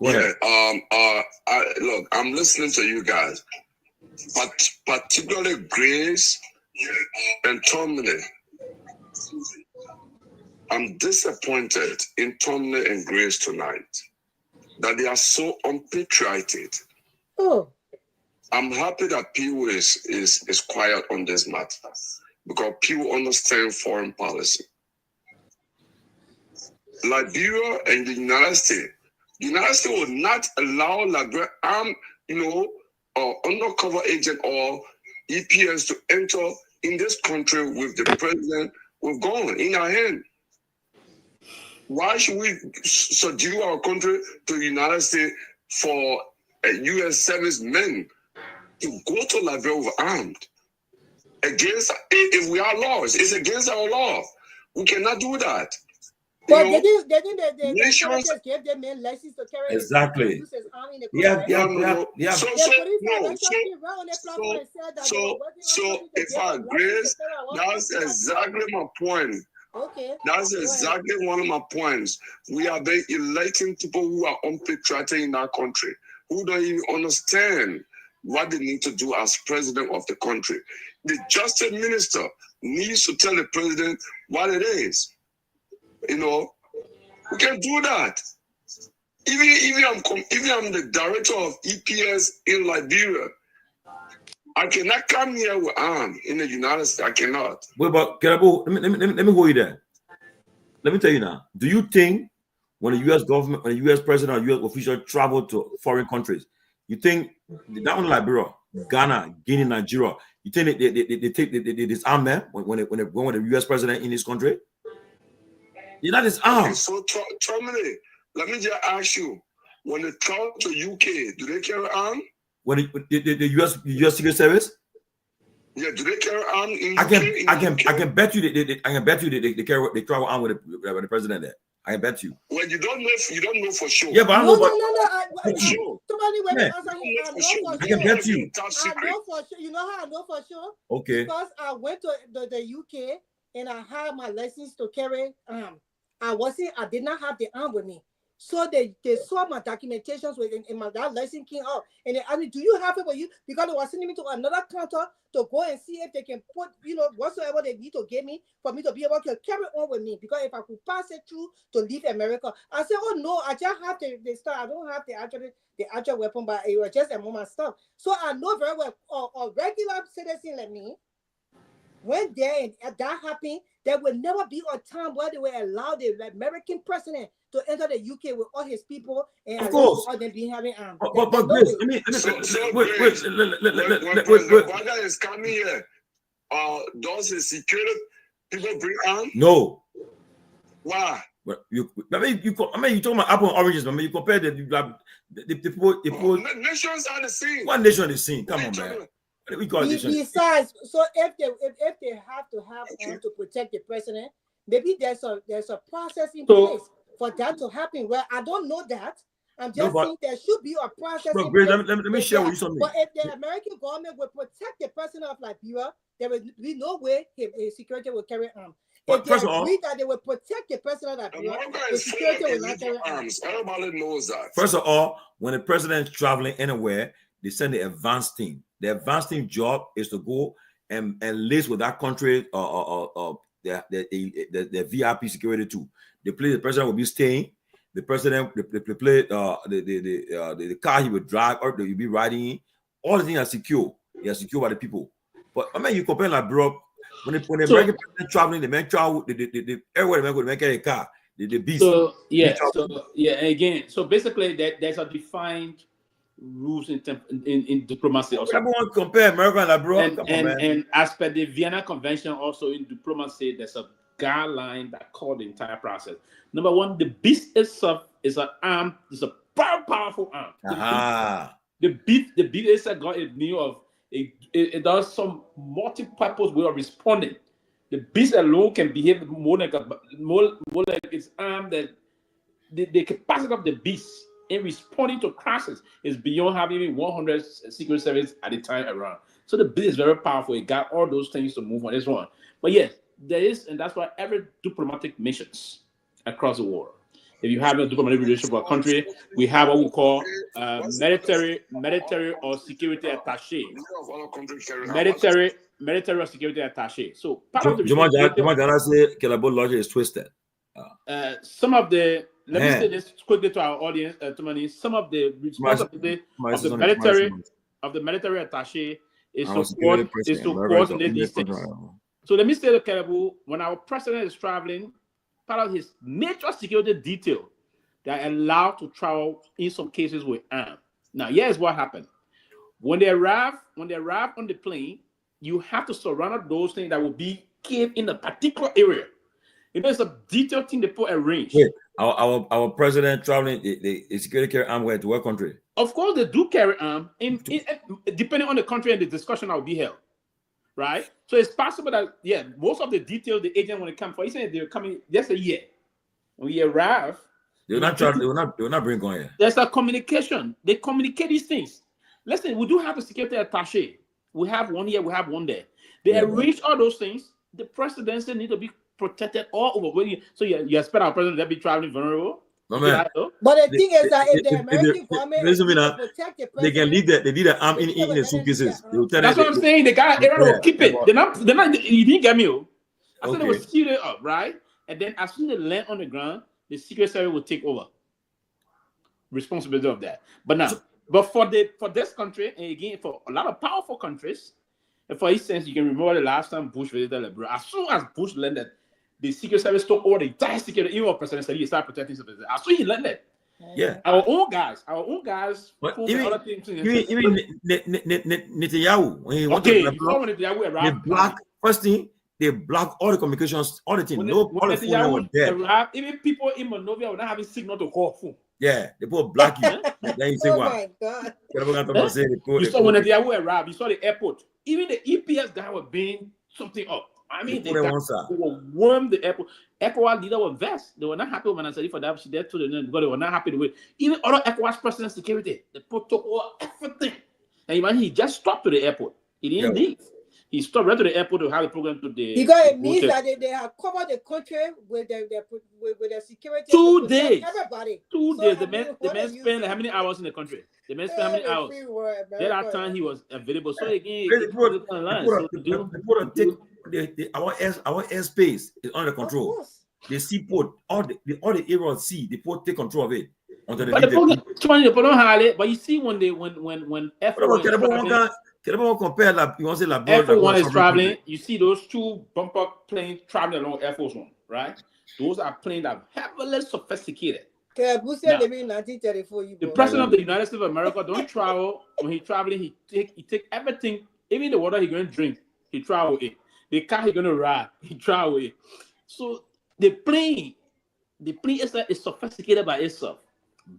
ahead. Look, I'm listening to you guys, but particularly Grace and Tomalin. I'm disappointed in Tomalin and Grace tonight that they are so unpatriotic. Oh. I'm happy that Pewee is quiet on this matter because Pewee understands foreign policy. Liberia and the United States will not allow Liberia undercover agent or EPS to enter in this country with the president with gun in our hand. Why should we subdue our country to the United States for U.S. servicemen to go to Liberia with armed? against, if we are laws, it's against our law. We cannot do that. But the nations gave them license to carry exactly. use his arm in the So if I agree, that's exactly my point. Okay. That's exactly one of my points. We are electing people who are unpatriotic in our country, who don't even understand what they need to do as president of the country. The justice minister needs to tell the president what it is. You know, we can do that. Even I'm the director of EPS in Liberia, I cannot come here with arms in the United States. I cannot. Wait, but Kehleboe, let me hold you there. Let me tell you now. Do you think when the U.S. government, when the U.S. president or U.S. official travel to foreign countries, you think that one Liberia, Ghana, Guinea, Nigeria, you think they disarm them when they go with the U.S. president in this country? You're not disarmed. Okay, so Tomalin, let me just ask you: when they travel to UK, do they carry arms? When the U.S. Secret Service? Yeah, do they carry arms in UK? I can bet you they travel armed with the president there. I can bet you. Well, you don't know for sure. Yeah, but I know. No. For sure. I can bet you. I know for sure. You know how I know for sure? Okay. Because I went to the UK and I had my license to carry I did not have the arm with me. So they saw my documentations in my license came out, and they asked me, "Do you have it with you?" Because they were sending me to another counter to go and see if they can put, whatsoever they need to give me for me to be able to carry on with me. Because if I could pass it through to leave America, I said, "Oh no, I just have the stuff. I don't have the actual weapon, but it was just a moment stuff." So I know very well a regular citizen like me. When that happened, there will never be a time where they will allow the American president to enter the UK with all his people and of course all them being having but Grace, wait. Whether is coming here, does the security people bring arms? No. Why? You talking about apple and oranges, man. You compare the people. Nations are the same. One nation is seen. Come on, man. We call it besides, so if they have to have arms to protect the president, maybe there's a process in place for that to happen. Well, I don't know that. I'm just saying there should be a process. Bro, Grace, let me share with you something. But if the American government will protect the president of Liberia, there will be no way his security will carry arms. If they agree that they will protect the president of Liberia, the security will not carry arms. Everybody knows that. First of all, when the president is traveling anywhere, they send the advanced team. The advanced team job is to go and live with that country the VIP security too. The place the president will be staying, the president the the car he will drive or he'll be riding in, all the things are secure. They are secure by the people. But I mean, you compare like bro, when the American president traveling, the man travel everywhere the man go to make a car. The beast. Again, so basically there's a defined rules in diplomacy also. Everyone compare America and abroad. And as per the Vienna Convention, also in diplomacy, there's a guideline that called the entire process. Number one, the beast itself is an arm, it's a very powerful arm. The beast itself got a view of it does some multi-purpose way of responding. The beast alone can behave more like its arm. That the capacity of the beast in responding to crisis is beyond having 100 Secret Service at the time around. So the beast is very powerful. It got all those things to move on this one. But yes, there is, and that's why every diplomatic missions across the world, if you have a diplomatic relationship with a country, we have what we call military or security attaché. Military or security attaché. So part of the Juma say Kehleboe logic is twisted. Some of the let me say this quickly to our audience, some of the responsibility of the military attaché is to coordinate these things. So let me say to Kehleboe, when our president is traveling, part of his major security detail, they are allowed to travel in some cases with arms. Now, here's what happened. When they arrive on the plane, you have to surround those things that will be kept in a particular area. It's a detailed thing they put arranged. Wait, our president traveling, the security carry arm where to what country? Of course, they do carry arm, depending on the country and the discussion that will be held. right? So it's possible that most of the details the agent when it comes for, he said they're coming just a year. When you arrive, they will not bring on here. There's a communication. They communicate these things. Listen, we do have a security attaché. We have one here, we have one there. They arrange all those things. The presidency need to be protected all over. So you expect our president to be traveling vulnerable? No, man. But the thing is that if the American government protect the president, they can leave that. They need an arm in the suitcases. That's what I'm saying. The guy will keep it. They're not. You didn't get me. I said they will seal it up, right? And then as soon as they land on the ground, the Secret Service will take over responsibility of that. But for this country, and again for a lot of powerful countries, and for instance, you can remember the last time Bush visited Liberia. As soon as Bush landed, the Secret Service took over the entire security, even President Sirleaf started protecting the president. As soon as he landed, our own guys. But even Netanyahu, when he went to Liberia, they block first thing. They block all the communications, all the things. No, all the phone was dead. Even people in Monrovia were not having signal to call phone. Yeah, they put black you. Then you say, oh my God. You saw when Netanyahu arrived, you saw the airport. Even the EPS guy was being something up. I mean, they were warm the airport. ECOWAS leader was vexed. They were not happy when I said for that. She did to them because they were not happy with even other ECOWAS personal security. They took over everything. And imagine he just stopped to the airport. He didn't leave. He stopped right to the airport to have a program to the. Because it means that they have covered the country with their security. 2 days. Everybody. 2 days. The man spent how many hours in the country? The man spent how many hours? That time he was available. So again, our airspace is under control. The seaport, all the area of sea, the port take control of it. But you see when F1 F1 is traveling, you see those two bumper planes traveling along Air Force One, right? Those are planes that are heavily sophisticated. Now, the president of the United States of America don't travel. When he's traveling, he take everything, even the water he's going to drink, he travel it. The car he's going to ride, he travel it. So the plane is sophisticated by itself,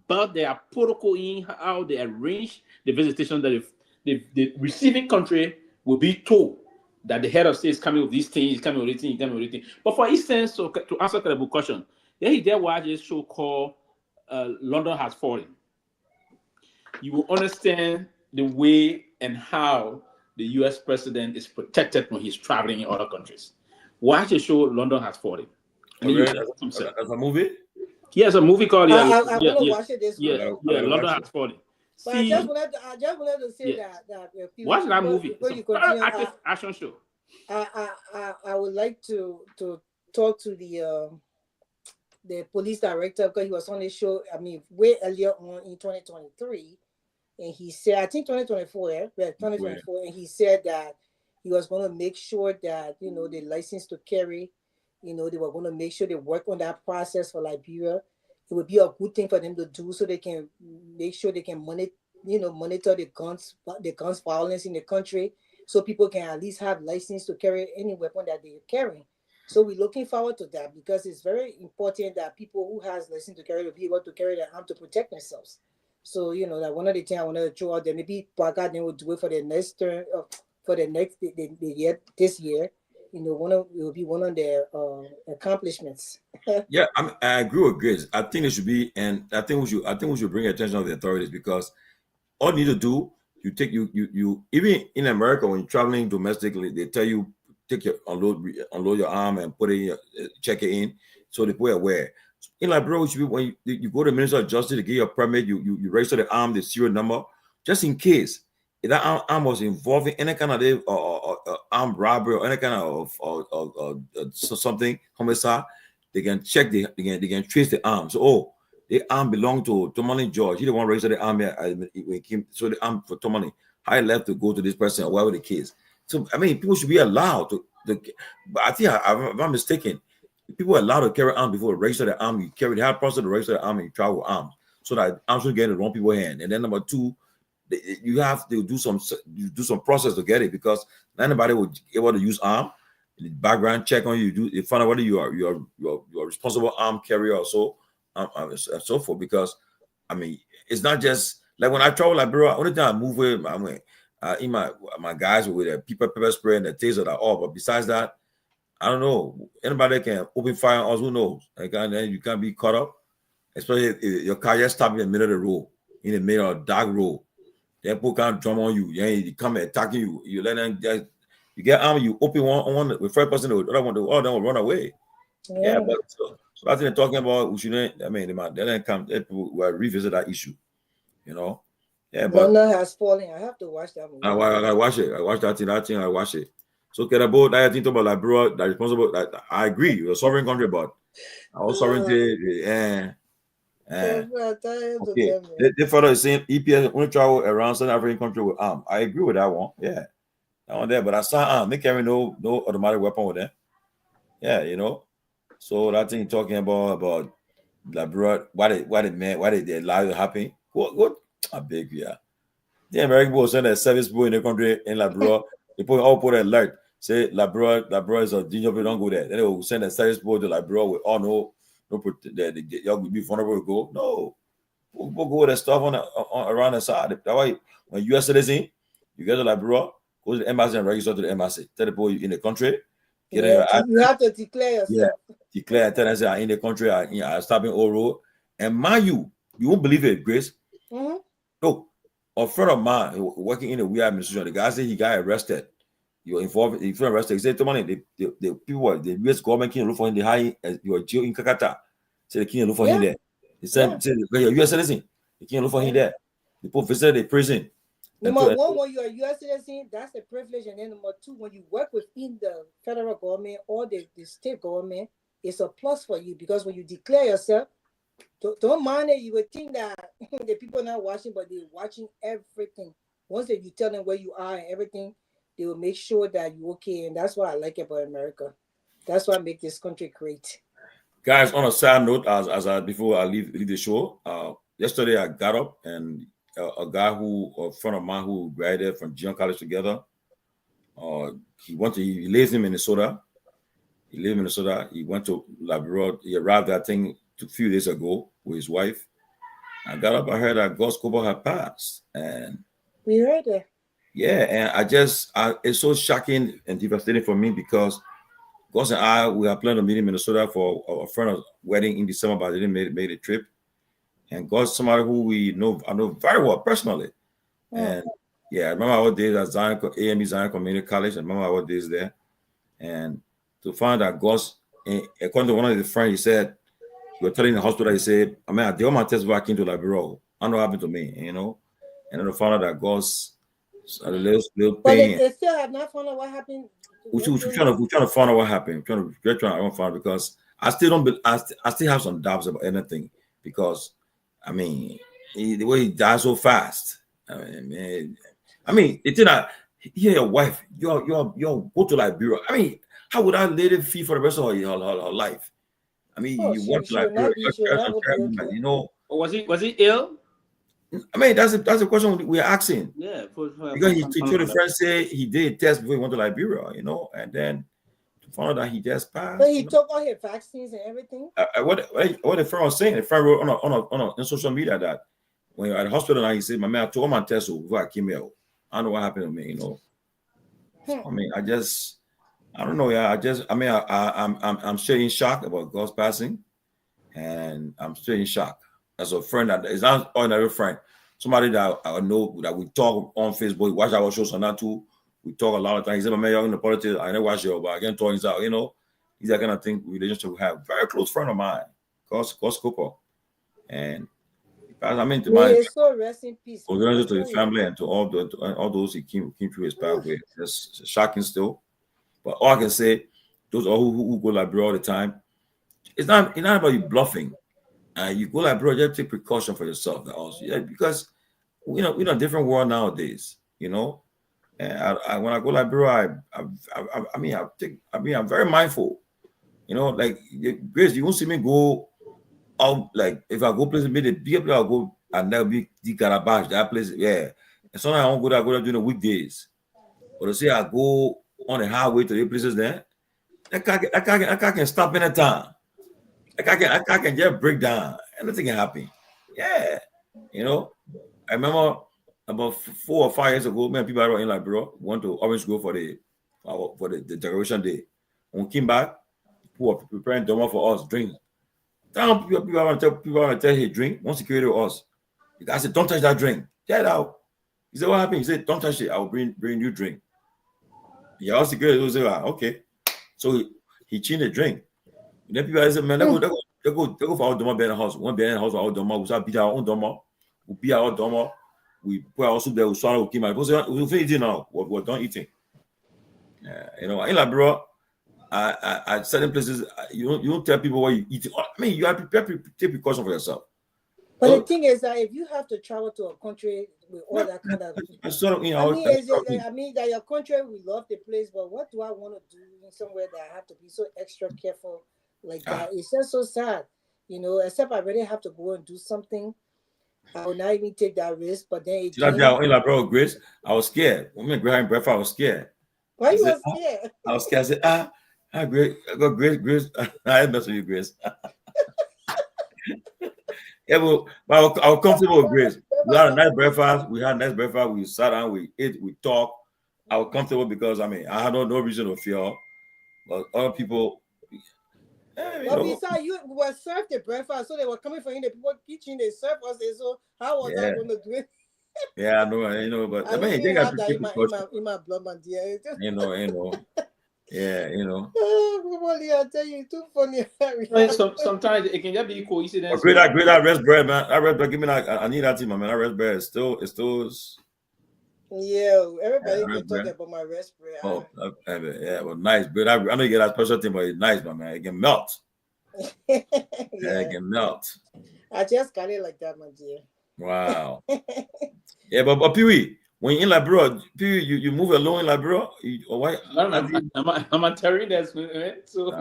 but there are protocol in how they arrange the visitation that the receiving country will be told that the head of state is coming with these things, coming with this thing, coming with this thing. But for instance, so to answer the question, he did watch a show called London Has Fallen. You will understand the way and how the U.S. president is protected when he's traveling in other countries. Watch the show London Has Fallen. As a movie? Yes, a movie called I'm gonna watch it this week. London Has Fallen. But I just wanted to say that watch that movie. It's a action show. I would like to talk to the police director because he was on the show. I mean, way earlier on in 2023, and he said, I think 2024, 2024, and he said that he was going to make sure that the license to carry, they were going to make sure they work on that process for Liberia. It would be a good thing for them to do so they can make sure they can monitor the guns violence in the country, so people can at least have license to carry any weapon that they're carrying. So we're looking forward to that because it's very important that people who has license to carry will be able to carry their arm to protect themselves. So that one of the things I wanted to throw out there, maybe Baga then will do it for the next term, for the next the year this year. It will be one of their accomplishments. Yeah, I agree with Grace. I think it should be, and I think we should bring attention of the authorities because all you need to do, you even in America when you're traveling domestically, they tell you unload your arm and put it check it in, so the people are aware. In Liberia, should be when you go to the Minister of Justice to get your permit, you register the arm, the serial number, just in case. If that arm was involved in any kind of armed robbery or any kind of something homicide, they can check they can trace the arm. So the arm belonged to Tomalin George. He the one registered the arm here when he came. So the arm for Tomalin, I left to go to this person or whatever the case. So I mean, people should be allowed to. But I think if I'm mistaken, people are allowed to carry arm before register the arm. You carry the hard process to register the arm and you travel with arm, so that arms don't get in the wrong people's hand. And then number two, you have to do some process to get it because not anybody will be able to use arm. The background check on you find out whether you are responsible arm carrier or so and so forth. Because I mean, it's not just like when I travel Liberia. Only time I move with In my guys with a pepper spray and the taser that all. But besides that, I don't know. Anybody can open fire on us. Who knows? Like, and then you can't be caught up. Especially if your car just stopped in the middle of the road, in the middle of dark road. Then people can't drum on you. They come attacking you. You let them just, you get armed. You open one with first person. The other one, all them will run away. Yeah, but so that's what they're talking about. We shouldn't. I mean, they didn't come. People will revisit that issue. You know. Yeah, but London has fallen. I have to watch that movie. I gotta watch it. I watch that thing. I watch it. So Kehleboe, that thing about Liberia, that responsible. That I agree. You're a sovereign country, but our sovereignty. Okay. The further is saying EPS only travel around South African country with arm. I agree with that one. Yeah, that one there. But I saw arm. They carry no automatic weapon with them. Yeah, you know. So that thing talking about Liberia, why did they allow it to happen? What? I beg you. Yeah. The American people send a service boy in the country in Liberia. They put an alert. Say Liberia is a danger. Don't go there. Then they will send a service boy to Liberia with no y'all will be vulnerable to go. No, we'll go with the stuff on around the side. That's why when U.S. citizen, you get to Liberia, go to the embassy and register to the embassy. Tell the boy in the country. You have to declare yourself. Yeah, declare and tell them say I'm in the country. I'm stopping all road. And mind you won't believe it, Grace. Mm-hmm. Look, a friend of mine working in the weird administration, the guy said he got arrested. You were involved. He got arrested. He said, "Tomalin, the people, the U.S. government can't look for him. They hire your jail in Kakata. So they can't look for him there. He said, you're a U.S. citizen. They can't look for him there. The people visit the prison." Number one, when you're a U.S. citizen, that's a privilege. And then number two, when you work within the federal government or the state government, it's a plus for you because when you declare yourself, don't mind it. You would think that the people are not watching, but they're watching everything. Once that you tell them where you are and everything, they will make sure that you're okay. And that's what I like about America. That's what makes this country great. Guys, on a side note, as before I leave the show, yesterday I got up and a friend of mine who graduated from Junior College together, he lives in Minnesota. He lived in Minnesota. He went to Liberia. He arrived, I think, a few days ago with his wife. I got up, I heard that Gus Kobo had passed. And we heard it. Yeah, and it's so shocking and devastating for me because Gus and we are planning to meet in Minnesota for a friend's wedding in December, but I didn't make a trip. And Gus, somebody who I know very well personally. And yeah, I remember our days at AME Zion Community College. I remember our days there. And to find that Gus, according to one of his friends, he said, he was telling the hospital, he said, I mean, I did all my tests back into Liberia. I know what happened to me, you know. And then to find out that Gus had a little pain. But they still have not found out what happened. We're trying to find out what happened. We're trying to find out because I still have some doubts about anything because, I mean, the way he died so fast. I mean, it's not your wife, your go to Liberia. I mean, how would I let it feel for the rest of her life? I mean, you want to Liberia, you know. Was he ill? I mean, that's a question we're asking. Yeah, because he told a friend say he did a test before he went to Liberia, you know, and then to find out that he just passed. But he took all his vaccines and everything. What the friend was saying, the friend wrote on social media that when you're at the hospital now, he said, "My man, I took all my tests before I came here. I don't know what happened to me, you know." I mean, I don't know. Yeah, I'm still in shock about God's passing, and I'm still in shock. As a friend that is not ordinary friend, somebody that I know that we talk on Facebook, watch our shows on that too. We talk a lot of times. He said, "My man, you're in the politics. I never watch you, but I can talk things out." You know, he's that kind of thing. Relationship we have. Very close friend of mine, Gus Cooper, and I mean, to my so rest in peace. condolences to his family and to all those he came through his pathway. It's shocking still, but all I can say, those who go Liberia all the time, it's not about you bluffing. You go Liberia, just take precaution for yourself. Also, yeah, because we're in a different world nowadays. You know, and when I go Liberia, I'm very mindful. You know, like Grace, you won't see me go out. Like if I go places, maybe the bigger place I'll go, and that'll be the Garguah, that place. Yeah, and sometimes I won't go there. I go there during the weekdays. But to say I go on the highway to the places there, that car can stop anytime. I can just break down. Anything can happen. Yeah. You know, I remember about 4 or 5 years ago, many people in Liberia went to Orange Grove for the decoration day. When we came back, people were preparing Doma for us, drink. Down people want to tell hey, drink, one security to us. The guy said, don't touch that drink. Get out. He said, what happened? He said, don't touch it. I'll bring you drink. Yeah, our security was like, okay. So he changed the drink. And then people said, man, they go for our Doma bear house. One bear house for our Doma. We start beat our own Doma. We beat our Doma. We put our soup there, we swallow, we came out. We finish eating now. We're done eating. You know, in Liberia, at certain places, you don't tell people what you eat. I mean, you have to take precaution for yourself. But the thing is that if you have to travel to a country with all that kind of, I mean that your country we love the place, but what do I want to do in somewhere that I have to be so extra careful like that? It's just so sad, you know. Except I really have to go and do something. I will not even take that risk, but then it in Liberia, Grace, I was scared. When we having breakfast, I was scared. Why you were scared? I was scared. I said, Grace, I got Grace. I mess with you, Grace. Yeah, but I was comfortable with Grace. We had a nice breakfast. We sat down, we ate, we talked. I was comfortable because I had no reason to fear. But other people, But besides, you were served the breakfast, so they were coming for you. The people kitchen they served us. So how was I going to do it? Yeah, I know, but I mean, think have that in my blood, my dear. You know. Yeah, you know. I tell you, too funny. Sometimes it can just be coincidence. Great that rest bread, man. That rest bread, give me that. I need that thing, man. That rest bread is still. Yeah, everybody can talk about my rest bread. Oh, yeah, well, nice bread. I know you get that special thing, but it's nice, man. It can melt. Yeah, it can melt. I just got it like that, my dear. Wow. Yeah, but Pewee, when you're in Liberia, Pewee, you move alone in Liberia? Why? I'm a terrorist, so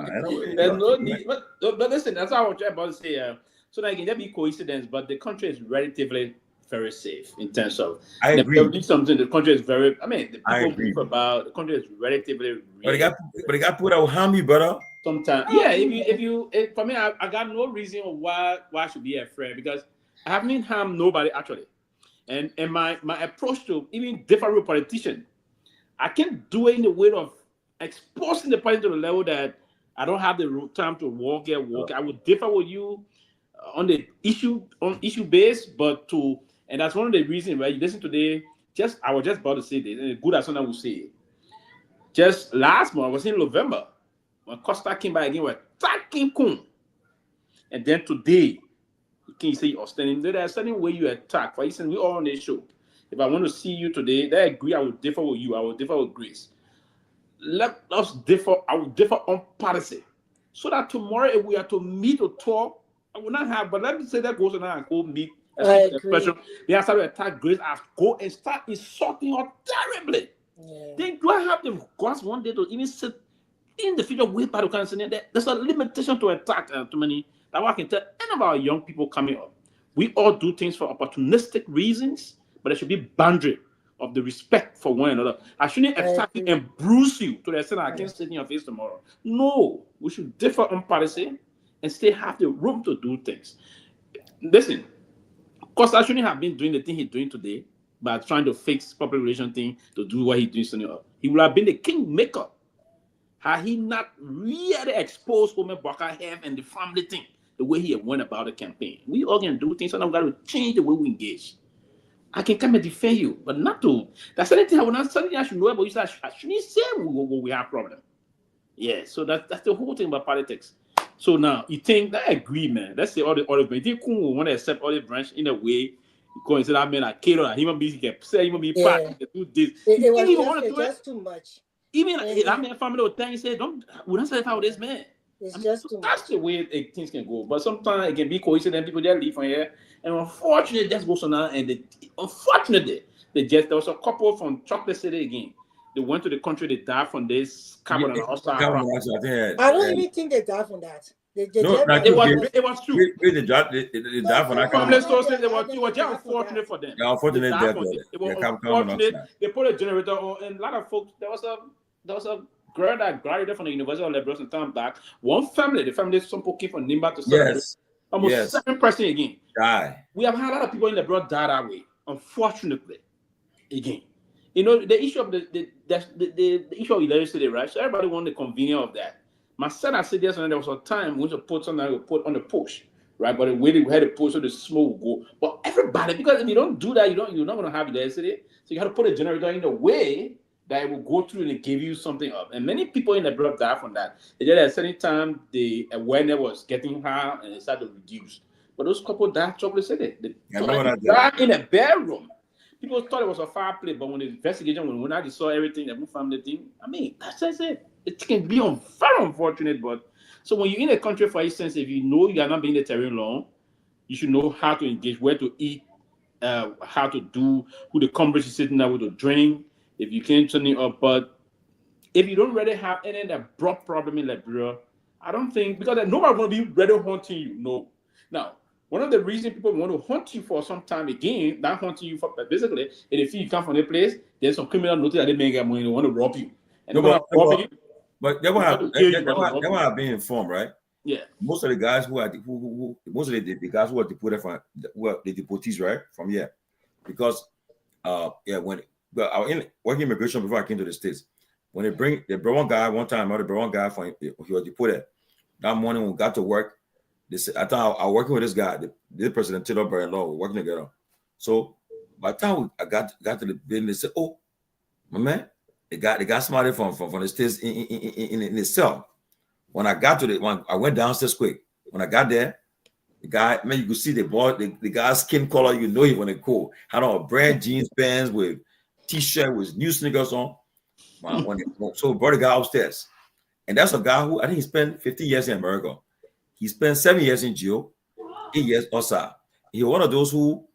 there's no need. But listen, that's what I was about to say. So that it can just be coincidence, but the country is relatively very safe in terms of. I agree. Something the country is very. I mean, the people move about the country is relatively. But they got put out harm you, brother. Sometimes, yeah. If for me, I got no reason why I should be afraid because I haven't harmed nobody actually. And my approach to even different politicians, I can't do it in the way of exposing the party to the level that I don't have the time to walk. I would differ with you on the issue base, and that's one of the reasons why you listen today. I was just about to say this, and good as someone will say it. Just last month, I was in November when Costa came by again with attacking Kun, and then today. Can you say you're standing there? There's a certain way you attack. For instance, we all on this show. If I want to see you today, I agree. I will differ with you. I will differ with Grace. Let us differ. I will differ on policy, so that tomorrow, if we are to meet or talk, I will not have. But let me say that goes on and go meet. They have started to attack Grace. I go and start insulting her terribly. Yeah. Then do I have the guts one day to even sit in the future with part of cancer? There's a limitation to attack too many. That's why I can tell any of our young people coming up. We all do things for opportunistic reasons, but there should be boundary of the respect for one another. I shouldn't attack you and bruise you to the extent I can't sit in your face tomorrow. No, we should differ on policy and still have the room to do things. Listen, Costa shouldn't have been doing the thing he's doing today by trying to fix public relation thing to do what he's doing. He would have been the kingmaker had he not really exposed Homer Baka have and the family thing. The way he went about the campaign. We all can do things, and I've got to change the way we engage. I can come and defend you, but not to. That's anything I will not something I should know about. I shouldn't say we have problem. Yeah, so that's the whole thing about politics. So now you think that agreement, let's say all the but you think Kun will want to accept all the branch in a way, you go and say that man like Kero, human beings can say human being part do this. It was just too much. Even I mean family will tell you say, we don't say how this man. Just that's the way things can go. But sometimes it can be coincident. People just leave from here, and unfortunately, just goes on now. And unfortunately, there was a couple from Chocolate City again. They went to the country. They died from this carbon monoxide. I don't even think they died from that. It was true. They died from that. It was just unfortunate for them. Yeah, unfortunate death. It was unfortunate. They put a generator on, and a lot of folks. There was a girl that graduated from the University of Liberia some time back. One family, the family some people came from Nimba to Celebrate. Almost 7 person again. Die. We have had a lot of people in Liberia die that way, unfortunately. again. You know, the issue of the issue of electricity, right? So everybody want the convenience of that. My son, I said yesterday, there was a time we should put something we put on the push, right? But the way we had to push so the smoke would go. But everybody, because if you don't do that, you're not gonna have electricity. So you have to put a generator in a way that it will go through and give you something up. And many people in the block die from that. They did at a certain time the awareness was getting high and it started to reduce. But those couple died chocolate city. They died in a bedroom. People thought it was a fireplace, but when the investigation, when I just saw everything, that we found the thing, I mean, that's just it. It can be very unfortunate, but so when you're in a country, for instance, if you know you are not being there very long, you should know how to engage, where to eat, how to do, who the conference is sitting there with to drink, if you can't turn it up. But if you don't really have any of that broad problem in Liberia, I don't think, because nobody will be ready hunting you. No. Now, one of the reasons people want to hunt you for some time again, not hunting you for basically, if you come from a place, there's some criminal notice that they may get money, they want to rob you. And No, they're going to rob you. but they want to be informed, right? Yeah. Most of the guys who are most of the guys who are deported from the deportees, right, from here, because when I was in working immigration before I came to the States, when they brought one guy one time, they brought one guy from he was deported. That morning when we got to work, they said I thought I was working with this guy, the President Togar and Law, working together. So by the time I got to the building, they said, "Oh, my man, they got somebody from the States in his cell." When I got to when I went downstairs quick. When I got there, the guy, man, you could see the guy's skin color. You know he wasn't cool. Had on a brand jeans pants with t-shirt with new sneakers on. So brought the guy upstairs, and that's a guy who I think he spent 15 years in America. He spent 7 years in jail, 8 years outside. He was one of those who,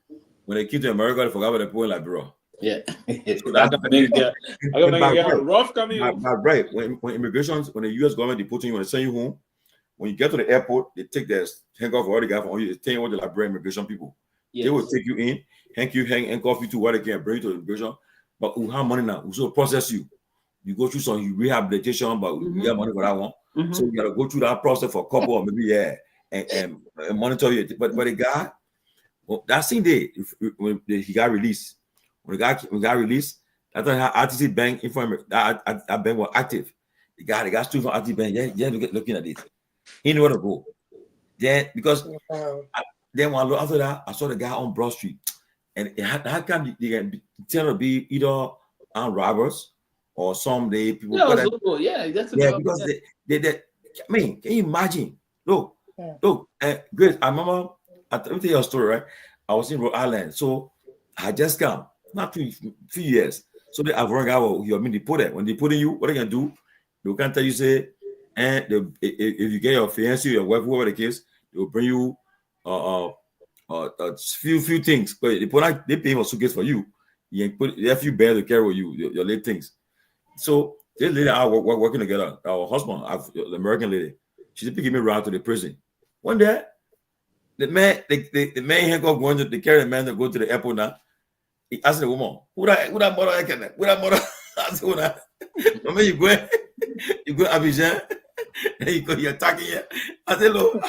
when they came to America, they forgot what they put in Liberia. Yeah. So that's rough coming. Right. When the U.S. government deporting you, when they send you home, when you get to the airport, they take their handcuff or the guy from you. They take what the Liberian immigration people. Yes. They will take you in, handcuff you to where they can bring you to the immigration. But we have money now. We will process you. You go through some rehabilitation, but we have money for that one. So you gotta go through that process for a couple or maybe and monitor you. But the guy, that same day when he got released, when the guy released, that's when RTC Bank informed that bank was active. The guy stood from RTC Bank. Yeah, looking at it. He knew where to go. Then because then after that, I saw the guy on Broad Street, and how come they can tend to be either armed robbers or someday people. Yeah, that's because they. I mean, can you imagine? Look, Grace. I remember. Let me tell you a story. Right, I was in Rhode Island, so I just come not few years. So the Ivorian guy will been deported. When they put in you, what they can do? They can tell you say, and if you get your fiancé, your wife, whoever the case, they will bring you few things. But they pay for suitcase for you. You can put a few bags to carry with you, your late things. So this lady I were working together. Our husband, the American lady, she's picking me around to the prison. One day, the man handcuff going to carry the man to go to the airport now. He asked the woman, who that mother I can? Who that mother? I said, who that? Mama, you go Abidjan, and you're attacking here. I said, look,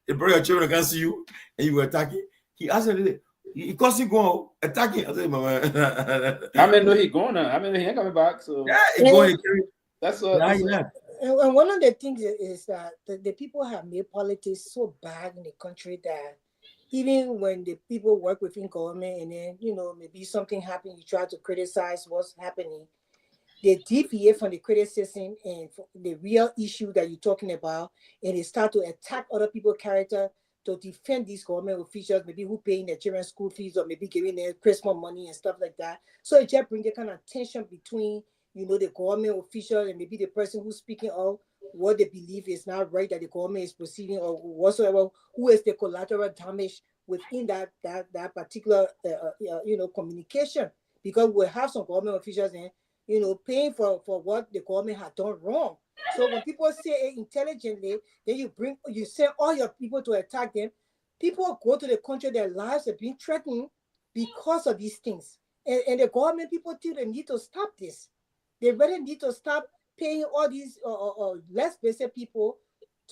they bring your children against you, and you were attacking. He asked her, he caused you go attacking. I said, Mama. I mean, no, he going now. I mean, he ain't coming back. So yeah, he's going. That's and one of the things is that the people have made politics so bad in the country that even when the people work within government and then, maybe something happened, you try to criticize what's happening, they deviate from the criticism and the real issue that you're talking about, and they start to attack other people's character to defend these government officials, maybe who paying their children school fees or maybe giving them Christmas money and stuff like that. So it just brings a kind of tension between, the government official and maybe the person who's speaking out what they believe is not right, that the government is proceeding or whatsoever, who is the collateral damage within that particular, communication. Because we have some government officials and, paying for what the government had done wrong. So when people say it intelligently, then you send all your people to attack them. People go to the country, their lives are being threatened because of these things. And the government people too, they need to stop this. They really need to stop paying all these less basic people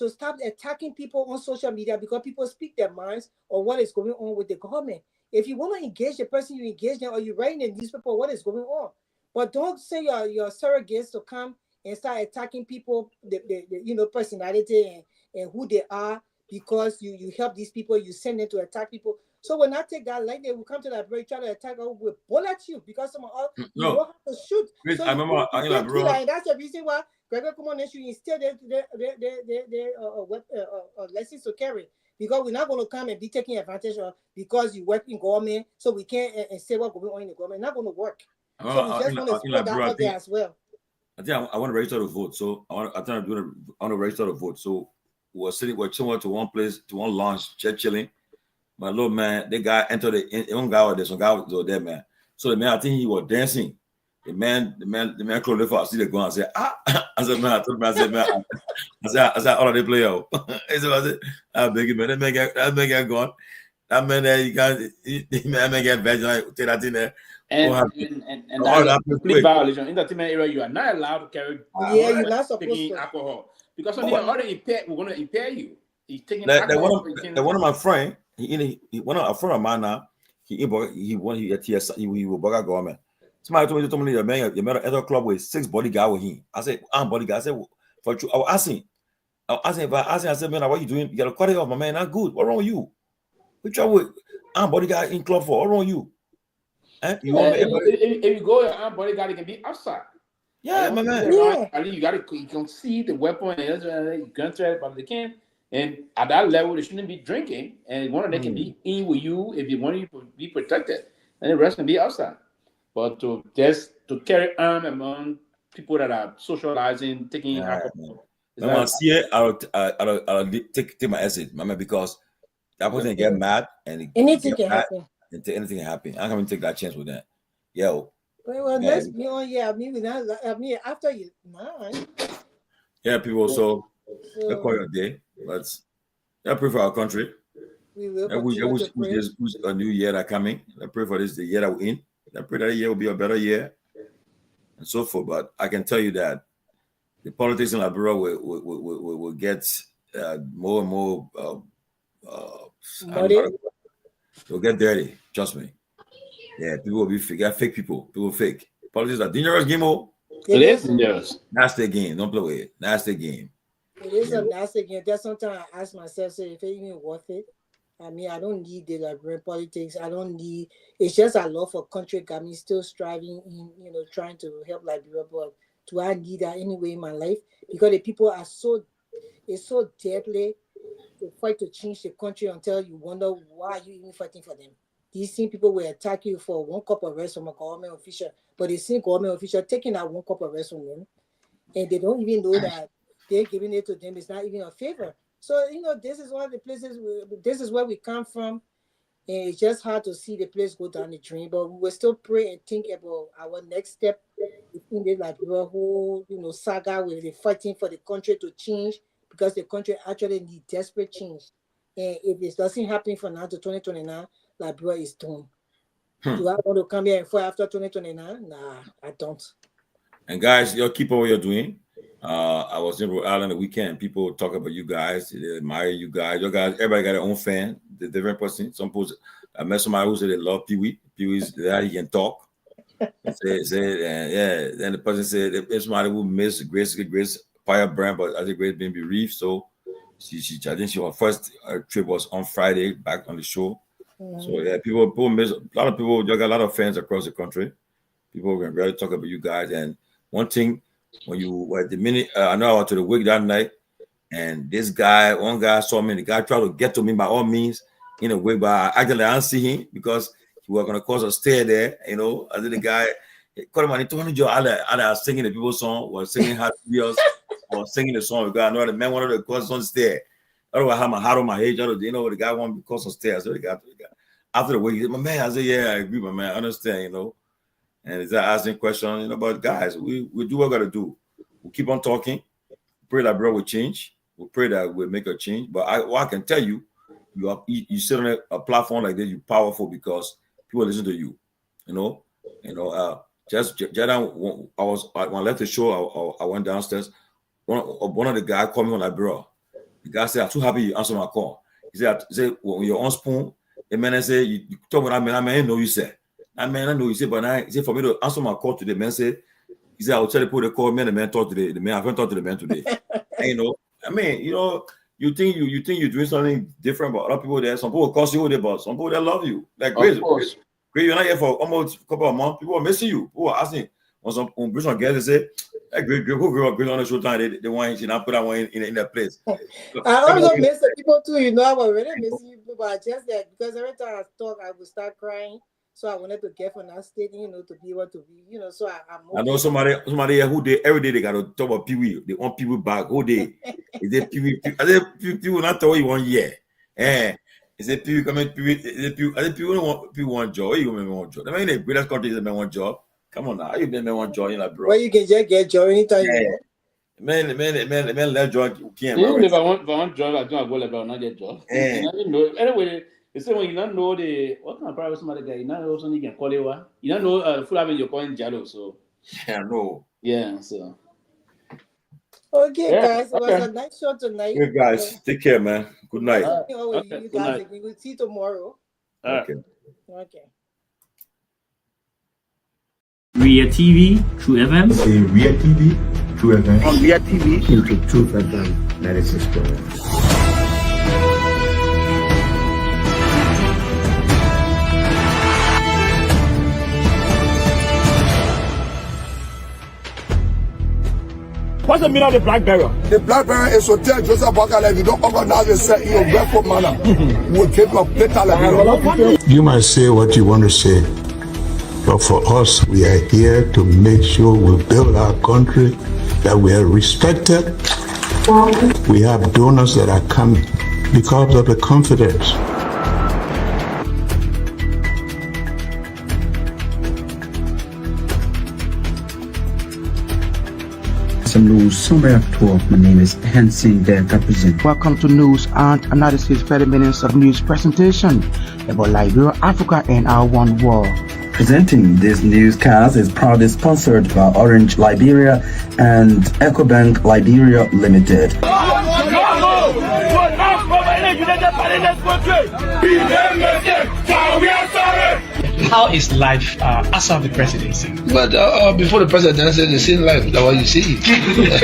to stop attacking people on social media because people speak their minds on what is going on with the government. If you want to engage the person, you engage them, or you write in the newspaper what is going on. But don't say your surrogates to come and start attacking people, the personality and who they are, because you help these people, you send them to attack people. So when I take that, like they will come to that break, try to attack, I will bullet you because some of us you know how to shoot. Chris, So I remember you can't do that, and that's the reason why Garguah come on and you instill their lessons to carry. Because we're not going to come and be taking advantage of because you work in government, so we can't and say what's going on in the government. It's not going to work. So we just want to put that out there as well. I think I want to register to vote. So I want to register to vote. So we're somewhere to one place, to one lounge, chilling. My little man, the guy entered the one guy was there, some guy was there, man. So the man, I think he was dancing. The man closed the door. I see the gun. I said, I said, man, I said, all of the play out. I said, I beg you, man, that man get gone. That man there, that man get veg, take that in there. And that's a complete violation. In the team area, you are not allowed to carry you're not supposed taking to. alcohol. Because on the other impair, we're going to impair you. He's taking one alcohol. of my friend, one of a friend of mine now, he was Boga government. Somebody told me that man, you met at a club with 6 bodyguards with him. I said, I'm bodyguard. I said, for you, I was asking, I said, man, what are you doing? You got a quarter off, my man. Not good. What wrong with you? Which one with I'm bodyguard in club for? What wrong with you? If you go, your bodyguard can be outside. Yeah, my man. You can see the weapon and gun threat, but they can't. And at that level, they shouldn't be drinking. And one of them can be in with you if you want you to be protected, and the rest can be outside. But to carry arm among people that are socializing, taking alcohol. When I see it, I'll take my exit, my man, because that person get mad and anything can happen. Anything can happen. I'm gonna take that chance with that. Yo. Well, let's be on. Yeah, I mean, after you, yeah, people. So they call your day, but I pray for our country. We will. Who's a new year that coming? I pray for this the year that we're in. I pray that year will be a better year, and so forth. But I can tell you that the politics in Liberia will get more and more. They'll get dirty. Trust me. Yeah, people will be fake people. People fake. Politics are dangerous game. It is dangerous. Nasty game. Don't play with it. Nasty game. It is a nasty game. That's sometimes I ask myself, say, if it even worth it. I mean, I don't need the Liberian politics. I don't need. It's just a love for country got me still striving in, trying to help Liberia. But do I need that anyway in my life? Because the people are it's so deadly to fight to change the country until you wonder why you even fighting for them. These same people will attack you for 1 cup of rice from a government official, but they see government official taking that 1 cup of rice from them, and they don't even know that they're giving it to them. It's not even a favor. So, this is one of the places, this is where we come from, and it's just hard to see the place go down the drain, but we will still pray and think about our next step in the Liberia whole, saga where they're fighting for the country to change, because the country actually needs desperate change. And if this doesn't happen from now to 2029, Liberia is doomed. Do I want to come here and fight after 2029? Nah, I don't. And guys, y'all keep on what you're doing. I was in Rhode Island the weekend. People talk about you guys. They admire you guys. Your guys, everybody got their own fan. The different person. Some people, I met somebody who said they love Pewee. Pewee's that he can talk. Then the person said if somebody who miss Grace Fire Brand, but I think Grace been bereaved. So she I think her first trip was on Friday back on the show. So yeah, people miss a lot of people. You got a lot of fans across the country. People can really talk about you guys. And one thing, when you were at the minute, I know I went to the wig that night, and one guy saw me. The guy tried to get to me by all means in a wig, but actually I didn't see him because he was gonna cause a stare there. I think the guy called him and he told me, I was singing the people's song, was singing Happy Wheels, or singing the song. Because I know the man wanted to cause some stare. Otherwise, I had my hat on my head. The guy wanted to cause some stare. So the guy after the wig, he said, my man, I said, yeah, I agree, my man, I understand, And he's asking questions, but guys, we do what we gotta do. We keep on talking. Pray that bro will change. We pray that we'll make a change. But what I can tell you, you sit on a platform like this, you're powerful because people listen to you. When I left the show, I went downstairs. One of the guys called me on like, bro, The guy said, I'm too happy you answer my call. He said when you're on spoon, the man say, you talk about that man, I know you said. I know you said, but he said for me to answer my call today, man said, he said, I'll tell the people to call me and the man talk today. The man, I haven't talked to the man today. And, you think you're doing something different, but other people there, some people cost you there, but some people that love you. Like Grace, you're not here for almost a couple of months. People are missing you. People are asking on Bruce on guests, they say, hey, Grace on the show time, they want you to put that one in that place. I also miss the people too, I'm already missing you, but just that because every time I talk, I would start crying. So I wanted to get from that state, to be able to be, so I'm okay. I know somebody here who every day they got to talk about Pewee. They want Pewee back whole day. Is it Pewee? I said Pewee not tell you 1 year. Is it Pewee coming? Pewee want job. You want job. I mean, the greatest country is want job. Come on now, you men want job, bro. Well, you can just get job anytime you want. Man, let job can't. Even if I want job, I don't go about not get job. Anyway. You say when you don't know what kind of private somebody guy, you don't know something you can call it what? You don't know full you're calling Jallah, so yeah, no. Yeah, so okay, guys. It was a nice show tonight. Good guys. Take care, man. Good night. You guys, we will see tomorrow. Okay. Ria TV, True FM. Say Ria TV, True FM. On Ria TV, into True FM 96.1. What's the meaning of the black barrier? The black barrier is to tell Joseph Bakala if you don't organize yourself in a respectful manner, we'll take your plate. You might say what you want to say, but for us, we are here to make sure we build our country, that we are respected. We have donors that are coming because of the confidence. My name is Hansen the represent. Welcome to News and Analysis, 30 minutes of news presentation about Liberia, Africa, and our one world. Presenting this newscast is proudly sponsored by Orange Liberia and EcoBank Liberia Limited. How is life after the presidency? But before the presidency, the same life, that's what you see.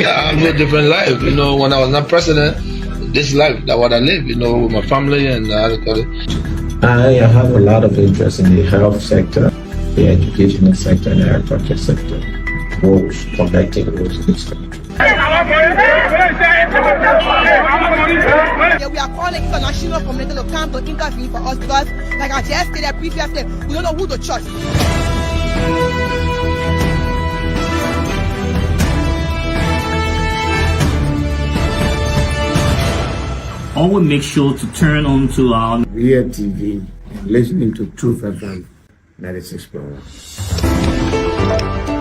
I live a different life. When I was not president, this life, that's what I live, with my family and I have a lot of interest in the health sector, the educational sector, and the agriculture sector. Roads, connecting roads. Yeah, we are calling international community to come to intervene for us because, like I just stated previously, we don't know who to trust. Always make sure to turn on to our Ria TV and listening to Truth FM 96.1.